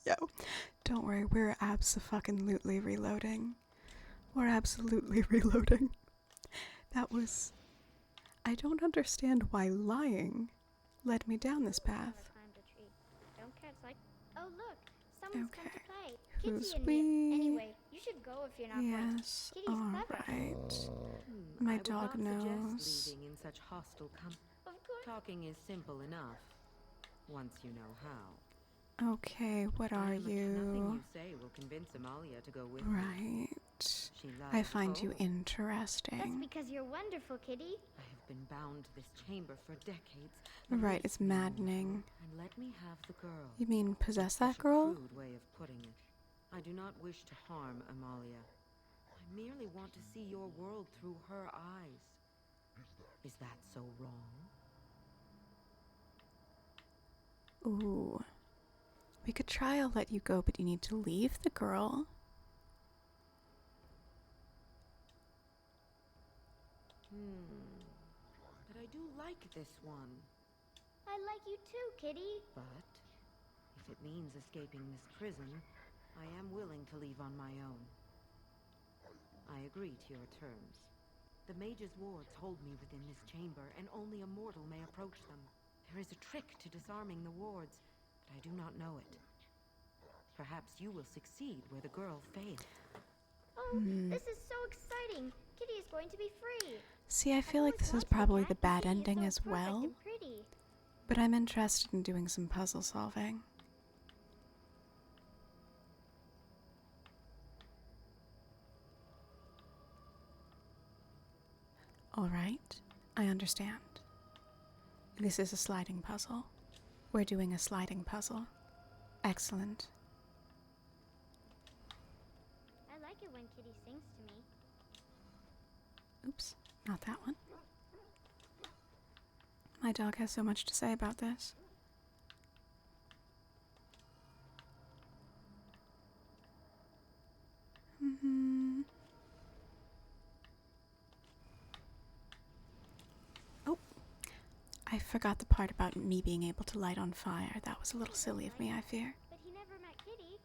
Yo, don't worry, we're abso-fucking-lutely reloading. We're absolutely reloading. That was... I don't understand why lying led me down this path. Don't catch like... Oh, look! Someone's come to play. Who's Kitty and we? me. Anyway, you should go if you're not going. Yes, Kitty's clever. alright. My dog I would not knows. suggest leaving in such hostile Talking is simple enough, once you know how. Okay, what are Nothing you? you say will convince Amalia to go with Right. She loves I find you gold. That's interesting. because you're wonderful, Kitty. I have been bound to this chamber for decades. Right, it's maddening. And let me have the girl. You mean possess Such that a girl? crude way of putting it. I do not wish to harm Amalia. I merely want to see your world through her eyes. Is that so wrong? Ooh. We could try I'll let you go, but you need to leave the girl. But I do like this one. I like you too, Kitty. But if it means escaping this prison, I am willing to leave on my own. I agree to your terms. The mage's wards hold me within this chamber, and only a mortal may approach them. There is a trick to disarming the wards, but I do not know it. Perhaps you will succeed where the girl failed. Oh, this is so exciting. Kitty is going to be free. See, I feel like this is probably the bad ending as well, but I'm interested in doing some puzzle solving. Alright, I understand. This is a sliding puzzle. We're doing a sliding puzzle. Excellent. I like it when Kitty sings to me. Oops, not that one. My dog has so much to say about this. Oh, I forgot the part about me being able to light on fire. That was a little silly of me, I fear. But he never met Kitty.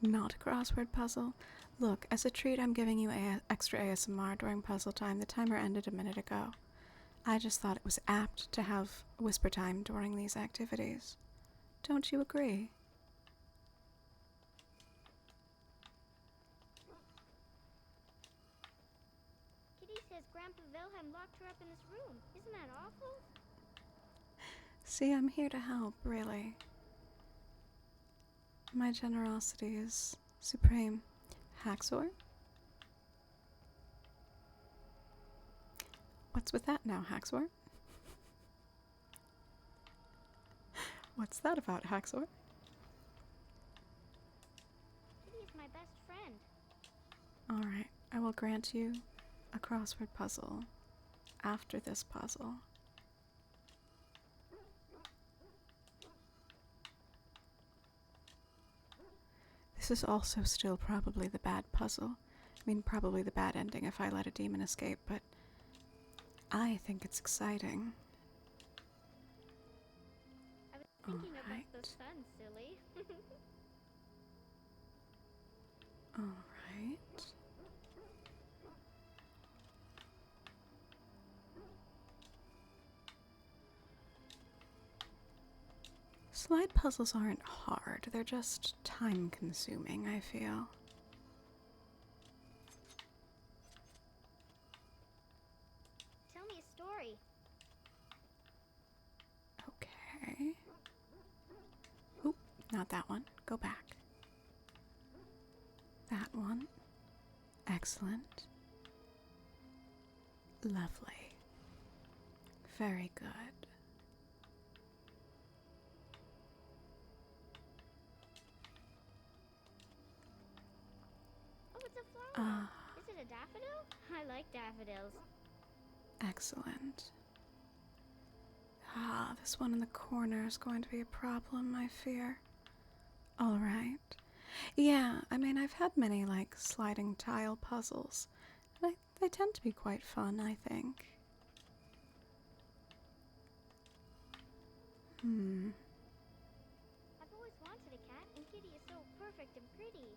Not a crossword puzzle. Look, as a treat, I'm giving you extra ASMR during puzzle time. The timer ended a minute ago. I just thought it was apt to have whisper time during these activities. Don't you agree? Kitty says Grandpa Wilhelm locked her up in this room. Isn't that awful? See, I'm here to help, really. My generosity is supreme. Haxor? What's with that now, Haxor? What's that about, Haxor? Kitty is my best friend. Alright, I will grant you a crossword puzzle after this puzzle. This is also still probably the bad puzzle. I mean, probably the bad ending if I let a demon escape, but I think it's exciting. I was thinking about the sun, silly. Alright. Slide puzzles aren't hard, they're just time-consuming, I feel. Tell me a story. Okay. Oop, not that one. Go back. That one. Excellent. Lovely. Very good. Is it a daffodil? I like daffodils. Excellent. This one in the corner is going to be a problem, I fear. Alright. Yeah, I mean, I've had many, like, sliding tile puzzles. And they tend to be quite fun, I think. I've always wanted a cat, and Kitty is so perfect and pretty.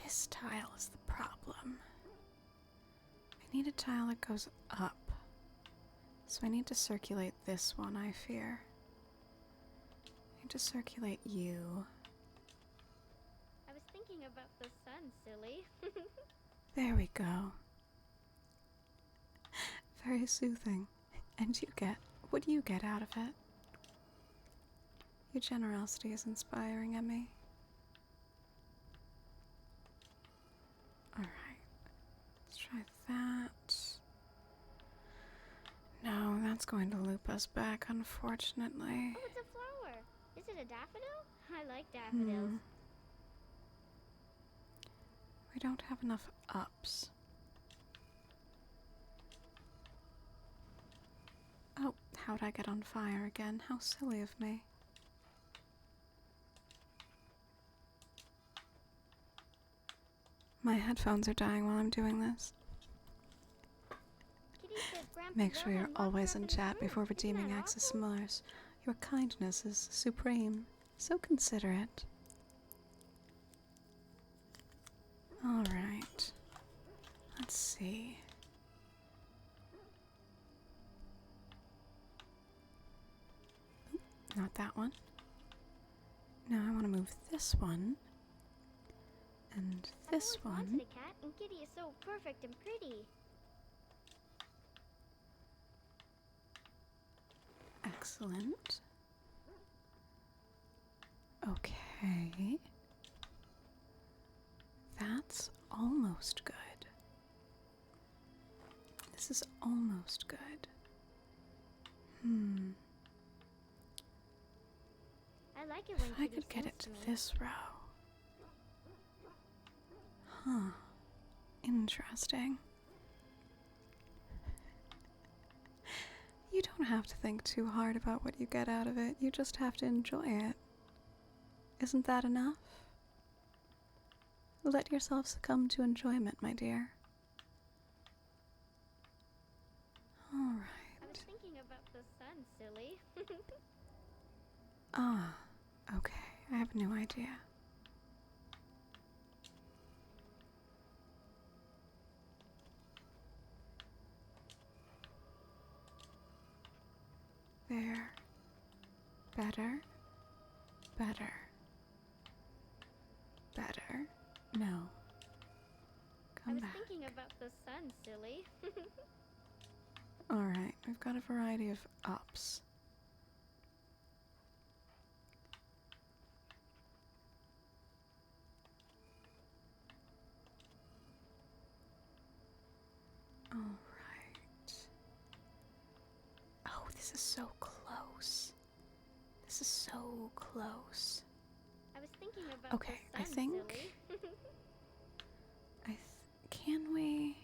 This tile is the problem. I need a tile that goes up. So I need to circulate this one, I fear. I need to circulate you. I was thinking about the sun, silly. There we go. Very soothing. And what do you get out of it? Your generosity is inspiring, Emmy. Alright. Let's try that. No, that's going to loop us back, unfortunately. Oh, it's a flower. Is it a daffodil? I like daffodils. We're don't have enough ups. Oh, how'd I get on fire again? How silly of me. My headphones are dying while I'm doing this. Make sure you're always in chat before redeeming access to Mars. Your kindness is supreme. So considerate. Alright. Let's see. Oop, not that one. Now I want to move this one. And this one. I've always wanted a cat, and Kitty is so perfect and pretty. Excellent. Okay. That's almost good. This is almost good. I like it when if I could get it to this row. Huh. Interesting. You don't have to think too hard about what you get out of it. You just have to enjoy it. Isn't that enough? Let yourself succumb to enjoyment, my dear. Alright. I was thinking about the sun, silly. Ah, okay. I have no idea. There. Better. Better. Better. No. Come back. I was thinking about the sun, silly. Alright, we've got a variety of ups. Alright. Oh, this is so close. This is so close. I was thinking about okay, the sun, I think... silly. Can we...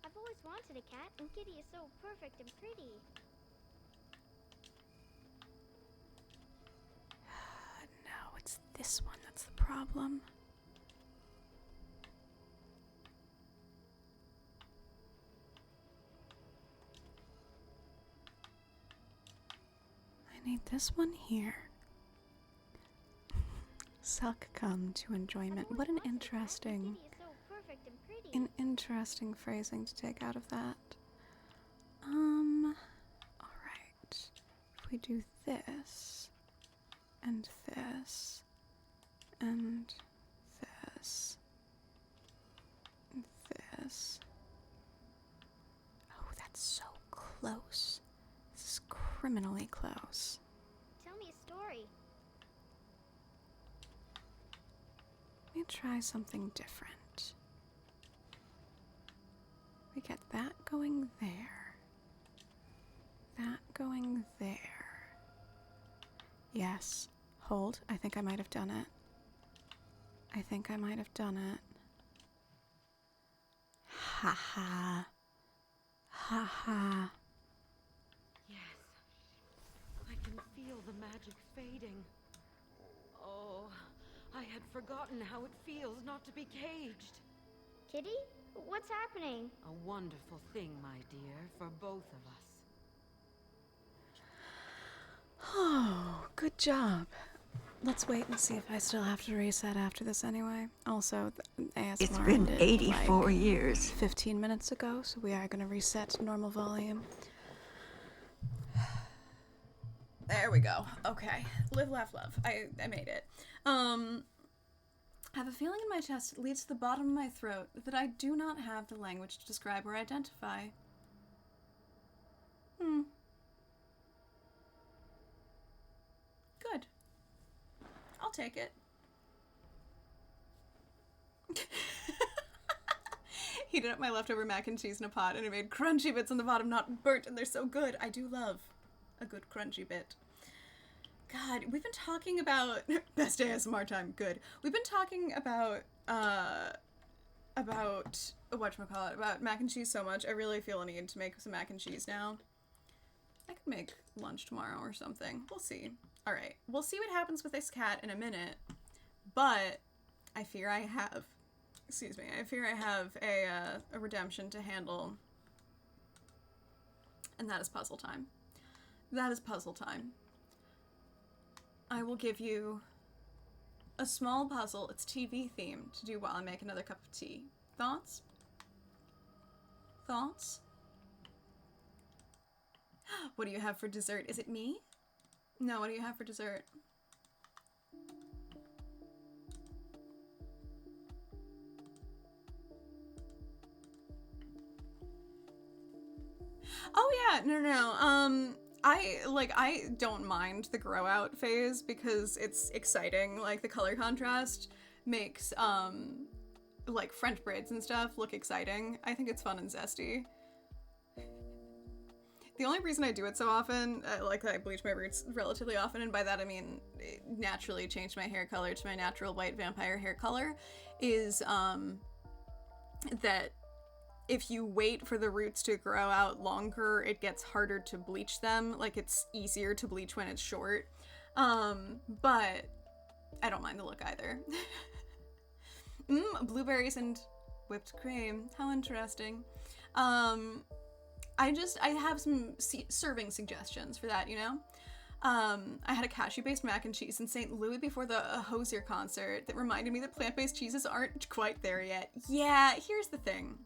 I've always wanted a cat, and Kitty is so perfect and pretty. No, it's this one that's the problem. I need this one here. Succumb to enjoyment. What an interesting... interesting phrasing to take out of that. Alright. If we do this, and this, and this, and this. Oh, that's so close. This is criminally close. Tell me a story. Let me try something different. We get that going there. That going there. Yes. Hold. I think I might have done it. I think I might have done it. Ha ha. Ha ha. Yes. I can feel the magic fading. Oh, I had forgotten how it feels not to be caged. Kitty? What's happening? A wonderful thing, my dear, for both of us. Oh, good job. Let's wait and see if I still have to reset after this anyway. Also, the ASMR It's been ended 84 like years. 15 minutes ago, so we are going to reset to normal volume. There we go. Okay. Live, laugh, love. I made it. I have a feeling in my chest, it leads to the bottom of my throat, that I do not have the language to describe or identify. Good. take it. Heated up my leftover mac and cheese in a pot and it made crunchy bits on the bottom, not burnt, and they're so good. I do love a good crunchy bit. God, we've been talking about best ASMR time. Good. We've been talking about whatchamacallit, about mac and cheese so much. I really feel a need to make some mac and cheese now. I could make lunch tomorrow or something. We'll see. All right, we'll see what happens with this cat in a minute. But I fear I have. Excuse me. I fear I have a redemption to handle, and that is puzzle time. That is puzzle time. I will give you a small puzzle. It's TV themed to do while I make another cup of tea. Thoughts? Thoughts? What do you have for dessert? Is it me? No, what do you have for dessert? Oh yeah, no. I don't mind the grow out phase because it's exciting. Like, the color contrast makes, like, French braids and stuff look exciting. I think it's fun and zesty. The only reason I do it so often, like, I bleach my roots relatively often, and by that I mean naturally change my hair color to my natural white vampire hair color, is, that if you wait for the roots to grow out longer, it gets harder to bleach them. Like, it's easier to bleach when it's short. But I don't mind the look either. Blueberries and whipped cream. How interesting. I have some serving suggestions for that, you know? I had a cashew-based mac and cheese in St. Louis before the Hozier concert that reminded me that plant-based cheeses aren't quite there yet. Yeah, here's the thing.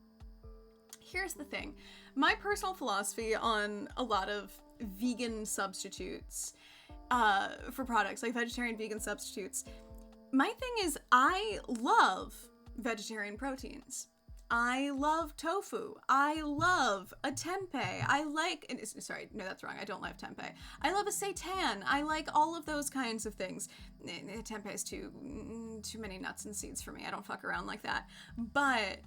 My personal philosophy on a lot of vegan substitutes for products, like vegetarian vegan substitutes, my thing is I love vegetarian proteins. I love tofu. I love a tempeh. Sorry, no, that's wrong. I don't like tempeh. I love a seitan. I like all of those kinds of things. Tempeh is too many nuts and seeds for me. I don't fuck around like that. But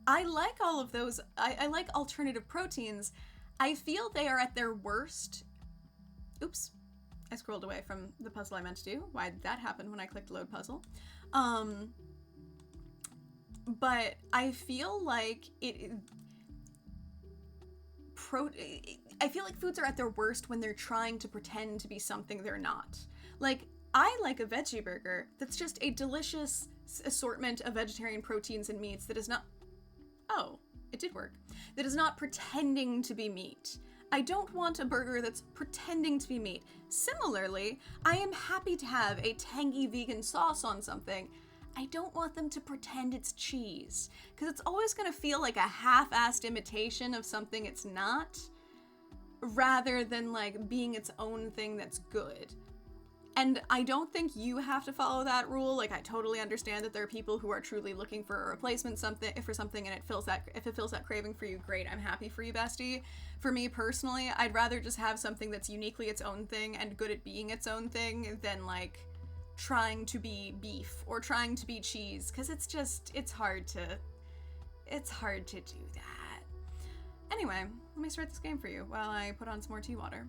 I like all of those. I like alternative proteins. I feel they are at their worst. Oops. I scrolled away from the puzzle I meant to do. Why did that happen when I clicked load puzzle? But I feel like I feel like foods are at their worst when they're trying to pretend to be something they're not. Like, I like a veggie burger that's just a delicious assortment of vegetarian proteins and meats that is not... Oh, it did work. That is not pretending to be meat. I don't want a burger that's pretending to be meat. Similarly, I am happy to have a tangy vegan sauce on something. I don't want them to pretend it's cheese, because it's always going to feel like a half-assed imitation of something it's not, rather than like being its own thing that's good. And I don't think you have to follow that rule. Like, I totally understand that there are people who are truly looking for a replacement for something, and if it fills that craving for you, great. I'm happy for you, bestie. For me personally, I'd rather just have something that's uniquely its own thing and good at being its own thing than like trying to be beef or trying to be cheese, because it's hard to do that. Anyway, let me start this game for you while I put on some more tea water.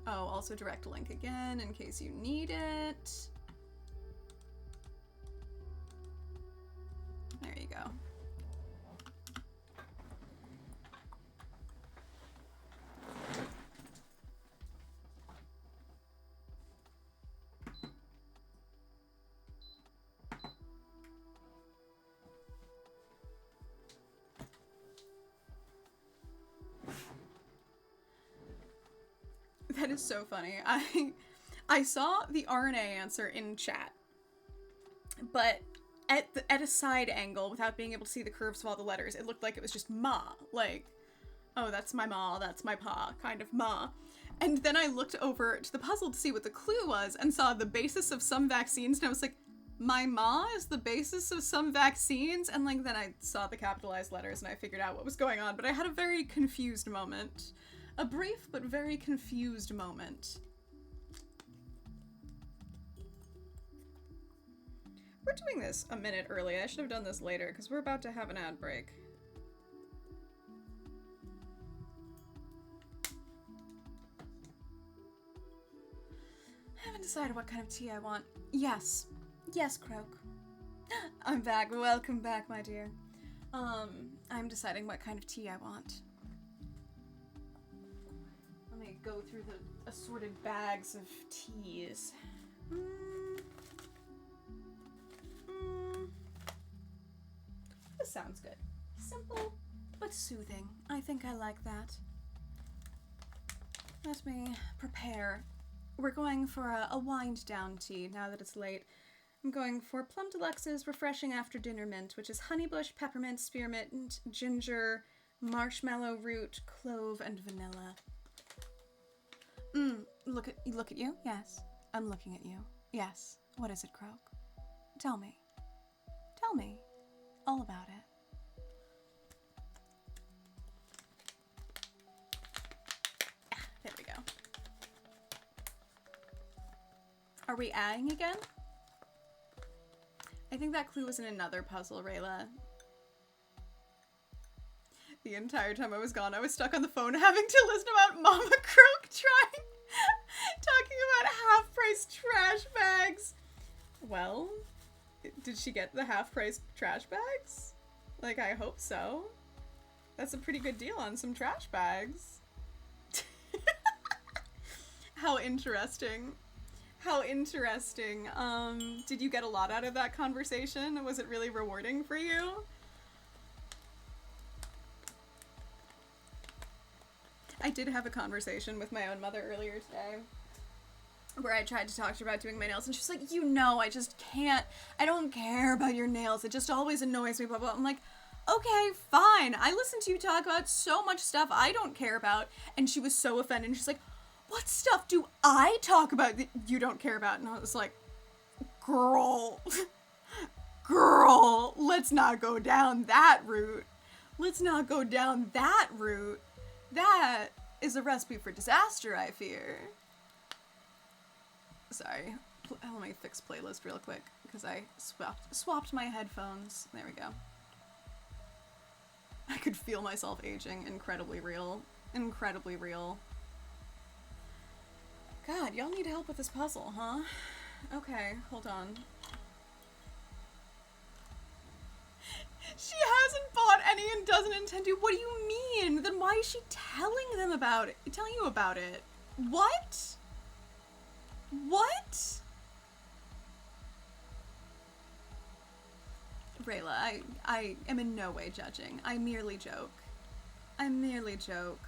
Oh, also direct link again in case you need it. There you go. That is so funny. I saw the RNA answer in chat, but at a side angle, without being able to see the curves of all the letters, it looked like it was just ma. Like, oh, that's my ma, that's my pa, kind of ma. And then I looked over to the puzzle to see what the clue was and saw the basis of some vaccines, and I was like, my ma is the basis of some vaccines? And like, then I saw the capitalized letters and I figured out what was going on, but I had a very confused moment. A brief but very confused moment. We're doing this a minute early. I should have done this later because we're about to have an ad break. I haven't decided what kind of tea I want. Yes. Yes, Croak. I'm back. Welcome back, my dear. I'm deciding what kind of tea I want. Let me go through the assorted bags of teas. This sounds good. Simple, but soothing. I think I like that. Let me prepare. We're going for a wind-down tea now that it's late. I'm going for Plum Deluxe's Refreshing After Dinner Mint, which is honeybush, peppermint, spearmint, ginger, marshmallow root, clove, and vanilla. Look at you? Yes. I'm looking at you. Yes. What is it, Croak? Tell me. Tell me all about it. There we go. Are we adding again? I think that clue was in another puzzle, Rayla. The entire time I was gone, I was stuck on the phone having to listen about Mama Croak talking about half-price trash bags. Well, did she get the half-price trash bags? Like, I hope so. That's a pretty good deal on some trash bags. How interesting. How interesting. Did you get a lot out of that conversation? Was it really rewarding for you? I did have a conversation with my own mother earlier today where I tried to talk to her about doing my nails, and she's like, you know, I just can't. I don't care about your nails. It just always annoys me, blah, blah. I'm like, okay, fine. I listen to you talk about so much stuff I don't care about. And she was so offended. And she's like, what stuff do I talk about that you don't care about? And I was like, girl, let's not go down that route. Let's not go down that route. That is a recipe for disaster, I fear. Sorry. Let me fix playlist real quick because I swapped my headphones. There we go. I could feel myself aging. Incredibly real. Incredibly real. God, y'all need help with this puzzle, huh? Okay, hold on. She hasn't bought any and doesn't intend to. What do you mean? Then why is she telling them about it? Telling you about it? What? What? Rayla, I am in no way judging. I merely joke. I merely joke.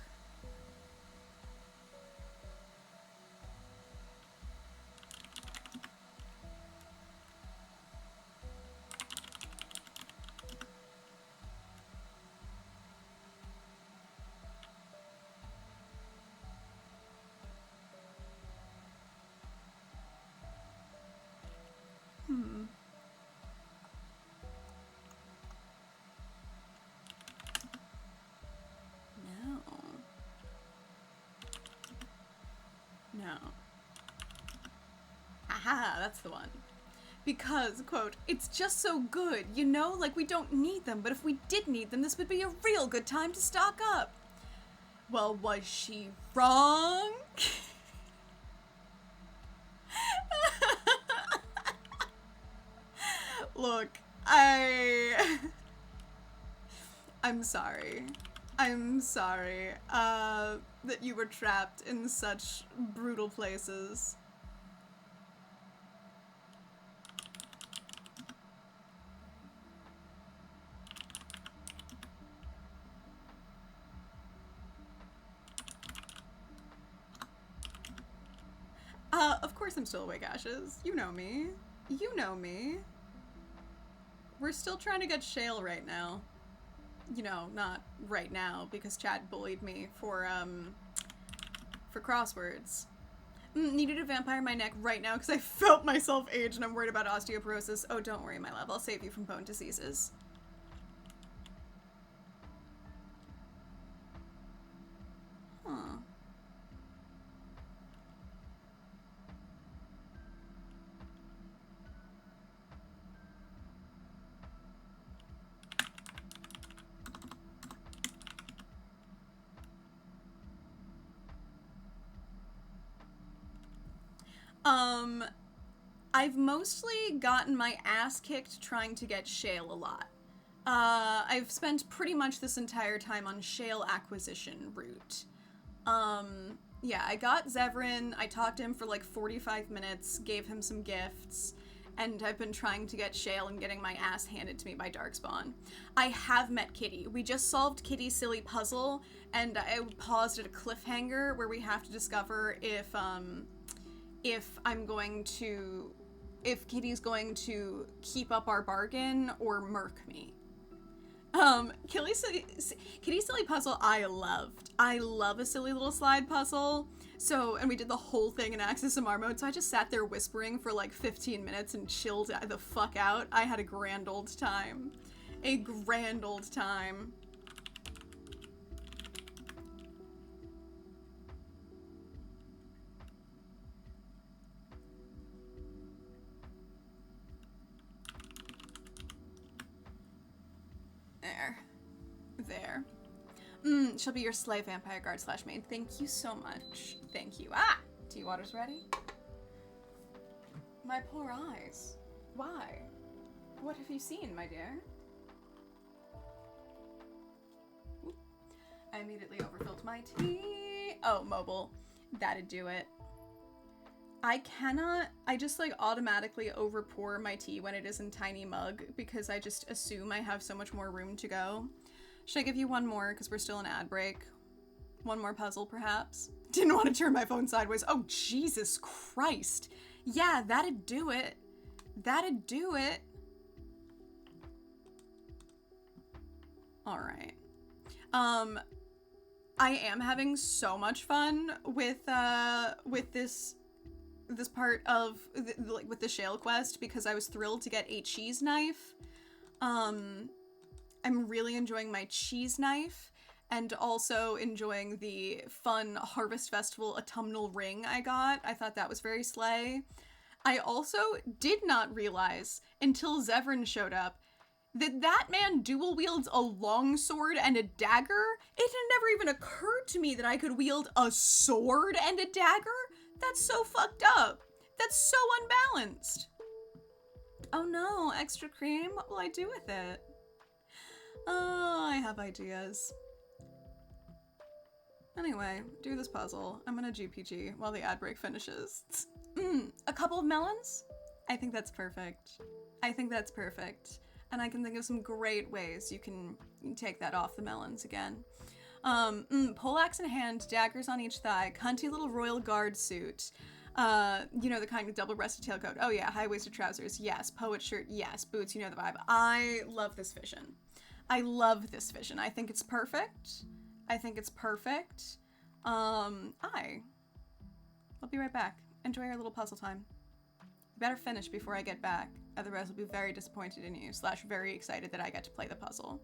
No. Haha, that's the one. Because, quote, it's just so good, you know? Like, we don't need them, but if we did need them, this would be a real good time to stock up. Well, was she wrong? Look, I'm sorry. I'm sorry, that you were trapped in such brutal places. Of course I'm still awake, Ashes. You know me. You know me. We're still trying to get Shale right now. You know, not right now, because Chad bullied me for crosswords. Needed a vampire in my neck right now because I felt myself age and I'm worried about osteoporosis. Oh, don't worry, my love. I'll save you from bone diseases. Huh. I've mostly gotten my ass kicked trying to get shale a lot. I've spent pretty much this entire time on shale acquisition route. Yeah, I got Zevran, I talked to him for like 45 minutes, gave him some gifts, and I've been trying to get shale and getting my ass handed to me by Darkspawn. I have met Kitty. We just solved Kitty's silly puzzle, and I paused at a cliffhanger where we have to discover if Kitty's going to keep up our bargain or murk me. Kitty's silly puzzle I loved. I love a silly little slide puzzle. So, and we did the whole thing in Axis of Marmot, so I just sat there whispering for like 15 minutes and chilled the fuck out. I had a grand old time. A grand old time. There. She'll be your slave vampire guard / maid. Thank you so much. Thank you. Ah! Tea water's ready. My poor eyes. Why? What have you seen, my dear? Oop. I immediately overfilled my tea. Oh, mobile. That'd do it. I just like automatically overpour my tea when it is in tiny mug because I just assume I have so much more room to go. Should I give you one more because we're still in ad break? One more puzzle, perhaps? Didn't want to turn my phone sideways. Oh, Jesus Christ. Yeah, that'd do it. That'd do it. All right. I am having so much fun with this part of with the shale quest because I was thrilled to get a cheese knife. I'm really enjoying my cheese knife and also enjoying the fun Harvest Festival autumnal ring I got. I thought that was very slay. I also did not realize until Zevran showed up that man dual wields a longsword and a dagger. It had never even occurred to me that I could wield a sword and a dagger. That's so fucked up. That's so unbalanced. Oh no, extra cream? What will I do with it? Oh, I have ideas. Anyway, do this puzzle. I'm gonna GPG while the ad break finishes. A couple of melons? I think that's perfect. I think that's perfect. And I can think of some great ways you can take that off the melons again. Poleaxe in hand, daggers on each thigh, cunty little royal guard suit. You know, the kind with double-breasted tailcoat. Oh yeah, high-waisted trousers. Yes. Poet shirt. Yes. Boots. You know the vibe. I love this vision. I love this vision. I think it's perfect. I think it's perfect. I'll be right back. Enjoy your little puzzle time. You better finish before I get back. Otherwise, I'll be very disappointed in you / very excited that I get to play the puzzle.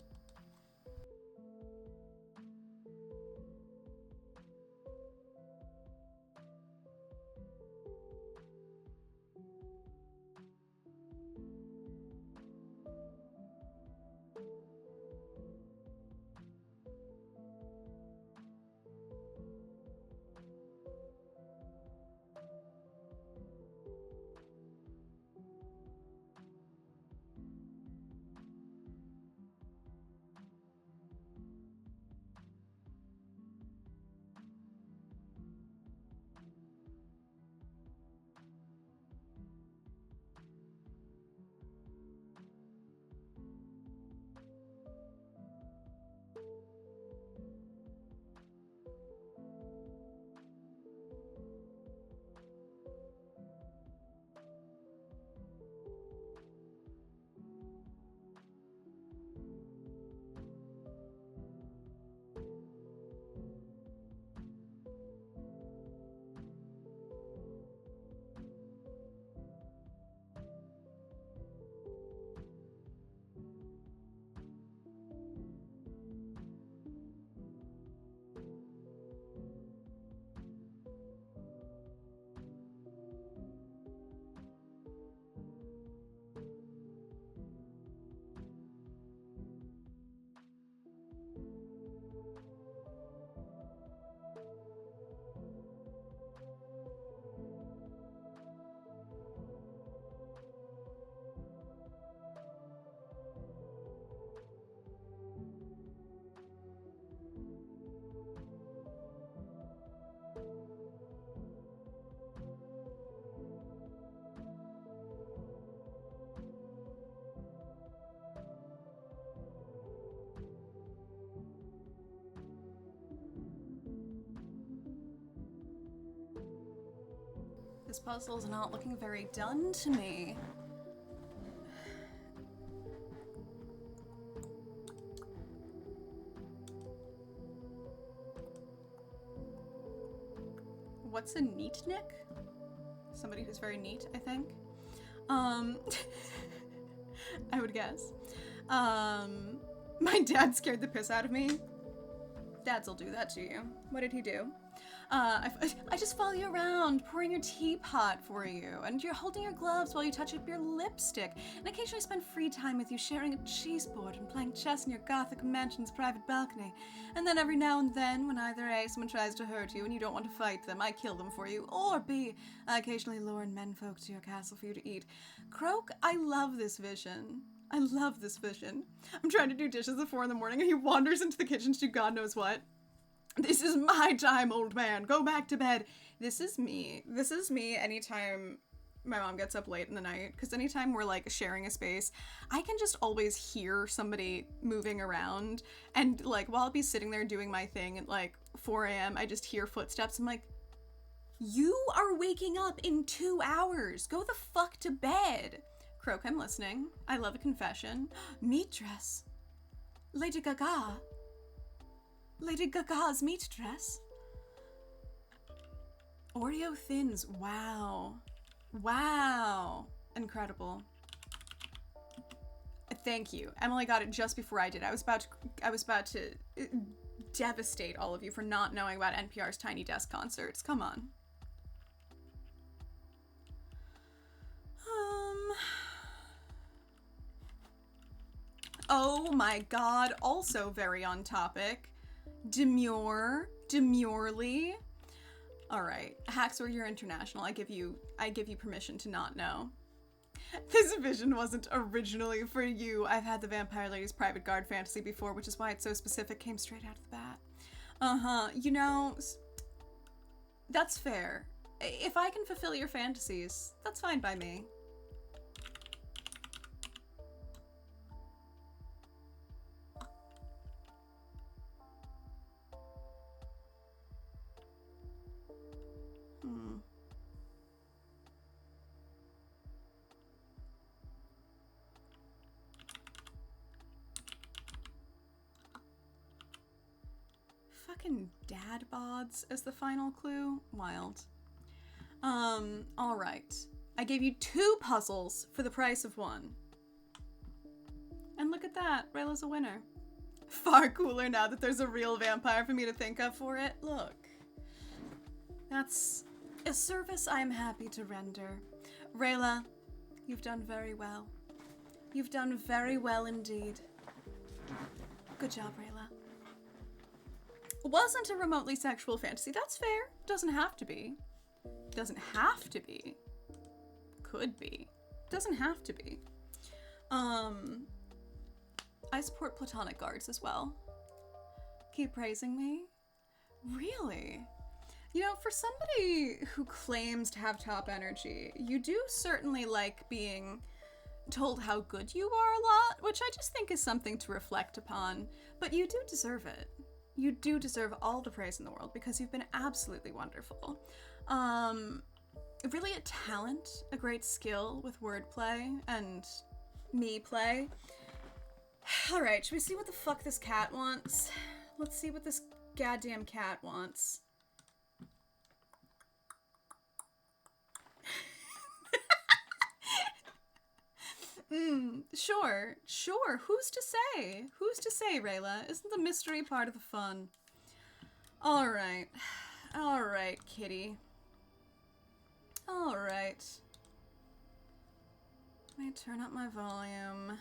This puzzle's not looking very done to me. What's a neatnik? Somebody who's very neat, I think. I would guess. My dad scared the piss out of me. Dads will do that to you. What did he do? I just follow you around, pouring your teapot for you, and you're holding your gloves while you touch up your lipstick, and occasionally spend free time with you sharing a cheese board and playing chess in your gothic mansion's private balcony. And then every now and then, when either A, someone tries to hurt you and you don't want to fight them, I kill them for you, or B, I occasionally lure in menfolk to your castle for you to eat. Croak, I love this vision. I love this vision. I'm trying to do dishes at 4 in the morning and he wanders into the kitchen to do God knows what. This is my time, old man. Go back to bed. This is me. This is me anytime my mom gets up late in the night. Because anytime we're like sharing a space, I can just always hear somebody moving around. And like while I'll be sitting there doing my thing at like 4 a.m., I just hear footsteps. I'm like, you are waking up in 2 hours. Go the fuck to bed. Croak, I'm listening. I love a confession. Meat dress. Lady Gaga. Lady Gaga's meat dress. Oreo thins. Wow. Wow. Incredible. Thank you. Emily got it just before I did. I was about to devastate all of you for not knowing about NPR's Tiny Desk concerts. Come on. Oh my god, also very on topic. Demurely. Alright, Haxor, you're international. I give you permission to not know. This vision wasn't originally for you. I've had the Vampire Lady's private guard fantasy before, which is why it's so specific. Came straight out of the bat. You know, that's fair. If I can fulfill your fantasies, that's fine by me. Fucking dad bods as the final clue? Wild. Alright. I gave you 2 puzzles for the price of 1. And look at that, Rayla's a winner. Far cooler now that there's a real vampire for me to think of for it. Look. That's a service I am happy to render. Rayla, you've done very well. You've done very well indeed. Good job, Rayla. Wasn't a remotely sexual fantasy. That's fair. Doesn't have to be. Doesn't have to be. Could be. Doesn't have to be. I support platonic guards as well. Keep praising me? Really? You know, for somebody who claims to have top energy, you do certainly like being told how good you are a lot, which I just think is something to reflect upon. But you do deserve it. You do deserve all the praise in the world because you've been absolutely wonderful. Really a talent, a great skill with wordplay and me play. Alright, should we see what the fuck this cat wants? Let's see what this goddamn cat wants. Sure. Who's to say? Who's to say, Rayla? Isn't the mystery part of the fun? Alright, kitty. Alright. Let me turn up my volume.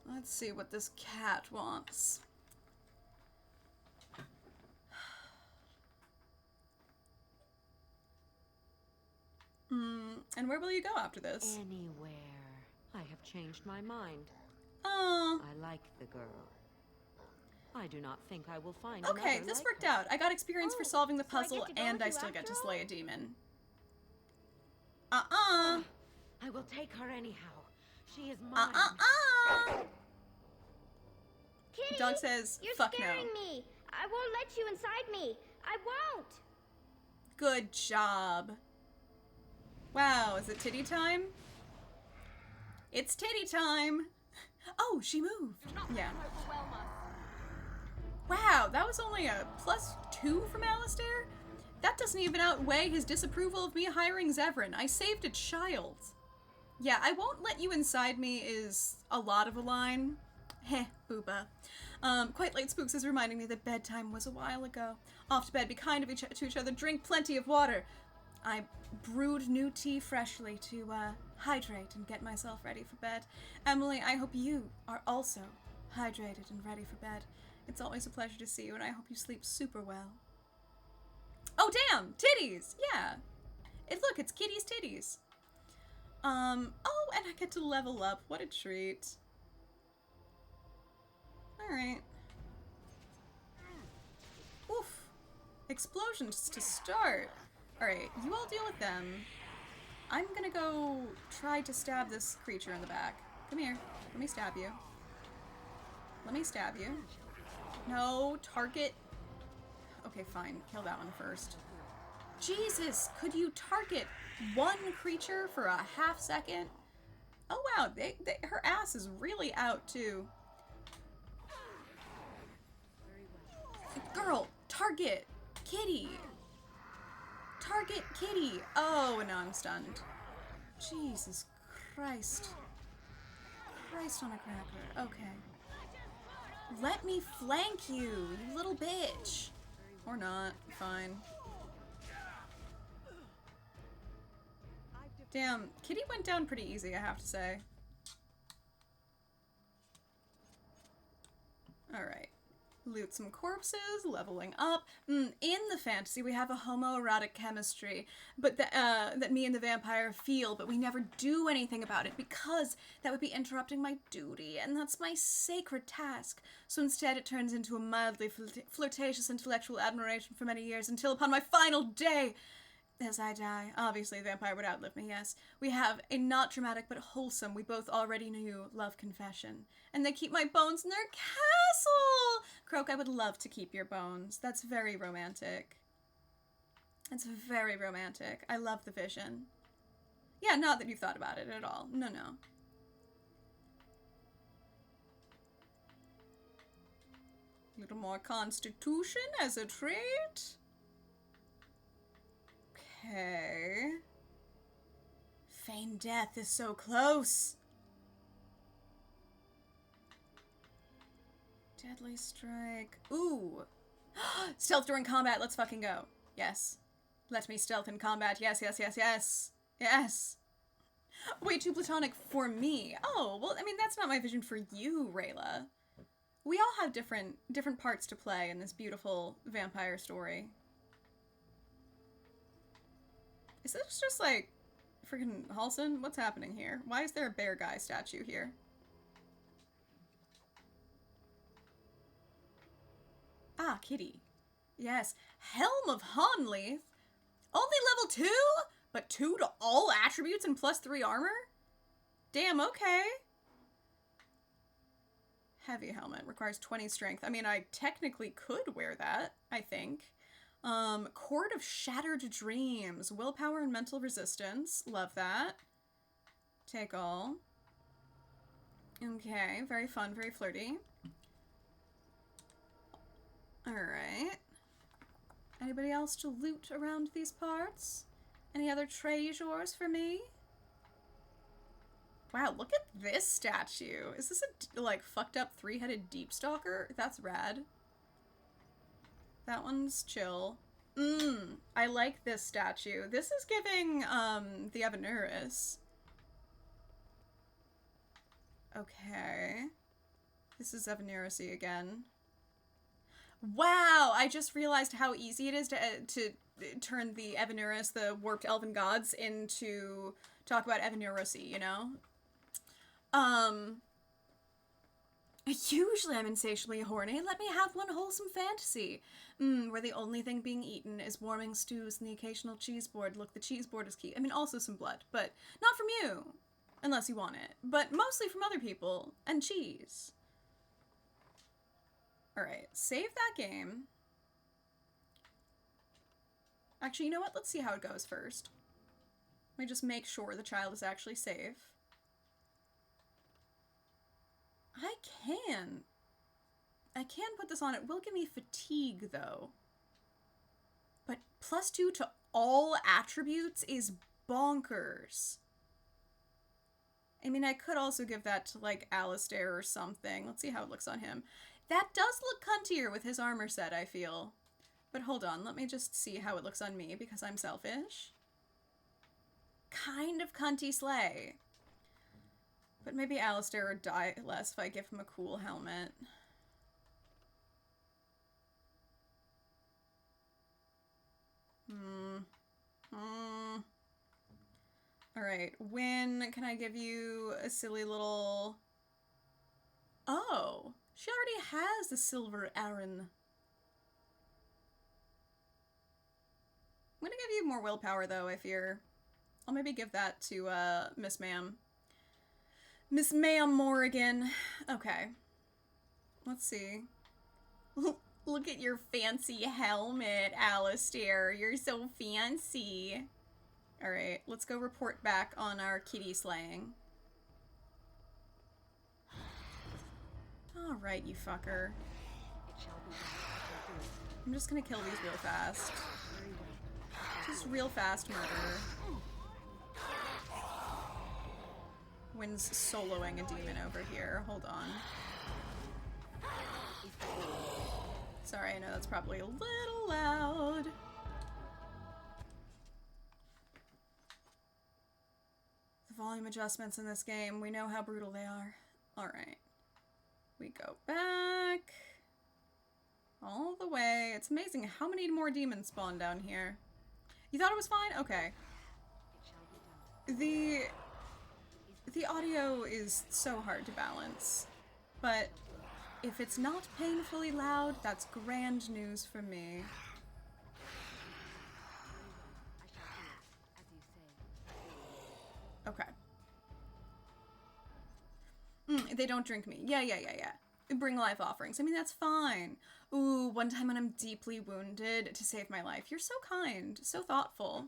Let's see what this cat wants. And where will you go after this? Anywhere. I have changed my mind. Oh. I like the girl. I do not think I will find Okay, another this like worked her. out. I got experience for solving the so I puzzle get to go and with I you still get to after slay a demon. I will take her anyhow. She is mine. Kitty, Dog says, you're fuck scaring no. me. I won't let you inside me. I won't. Good job. Wow, is it titty time? It's titty time. Oh, she moved. Yeah. Wow, that was only a +2 from Alistair? That doesn't even outweigh his disapproval of me hiring Zevran. I saved a child. Yeah, I won't let you inside me is a lot of a line. Heh, booba. Quite late spooks is reminding me that bedtime was a while ago. Off to bed, be kind to each other, drink plenty of water. I brewed new tea freshly to hydrate and get myself ready for bed. Emily, I hope you are also hydrated and ready for bed. It's always a pleasure to see you, and I hope you sleep super well. Oh, damn! Titties! Yeah. Look, it's Kitty's titties. Oh, and I get to level up. What a treat. Alright. Oof. Explosions to start. Alright, you all deal with them. I'm gonna go try to stab this creature in the back. Come here. Let me stab you. Let me stab you. No, target. Okay, fine. Kill that one first. Jesus, could you target one creature for a half second? Oh wow, her ass is really out too. Girl, target Kitty. Target Kitty. Oh, no, I'm stunned. Jesus Christ. Christ on a cracker. Okay. Let me flank you, you little bitch. Or not. Fine. Damn, Kitty went down pretty easy, I have to say. Alright. Loot some corpses, leveling up. In the fantasy, we have a homoerotic chemistry, but that me and the vampire feel, but we never do anything about it because that would be interrupting my duty, and that's my sacred task. So instead, it turns into a mildly flirtatious intellectual admiration for many years until upon my final day, as I die. Obviously, the vampire would outlive me, yes. We have a not dramatic but wholesome, we both already knew, love confession. And they keep my bones in their castle! Croak, I would love to keep your bones. That's very romantic. It's very romantic. I love the vision. Yeah, not that you've thought about it at all. No, no. A little more constitution as a trait. Okay. Feigned death is so close. Deadly strike. Ooh. Stealth during combat. Let's fucking go. Yes. Let me stealth in combat. Yes, yes, yes, yes. Yes. Way too platonic for me. Oh, well, I mean, that's not my vision for you, Rayla. We all have different parts to play in this beautiful vampire story. Is this just like freaking Halson? What's happening here? Why is there a bear guy statue here? Ah, Kitty. Yes. Helm of Honleith? Only level 2? But 2 to all attributes and +3 armor? Damn, okay. Heavy helmet. Requires 20 strength. I mean, I technically could wear that, I think. Cord of Shattered Dreams. Willpower and mental resistance. Love that. Take all. Okay, very fun, very flirty. Alright. Anybody else to loot around these parts? Any other treasures for me? Wow, look at this statue. Is this a, like, fucked up 3-headed deep stalker? That's rad. That one's chill. I like this statue. This is giving, the Evanuris. Okay. This is Evanuris-y again. Wow, I just realized how easy it is to turn the Evanuris, the warped elven gods, into talk about Evanuris-y, you know? Usually I'm insatiably horny. Let me have one wholesome fantasy. Where the only thing being eaten is warming stews and the occasional cheese board. Look, the cheese board is key. I mean, also some blood, but not from you. Unless you want it. But mostly from other people. And cheese. Alright, save that game. Actually, you know what? Let's see how it goes first. Let me just make sure the child is actually safe. I can put this on. It will give me fatigue, though. But +2 to all attributes is bonkers. I mean, I could also give that to, like, Alistair or something. Let's see how it looks on him. That does look cuntier with his armor set, I feel. But hold on, let me just see how it looks on me, because I'm selfish. Kind of cunty slay. But maybe Alistair would die less if I give him a cool helmet. Alright, when can I give you a silly little... Oh, she already has the silver Aaron. I'm gonna give you more willpower, though, I fear. I'll maybe give that to, Miss Ma'am. Miss Ma'am Morrigan. Okay. Let's see. Look at your fancy helmet, Alistair. You're so fancy. Alright, let's go report back on our kitty slaying. Alright, you fucker. I'm just gonna kill these real fast. Just real fast murder. Wynn's soloing a demon over here. Hold on. Sorry, I know that's probably a little loud. The volume adjustments in this game, we know how brutal they are. Alright. We go back. All the way. It's amazing how many more demons spawn down here. You thought it was fine? Okay. The audio is so hard to balance, but if it's not painfully loud, that's grand news for me. Okay. They don't drink me. Yeah. Bring life offerings. I mean, that's fine. Ooh, one time when I'm deeply wounded to save my life. You're so kind, so thoughtful.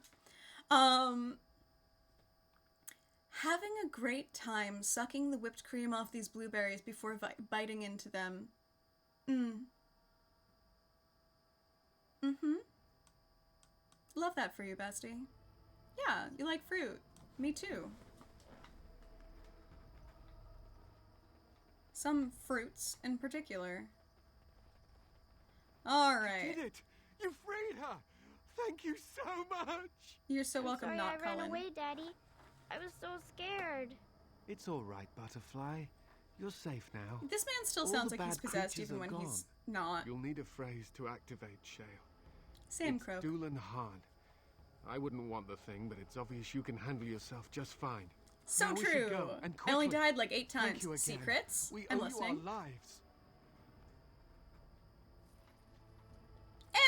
Having a great time sucking the whipped cream off these blueberries before biting into them. Love that for you, bestie. Yeah, you like fruit. Me too. Some fruits in particular. Alright. You did it! You freed her! Thank you so much! You're so welcome, Sorry, not I ran Cullen. away, Daddy. I was so scared. It's all right, Butterfly. You're safe now. This man still All sounds the like he's bad possessed creatures even are when gone. he's not. You'll need a phrase to activate Shale. Same it's croak. Doolan Han. I wouldn't want the thing, but it's obvious you can handle yourself just fine. So Now we should true. go, and I only quickly. died like 8 Thank times. you again. Secrets? We I'm owe listening. you our lives.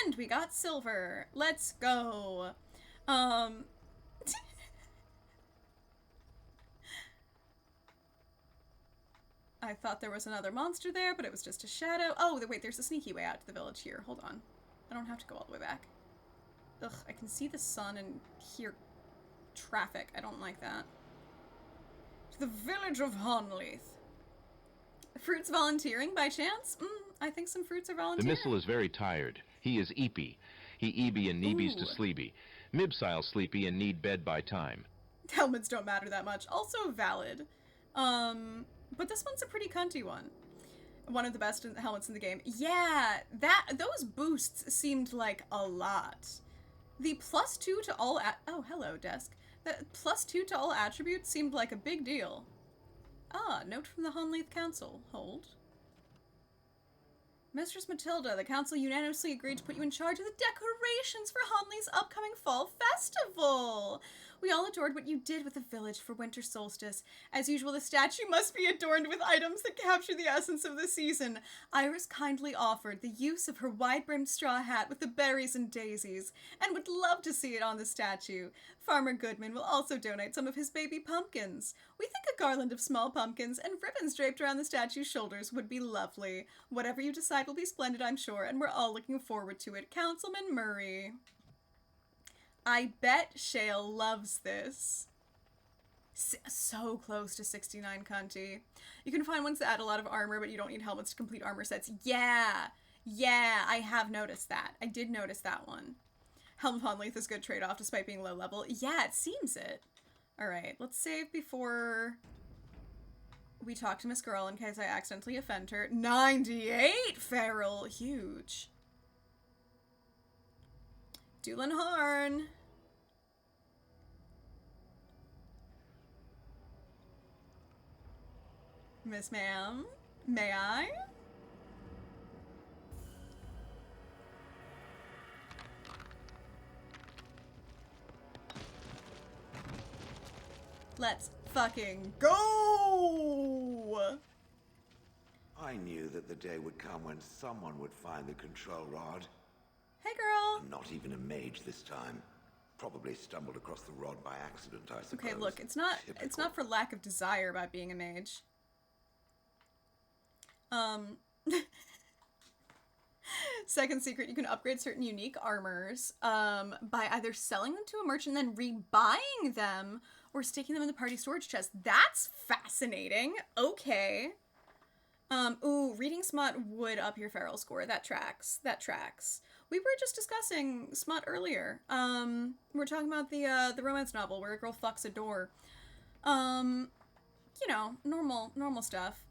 And we got silver. Let's go. I thought there was another monster there, but it was just a shadow. Oh, wait, there's a sneaky way out to the village here. Hold on. I don't have to go all the way back. Ugh, I can see the sun and hear traffic. I don't like that. To the village of Honleith. Fruits volunteering by chance? I think some fruits are The volunteering. missile is very tired. He is eepy. He eeby and neebies to sleepy. Mibsile sleepy and need bed by time. Helmets don't matter that much. Also valid. But this one's a pretty cunty one. One of the best helmets in the game. Yeah, those boosts seemed like a lot. The +2 to all oh, hello, desk. The +2 to all attributes seemed like a big deal. Ah, note from the Honleith Council. Hold. Mistress Matilda, the council unanimously agreed to put you in charge of the decorations for Honleith's upcoming fall festival. We all adored what you did with the village for winter solstice. As usual, the statue must be adorned with items that capture the essence of the season. Iris kindly offered the use of her wide-brimmed straw hat with the berries and daisies, and would love to see it on the statue. Farmer Goodman will also donate some of his baby pumpkins. We think a garland of small pumpkins and ribbons draped around the statue's shoulders would be lovely. Whatever you decide will be splendid, I'm sure, and we're all looking forward to it. Councilman Murray. I bet Shale loves this. So close to 69 Conti. You can find ones that add a lot of armor, but you don't need helmets to complete armor sets. Yeah, I have noticed that. I did notice that one. Helm upon Leaf is a good trade-off despite being low level. Yeah, it seems it. Alright, let's save before we talk to Miss Girl in case I accidentally offend her. 98 feral, huge. Doolin Horn. Miss Ma'am, may I? Let's fucking go! I knew that the day would come when someone would find the control rod. Hey, girl. And not even a mage this time. Probably stumbled across the rod by accident, I suppose. Okay, look, it's not for lack of desire about being a mage. Second secret, you can upgrade certain unique armors by either selling them to a merchant and then rebuying them or sticking them in the party storage chest. That's fascinating. Okay. Ooh, reading Smut would up your feral score. That tracks. That tracks. We were just discussing Smut earlier. We were talking about the romance novel where a girl fucks a door. You know, normal stuff.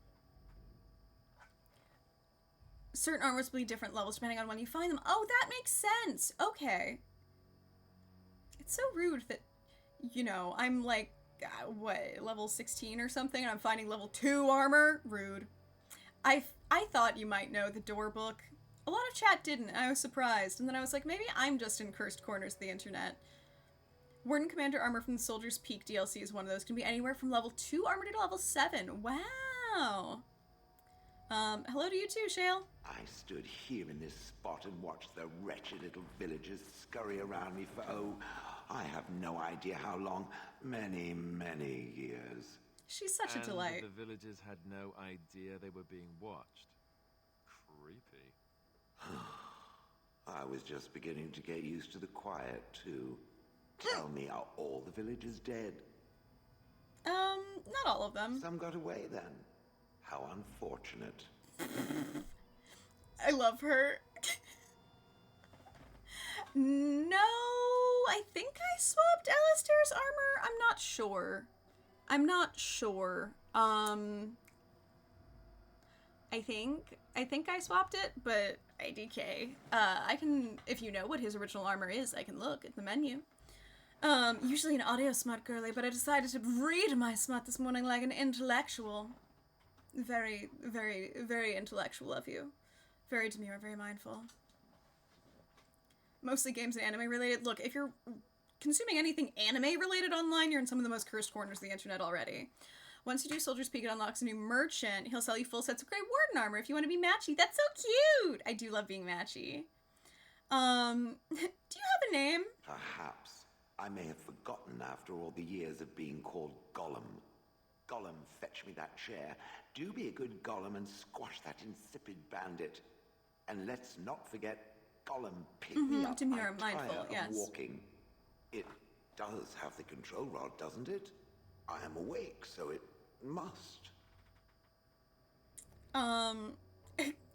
Certain armors will be different levels depending on when you find them. Oh, that makes sense. Okay. It's so rude that, you know, I'm like, what, level 16 or something, and I'm finding level 2 armor? Rude. I thought you might know the door book. A lot of chat didn't, and I was surprised. And then I was like, maybe I'm just in cursed corners of the internet. Warden Commander armor from the Soldier's Peak DLC is one of those. Can be anywhere from level 2 armor to level 7. Wow. Hello to you too, Shale. I stood here in this spot and watched the wretched little villagers scurry around me for, oh, I have no idea how long. Many, many years. She's such a delight. The villagers had no idea they were being watched. Creepy. I was just beginning to get used to the quiet, too. Tell me, are all the villagers dead? Not all of them. Some got away then. How unfortunate. I love her. No, I think I swapped Alistair's armor. I'm not sure. I think I swapped it, but IDK. I can, if you know what his original armor is, I can look at the menu. Usually an audio smut girly, but I decided to read my smut this morning like an intellectual. Very, very, very intellectual of you. Very demure, very mindful. Mostly games and anime related. Look, if you're consuming anything anime related online, you're in some of the most cursed corners of the internet already. Once you do Soldier's Peak, it unlocks a new merchant. He'll sell you full sets of Grey Warden armor if you want to be matchy. That's so cute! I do love being matchy. Do you have a name? Perhaps. I may have forgotten after all the years of being called Gollum. Gollum, fetch me that chair. Do be a good Gollum and squash that insipid bandit. And let's not forget Gollum, pick me up. Demure, I'm mindful, tired yes. of walking. It does have the control rod, doesn't it? I am awake, so it must.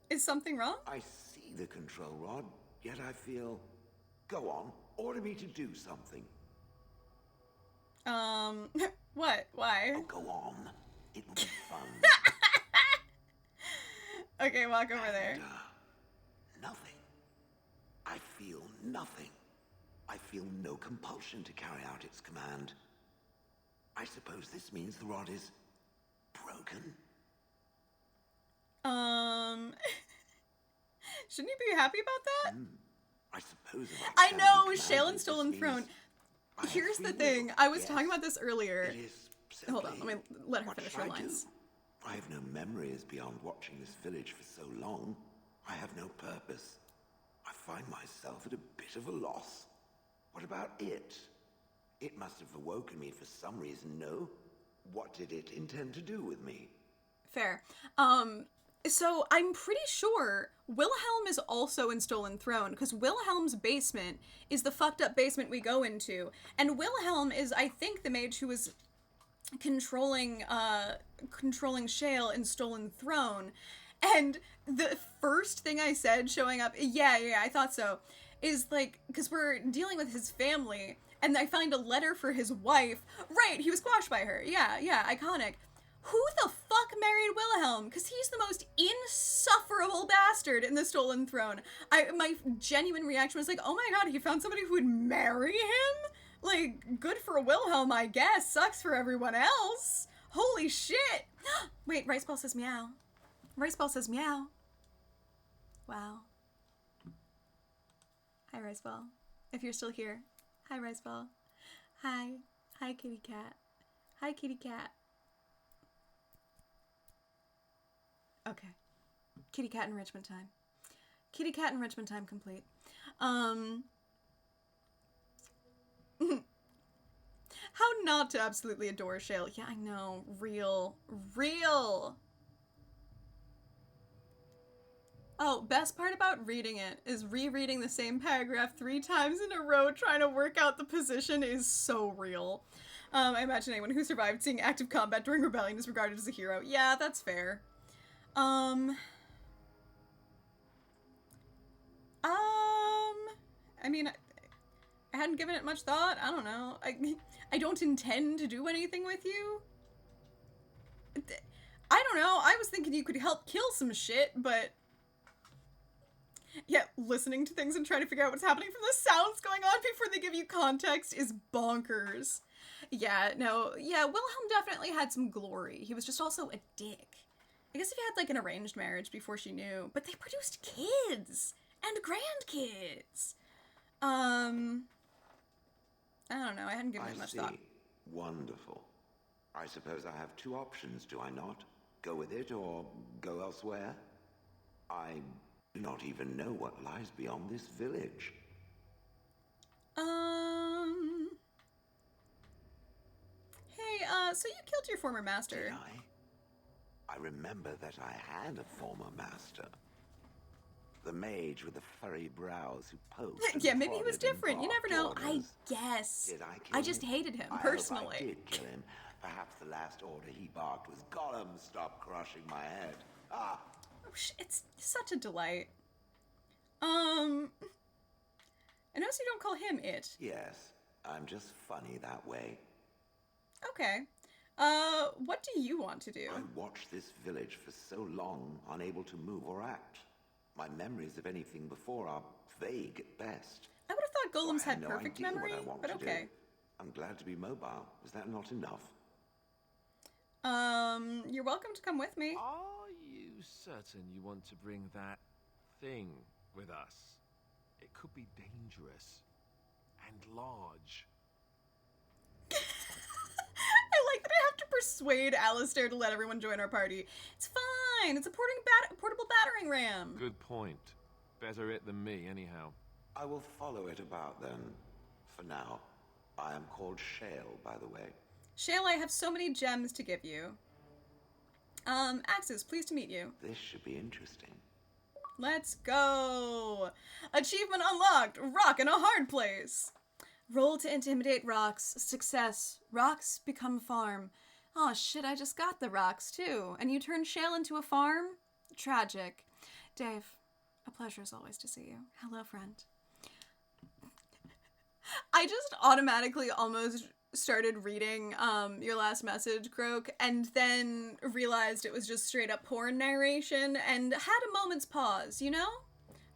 Is something wrong? I see the control rod, yet I feel... Go on, order me to do something. What? Why? Oh, go on. It will be fun. Okay, walk over there. Nothing. I feel nothing. I feel no compulsion to carry out its command. I suppose this means the rod is broken. Shouldn't you be happy about that? I suppose if I know, carry Shale command, and Stolen this Throne. means I Here's have the free thing. will. I was Yes, talking about this earlier. It is Hold on, simply, let me let her what finish shall her I do? lines. I have no memories beyond watching this village for so long. I have no purpose. I find myself at a bit of a loss. What about it? It must have awoken me for some reason, no? What did it intend to do with me? Fair. So I'm pretty sure Wilhelm is also in Stolen Throne, because Wilhelm's basement is the fucked up basement we go into. And Wilhelm is, I think, the mage who was controlling Shale in Stolen Throne. And the first thing I said showing up, yeah, I thought so, is like, because we're dealing with his family, and I find a letter for his wife. Right, he was squashed by her. Yeah, iconic. Who the fuck married Wilhelm? Because he's the most insufferable bastard in the Stolen Throne. My genuine reaction was like, oh my god, he found somebody who would marry him? Like, good for Wilhelm, I guess. Sucks for everyone else. Holy shit. Wait, Rice Ball says meow. Rice Ball says meow. Wow. Hi, Rice Ball. If you're still here. Hi, Rice Ball. Hi. Hi, kitty cat. Hi, kitty cat. Okay. Kitty cat enrichment time. Kitty cat enrichment time complete. How not to absolutely adore Shale. Yeah, I know. Real. Oh, best part about reading it is rereading the same paragraph 3 times in a row trying to work out the position is so real. I imagine anyone who survived seeing active combat during rebellion is regarded as a hero. Yeah, that's fair. I mean, I hadn't given it much thought. I don't know. I don't intend to do anything with you. I don't know. I was thinking you could help kill some shit, but yeah, listening to things and trying to figure out what's happening from the sounds going on before they give you context is bonkers. Yeah, no, yeah, Wilhelm definitely had some glory. He was just also a dick. I guess if he had, like, an arranged marriage before she knew, but they produced kids and grandkids. I don't know, I hadn't given it much thought. Wonderful. I suppose I have 2 options, do I not? Go with it or go elsewhere? I do not even know what lies beyond this village. Hey, so you killed your former master. Did I remember that I had a former master. The mage with the furry brows who poked. Yeah, maybe he was different. You never know. I guess. Did I kill I just him? hated him, I personally. hope I did kill him. Perhaps the last order he barked was, Gollum, stop crushing my head. Ah! Oh, it's such a delight. I notice you don't call him it. Yes, I'm just funny that way. Okay. What do you want to do? I watched this village for so long, unable to move or act. My memories of anything before are vague at best. I would have thought golems had no perfect idea memory, what I want but to okay. Do. I'm glad to be mobile. Is that not enough? You're welcome to come with me. Are you certain you want to bring that thing with us? It could be dangerous and large. I like that I have to persuade Alistair to let everyone join our party. It's fine. It's a portable battering ram. Good point. Better it than me, anyhow. I will follow it about then. For now, I am called Shale, by the way. Shale, I have so many gems to give you. Axis, pleased to meet you. This should be interesting. Let's go! Achievement unlocked! Rock in a hard place! Roll to intimidate rocks. Success. Rocks become farm. Oh shit, I just got the rocks too. And you turned Shale into a farm? Tragic. Dave, a pleasure as always to see you. Hello, friend. I just automatically almost started reading your last message, Croak, and then realized it was just straight up porn narration and had a moment's pause, you know?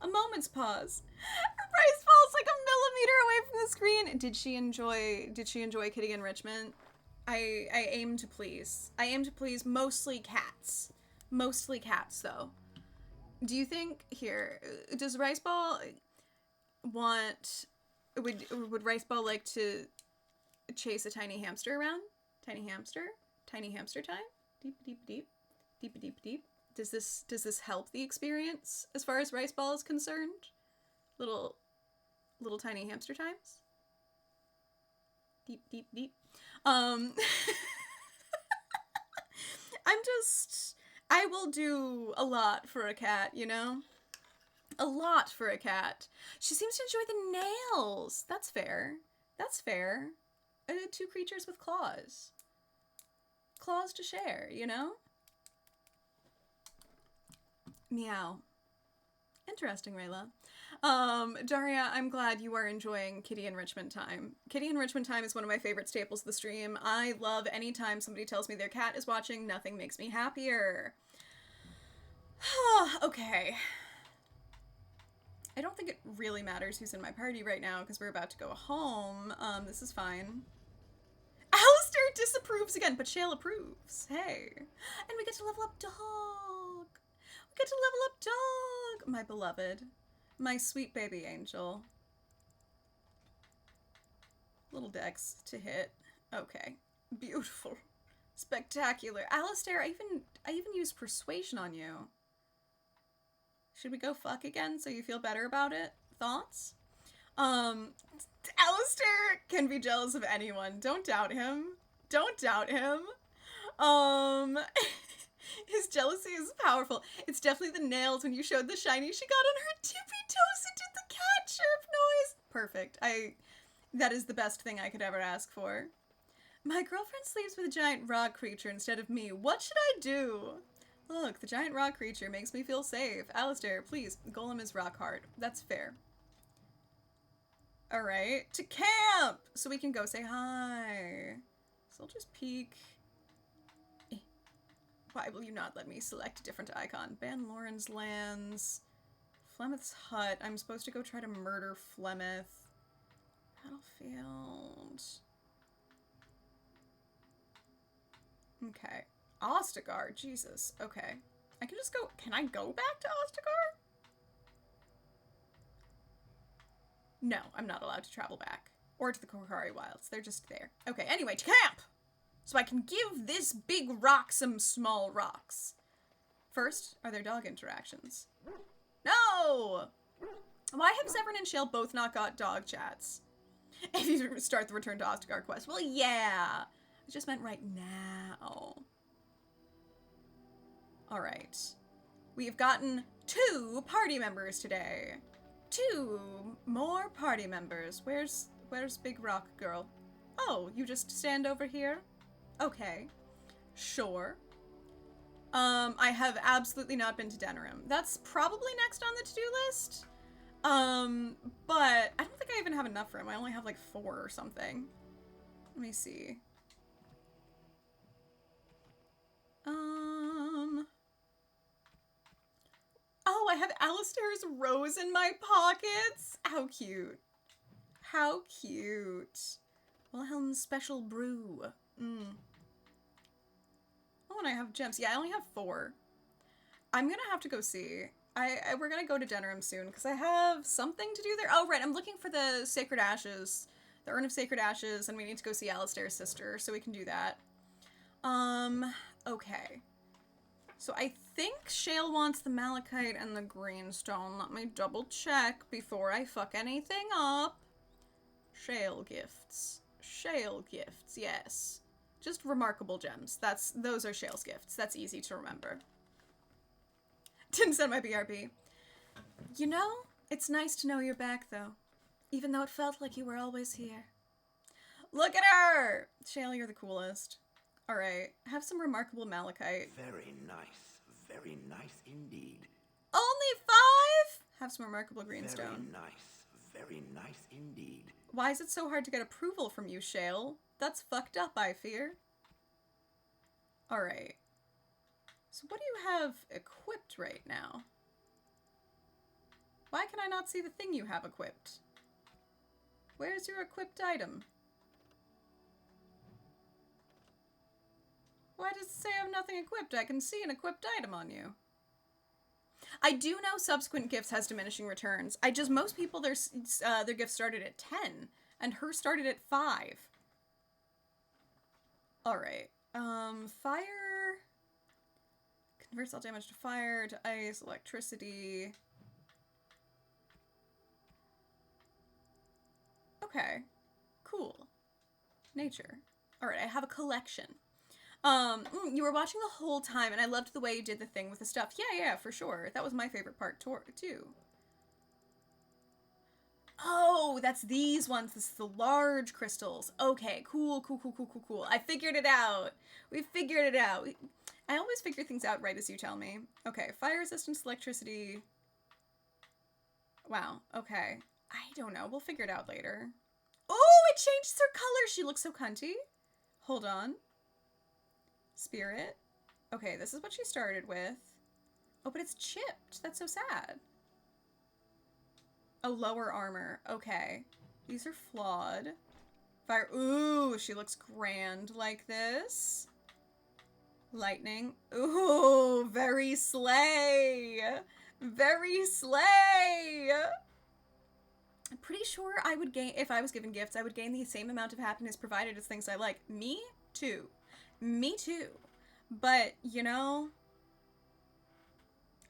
A moment's pause. Rice falls like a millimeter away from the screen. Did she enjoy kitty enrichment? I aim to please. I aim to please mostly cats. Mostly cats, though. Do you think, here, does Riceball want, would Riceball like to chase a tiny hamster around? Tiny hamster? Tiny hamster time? Deep, deep, deep. Deep, deep, deep. Does this help the experience as far as Riceball is concerned? Little tiny hamster times? Deep, deep, deep. I'm just, I will do a lot for a cat, you know? A lot for a cat. She seems to enjoy the nails. That's fair. That's fair. 2 creatures with claws. Claws to share, you know? Meow. Interesting, Rayla. Daria, I'm glad you are enjoying Kitty Enrichment Time. Kitty Enrichment Time is one of my favorite staples of the stream. I love any time somebody tells me their cat is watching. Nothing makes me happier. Okay. I don't think it really matters who's in my party right now because we're about to go home. This is fine. Alistair disapproves again, but Shale approves. Hey. And we get to level up Dog. We get to level up Dog. My beloved. My sweet baby angel. Little dex to hit. Okay. Beautiful. Spectacular. Alistair, I even used persuasion on you. Should we go fuck again so you feel better about it? Thoughts? Alistair can be jealous of anyone. Don't doubt him. Don't doubt him. His jealousy is powerful. It's definitely the nails when you showed the shiny she got on her tippy toes and did the cat chirp noise. Perfect. That is the best thing I could ever ask for. My girlfriend sleeps with a giant rock creature instead of me. What should I do? Look, the giant rock creature makes me feel safe. Alistair, please. Golem is rock hard. That's fair. Alright. To camp! So we can go say hi. So I'll just peek. Why will you not let me select a different icon? Ban Lauren's lands. Flemeth's hut. I'm supposed to go try to murder Flemeth. Battlefield. Okay. Ostagar. Jesus. Okay. I can just go. Can I go back to Ostagar? No, I'm not allowed to travel back. Or to the Korhari Wilds. They're just there. Okay, anyway, to camp! So I can give this big rock some small rocks. First, are there dog interactions? No! Why have Severin and Shale both not got dog chats? If you start the Return to Ostagar quest. Well, yeah. I just meant right now. Alright. We've gotten 2 party members today. 2 more party members. Where's Big Rock Girl? Oh, you just stand over here? Okay. Sure. I have absolutely not been to Denerim. That's probably next on the to-do list. But I don't think I even have enough room. I only have like 4 or something. Let me see. Oh, I have Alistair's rose in my pockets. How cute. How cute. Wilhelm's special brew. Oh, and I have gems. Yeah, I only have 4. I'm gonna have to go see. We're gonna go to Denerim soon because I have something to do there. Oh, right. I'm looking for the Sacred Ashes. The Urn of Sacred Ashes, and we need to go see Alistair's sister, so we can do that. Okay. So I think Shale wants the malachite and the greenstone. Let me double check before I fuck anything up. Shale gifts. Shale gifts, yes. Just remarkable gems. Those are Shale's gifts. That's easy to remember. Didn't send my BRB. You know, it's nice to know you're back, though. Even though it felt like you were always here. Look at her! Shale, you're the coolest. Alright, have some remarkable malachite. Very nice. Very nice indeed. Only 5? Have some remarkable greenstone. Very nice. Very nice indeed. Why is it so hard to get approval from you, Shale? That's fucked up, I fear. Alright. So what do you have equipped right now? Why can I not see the thing you have equipped? Where's your equipped item? Why does it say I have nothing equipped? I can see an equipped item on you. I do know subsequent gifts has diminishing returns. Most people, their gifts started at 10, and hers started at 5. Alright. Fire converts all damage to fire, to ice, electricity. Okay. Cool. Nature. Alright, I have a collection. You were watching the whole time, and I loved the way you did the thing with the stuff. Yeah, for sure. That was my favorite part, too. Oh, that's these ones. This is the large crystals. Okay, cool. I figured it out. We figured it out. I always figure things out right as you tell me. Okay, fire resistance, electricity. Wow, okay. I don't know. We'll figure it out later. Oh, it changes her color. She looks so cunty. Hold on. Spirit. Okay, this is what she started with. Oh, but it's chipped. That's so sad. Oh, lower armor. Okay. These are flawed. Fire. Ooh, she looks grand like this. Lightning. Ooh, very slay. Very slay. I'm pretty sure I would gain, if I was given gifts, I would gain the same amount of happiness provided as things I like. Me too. Me too. But, you know,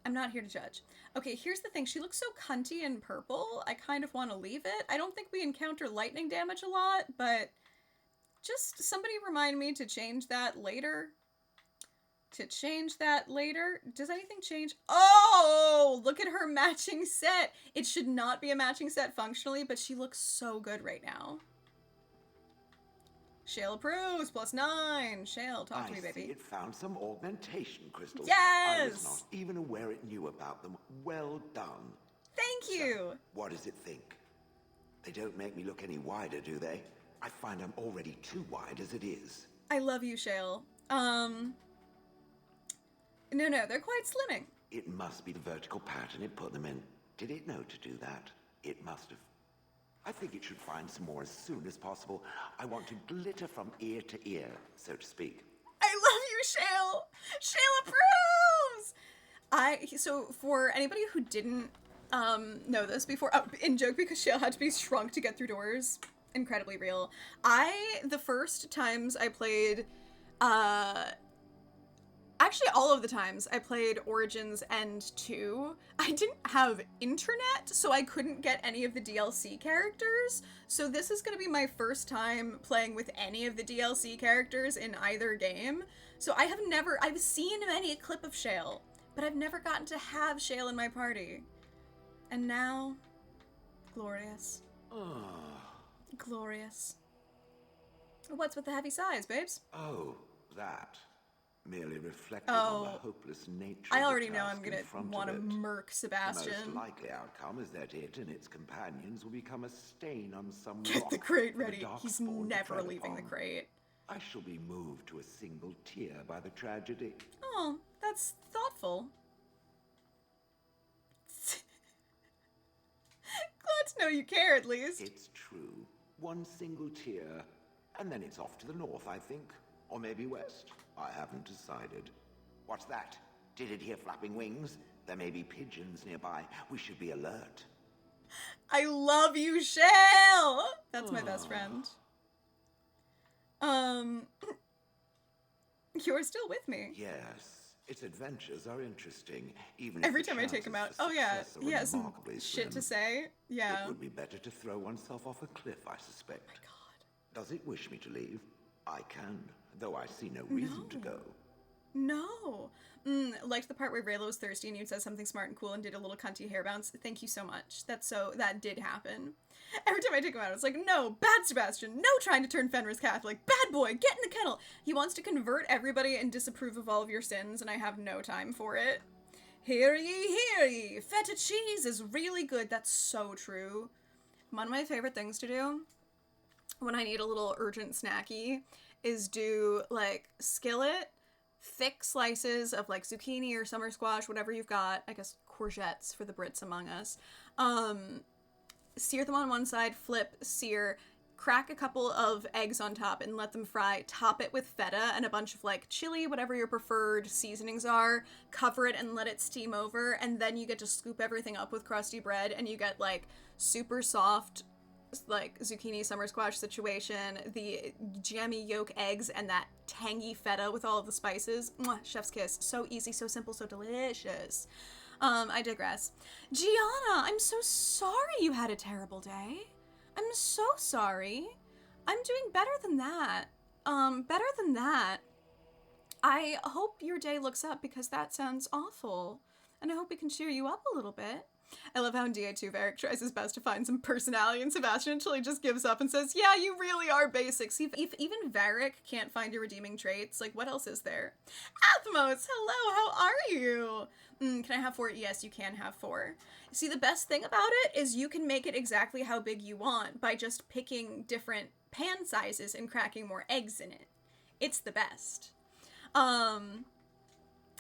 I'm not here to judge. Okay, here's the thing. She looks so cunty in purple. I kind of want to leave it. I don't think we encounter lightning damage a lot, but just somebody remind me to change that later. Does anything change? Oh, look at her matching set. It should not be a matching set functionally, but she looks so good right now. Shale approves, +9. Shale, talk to me, baby. I see it found some augmentation crystals. Yes! I was not even aware it knew about them. Well done. Thank you. So, what does it think? They don't make me look any wider, do they? I find I'm already too wide as it is. I love you, Shale. No, they're quite slimming. It must be the vertical pattern it put them in. Did it know to do that? It must have. I think it should find some more as soon as possible. I want to glitter from ear to ear, so to speak. I love you, Shale! Shale approves! So for anybody who didn't know this before, in joke because Shale had to be shrunk to get through doors, incredibly real. The first times I played, actually all of the times I played Origins End 2, I didn't have internet, so I couldn't get any of the DLC characters. So this is going to be my first time playing with any of the DLC characters in either game. So I've seen many a clip of Shale, but I've never gotten to have Shale in my party. And now, glorious. Glorious. What's with the heavy sighs, babes? Oh, that. Merely reflecting on the hopeless nature I of already the know task I'm gonna in front want of to it. murk Sebastian. The most likely outcome is that it and its companions will become a stain on some Get rock the crate for the ready. He's Darkspawn to never tread leaving the upon. crate. I shall be moved to a single tear by the tragedy. Oh, that's thoughtful. Glad to know you care, at least. It's true. One single tear, and then it's off to the north, I think. Or maybe west. I haven't decided. What's that? Did it hear flapping wings? There may be pigeons nearby. We should be alert. I love you, Shale! That's my best friend. You're still with me. Yes. Its adventures are interesting, even Every if the time I take him out. chances for Oh yeah, success are he has some remarkably shit to slim. say. Yeah. It would be better to throw oneself off a cliff, I suspect. Oh my God. Does it wish me to leave? I can, though I see no reason to go. No. Liked the part where Raylo was thirsty and you said something smart and cool and did a little cunty hair bounce. Thank you so much. That did happen. Every time I take him out, it's like, no, bad Sebastian, no trying to turn Fenris Catholic, bad boy, get in the kennel. He wants to convert everybody and disapprove of all of your sins, and I have no time for it. Hear ye, feta cheese is really good. That's so true. One of my favorite things to do when I need a little urgent snacky is do, like, skillet, thick slices of, like, zucchini or summer squash, whatever you've got. I guess courgettes for the Brits among us. Sear them on one side, flip, sear, crack a couple of eggs on top and let them fry, top it with feta and a bunch of, like, chili, whatever your preferred seasonings are, cover it and let it steam over, and then you get to scoop everything up with crusty bread, and you get, like, super soft, like, zucchini summer squash situation, the jammy yolk eggs, and that tangy feta with all of the spices. Mwah, chef's kiss. So easy, so simple, so delicious. I digress. Gianna, I'm so sorry you had a terrible day. I'm so sorry. I'm doing better than that. I hope your day looks up because that sounds awful. And I hope we can cheer you up a little bit. I love how in DA2 Varric tries his best to find some personality in Sebastian until he just gives up and says, yeah, you really are basic. See, if even Varric can't find your redeeming traits, like, what else is there? Athmos, hello, how are you? Can I have 4? Yes, you can have 4. See, the best thing about it is you can make it exactly how big you want by just picking different pan sizes and cracking more eggs in it. It's the best.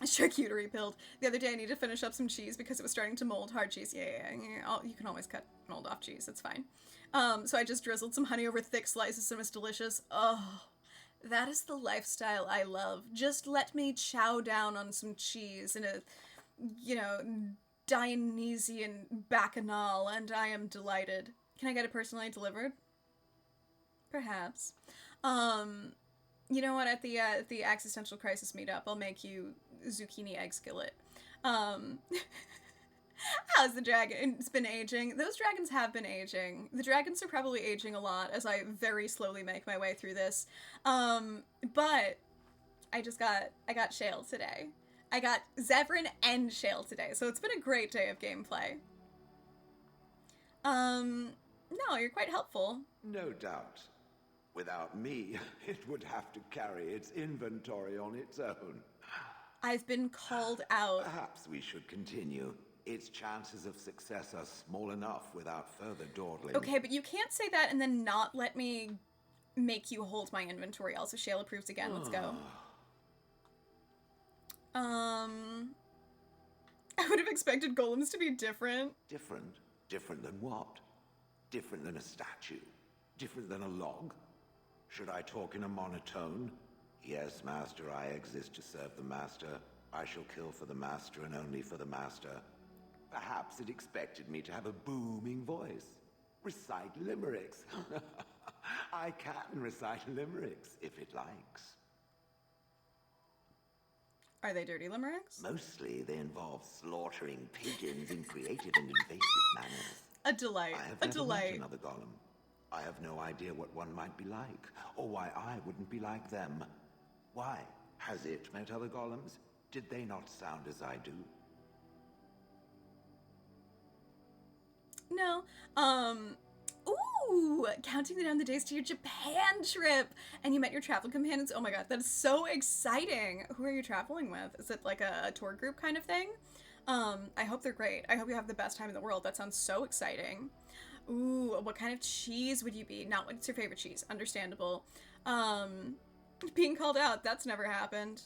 Charcuterie pilled. The other day I needed to finish up some cheese because it was starting to mold. Hard cheese. Yeah. You can always cut mold off cheese. It's fine. So I just drizzled some honey over thick slices and it was delicious. Oh, that is the lifestyle I love. Just let me chow down on some cheese and a, Dionysian bacchanal and I am delighted. Can I get it personally delivered? Perhaps. You know what? At the existential crisis meetup, I'll make you zucchini egg skillet. How's the dragon? It's been aging. Those dragons have been aging. The dragons are probably aging a lot as I very slowly make my way through this. But I got Shale today. I got Zevran and Shale today, so it's been a great day of gameplay. No, you're quite helpful. No doubt. Without me, it would have to carry its inventory on its own. I've been called out. Perhaps we should continue. Its chances of success are small enough without further dawdling. Okay, but you can't say that and then not let me make you hold my inventory. Also, Shale approves again. Let's go. I would have expected golems to be different. Different? Different than what? Different than a statue? Different than a log? Should I talk in a monotone? Yes, Master, I exist to serve the Master. I shall kill for the Master and only for the Master. Perhaps it expected me to have a booming voice. Recite limericks. I can recite limericks, if it likes. Are they dirty limericks? Mostly they involve slaughtering pigeons in creative and invasive manners. A delight. I have A never delight. met another golem. I have no idea what one might be like, or why I wouldn't be like them. Why? Has it met other golems? Did they not sound as I do? No. Ooh, counting down the days to your Japan trip. And you met your travel companions. Oh my god, that is so exciting. Who are you traveling with? Is it like a tour group kind of thing? I hope they're great. I hope you have the best time in the world. That sounds so exciting. Ooh, what kind of cheese would you be? Not what's your favorite cheese. Understandable. Being called out, that's never happened.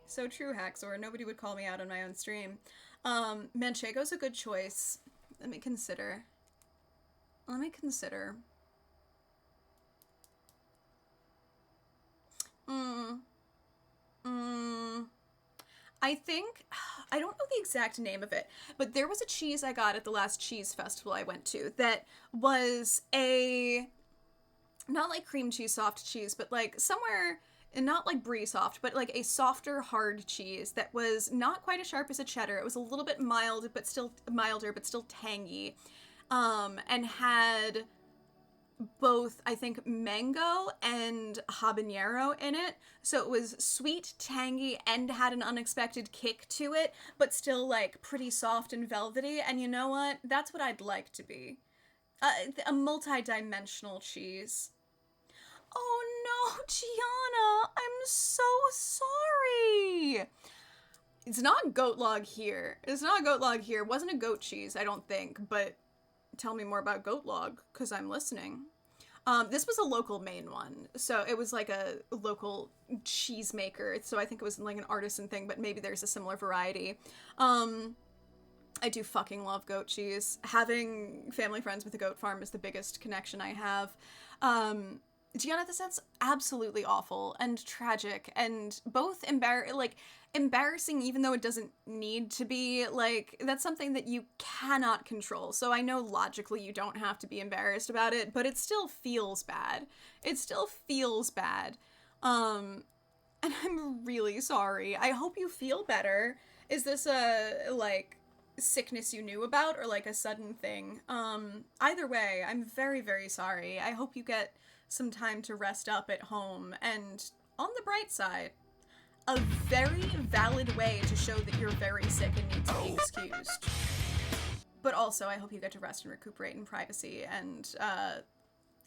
So true, Haxor. Nobody would call me out on my own stream. Manchego's a good choice. Let me consider. I think, I don't know the exact name of it, but there was a cheese I got at the last cheese festival I went to that was not like cream cheese, soft cheese, but like somewhere, and not like brie soft, but like a softer, hard cheese that was not quite as sharp as a cheddar. It was a little bit milder, but still tangy, and had both, I think, mango and habanero in it. So it was sweet, tangy, and had an unexpected kick to it, but still like pretty soft and velvety. And you know what? That's what I'd like to be. A multi-dimensional cheese. Oh no, Gianna, I'm so sorry. It's not goat log here. It wasn't a goat cheese, I don't think, but tell me more about goat log, because I'm listening. This was a local Maine one, so it was like a local cheese maker, so I think it was like an artisan thing, but maybe there's a similar variety. I do fucking love goat cheese. Having family friends with a goat farm is the biggest connection I have. Gianna, this sounds absolutely awful and tragic and both embarrassing even though it doesn't need to be. Like, that's something that you cannot control. So I know logically you don't have to be embarrassed about it, but it still feels bad. And I'm really sorry. I hope you feel better. Is this a, like, sickness you knew about or like a sudden thing? Either way, I'm very, very sorry. I hope you get some time to rest up at home, and on the bright side, a very valid way to show that you're very sick and need to be excused. But also, I hope you get to rest and recuperate in privacy and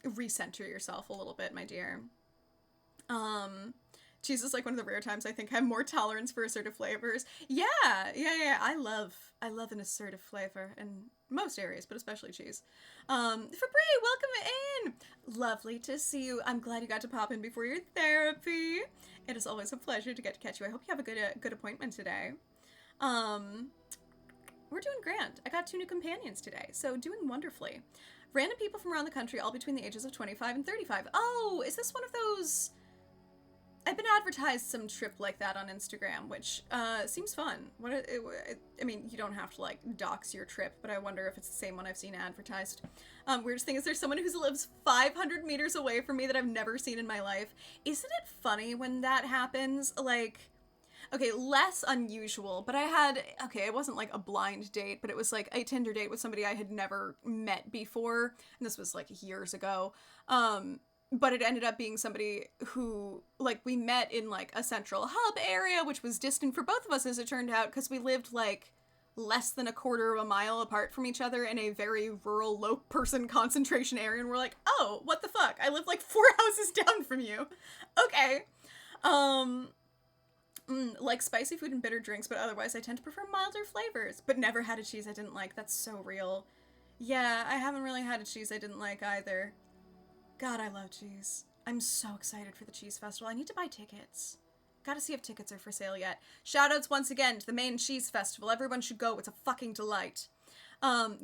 recenter yourself a little bit, my dear. Cheese is like one of the rare times I think I have more tolerance for assertive flavors. Yeah. I love an assertive flavor in most areas, but especially cheese. Fabri, welcome in. Lovely to see you. I'm glad you got to pop in before your therapy. It is always a pleasure to get to catch you. I hope you have a good appointment today. We're doing grand. I got 2 new companions today, so doing wonderfully. Random people from around the country, all between the ages of 25 and 35. Oh, is this one of those... I've been advertised some trip like that on Instagram, which seems fun. I mean, you don't have to, like, dox your trip, but I wonder if it's the same one I've seen advertised. Weirdest thing is there's someone who lives 500 meters away from me that I've never seen in my life. Isn't it funny when that happens? Like... Okay, less unusual, but it wasn't like a blind date, but it was like a Tinder date with somebody I had never met before, and this was like years ago, but it ended up being somebody who, like, we met in like a central hub area, which was distant for both of us as it turned out, because we lived like less than a quarter of a mile apart from each other in a very rural, low person concentration area, and we're like, oh, what the fuck, I live like 4 houses down from you. Okay. Like spicy food and bitter drinks, but otherwise I tend to prefer milder flavors. But never had a cheese I didn't like. That's so real. Yeah, I haven't really had a cheese I didn't like either. God, I love cheese. I'm so excited for the cheese festival. I need to buy tickets. Gotta see if tickets are for sale yet. Shoutouts once again to the main cheese festival. Everyone should go. It's a fucking delight.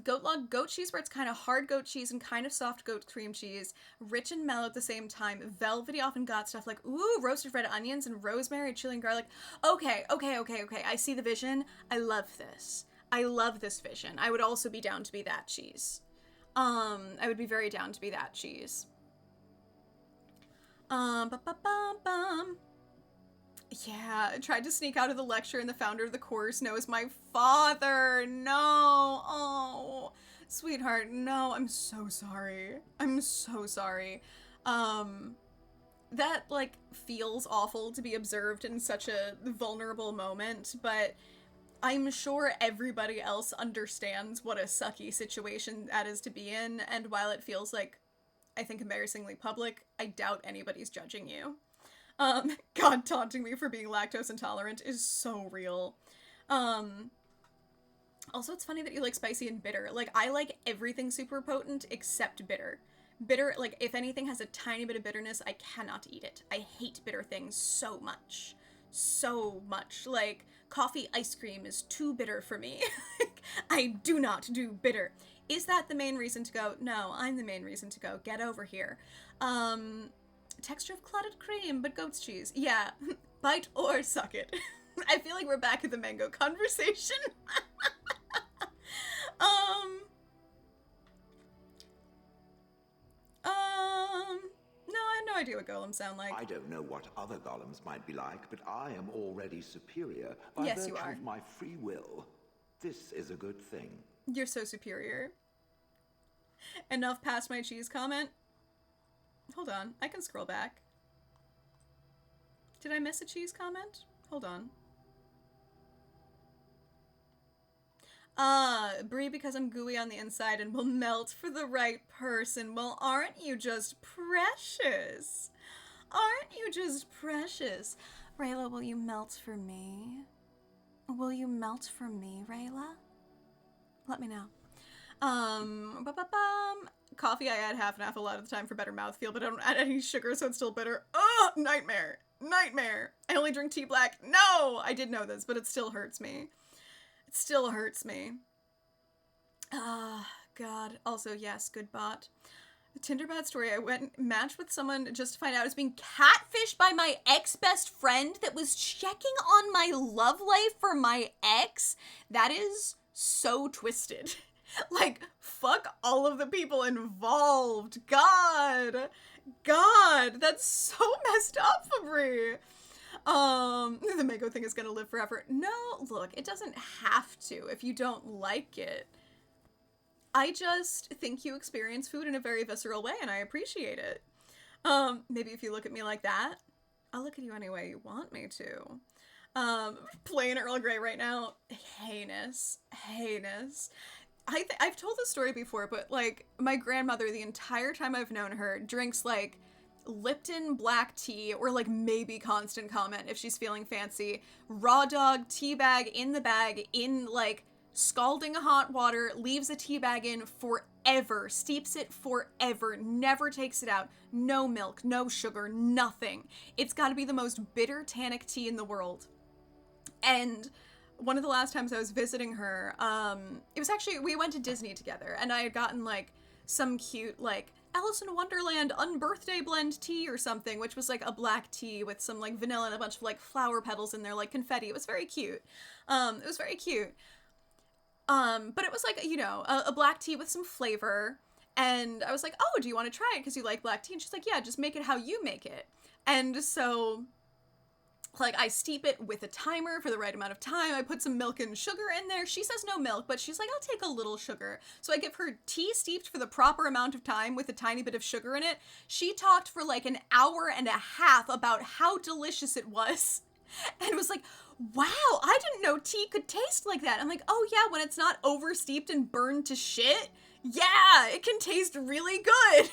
Goat log goat cheese, where it's kind of hard goat cheese and kind of soft goat cream cheese, rich and mellow at the same time, velvety, often got stuff like, ooh, roasted red onions and rosemary, chili and garlic. Okay, I see the vision. I love this. I love this vision. I would also be down to be that cheese. I would be very down to be that cheese. Yeah, I tried to sneak out of the lecture and the founder of the course knows my father. No. Oh, sweetheart, no, I'm so sorry. I'm so sorry. That, like, feels awful to be observed in such a vulnerable moment, but I'm sure everybody else understands what a sucky situation that is to be in, and while it feels like, I think, embarrassingly public, I doubt anybody's judging you. God taunting me for being lactose intolerant is so real. Also, it's funny that you like spicy and bitter. Like, I like everything super potent except bitter. Bitter, like, if anything has a tiny bit of bitterness, I cannot eat it. I hate bitter things so much. So much. Like, coffee ice cream is too bitter for me. I do not do bitter. Is that the main reason to go? No, I'm the main reason to go. Get over here. Texture of clotted cream, but goat's cheese. Yeah, bite or suck it. I feel like we're back at the mango conversation. No, I have no idea what golems sound like. I don't know what other golems might be like, but I am already superior by Yes, you virtue are. of my free will. This is a good thing. You're so superior. Enough past my cheese comment. Hold on, I can scroll back. Did I miss a cheese comment? Hold on. Brie, because I'm gooey on the inside and will melt for the right person. Well, aren't you just precious? Aren't you just precious? Rayla, will you melt for me? Will you melt for me, Rayla? Let me know. Coffee I add half and half a lot of the time for better mouthfeel, but I don't add any sugar, so it's still bitter. Oh, nightmare. Nightmare. I only drink tea black. No! I did know this, but it still hurts me. It still hurts me. Ah, God. Also, yes, good bot. The Tinder bad story. I went and matched with someone just to find out I was being catfished by my ex-best friend that was checking on my love life for my ex. That is so twisted. Like, fuck all of the people involved. God, that's so messed up, Fabri. The mango thing is gonna live forever. No, look, it doesn't have to if you don't like it. I just think you experience food in a very visceral way, and I appreciate it. Maybe if you look at me like that, I'll look at you any way you want me to. Plain Earl Grey right now. Heinous. I've told this story before, but like my grandmother, the entire time I've known her, drinks like Lipton black tea, or like maybe Constant Comment if she's feeling fancy, raw dog tea bag in the bag in like scalding hot water, leaves a tea bag in forever, steeps it forever, never takes it out, no milk, no sugar, nothing. It's got to be the most bitter tannic tea in the world. And one of the last times I was visiting her, it was actually, we went to Disney together, and I had gotten like some cute like Alice in Wonderland unbirthday blend tea or something, which was like a black tea with some like vanilla and a bunch of like flower petals in there, like confetti. It was very cute. But it was like, you know, a black tea with some flavor. And I was like, oh, do you want to try it because you like black tea? And she's like, yeah, just make it how you make it. And so like I steep it with a timer for the right amount of time. I put some milk and sugar in there. She says no milk, but she's like, I'll take a little sugar. So I give her tea steeped for the proper amount of time with a tiny bit of sugar in it. She talked for like an hour and a half about how delicious it was. And was like, wow, I didn't know tea could taste like that. I'm like, oh yeah, when it's not over steeped and burned to shit, yeah, it can taste really good.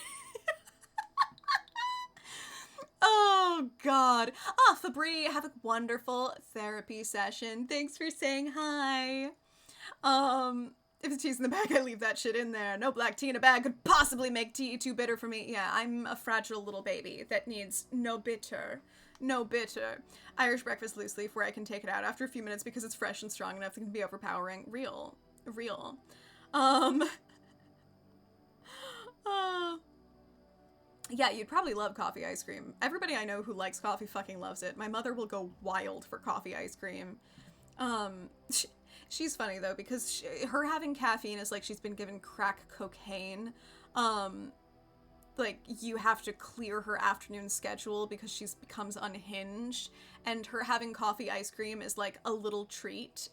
Oh, God. Oh, Fabri, have a wonderful therapy session. Thanks for saying hi. If it's tea's in the bag, I leave that shit in there. No black tea in a bag could possibly make tea too bitter for me. Yeah, I'm a fragile little baby that needs no bitter. No bitter. Irish breakfast loose leaf where I can take it out after a few minutes because it's fresh and strong enough that it can be overpowering. Real. Yeah, you'd probably love coffee ice cream. Everybody I know who likes coffee fucking loves it. My mother will go wild for coffee ice cream. She's funny though because her having caffeine is like she's been given crack cocaine. Like you have to clear her afternoon schedule because she becomes unhinged, and her having coffee ice cream is like a little treat.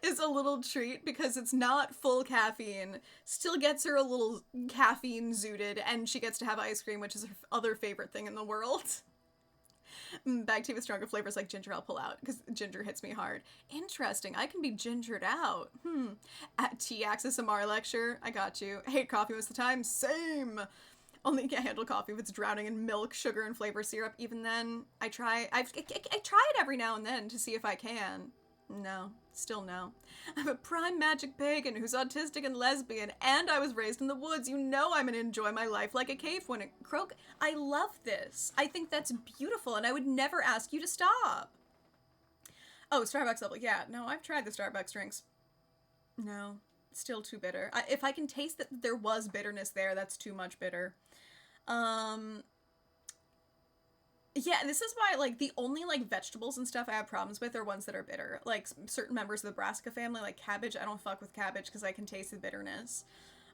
Is a little treat because it's not full caffeine, still gets her a little caffeine zooted, and she gets to have ice cream, which is her other favorite thing in the world. Bag tea with stronger flavors like ginger I'll pull out, because ginger hits me hard. Interesting, I can be gingered out. At tea AXSMR lecture, I got you. Hate coffee most of the time, same! Only can't handle coffee if it's drowning in milk, sugar, and flavor syrup. Even then, I try it every now and then to see if I can. No, still no. I'm a prime magic pagan who's autistic and lesbian, and I was raised in the woods. You know I'm gonna enjoy my life like a cave when it croak. I love this. I think that's beautiful, and I would never ask you to stop. Oh, Starbucks level. Yeah, no, I've tried the Starbucks drinks. No, still too bitter. If I can taste that there was bitterness there, that's too much bitter. Yeah, this is why, like, the only, like, vegetables and stuff I have problems with are ones that are bitter. Like, certain members of the brassica family, like cabbage, I don't fuck with cabbage because I can taste the bitterness.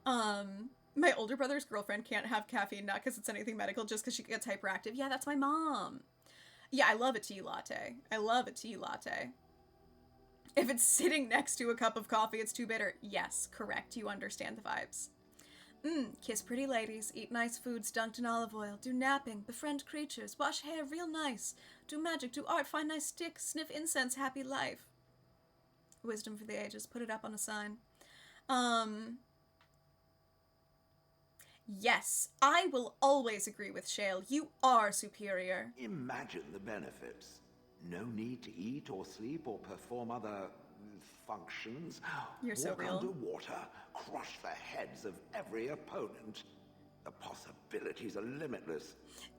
My older brother's girlfriend can't have caffeine, not because it's anything medical, just because she gets hyperactive. Yeah, that's my mom. Yeah, I love a tea latte. If it's sitting next to a cup of coffee, it's too bitter. Yes, correct. You understand the vibes. Kiss pretty ladies, eat nice foods dunked in olive oil, do napping, befriend creatures, wash hair real nice, do magic, do art, find nice sticks, sniff incense, happy life. Wisdom for the ages, put it up on a sign. Yes, I will always agree with Shale. You are superior. Imagine the benefits. No need to eat or sleep or perform other functions. You're so real. Walk underwater, crush the heads of every opponent. The possibilities are limitless.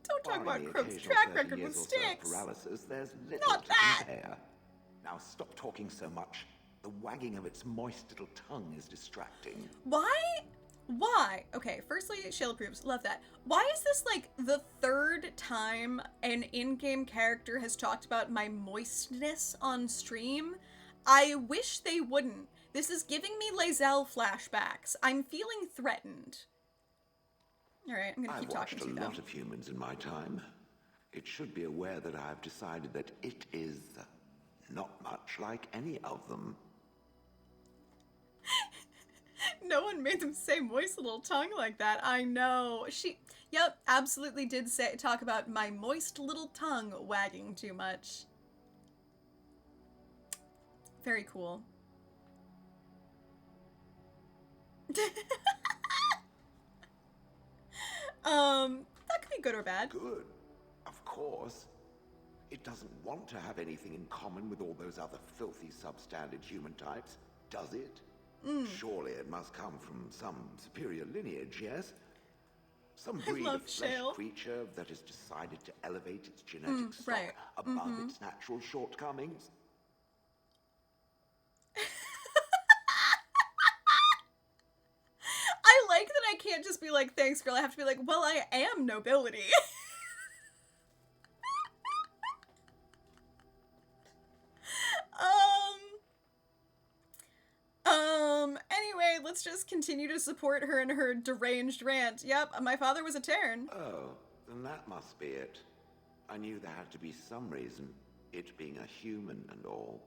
Don't talk about Croak's track record with sticks. Paralysis, there's little to compare. Now stop talking so much. The wagging of its moist little tongue is distracting. Why? Okay, firstly, Shale approves. Love that. Why is this, like, the third time an in-game character has talked about my moistness on stream? I wish they wouldn't. This is giving me Lae'zel flashbacks. I'm feeling threatened. Alright, I'm gonna keep talking to you, I've watched a lot of humans in my time. It should be aware that I've decided that it is not much like any of them. No one made them say moist little tongue like that. I know. Yep, absolutely did talk about my moist little tongue wagging too much. Very cool. That could be good or bad. Good, of course. It doesn't want to have anything in common with all those other filthy substandard human types, does it? Surely it must come from some superior lineage, yes? Some breed of flesh creature that has decided to elevate its genetic stock above its natural shortcomings. I like that I can't just be like, thanks, girl. I have to be like, well, I am nobility. Anyway, let's just continue to support her in her deranged rant. Yep, my father was a Terran. Oh, then that must be it. I knew there had to be some reason, it being a human and all.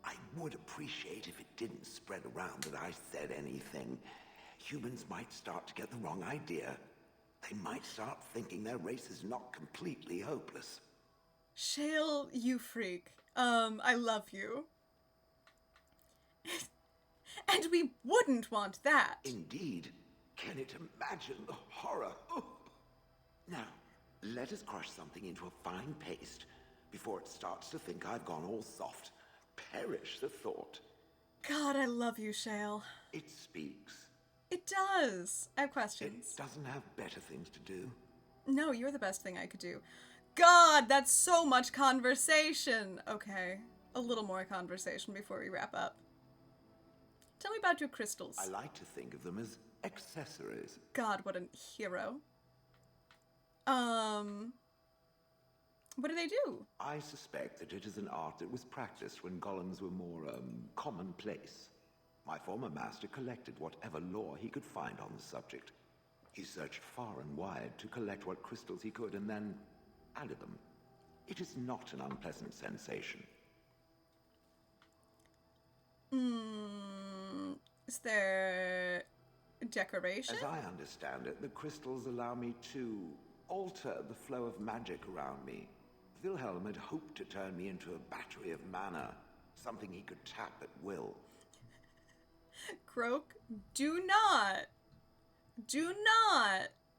I would appreciate if it didn't spread around that I said anything. Humans might start to get the wrong idea. They might start thinking their race is not completely hopeless. Shale, you freak. I love you. And we wouldn't want that. Indeed. Can it imagine the horror? Oh. Now, let us crush something into a fine paste before it starts to think I've gone all soft. Perish the thought. God, I love you, Shale. It speaks. It does. I have questions. It doesn't have better things to do. No, you're the best thing I could do. God, that's so much conversation. Okay, a little more conversation before we wrap up. Tell me about your crystals. I like to think of them as accessories. God, what a hero. What do they do? I suspect that it is an art that was practiced when golems were more, commonplace. My former master collected whatever lore he could find on the subject. He searched far and wide to collect what crystals he could and then added them. It is not an unpleasant sensation. Is there decoration? As I understand it, the crystals allow me to alter the flow of magic around me. Wilhelm had hoped to turn me into a battery of mana, something he could tap at will. Croak, do not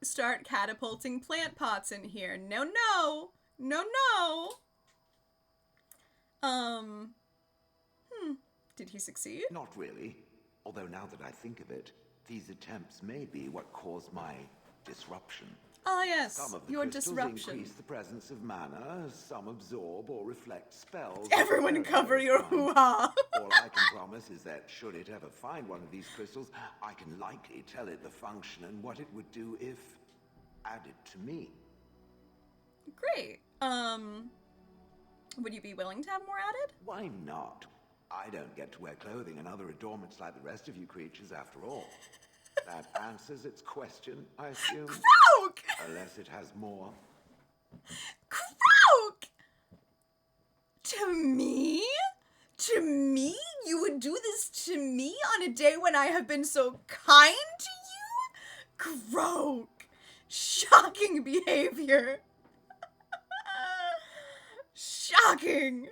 start catapulting plant pots in here. No. Did he succeed? Not really. Although now that I think of it, these attempts may be what caused my disruption. Ah, yes, some of the your crystals disruption. Increase the presence of mana, some absorb or reflect spells. Everyone cover your hoo-ha. All I can promise is that should it ever find one of these crystals, I can likely tell it the function and what it would do if added to me. Great. Would you be willing to have more added? Why not? I don't get to wear clothing and other adornments like the rest of you creatures after all. That answers its question, I assume. Croak! Unless it has more. Croak! To me? To me? You would do this to me on a day when I have been so kind to you? Croak! Shocking behavior. Shocking.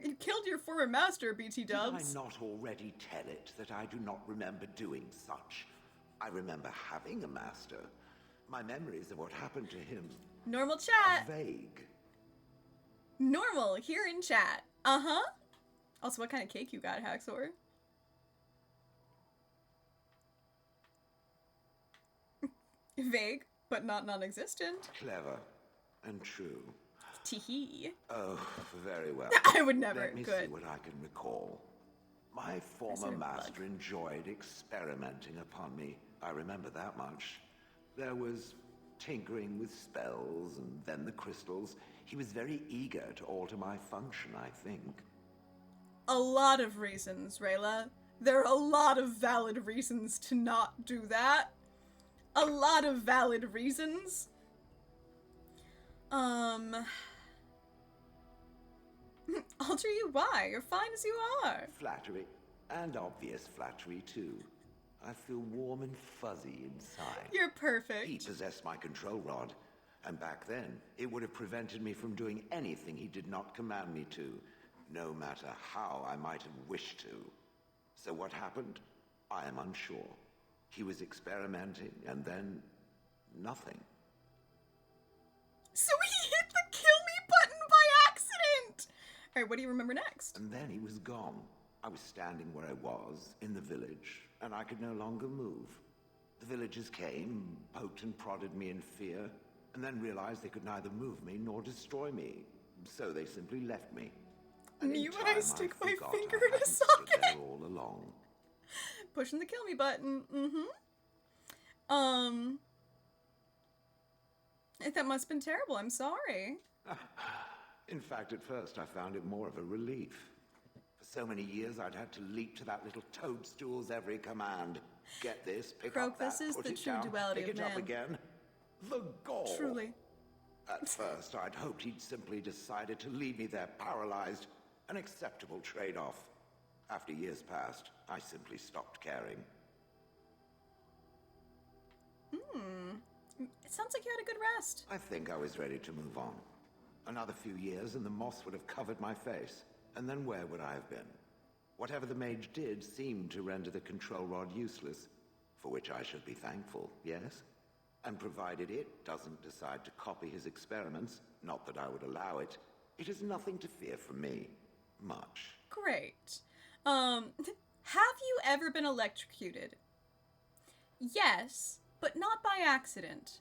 You killed your former master, BT Dubs. Did I not already tell it that I do not remember doing such? I remember having a master. My memories of what happened to him Normal chat. are vague. Normal, here in chat. Uh-huh. Also, what kind of cake you got, Haxor? Vague, but not non-existent. Clever and true. Teehee. Oh, very well. I would never. Let me Good. see what I can recall. My former master enjoyed experimenting upon me. I remember that much. There was tinkering with spells and then the crystals. He was very eager to alter my function, I think. A lot of reasons, Rayla. There are a lot of valid reasons to not do that. A lot of valid reasons. Alter you why? You're fine as you are. Flattery. And obvious flattery, too. I feel warm and fuzzy inside. You're perfect. He possessed my control rod, and back then, it would have prevented me from doing anything he did not command me to, no matter how I might have wished to. So what happened? I am unsure. He was experimenting, and then nothing. So he hit the kill me button by accident! Alright, what do you remember next? And then he was gone. I was standing where I was, in the village, and I could no longer move. The villagers came, poked and prodded me in fear, and then realized they could neither move me nor destroy me. So they simply left me. And Me in when I time, stick I my forgot finger I in a hadn't stood socket. there all along. Pushing the kill me button. That must have been terrible. I'm sorry. In fact, at first I found it more of a relief. For so many years, I'd had to leap to that little toadstool's every command. Get this, pick Croak, up that, this is put the it true down, duality pick of it up man. again. The gall. Truly. At first, I'd hoped he'd simply decided to leave me there paralyzed, an acceptable trade-off. After years passed, I simply stopped caring. It sounds like you had a good rest. I think I was ready to move on. Another few years and the moss would have covered my face. And then where would I have been? Whatever the mage did seemed to render the control rod useless, for which I should be thankful, yes? And provided it doesn't decide to copy his experiments, not that I would allow it, it is nothing to fear from me. Much. Great. Have you ever been electrocuted? Yes, but not by accident.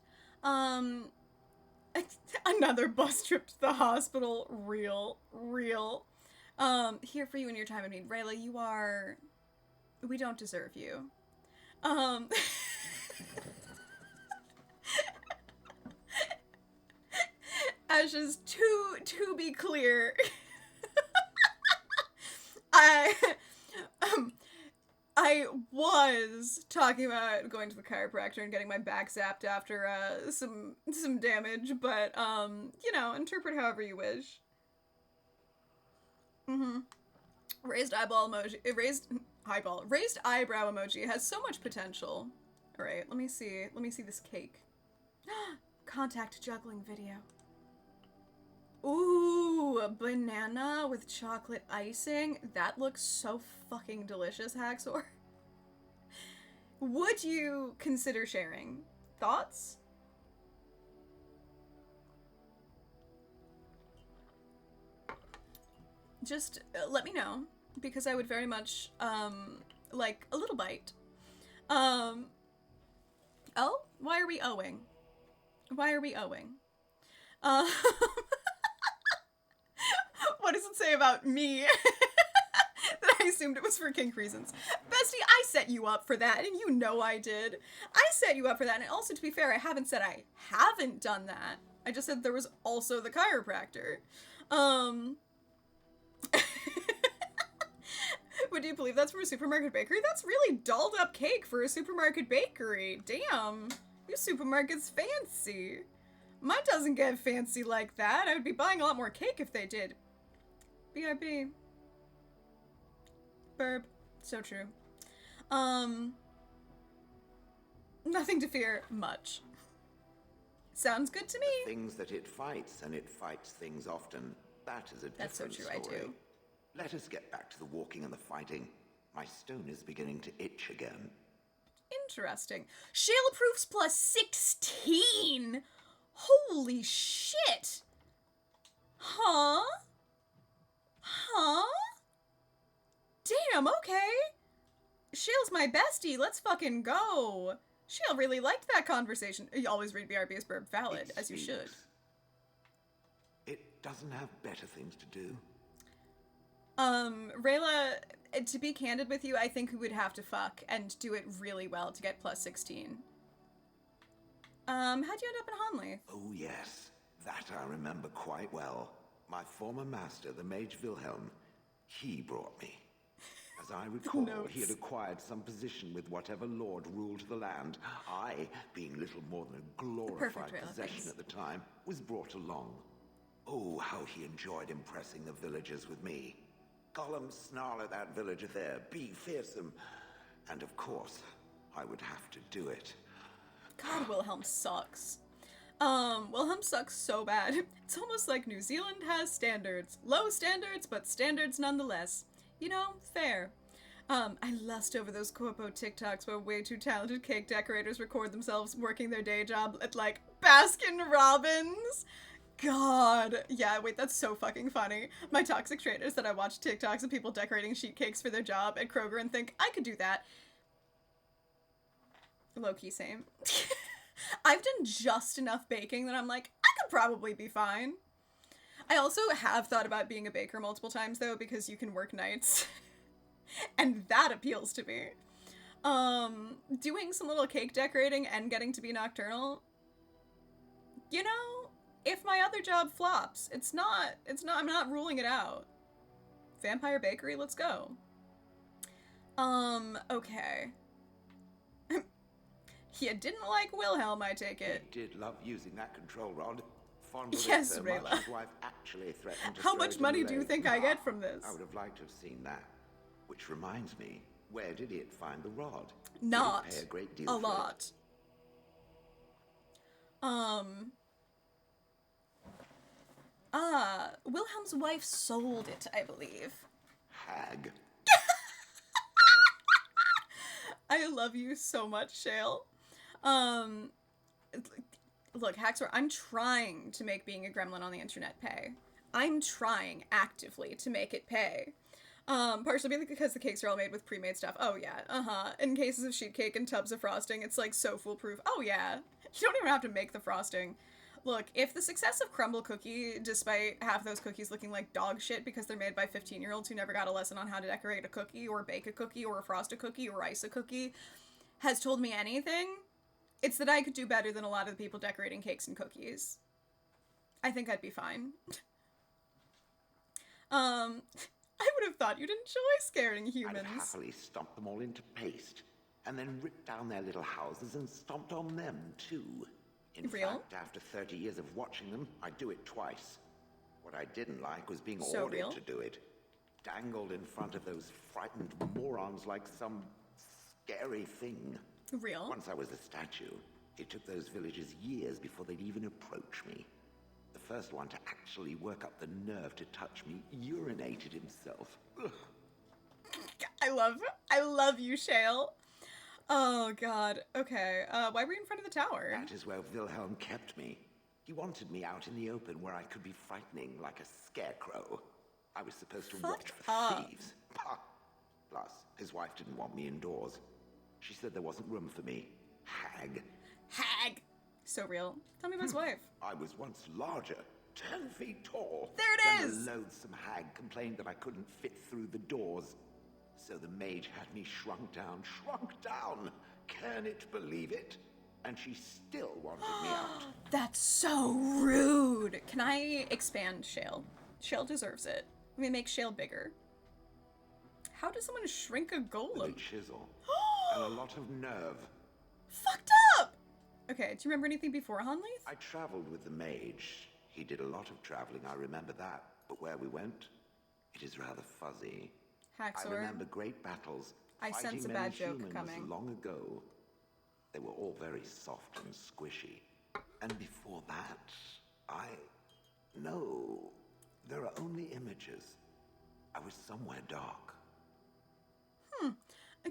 Another bus trip to the hospital. Real. Here for you in your time of need. Rayla, you are... We don't deserve you. Ashes, to be clear... I was talking about going to the chiropractor and getting my back zapped after some damage, but you know, interpret however you wish. Raised eyeball emoji, raised eyebrow emoji has so much potential. All right, let me see this cake. Contact juggling video. Ooh, a banana with chocolate icing. That looks so fucking delicious, Haxor. Would you consider sharing? Thoughts? Just let me know, because I would very much, like a little bite. Oh? Why are we owing? Why are we owing? What does it say about me? That I assumed it was for kink reasons. Bestie, I set you up for that, and you know I did. I set you up for that, and also, to be fair, I haven't said I haven't done that. I just said there was also the chiropractor. Would you believe that's from a supermarket bakery? That's really dolled up cake for a supermarket bakery. Damn. Your supermarket's fancy. Mine doesn't get fancy like that. I would be buying a lot more cake if they did. BRB. Burb. So true. Nothing to fear. Much. Sounds good to me. The things that it fights, and it fights things often. That is a different That's so true, story. I do. Let us get back to the walking and the fighting. My stone is beginning to itch again. Interesting. Shale proofs plus 16! Holy shit! Huh? Damn, okay. Shale's my bestie. Let's fucking go. Shale really liked that conversation. You always read BRB as Burb valid, as you should. It doesn't have better things to do. Rayla, to be candid with you, I think we would have to fuck and do it really well to get plus 16. How'd you end up in Hanley? Oh yes, that I remember quite well. My former master, the Mage Wilhelm, he brought me. As I recall, he had acquired some position with whatever lord ruled the land. I, being little more than a glorified possession at the time, was brought along. Oh, how he enjoyed impressing the villagers with me. Gollum snarl at that villager there. Be fearsome. And of course, I would have to do it. God, Wilhelm sucks. Wilhelm sucks so bad. It's almost like New Zealand has standards. Low standards, but standards nonetheless. You know, fair. I lust over those corpo TikToks where way too talented cake decorators record themselves working their day job at, like, Baskin Robbins. God. Yeah, wait, that's so fucking funny. My toxic trait is that I watch TikToks of people decorating sheet cakes for their job at Kroger and think, I could do that. Low-key same. I've done just enough baking that I'm like, I could probably be fine. I also have thought about being a baker multiple times, though, because you can work nights. And that appeals to me. Doing some little cake decorating and getting to be nocturnal, you know, if my other job flops, I'm not ruling it out. Vampire Bakery, let's go. Okay. You didn't like Wilhelm, I take it. He did love using that control rod. Fondled Yes, it so Rayla. much his wife actually threatened to How throw much it in money the do you lake. think I get from this? I would have liked to have seen that. Which reminds me, where did it find the rod? Not Did it pay a great deal a for lot. Wilhelm's wife sold it, I believe. Hag. I love you so much, Shale. Look, Haxor, I'm trying to make being a gremlin on the internet pay. I'm trying actively to make it pay. Partially because the cakes are all made with pre-made stuff. Oh yeah, In cases of sheet cake and tubs of frosting, it's like so foolproof. Oh yeah, you don't even have to make the frosting. Look, if the success of Crumble Cookie, despite half those cookies looking like dog shit because they're made by 15-year-olds who never got a lesson on how to decorate a cookie or bake a cookie or frost a cookie or ice a cookie, has told me anything, it's that I could do better than a lot of the people decorating cakes and cookies. I think I'd be fine. I would have thought you'd enjoy scaring humans. I'd happily stomp them all into paste, and then ripped down their little houses and stomped on them, too. In fact, after 30 years of watching them, I'd do it twice. What I didn't like was being ordered to do it. Dangled in front of those frightened morons like some scary thing. Real? Once I was a statue, it took those villagers years before they'd even approach me. The first one to actually work up the nerve to touch me urinated himself. Ugh. I love you, Shale. Oh, God. Okay, why were you in front of the tower? That is where Wilhelm kept me. He wanted me out in the open where I could be frightening like a scarecrow. I was supposed to watch for thieves. Plus, his wife didn't want me indoors. She said there wasn't room for me. Hag. Hag! So real. Tell me about his wife. I was once larger, 10 feet tall. There it is! The loathsome hag complained that I couldn't fit through the doors. So the mage had me shrunk down. Can it believe it? And she still wanted me out. That's so rude. Can I expand Shale? Shale deserves it. Let me make Shale bigger. How does someone shrink a golem? With a chisel. And a lot of nerve. Fucked up! Okay, do you remember anything before Hanleith? I traveled with the mage. He did a lot of traveling, I remember that. But where we went, it is rather fuzzy. Haxor. I remember great battles. I sense a bad joke coming. Long ago. They were all very soft and squishy. And before that, No, there are only images. I was somewhere dark.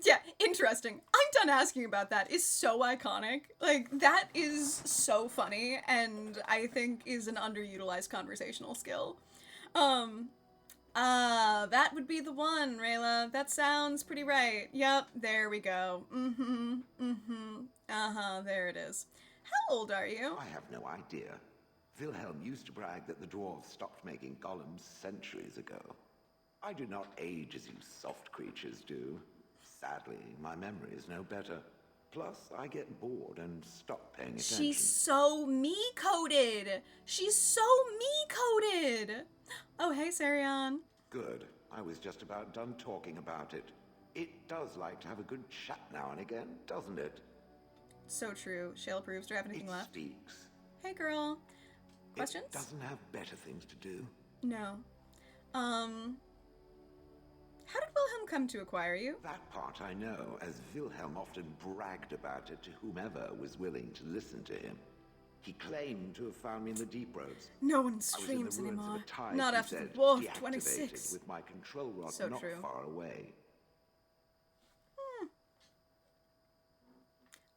Yeah, interesting. I'm done asking about that. It's so iconic. Like, that is so funny, and I think is an underutilized conversational skill. That would be the one, Rayla. That sounds pretty right. Yep, there we go. There it is. How old are you? I have no idea. Wilhelm used to brag that the dwarves stopped making golems centuries ago. I do not age as you soft creatures do. Sadly, my memory is no better. Plus, I get bored and stop paying attention. She's so me-coded! She's so me-coded! Oh, hey, Sarion. Good. I was just about done talking about it. It does like to have a good chat now and again, doesn't it? So true. Shale approves. Do I have anything left? Speaks. Hey, girl. Questions? It doesn't have better things to do. No. Wilhelm come to acquire you? That part I know, as Wilhelm often bragged about it to whomever was willing to listen to him. He claimed to have found me in the deep roads. No one I was in the streams ruins anymore. of a tide, Not he after the said, War of deactivated 26. with my control rod So not true. far away.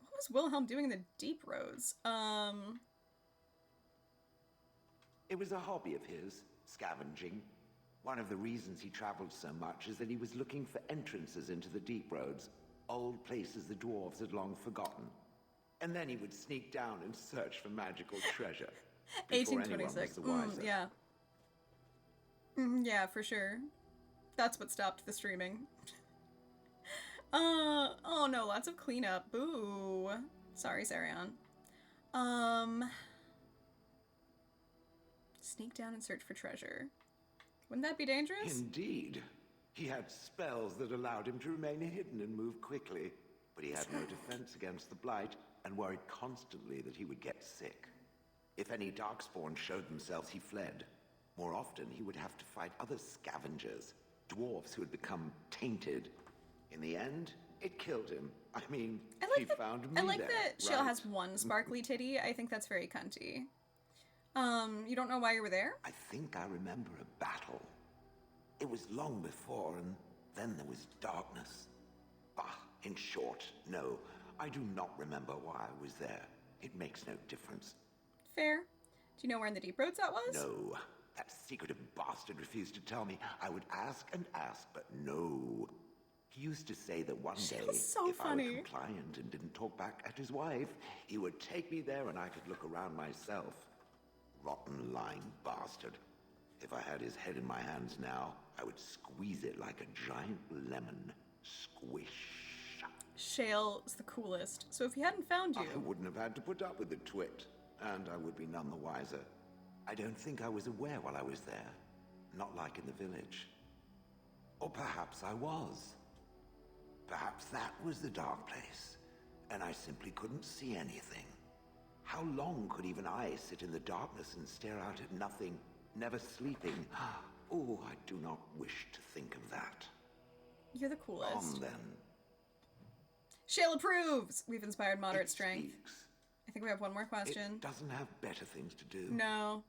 What was Wilhelm doing in the deep roads? It was a hobby of his, scavenging. One of the reasons he traveled so much is that he was looking for entrances into the deep roads, old places the dwarves had long forgotten. And then he would sneak down and search for magical treasure. Before anyone was 1826. the wiser. Yeah. Yeah, for sure. That's what stopped the streaming. Oh no, lots of cleanup. Boo. Sorry, Sarion. Sneak down and search for treasure. Wouldn't that be dangerous? Indeed. He had spells that allowed him to remain hidden and move quickly, but he had no defense against the blight and worried constantly that he would get sick. If any darkspawn showed themselves, he fled. More often, he would have to fight other scavengers, dwarves who had become tainted. In the end, it killed him. I mean, he found me I like there, that Shale right? has one sparkly titty. I think that's very cunty. You don't know why you were there? I think I remember a battle. It was long before, and then there was darkness. Bah, in short, no. I do not remember why I was there. It makes no difference. Fair. Do you know where in the deep roads that was? No. That secretive bastard refused to tell me. I would ask and ask, but no. He used to say that one day, so if funny. I were compliant and didn't talk back at his wife, he would take me there and I could look around myself. Rotten, lying bastard. If I had his head in my hands now, I would squeeze it like a giant lemon. Squish. Shale's the coolest. So if he hadn't found you... I wouldn't have had to put up with the twit, and I would be none the wiser. I don't think I was aware while I was there. Not like in the village. Or perhaps I was. Perhaps that was the dark place, and I simply couldn't see anything. How long could even I sit in the darkness and stare out at nothing, never sleeping? Oh, I do not wish to think of that. You're the coolest. On then. Shale approves! We've inspired moderate strength. Speaks. I think we have one more question. It doesn't have better things to do. No.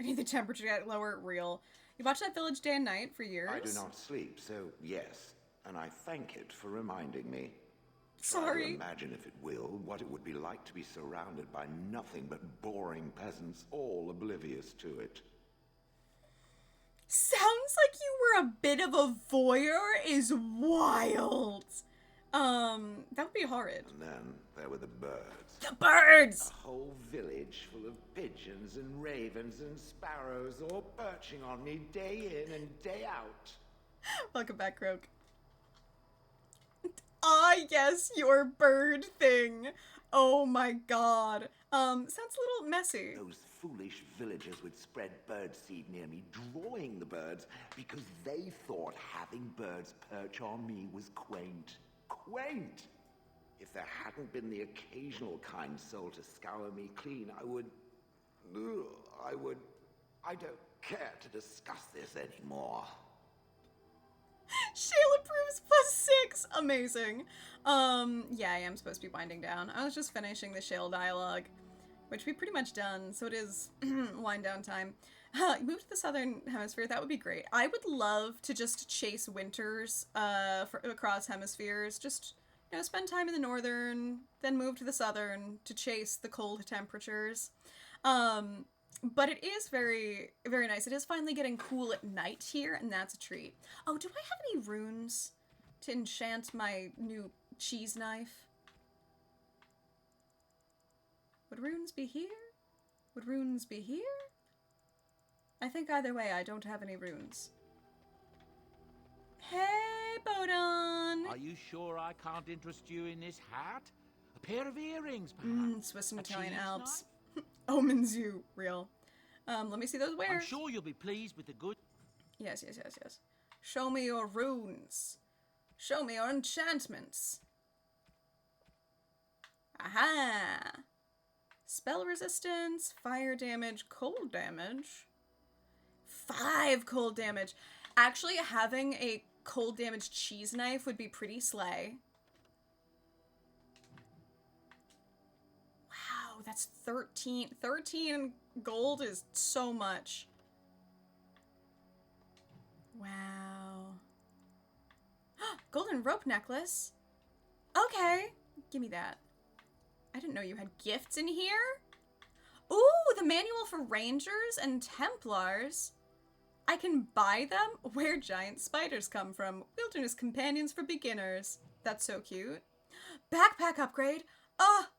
I need the temperature to get lower. Real. You watched that village day and night for years? I do not sleep, so yes. And I thank it for reminding me. Sorry. Try to imagine, if it will, what it would be like to be surrounded by nothing but boring peasants, all oblivious to it. Sounds like you were a bit of a voyeur is wild. That would be horrid. And then there were the birds. The birds! A whole village full of pigeons and ravens and sparrows all perching on me day in and day out. Welcome back, Croak. Ah, yes, your bird thing. Oh my god. Sounds a little messy. Those foolish villagers would spread birdseed near me, drawing the birds, because they thought having birds perch on me was quaint. Quaint! If there hadn't been the occasional kind soul to scour me clean, I don't care to discuss this anymore. Shale approves +6. Amazing. Yeah, I am supposed to be winding down. I was just finishing the Shale dialogue, which we pretty much done, so it is wind down time. Move to the southern hemisphere, that would be great. I would love to just chase winters across hemispheres. Just, you know, spend time in the northern, then move to the southern to chase the cold temperatures. But it is very, very nice. It is finally getting cool at night here, and that's a treat. Oh, do I have any runes to enchant my new cheese knife? Would runes be here? Would runes be here? I think either way, I don't have any runes. Hey, Bodon! Are you sure I can't interest you in this hat? A pair of earrings, perhaps? Swiss and A Italian cheese Alps. Omens you, real. Let me see those wares. I'm sure you'll be pleased with the good... Yes. Show me your runes. Show me your enchantments. Aha! Spell resistance, fire damage, cold damage. 5 cold damage. Actually, having a cold damage cheese knife would be pretty slay. Wow, that's 13. 13 gold is so much. Wow. Golden rope necklace. Okay, give me that. I didn't know you had gifts in here. Ooh, the manual for Rangers and Templars. I can buy them. Where giant spiders come from. Wilderness companions for beginners. That's so cute. Backpack upgrade. Ah!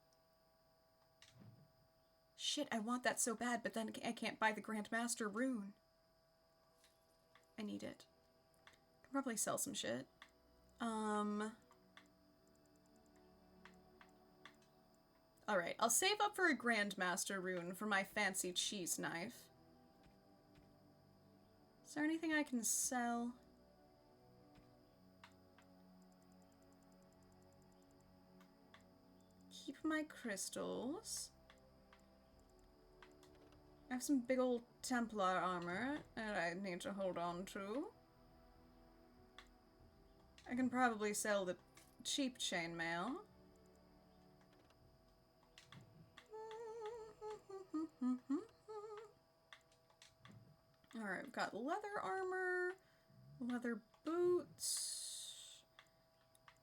Shit, I want that so bad, but then I can't buy the Grandmaster rune. I need it. Can probably sell some shit. Alright, I'll save up for a Grandmaster rune for my fancy cheese knife. Is there anything I can sell? Keep my crystals. I have some big old Templar armor that I need to hold on to. I can probably sell the cheap chainmail. Alright, we've got leather armor, leather boots.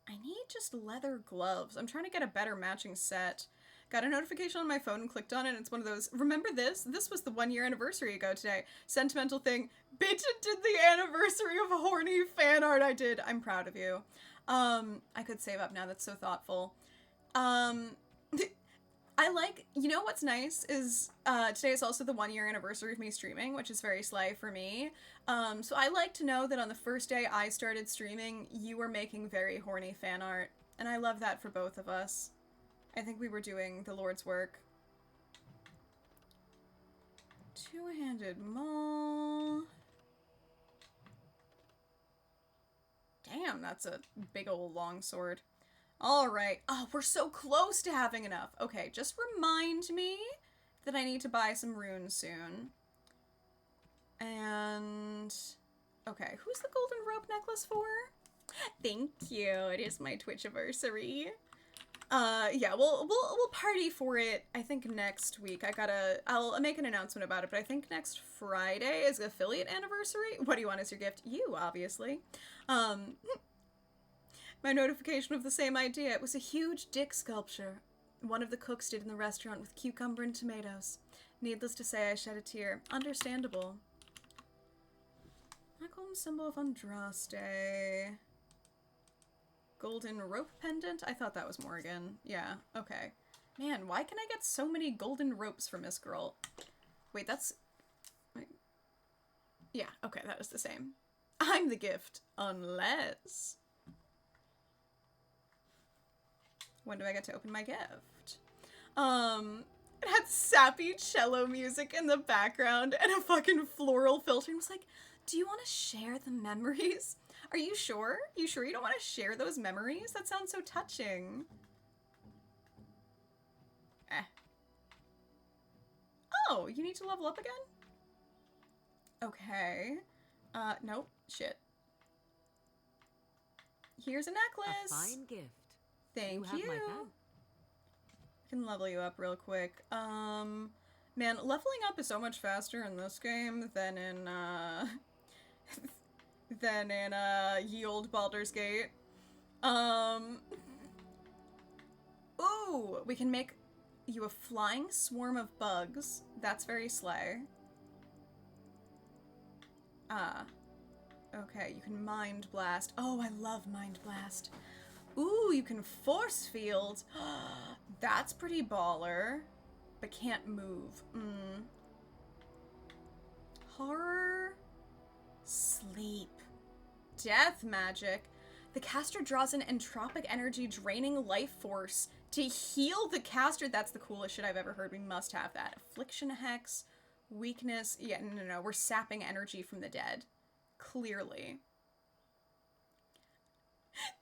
I need just leather gloves. I'm trying to get a better matching set. Got a notification on my phone and clicked on it, and it's one of those, remember this? This was the 1 year anniversary ago today. Sentimental thing. Bitch, it did the anniversary of horny fan art I did. I'm proud of you. I could save up now, that's so thoughtful. I like, you know what's nice is, today is also the 1 year anniversary of me streaming, which is very slay for me. So I like to know that on the first day I started streaming, you were making very horny fan art. And I love that for both of us. I think we were doing the Lord's work. Two-handed maul. Damn, that's a big old long sword. Alright. Oh, we're so close to having enough. Okay, just remind me that I need to buy some runes soon. And... okay, who's the golden rope necklace for? Thank you. It is my Twitchiversary. Yeah, we'll party for it, I think, next week. I'll make an announcement about it, but I think next Friday is affiliate anniversary. What do you want as your gift? You, obviously. My notification of the same idea. It was a huge dick sculpture. One of the cooks did in the restaurant with cucumber and tomatoes. Needless to say, I shed a tear. Understandable. Icon symbol of Andraste. Golden rope pendant? I thought that was Morgan. Yeah, okay. Man, why can I get so many golden ropes from this girl? Wait, that's... wait. Yeah, okay, that was the same. I'm the gift. Unless... when do I get to open my gift? It had sappy cello music in the background and a fucking floral filter. And was like, do you want to share the memories? Are you sure? You sure you don't want to share those memories? That sounds so touching. Oh, you need to level up again? Okay. Nope. Shit. Here's a necklace. A fine gift. Thank you. you. Have my pen. I can level you up real quick. Man, leveling up is so much faster in this game than in, Ye Olde Baldur's Gate. Ooh, we can make you a flying swarm of bugs. That's very slay. Okay, you can Mind Blast. Oh, I love Mind Blast. Ooh, you can Force Field. That's pretty baller. But can't move. Horror. Sleep. Death magic. The caster draws an entropic energy draining life force to heal the caster. That's the coolest shit I've ever heard. We must have that. Affliction hex. Weakness. Yeah, no. We're sapping energy from the dead. Clearly.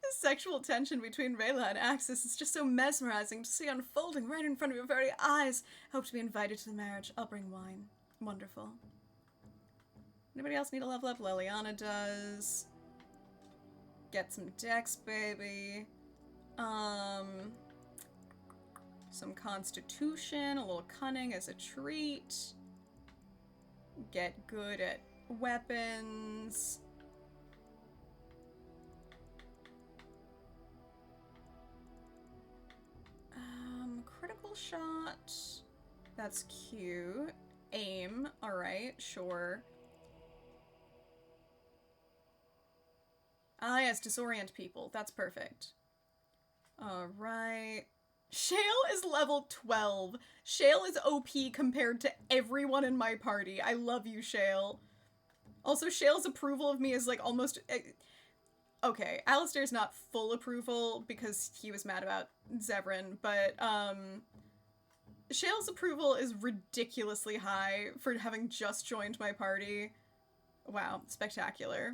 The sexual tension between Rayla and Axis is just so mesmerizing to see unfolding right in front of your very eyes. Hope to be invited to the marriage. I'll bring wine. Wonderful. Anybody else need a level up? Liliana does. Get some dex, baby. Some constitution, a little cunning as a treat. Get good at weapons. Critical shot. That's cute. Aim. Alright, sure. Ah, yes, disorient people. That's perfect. Alright. Shale is level 12. Shale is OP compared to everyone in my party. I love you, Shale. Also, Shale's approval of me is like almost... Okay, Alistair's not full approval because he was mad about Zevran, but Shale's approval is ridiculously high for having just joined my party. Wow, spectacular.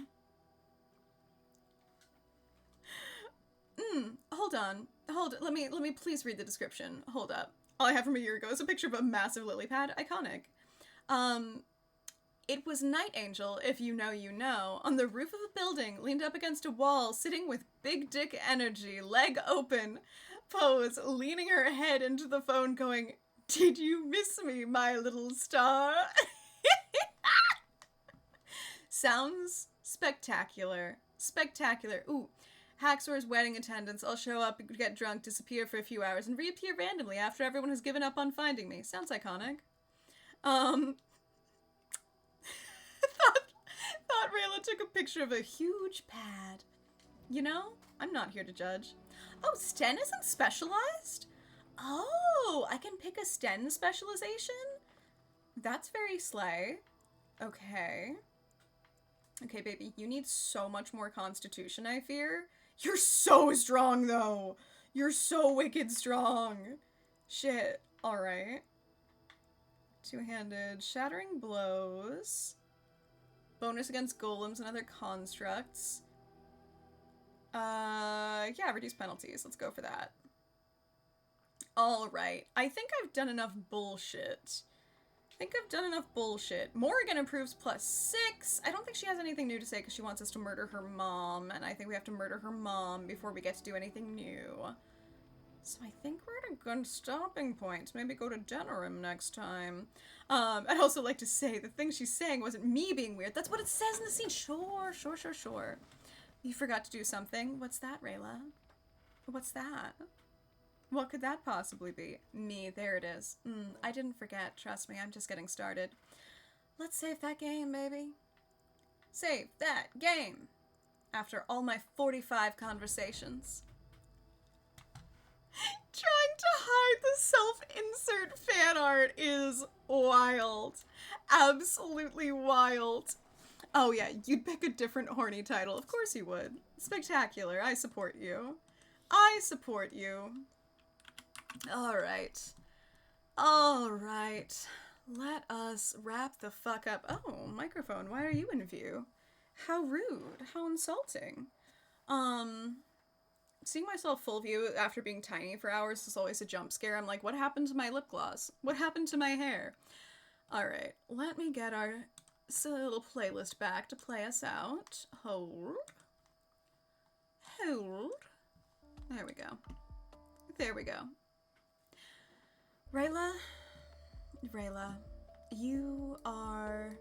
Hold on. Let me please read the description. Hold up. All I have from a year ago is a picture of a massive lily pad. Iconic. It was Night Angel, if you know you know, on the roof of a building, leaned up against a wall, sitting with big dick energy, leg open, pose, leaning her head into the phone going, "Did you miss me, my little star?" Sounds spectacular. Spectacular. Ooh. Hacksawer's wedding attendants. I'll show up, get drunk, disappear for a few hours, and reappear randomly after everyone has given up on finding me. Sounds iconic. Thought Rayla took a picture of a huge pad. You know, I'm not here to judge. Oh, Sten isn't specialized? Oh, I can pick a Sten specialization? That's very slay. Okay. Okay, baby, you need so much more constitution, I fear. You're so strong, though. You're so wicked strong. Shit. Alright. Two-handed. Shattering blows. Bonus against golems and other constructs. Yeah, reduce penalties. Let's go for that. Alright. I think I've done enough bullshit. Morrigan improves +6. I don't think she has anything new to say because she wants us to murder her mom, and I think we have to murder her mom before we get to do anything new. So I think we're at a good stopping point. Maybe go to Denerim next time. I'd also like to say the thing she's saying wasn't me being weird. That's what it says in the scene. Sure. You forgot to do something. What's that, Rayla? What's that? What could that possibly be? Me, there it is. I didn't forget. Trust me, I'm just getting started. Let's save that game, baby. Save that game. After all my 45 conversations. Trying to hide the self-insert fan art is wild. Absolutely wild. Oh yeah, you'd pick a different horny title. Of course you would. Spectacular. I support you. Alright. Let us wrap the fuck up. Oh, microphone, why are you in view? How rude. How insulting. Seeing myself full view after being tiny for hours is always a jump scare. I'm like, what happened to my lip gloss? What happened to my hair? Alright, let me get our little playlist back to play us out. Hold. There we go. Rayla, you are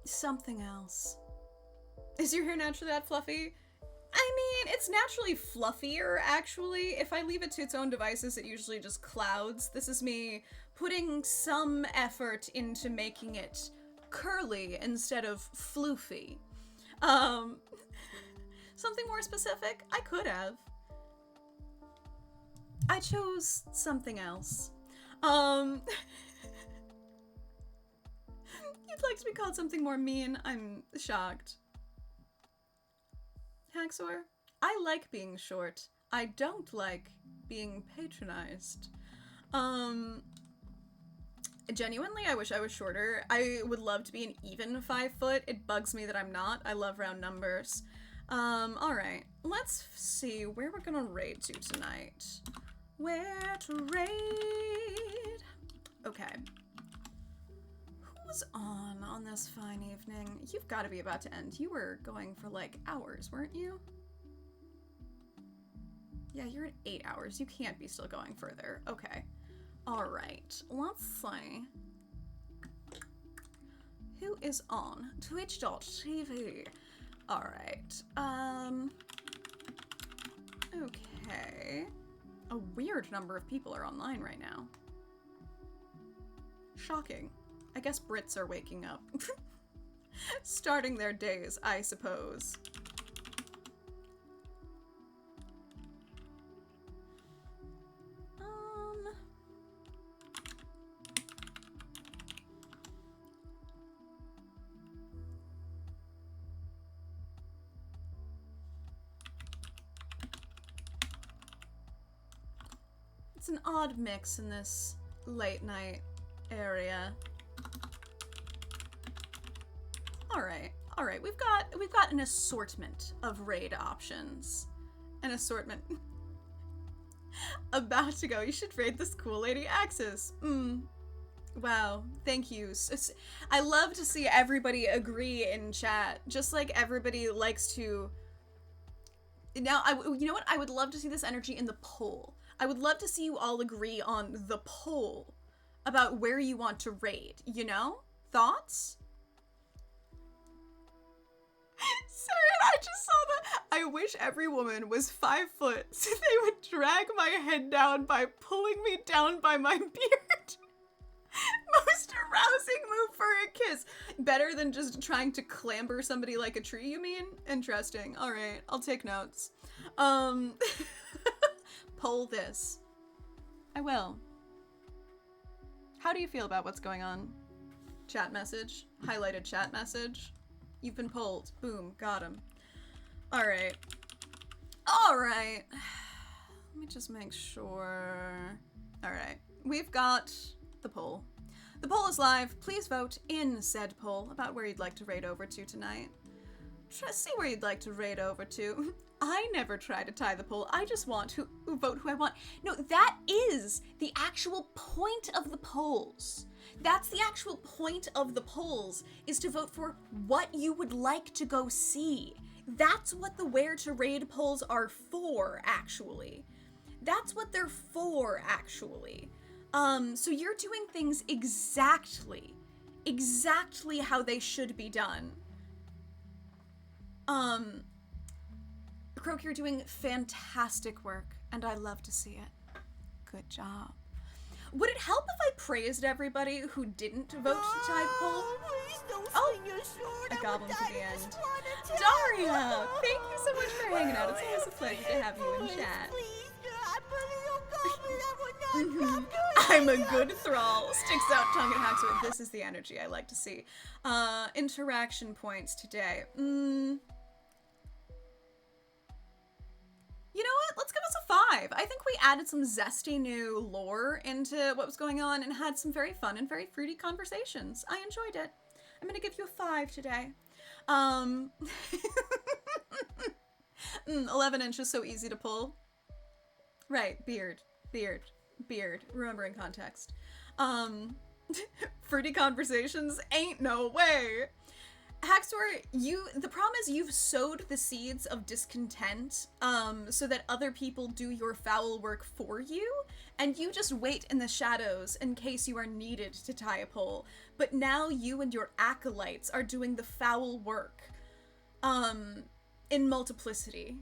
something else. Is your hair naturally that fluffy? I mean, it's naturally fluffier, actually. If I leave it to its own devices, it usually just clouds. This is me putting some effort into making it curly instead of floofy. Something more specific? I could have. I chose something else. You'd like to be called something more mean? I'm shocked. Haxor, I like being short. I don't like being patronized. Genuinely, I wish I was shorter. I would love to be an even 5 foot. It bugs me that I'm not. I love round numbers. Alright. Let's see where we're gonna raid to tonight. Where to raid? Okay. goes on this fine evening? You've got to be about to end. You were going for like hours, weren't you? Yeah, you're at 8 hours. You can't be still going further. Okay. All right. Let's see. Who is on Twitch.tv? All right. Okay. A weird number of people are online right now. Shocking. I guess Brits are waking up. Starting their days, I suppose. It's an odd mix in this late night area. All right. We've got an assortment of raid options. An assortment. About to go. You should raid this cool lady Axis. Wow. Thank you. I love to see everybody agree in chat. Just like everybody likes to. Now, you know what? I would love to see this energy in the poll. I would love to see you all agree on the poll about where you want to raid, you know? Thoughts? Sorry, I just saw that. I wish every woman was 5 foot so they would drag my head down by pulling me down by my beard. Most arousing move for a kiss. Better than just trying to clamber somebody like a tree, you mean? Interesting. All right, I'll take notes. Poll this. I will. How do you feel about what's going on? Chat message. Highlighted chat message. You've been polled. Boom. Got him. Alright. Alright. Let me just make sure. Alright. We've got the poll. The poll is live. Please vote in said poll about where you'd like to raid over to tonight. Try to see where you'd like to raid over to. I never try to tie the poll. I just want to vote who I want. No, that is the actual point of the polls. That's the actual point of the polls, is to vote for what you would like to go see. That's what the where to raid polls are for, actually. That's what they're for, actually. So you're doing things exactly how they should be done. Croak, you're doing fantastic work, and I love to see it. Good job. Would it help if I praised everybody who didn't vote to tie the poll? Please don't swing your sword. A goblin to the end. Just want to Daria, thank you so much for hanging out. It's always a pleasure to have you in chat. I'm a good thrall. Sticks out tongue and hacks with. This is the energy I like to see. Interaction points today. You know what? Let's give us a 5. I think we added some zesty new lore into what was going on and had some very fun and very fruity conversations. I enjoyed it. I'm gonna give you a 5 today. 11 inches, so easy to pull. Right, beard. Remembering context. Fruity conversations? Ain't no way. Haxor, the problem is you've sowed the seeds of discontent, so that other people do your foul work for you, and you just wait in the shadows in case you are needed to tie a pole. But now you and your acolytes are doing the foul work, in multiplicity.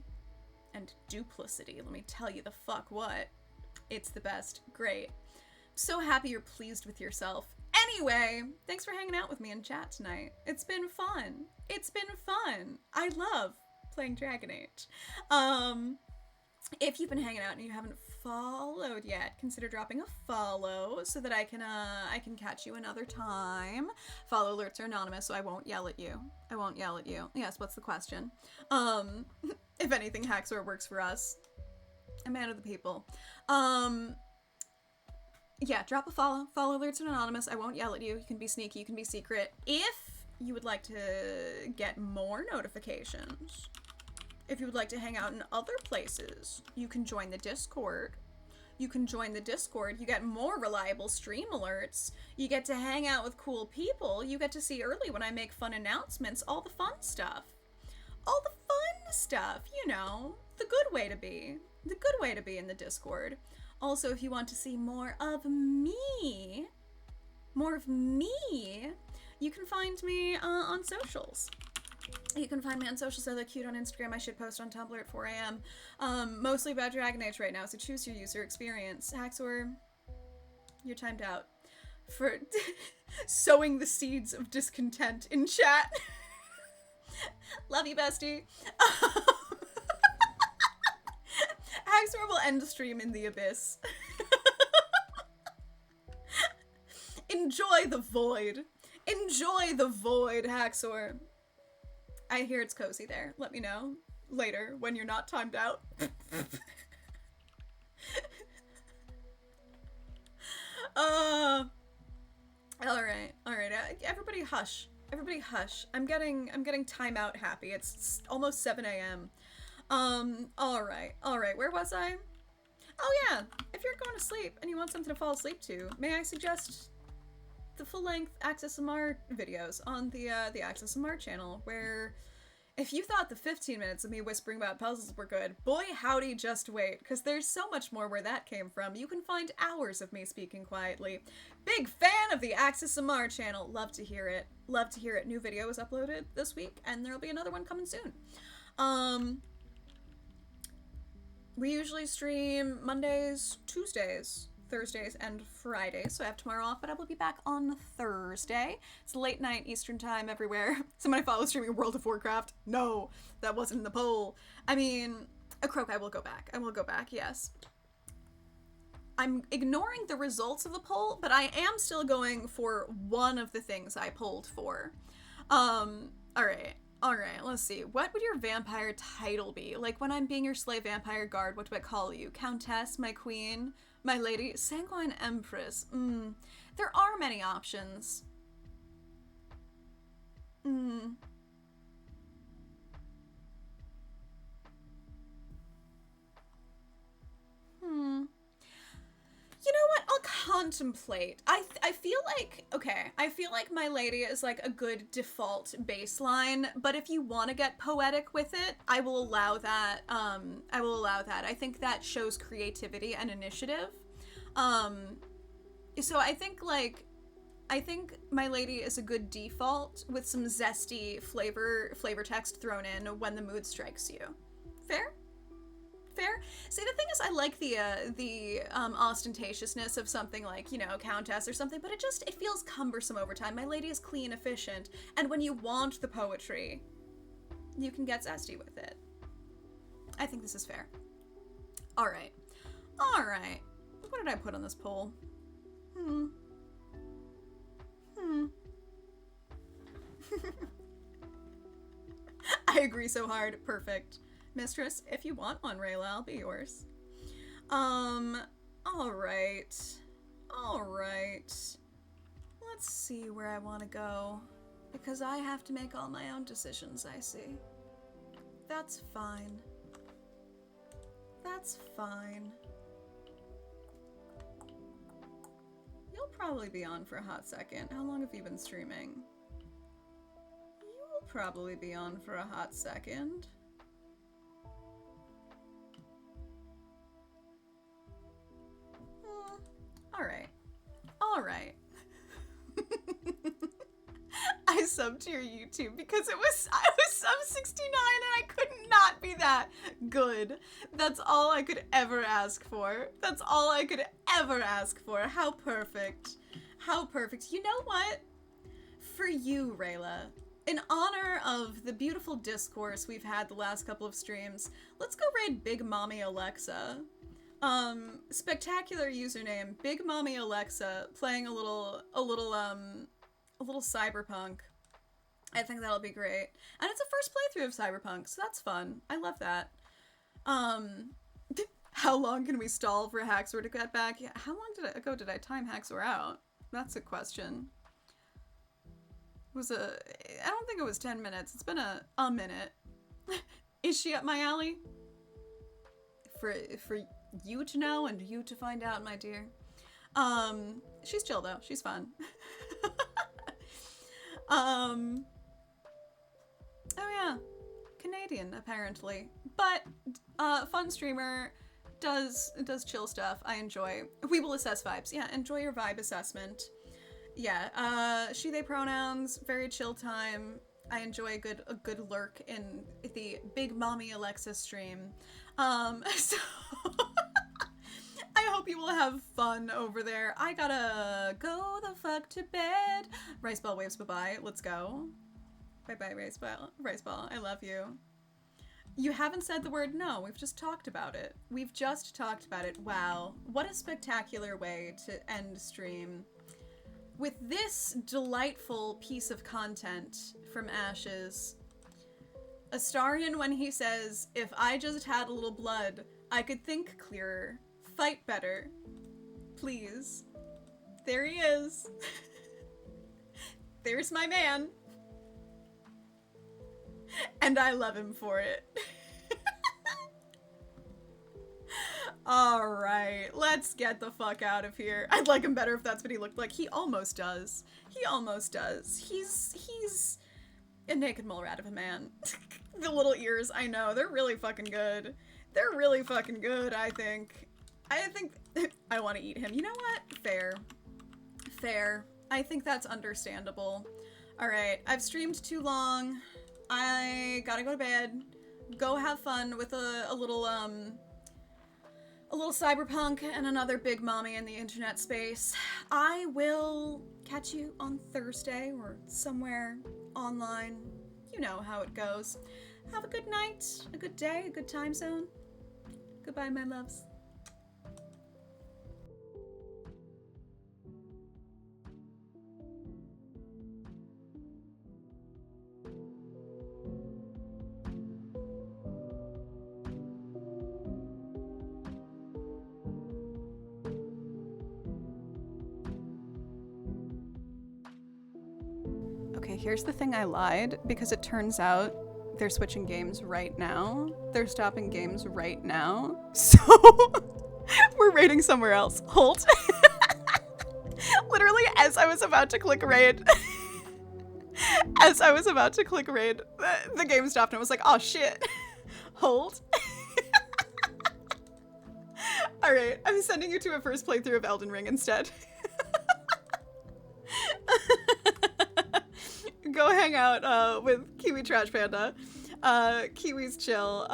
And duplicity, let me tell you the fuck what. It's the best. Great. So happy you're pleased with yourself. Anyway, thanks for hanging out with me in chat tonight. It's been fun. I love playing Dragon Age. If you've been hanging out and you haven't followed yet, consider dropping a follow so that I can catch you another time. Follow alerts are anonymous, so I won't yell at you. Yes, what's the question? If anything, Haxor works for us. A man of the people. Yeah, drop a follow. Follow alerts are anonymous. I won't yell at you. You can be sneaky. You can be secret. If you would like to get more notifications, if you would like to hang out in other places, you can join the Discord. You can join the Discord. You get more reliable stream alerts. You get to hang out with cool people. You get to see early when I make fun announcements. All the fun stuff. All the fun stuff, you know. The good way to be. The good way to be in the Discord. Also, if you want to see more of me, you can find me on socials. You can find me on socials. I look cute on Instagram. I should post on Tumblr at 4 a.m. Mostly about Dragon Age right now, so choose your user experience. Haxor, you're timed out for sowing the seeds of discontent in chat. Love you, bestie. Haxor will end the stream in the abyss. Enjoy the void. Enjoy the void, Haxor. I hear it's cozy there. Let me know later when you're not timed out. All right. Everybody hush. Everybody hush. I'm getting timeout happy. It's almost 7 a.m. All right. Where was I? Oh yeah. If you're going to sleep and you want something to fall asleep to, may I suggest the full-length Access MR videos on the Access MR channel, where if you thought the 15 minutes of me whispering about puzzles were good, boy howdy, just wait, because there's so much more where that came from. You can find hours of me speaking quietly. Big fan of the Access MR channel. Love to hear it. Love to hear it. New video was uploaded this week, and there'll be another one coming soon. We usually stream Mondays, Tuesdays, Thursdays, and Fridays, so I have tomorrow off, but I will be back on Thursday. It's late night Eastern time everywhere. Somebody follow streaming World of Warcraft. No, that wasn't in the poll. I mean, a croak, I will go back. I will go back, yes. I'm ignoring the results of the poll, but I am still going for one of the things I polled for. Alright, let's see. What would your vampire title be? Like, when I'm being your slave vampire guard, what do I call you? Countess, my queen, my lady, sanguine empress. There are many options. You know what? I'll contemplate. I feel like, okay, I feel like my lady is like a good default baseline, but if you want to get poetic with it, I will allow that. I think that shows creativity and initiative. So I think my lady is a good default with some zesty flavor text thrown in when the mood strikes you. Fair? See, the thing is, I like the ostentatiousness of something like, you know, Countess or something, but it feels cumbersome over time. My lady is clean, efficient, and when you want the poetry, you can get zesty with it. I think this is fair. All right. What did I put on this poll? I agree so hard. Perfect. Mistress, if you want one, Rayla, I'll be yours. Alright. Let's see where I want to go. Because I have to make all my own decisions, I see. That's fine. You'll probably be on for a hot second. How long have you been streaming? You'll probably be on for a hot second. Alright. I subbed to your YouTube because I was sub 69 and I could not be that good. That's all I could ever ask for. How perfect. You know what? For you, Rayla, in honor of the beautiful discourse we've had the last couple of streams, let's go raid Big Mommy Alexa. Spectacular username, Big Mommy Alexa, playing a little Cyberpunk. I think that'll be great. And it's a first playthrough of Cyberpunk, so that's fun. I love that. How long can we stall for Haxor to get back? Yeah, how long did I time Haxor out? That's a question. I don't think it was 10 minutes. It's been a minute. Is she up my alley? For you to know and you to find out, my dear. She's chill though. She's fun. Oh yeah, Canadian apparently, but fun streamer, does chill stuff. I enjoy. We will assess vibes. Yeah, enjoy your vibe assessment. Yeah, she they pronouns, very chill time. I enjoy a good lurk in the Big Mommy Alexa stream. So I hope you will have fun over there. I gotta go the fuck to bed. Rice Ball waves bye-bye. Let's go. Bye-bye, Rice Ball. Rice Ball, I love you. You haven't said the word no. We've just talked about it. We've just talked about it. Wow. What a spectacular way to end stream. With this delightful piece of content from Ashes. Astarion, when he says, if I just had a little blood, I could think clearer, fight better. Please. There he is. There's my man. And I love him for it. Alright, let's get the fuck out of here. I'd like him better if that's what he looked like. He almost does. He almost does. He's a naked mole rat of a man. The little ears, I know, they're really fucking good. They're really fucking good, I think. I want to eat him. You know what? Fair. Fair. I think that's understandable. Alright, I've streamed too long. I gotta go to bed. Go have fun with a little cyberpunk and another big mommy in the internet space. I will catch you on Thursday or somewhere online. You know how it goes. Have a good night, a good day, a good time zone. Goodbye, my loves. Okay, here's the thing, I lied, because it turns out they're switching games right now. They're stopping games right now. So we're raiding somewhere else. Hold. Literally, as I was about to click raid, the game stopped and I was like, oh shit. Hold. Alright, I'm sending you to a first playthrough of Elden Ring instead. Go hang out with Kiwi Trash Panda. Kiwi's chill.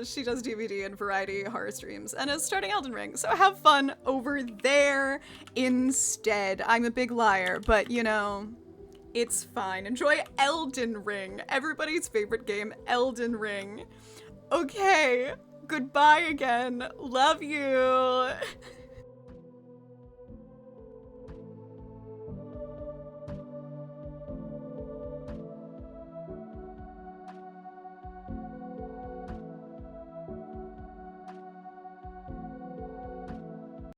She does DVD and variety horror streams and is starting Elden Ring. So have fun over there instead. I'm a big liar, but you know, it's fine. Enjoy Elden Ring. Everybody's favorite game, Elden Ring. Okay, goodbye again. Love you.